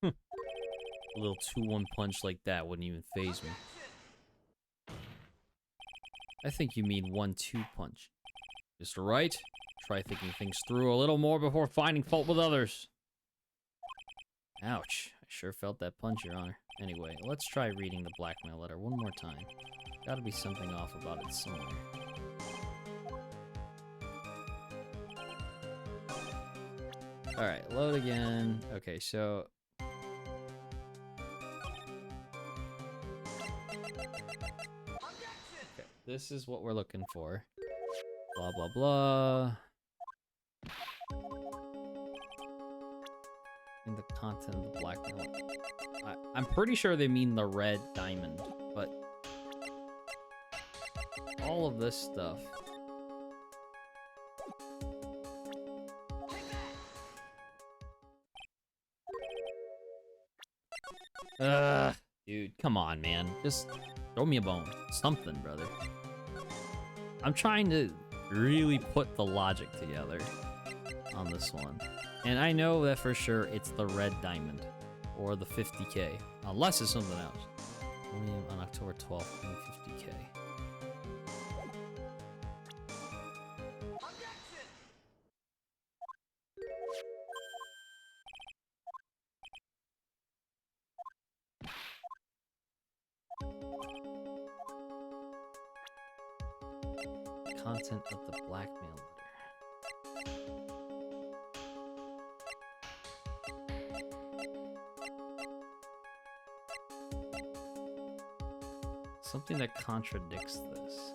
A little 2-1 punch like that wouldn't even faze me. I think you mean 1-2 punch. Mr. Wright, try thinking things through a little more before finding fault with others. Ouch, I sure felt that punch, Your Honor. Anyway, let's try reading the blackmail letter one more time. Gotta be something off about it somewhere. Alright, load again. Okay, so... this is what we're looking for. Blah, blah, blah. In the content of the blackmail. I'm pretty sure they mean the red diamond, but all of this stuff. Dude, come on, man. Just throw me a bone. Something, brother. I'm trying to really put the logic together on this one. And I know that for sure it's the red diamond or the 50K, unless it's something else. Only on October 12th, 50K. Content of the blackmail letter. Something that contradicts this.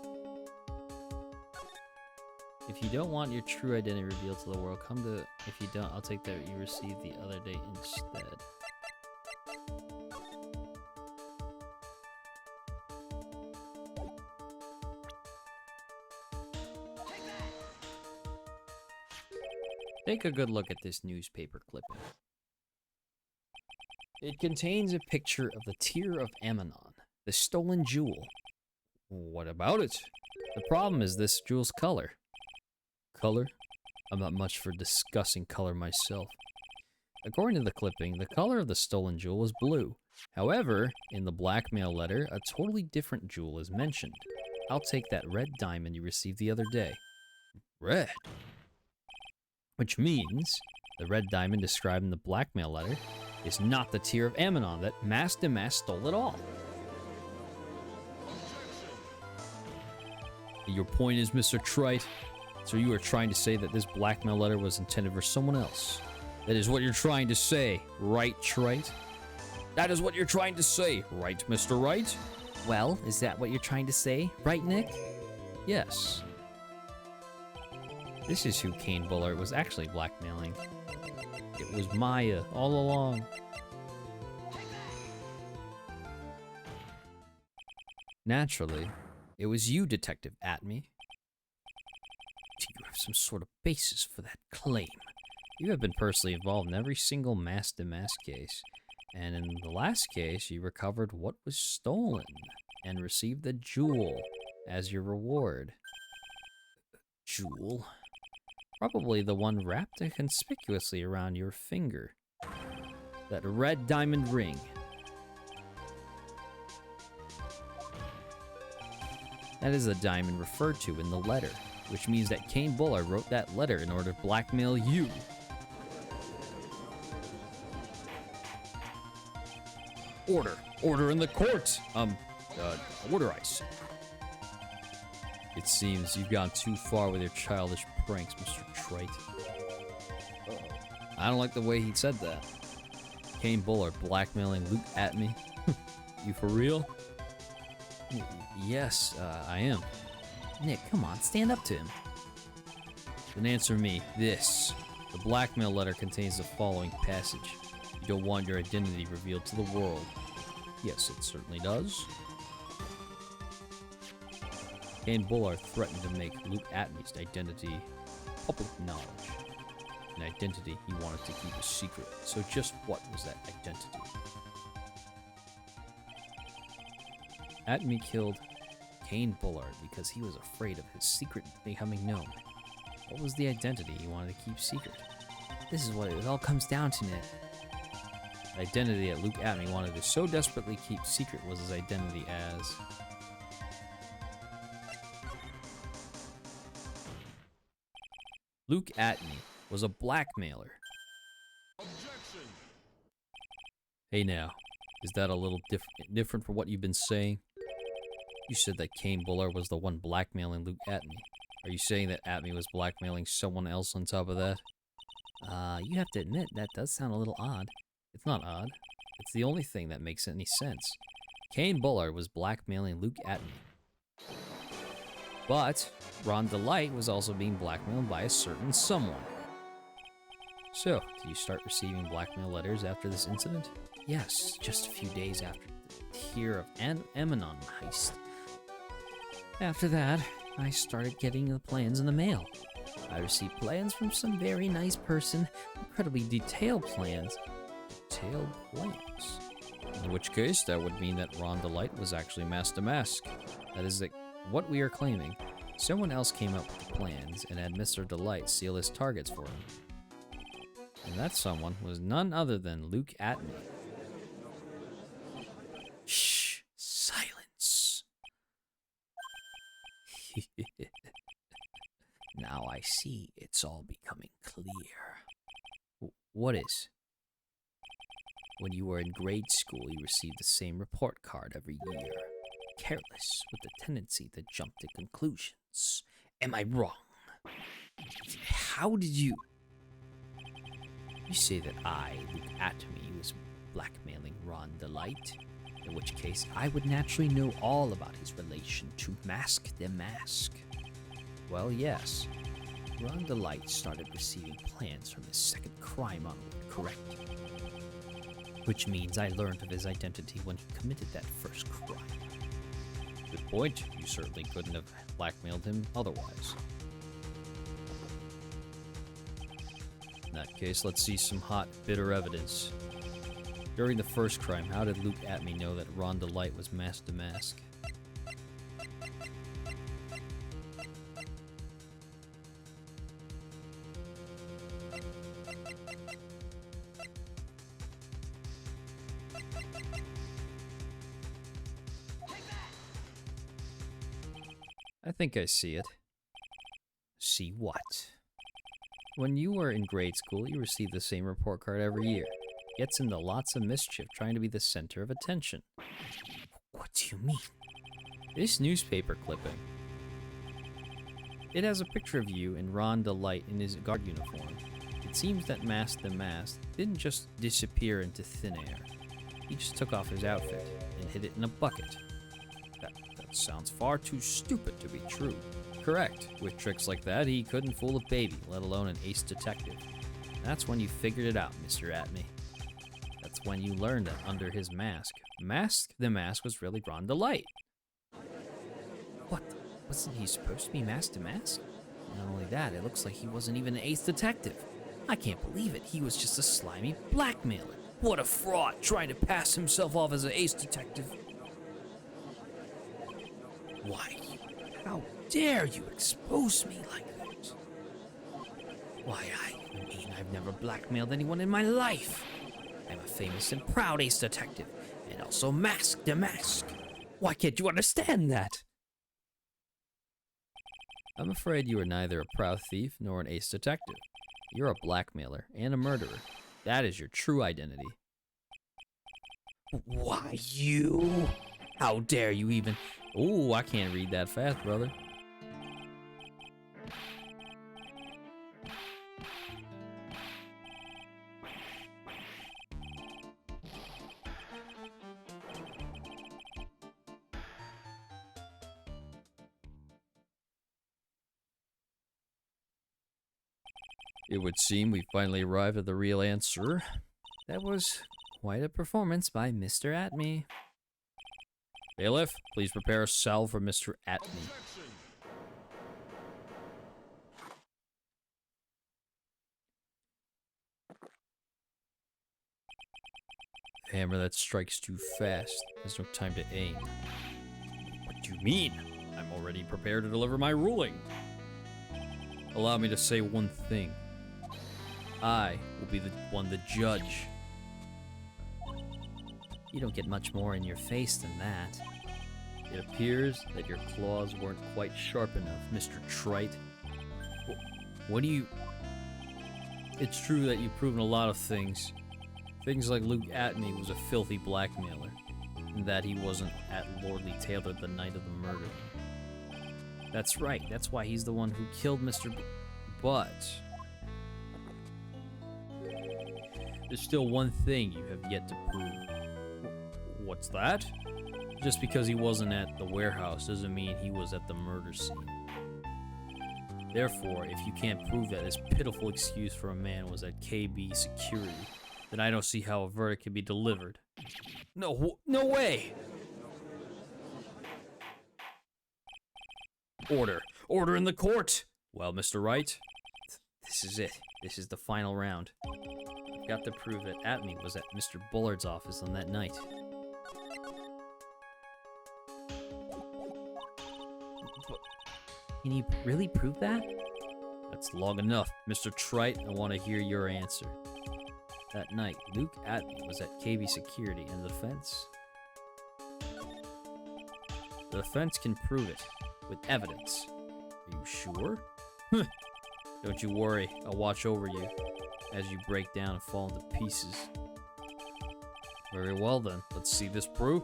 If you don't want your true identity revealed to the world, come to... If you don't, I'll take that you received the other day instead. Take a good look at this newspaper clipping. It contains a picture of the Tear of Ammonon, the stolen jewel. What about it? The problem is this jewel's color. Color? I'm not much for discussing color myself. According to the clipping, the color of the stolen jewel is blue. However, in the blackmail letter, a totally different jewel is mentioned. I'll take that red diamond you received the other day. Red? Which means the red diamond described in the blackmail letter is not the Tear of Ammonon that Mass Demas stole at all. Your point is, Mr. Trite, so you are trying to say that this blackmail letter was intended for someone else. That is what you're trying to say, right, Trite? That is what you're trying to say, right, Mr. Wright? Well, is that what you're trying to say, right, Nick? Yes. This is who Kane Bullard was actually blackmailing. It was Maya all along. Naturally, It was you, Detective Atme. Do you have some sort of basis for that claim? You have been personally involved in every single mask-to-mask case, and in the last case, you recovered what was stolen and received the jewel as your reward. Jewel? Probably the one wrapped conspicuously around your finger. That red diamond ring. That is the diamond referred to in the letter, which means that Kane Bullard wrote that letter in order to blackmail you. Order in the court! Order, I say. It seems you've gone too far with your childish pranks, Mr. Trite. I don't like the way he said that. Kane Bullard blackmailing Luke Atme? You for real? Yes, I am. Nick, come on, stand up to him. Then answer me this. The blackmail letter contains the following passage. You don't want your identity revealed to the world. Yes, it certainly does. Kane Bullard threatened to make Luke Atme's identity public knowledge. An identity he wanted to keep a secret. So just what was that identity? Atme killed Kane Bullard because he was afraid of his secret becoming known. What was the identity he wanted to keep secret? This is what it all comes down to, Nick. The identity that Luke Atme wanted to so desperately keep secret was his identity as... Luke Atme was a blackmailer. Objection. Hey now, is that a little different from what you've been saying? You said that Kane Bullard was the one blackmailing Luke Atme. Are you saying that Atme was blackmailing someone else on top of that? You have to admit, that does sound a little odd. It's not odd. It's the only thing that makes any sense. Kane Bullard was blackmailing Luke Atme. But Ron DeLight was also being blackmailed by a certain someone. So, did you start receiving blackmail letters after this incident? Yes, just a few days after the Tear of Emanon heist. After that, I started getting the plans in the mail. I received plans from some very nice person, incredibly detailed plans. Detailed plans? In which case, that would mean that Ron DeLight was actually mask to mask. That is what we are claiming. Someone else came up with the plans and had Mr. DeLight seal his targets for him. And that someone was none other than Luke Atme. Shh! Silence! Now I see it's all becoming clear. What is? When you were in grade school, you received the same report card every year. Careless, with a tendency to jump to conclusions. Am I wrong? How did you... You say that I, Luke Atme, was blackmailing Ron DeLight, in which case I would naturally know all about his relation to Mask the Mask. Well, yes. Ron DeLight started receiving plans from his second crime onward, correct? Which means I learned of his identity when he committed that first crime. Good point. You certainly couldn't have blackmailed him otherwise. In that case, let's see some hot, bitter evidence. During the first crime, how did Luke Atme know that Ron DeLight was mask to mask? I think I see it. See what? When you were in grade school, you received the same report card every year. Gets into lots of mischief trying to be the center of attention. What do you mean? This newspaper clipping. It has a picture of you and Ron DeLight in his guard uniform. It seems that Mask the Mask didn't just disappear into thin air. He just took off his outfit and hid it in a bucket. That sounds far too stupid to be true. Correct. With tricks like that, he couldn't fool a baby, let alone an ace detective. That's when you figured it out, Mr. Atme. That's when you learned that under his mask, Mask the Mask was really Ron DeLight. Wasn't he supposed to be mask to mask? Not only that, it looks like he wasn't even an ace detective. I can't believe it. He was just a slimy blackmailer. What a fraud, trying to pass himself off as an ace detective. Why, how dare you expose me like that? Why, I mean, I've never blackmailed anyone in my life. I'm a famous and proud ace detective, and also mask to mask. Why can't you understand that? I'm afraid you are neither a proud thief nor an ace detective. You're a blackmailer and a murderer. That is your true identity. Why, you? How dare you even? Ooh, I can't read that fast, brother. It would seem we finally arrived at the real answer. That was quite a performance by Mr. Atme. Bailiff, please prepare a cell for Mr. Atme. Hammer that strikes too fast. There's no time to aim. What do you mean? I'm already prepared to deliver my ruling. Allow me to say one thing. I will be the one to judge. You don't get much more in your face than that. It appears that your claws weren't quite sharp enough, Mr. Trite. What do you... It's true that you've proven a lot of things. Things like Luke Atney was a filthy blackmailer, and that he wasn't at Lordly Taylor the night of the murder. That's right, that's why he's the one who killed Mr. But... there's still one thing you have yet to prove. What's that? Just because he wasn't at the warehouse doesn't mean he was at the murder scene. Therefore, if you can't prove that this pitiful excuse for a man was at KB security, then I don't see how a verdict can be delivered. No way! Order! Order in the court! Well, Mr. Wright, this is it. This is the final round. I've got to prove that Atme was at Mr. Bullard's office on that night. Can you really prove that? That's long enough. Mr. Trite, I want to hear your answer. That night, Luke Atme was at KB Security and the defense. The defense can prove it with evidence. Are you sure? Don't you worry, I'll watch over you as you break down and fall into pieces. Very well then, let's see this proof.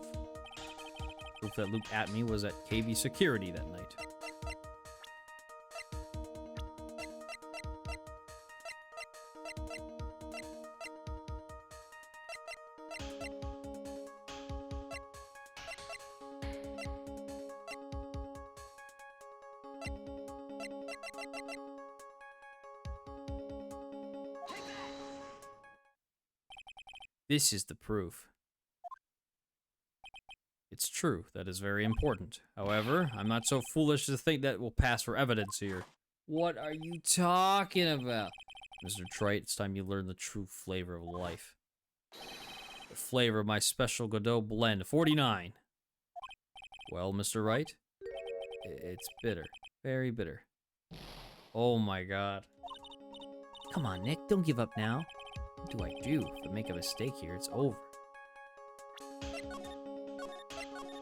Proof that Luke Atme was at KB Security that night. This is the proof. It's true, that is very important. However, I'm not so foolish to think that will pass for evidence here. What are you talking about? Mr. Trite, it's time you learn the true flavor of life. The flavor of my special Godot blend, 49. Well, Mr. Wright? It's bitter. Very bitter. Oh my god. Come on, Nick, don't give up now. What do I do? If I make a mistake here, it's over.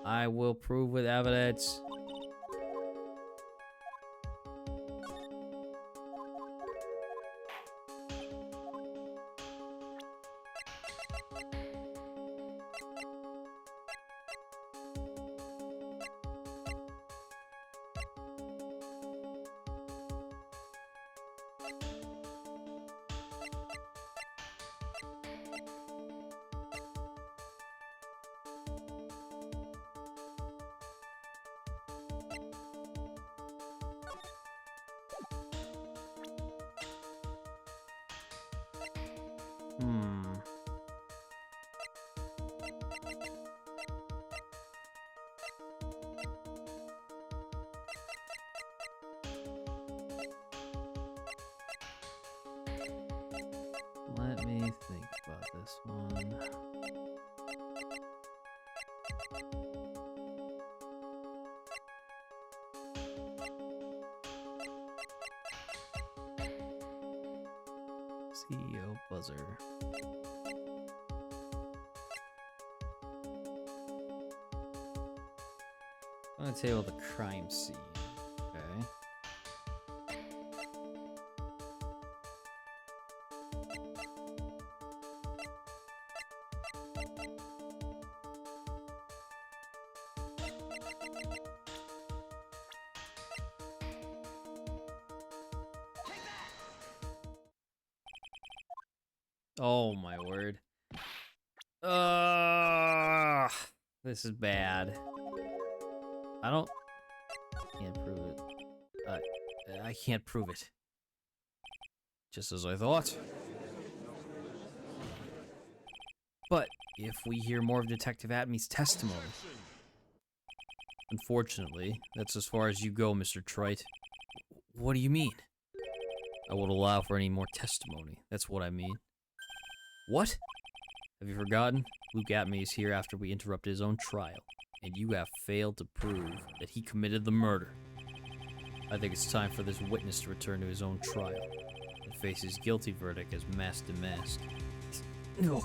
I will prove with evidence. Let me think about this one. CEO buzzer. I'm gonna table the crime scene. Okay. Oh my word. This is bad. Can't prove it. I can't prove it. Just as I thought. But if we hear more of Detective Atmey's testimony. Unfortunately, that's as far as you go, Mr. Trite. What do you mean? I won't allow for any more testimony. That's what I mean. What? Have you forgotten? Luke Atmey is here after we interrupted his own trial, and you have failed to prove that he committed the murder. I think it's time for this witness to return to his own trial and face his guilty verdict as mask to mask. No.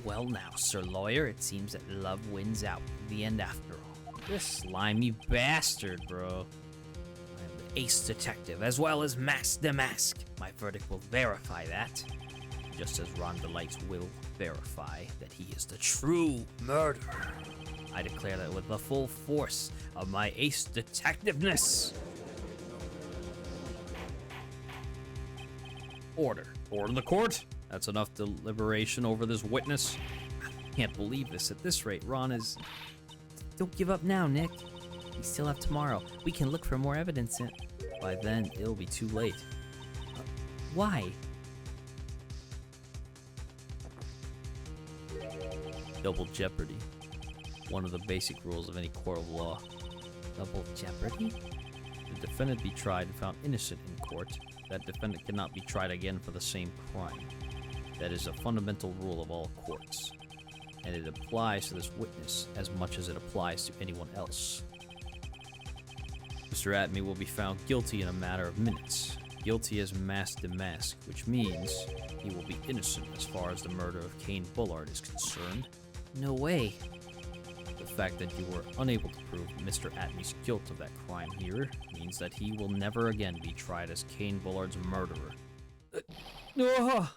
Well now, Sir Lawyer, it seems that love wins out in the end after all. This slimy bastard, bro. I am the ace detective, as well as mask to mask. My verdict will verify that. Just as Ron DeLite will verify that he is the true murderer. I declare that with the full force of my ace detectiveness. Order. Order in the court. That's enough deliberation over this witness. I can't believe this. At this rate, Ron is... Don't give up now, Nick. We still have tomorrow. We can look for more evidence in... By then, it'll be too late. Why? Double jeopardy. One of the basic rules of any court of law. Double jeopardy? The defendant be tried and found innocent in court. That defendant cannot be tried again for the same crime. That is a fundamental rule of all courts. And it applies to this witness as much as it applies to anyone else. Mr. Atmey will be found guilty in a matter of minutes. Guilty as mask to mask, which means he will be innocent as far as the murder of Kane Bullard is concerned. No way. The fact that you were unable to prove Mr. Atmey's guilt of that crime here means that he will never again be tried as Kane Bullard's murderer. God.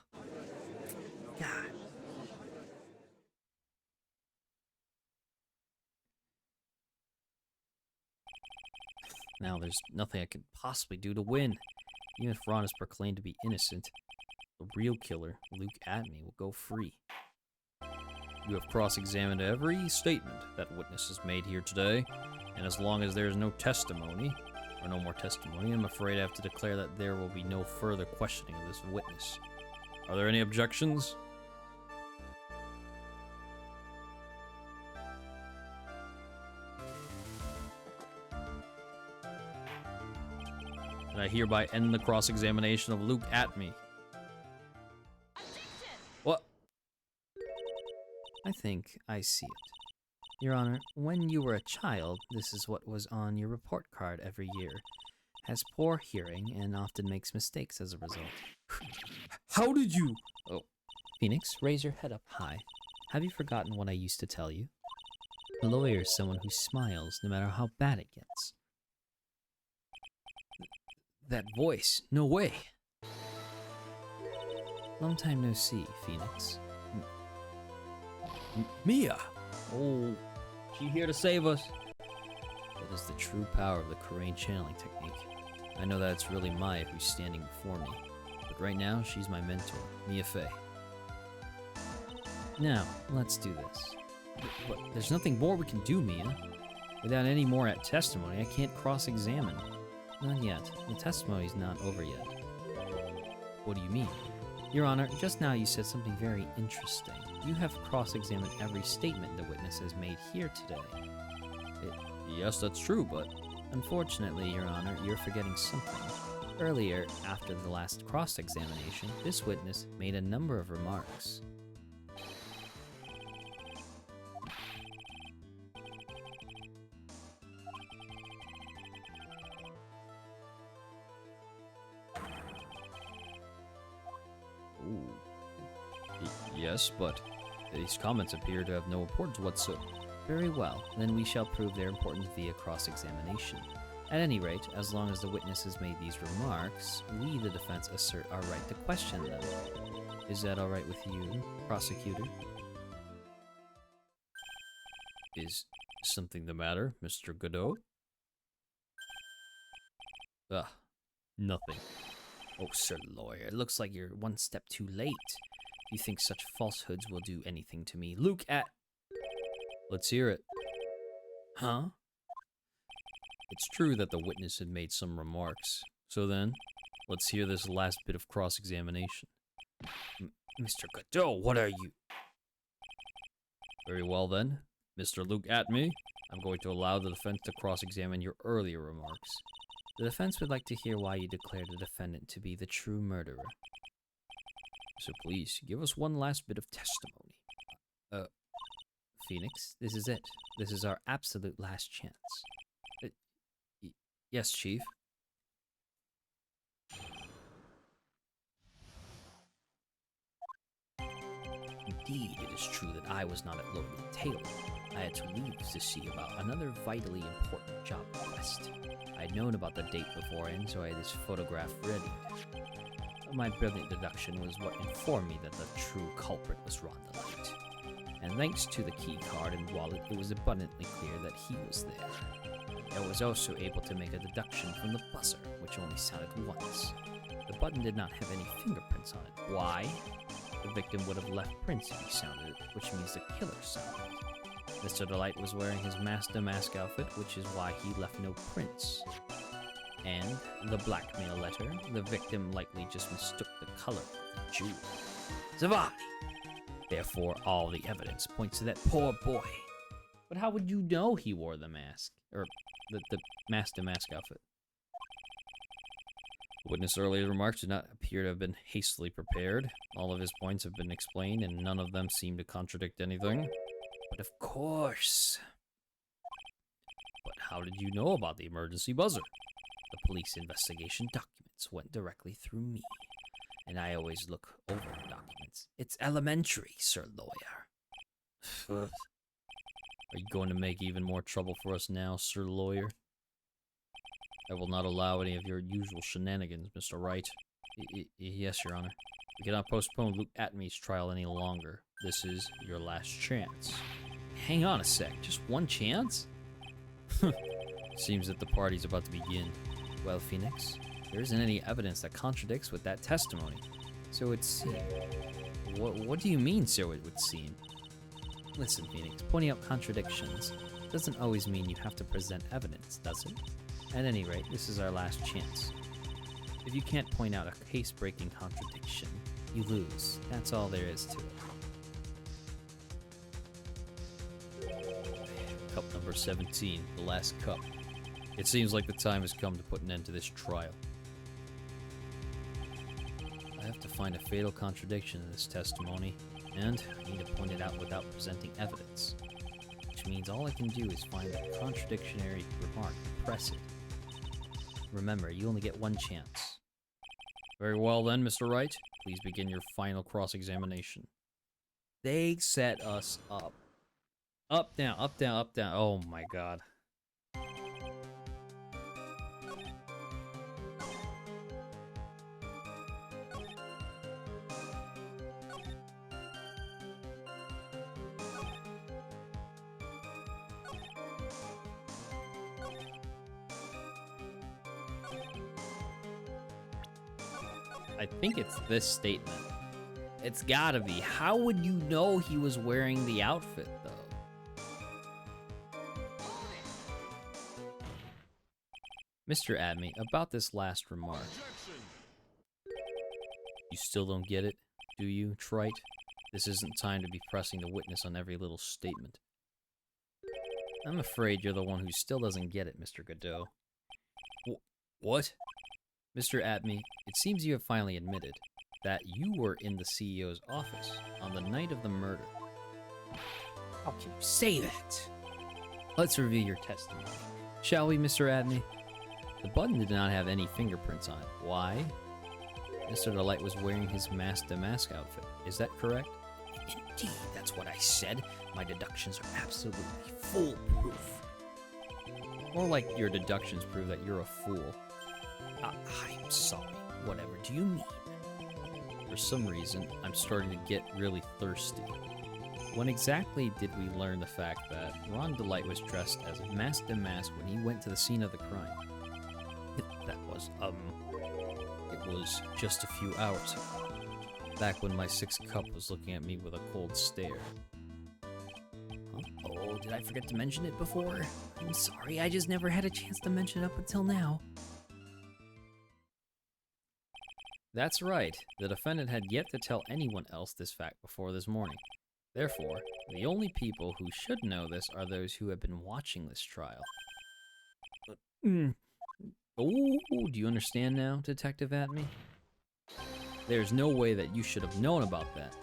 Now there's nothing I could possibly do to win. Even if Ron is proclaimed to be innocent, the real killer, Luke Atmey, will go free. You have cross-examined every statement that witness has made here today, and as long as there is no testimony, or no more testimony, I'm afraid I have to declare that there will be no further questioning of this witness. Are there any objections? And I hereby end the cross-examination of Luke Atmey. What? I think I see it. Your Honor, when you were a child, this is what was on your report card every year. Has poor hearing and often makes mistakes as a result. How did you? Oh. Phoenix, raise your head up high. Have you forgotten what I used to tell you? A lawyer is someone who smiles no matter how bad it gets. That voice. No way. Long time no see, Phoenix. Mia! Oh, she here to save us. That is the true power of the Korean channeling technique. I know that it's really Maya who's standing before me, but right now she's my mentor, Mia Fey. Now, let's do this. But there's nothing more we can do, Mia. Without any more testimony, I can't cross-examine. Not yet. The testimony's not over yet. What do you mean? Your Honor, just now you said something very interesting. You have cross-examined every statement the witness has made here today. Yes, that's true, but... Unfortunately, Your Honor, you're forgetting something. Earlier, after the last cross-examination, this witness made a number of remarks. Ooh. Yes, but these comments appear to have no importance whatsoever. Very well, then we shall prove their importance via cross-examination. At any rate, as long as the witness has made these remarks, we, the defense, assert our right to question them. Is that all right with you, prosecutor? Is something the matter, Mr. Godot? Ah, nothing. Oh, sir lawyer, it looks like you're one step too late. You think such falsehoods will do anything to me? Look at... Let's hear it. Huh? It's true that the witness had made some remarks. So then, let's hear this last bit of cross-examination. Mr. Godot, what are you... Very well then, Mr. Look at me. I'm going to allow the defense to cross-examine your earlier remarks. The defense would like to hear why you declared the defendant to be the true murderer. So please, give us one last bit of testimony. Phoenix, this is it. This is our absolute last chance. Yes, Chief. Indeed, it is true that I was not at Lord Taylor. I had to leave to see about another vitally important job request. I had known about the date beforehand, so I had this photograph ready. My brilliant deduction was what informed me that the true culprit was Rhonda Light. And thanks to the key card and wallet, it was abundantly clear that he was there. I was also able to make a deduction from the buzzer, which only sounded once. The button did not have any fingerprints on it. Why? The victim would have left prints if he sounded it, which means the killer sounded it. Mr. Delight was wearing his master mask outfit, which is why he left no prints. And the blackmail letter, the victim likely just mistook the color of the jewel. Zavali! Therefore, all the evidence points to that poor boy. But how would you know he wore the mask? Or the master mask outfit? The witness' earlier remarks do not appear to have been hastily prepared. All of his points have been explained, and none of them seem to contradict anything. But of course. But how did you know about the emergency buzzer? The police investigation documents went directly through me. And I always look over the documents. It's elementary, Sir Lawyer. Are you going to make even more trouble for us now, Sir Lawyer? I will not allow any of your usual shenanigans, Mr. Wright. Yes, Your Honor. We cannot postpone Luke Atmey's trial any longer. This is your last chance. Hang on a sec, just one chance? Seems that the party's about to begin. Well, Phoenix, there isn't any evidence that contradicts with that testimony. So it seems... What do you mean, sir, it would seem? Listen, Phoenix, pointing out contradictions doesn't always mean you have to present evidence, does it? At any rate, this is our last chance. If you can't point out a case-breaking contradiction, you lose. That's all there is to it. Cup number 17, the last cup. It seems like the time has come to put an end to this trial. I have to find a fatal contradiction in this testimony, and I need to point it out without presenting evidence. Which means all I can do is find a contradictionary remark and press it. Remember, you only get one chance. Very well then, Mr. Wright. Please begin your final cross-examination. They set us up. Up, down, up, down, up, down. Oh my god. I think it's this statement. It's gotta be. How would you know he was wearing the outfit, though? Mr. Adme, about this last remark. You still don't get it, do you, Trite? This isn't time to be pressing the witness on every little statement. I'm afraid you're the one who still doesn't get it, Mr. Godot. What? Mr. Atme, it seems you have finally admitted that you were in the CEO's office on the night of the murder. How can you say that? Let's review your testimony. Shall we, Mr. Atme? The button did not have any fingerprints on it. Why? Mr. Delight was wearing his mask-to-mask outfit. Is that correct? Indeed, that's what I said. My deductions are absolutely foolproof. More like your deductions prove that you're a fool. I'm sorry. Whatever do you mean? For some reason, I'm starting to get really thirsty. When exactly did we learn the fact that Ron Delight was dressed as a mask-to-mask when he went to the scene of the crime? It was just a few hours ago, back when my sixth cup was looking at me with a cold stare. Huh? Oh, did I forget to mention it before? I'm sorry, I just never had a chance to mention it up until now. That's right, the defendant had yet to tell anyone else this fact before this morning. Therefore, the only people who should know this are those who have been watching this trial. Oh, do you understand now, Detective Atme? There's no way that you should have known about that.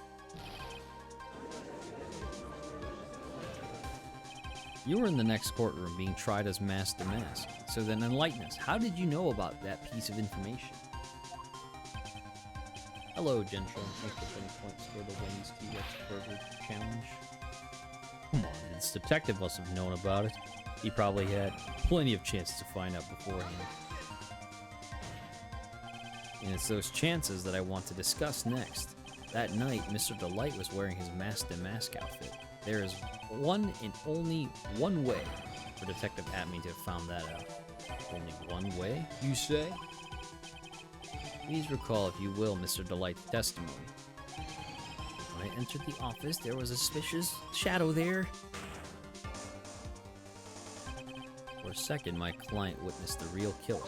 You were in the next courtroom being tried as mask to mask, so then enlighten us. How did you know about that piece of information? Hello, Gentron. Thanks for 20 points for the Wendy's T-Rex Burger Challenge. Come on, this detective must have known about it. He probably had plenty of chances to find out beforehand. And it's those chances that I want to discuss next. That night, Mr. Delight was wearing his mask-to-mask outfit. There is one and only one way for Detective Atme to have found that out. Only one way, you say? Please recall, if you will, Mr. Delight's testimony. When I entered the office, there was a suspicious shadow there. For a second, my client witnessed the real killer.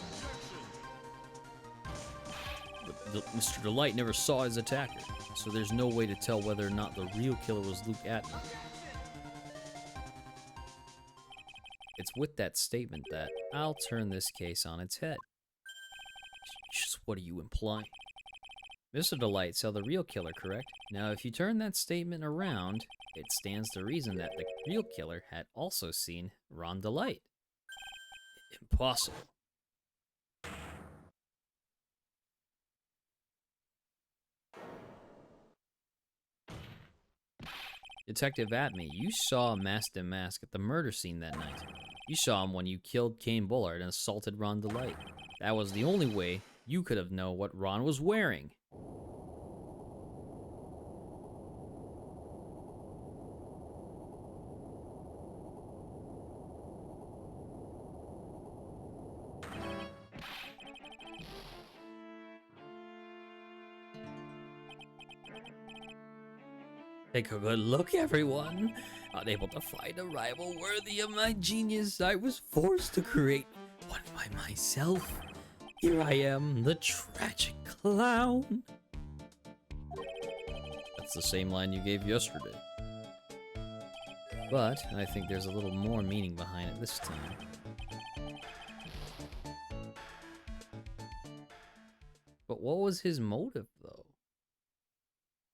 But Mr. Delight never saw his attacker, so there's no way to tell whether or not the real killer was Luke Atman. It's with that statement that I'll turn this case on its head. Just what are you implying? Mr. Delight saw the real killer, correct? Now, if you turn that statement around, it stands to reason that the real killer had also seen Ron Delight. Impossible. Detective Atme, you saw mask-to-mask at the murder scene that night. You saw him when you killed Kane Bullard and assaulted Ron Delight. That was the only way you could have known what Ron was wearing. Take a good look, everyone. Unable to find a rival worthy of my genius, I was forced to create one by myself. Here I am, the tragic clown. That's the same line you gave yesterday. But I think there's a little more meaning behind it this time. But what was his motive, though?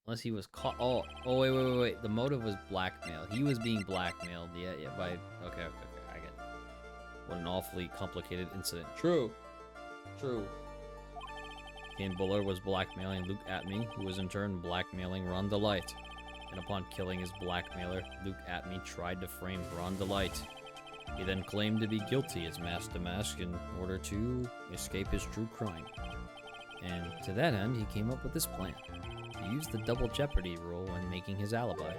Unless he was caught. Oh, wait. The motive was blackmail. He was being blackmailed. Yeah, by. Okay, I get it. What an awfully complicated incident. True. Kane Bullard was blackmailing Luke Atme, who was in turn blackmailing Ron Delight. And upon killing his blackmailer, Luke Atme tried to frame Ron Delight. He then claimed to be guilty as mask to mask in order to escape his true crime. And to that end, he came up with this plan. He used the double jeopardy rule when making his alibi.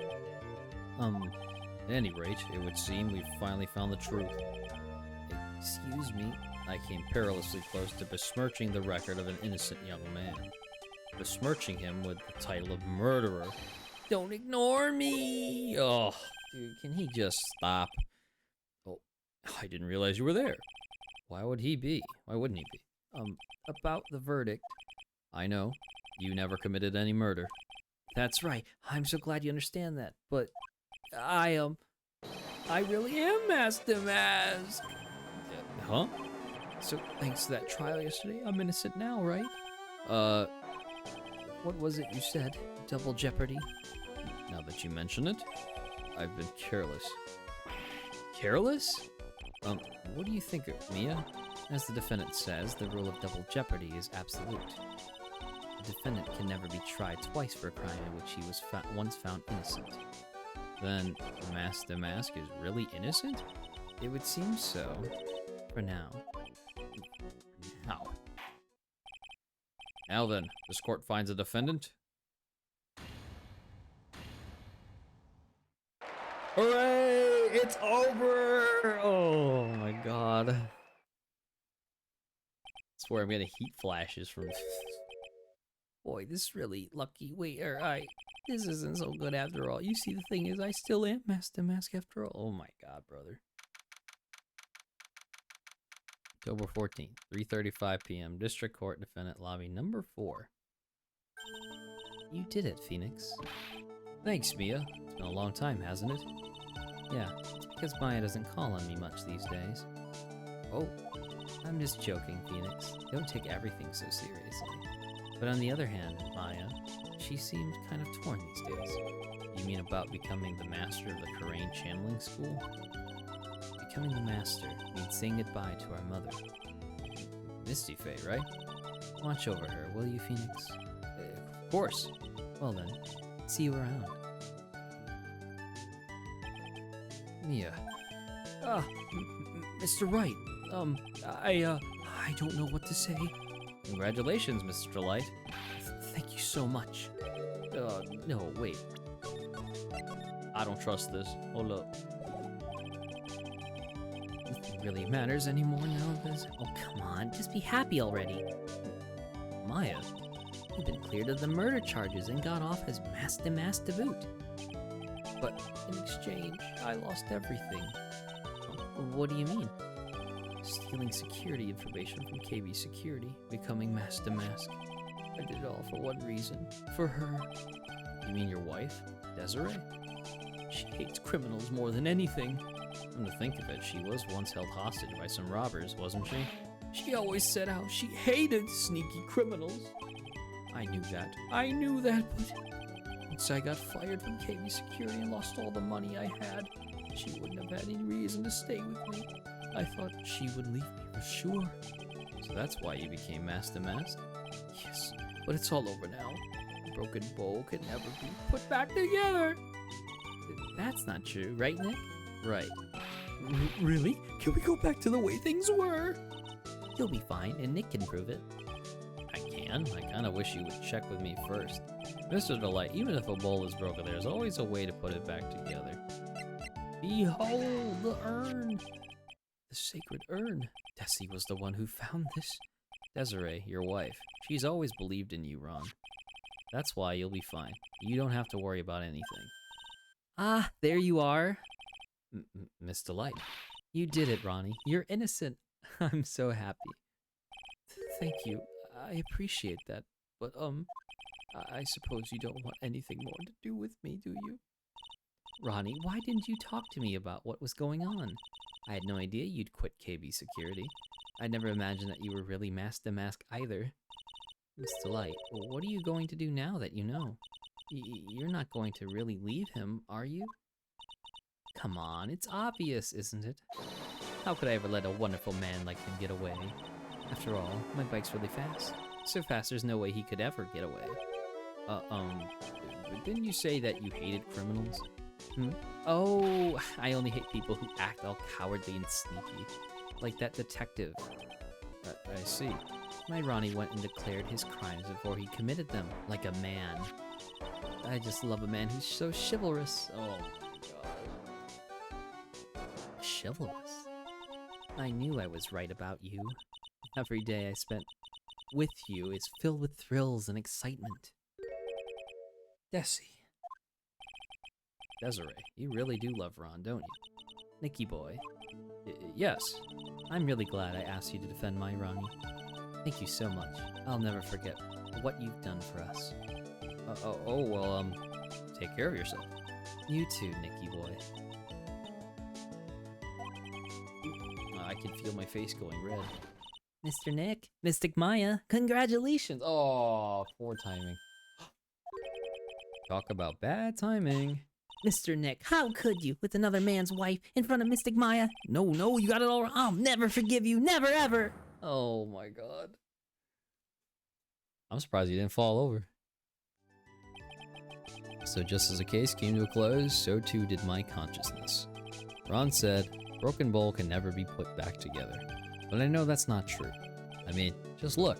At any rate, it would seem we've finally found the truth. Excuse me, I came perilously close to besmirching the record of an innocent young man. Besmirching him with the title of murderer. Don't ignore me! Oh, dude, can he just stop? Oh, I didn't realize you were there. Why would he be? Why wouldn't he be? About the verdict. I know. You never committed any murder. That's right. I'm so glad you understand that. But I really am mask to mask. Huh? So thanks to that trial yesterday, I'm innocent now, right? What was it you said? Double jeopardy? Now that you mention it, I've been careless. Careless? What do you think of Mia? As the defendant says, the rule of double jeopardy is absolute. The defendant can never be tried twice for a crime in which he was once found innocent. Then Master Mask is really innocent? It would seem so, for now. How? Now then, this court finds a defendant. Hooray! It's over! Oh my god. I swear I'm getting heat flashes from... Boy, this is really lucky. Wait, this isn't so good after all. You see, the thing is, I still am Master Mask after all. Oh my god, brother. October 14th, 3:35 p.m. District Court, Defendant Lobby number 4. You did it, Phoenix. Thanks, Mia. It's been a long time, hasn't it? Yeah, it's because Maya doesn't call on me much these days. Oh. I'm just joking, Phoenix. Don't take everything so seriously. But on the other hand, Maya, she seemed kind of torn these days. You mean about becoming the master of the Korean channeling school? Becoming the master means saying goodbye to our mother. Misty Faye, right? Watch over her, will you, Phoenix? Of course. Well then, see you around. Mia. Mr. Wright, I don't know what to say. Congratulations, Mr. Light. Thank you so much. No, wait. I don't trust this. Hold up. Nothing really matters anymore now, does it? Oh, come on, just be happy already. Maya, You've been cleared of the murder charges and got off as Master Mask to boot. but in exchange, I lost everything. What do you mean? Stealing security information from KB Security, becoming Master Mask. I did it all for one reason. For her. You mean your wife, Desiree? She hates criminals more than anything. Come to think of it, she was once held hostage by some robbers, wasn't she? She always said how she hated sneaky criminals. I knew that, but once I got fired from KB Security and lost all the money I had, she wouldn't have had any reason to stay with me. I thought she would leave me for sure. So that's why you became Master Mask? Yes, but it's all over now. A broken bowl can never be put back together. That's not true, right, Nick? Right. Really? Can we go back to the way things were? You'll be fine, and Nick can prove it. I can? I kinda wish you would check with me first. Mr. Delight, even if a bowl is broken, there's always a way to put it back together. Behold the urn. The sacred urn. Desi was the one who found this. Desiree, your wife, she's always believed in you, Ron. That's why you'll be fine. You don't have to worry about anything. Ah, there you are. Miss Delight. You did it, Ronnie. You're innocent. I'm so happy. Thank you. I appreciate that. But, I suppose you don't want anything more to do with me, do you? Ronnie, why didn't you talk to me about what was going on? I had no idea you'd quit KB Security. I never imagined that you were really Master Mask either. Miss Delight, what are you going to do now that you know? You're not going to really leave him, are you? Come on, it's obvious, isn't it? How could I ever let a wonderful man like him get away? After all, my bike's really fast. So fast there's no way he could ever get away. Didn't you say that you hated criminals? Oh, I only hate people who act all cowardly and sneaky. Like that detective. I see. My Ronnie went and declared his crimes before he committed them, like a man. I just love a man who's so chivalrous. Oh my god. Chivalrous? I knew I was right about you. Every day I spent with you is filled with thrills and excitement. Desi. Desiree, you really do love Ron, don't you? Nicky boy. Yes. I'm really glad I asked you to defend my Ronnie. Thank you so much. I'll never forget what you've done for us. Take care of yourself. You too, Nicky boy. I can feel my face going red. Mr. Nick, Mystic Maya, congratulations. Oh, poor timing. Talk about bad timing. Mr. Nick, how could you, with another man's wife in front of Mystic Maya? No, you got it all wrong. I'll never forgive you, never ever. Oh my god. I'm surprised you didn't fall over. So just as the case came to a close, so too did my consciousness. Ron said, broken bowl can never be put back together. But I know that's not true. I mean, just look.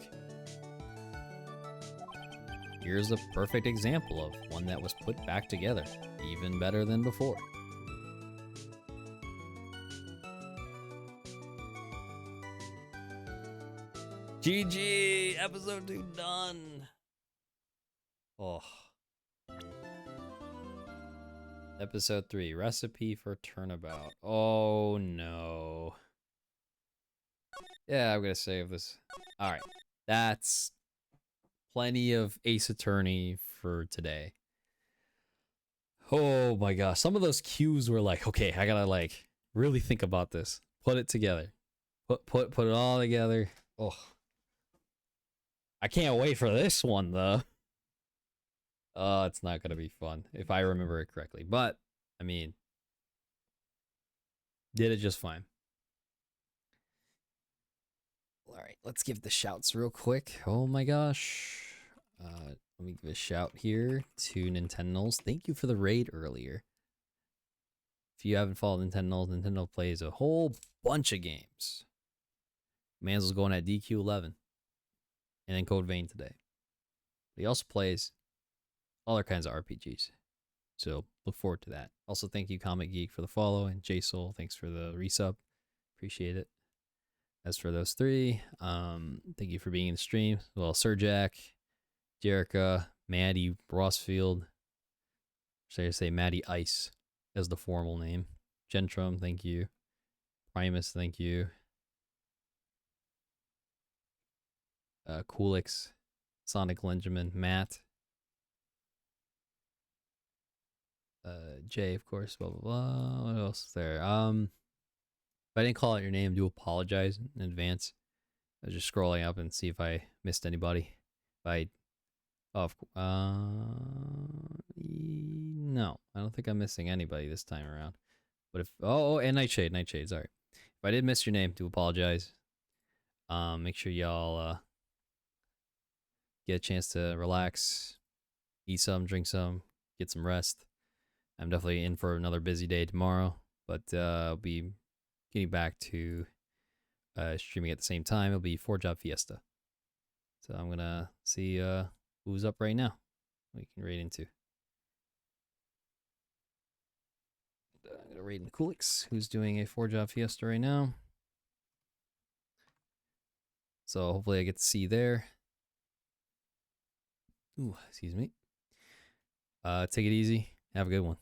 Here's a perfect example of one that was put back together, even better than before. GG! Episode 2 done! Oh. Episode 3, Recipe for Turnabout. Oh no. Yeah, I'm gonna save this. Alright, that's plenty of Ace Attorney for today. Oh my gosh, some of those cues were like, okay, I gotta like really think about this. Put it together. Put it all together. Oh. I can't wait for this one though. Oh, it's not gonna be fun if I remember it correctly. But I mean, did it just fine. All right, let's give the shouts real quick. Oh my gosh. Let me give a shout here to Nintendo's. Thank you for the raid earlier. If you haven't followed Nintendo's, Nintendo plays a whole bunch of games. Mans was going at DQ11 and then Code Vein today. But he also plays other kinds of RPGs. So look forward to that. Also, thank you, Comic Geek, for the follow, and JSoul, thanks for the resub. Appreciate it. As for those three, thank you for being in the stream. Well, Sir Jack, Jerica, Maddie Rossfield, should I say Maddie Ice as the formal name. Gentrum, thank you. Primus, thank you. Coolix, Sonic Lenjamin, Matt, Jay, of course, blah, blah, blah. What else is there? If I didn't call out your name, do apologize in advance. I was just scrolling up and see if I missed anybody. If I, no, I don't think I'm missing anybody this time around. But if, and Nightshade, sorry. If I did miss your name, do apologize. Make sure y'all, get a chance to relax, eat some, drink some, get some rest. I'm definitely in for another busy day tomorrow, but I'll be getting back to streaming at the same time. It'll be 4-Job Fiesta. So I'm gonna see who's up right now. We can raid into. I'm gonna raid in Coolix, who's doing a 4-Job Fiesta right now. So hopefully I get to see you there. Ooh, excuse me. Take it easy. Have a good one.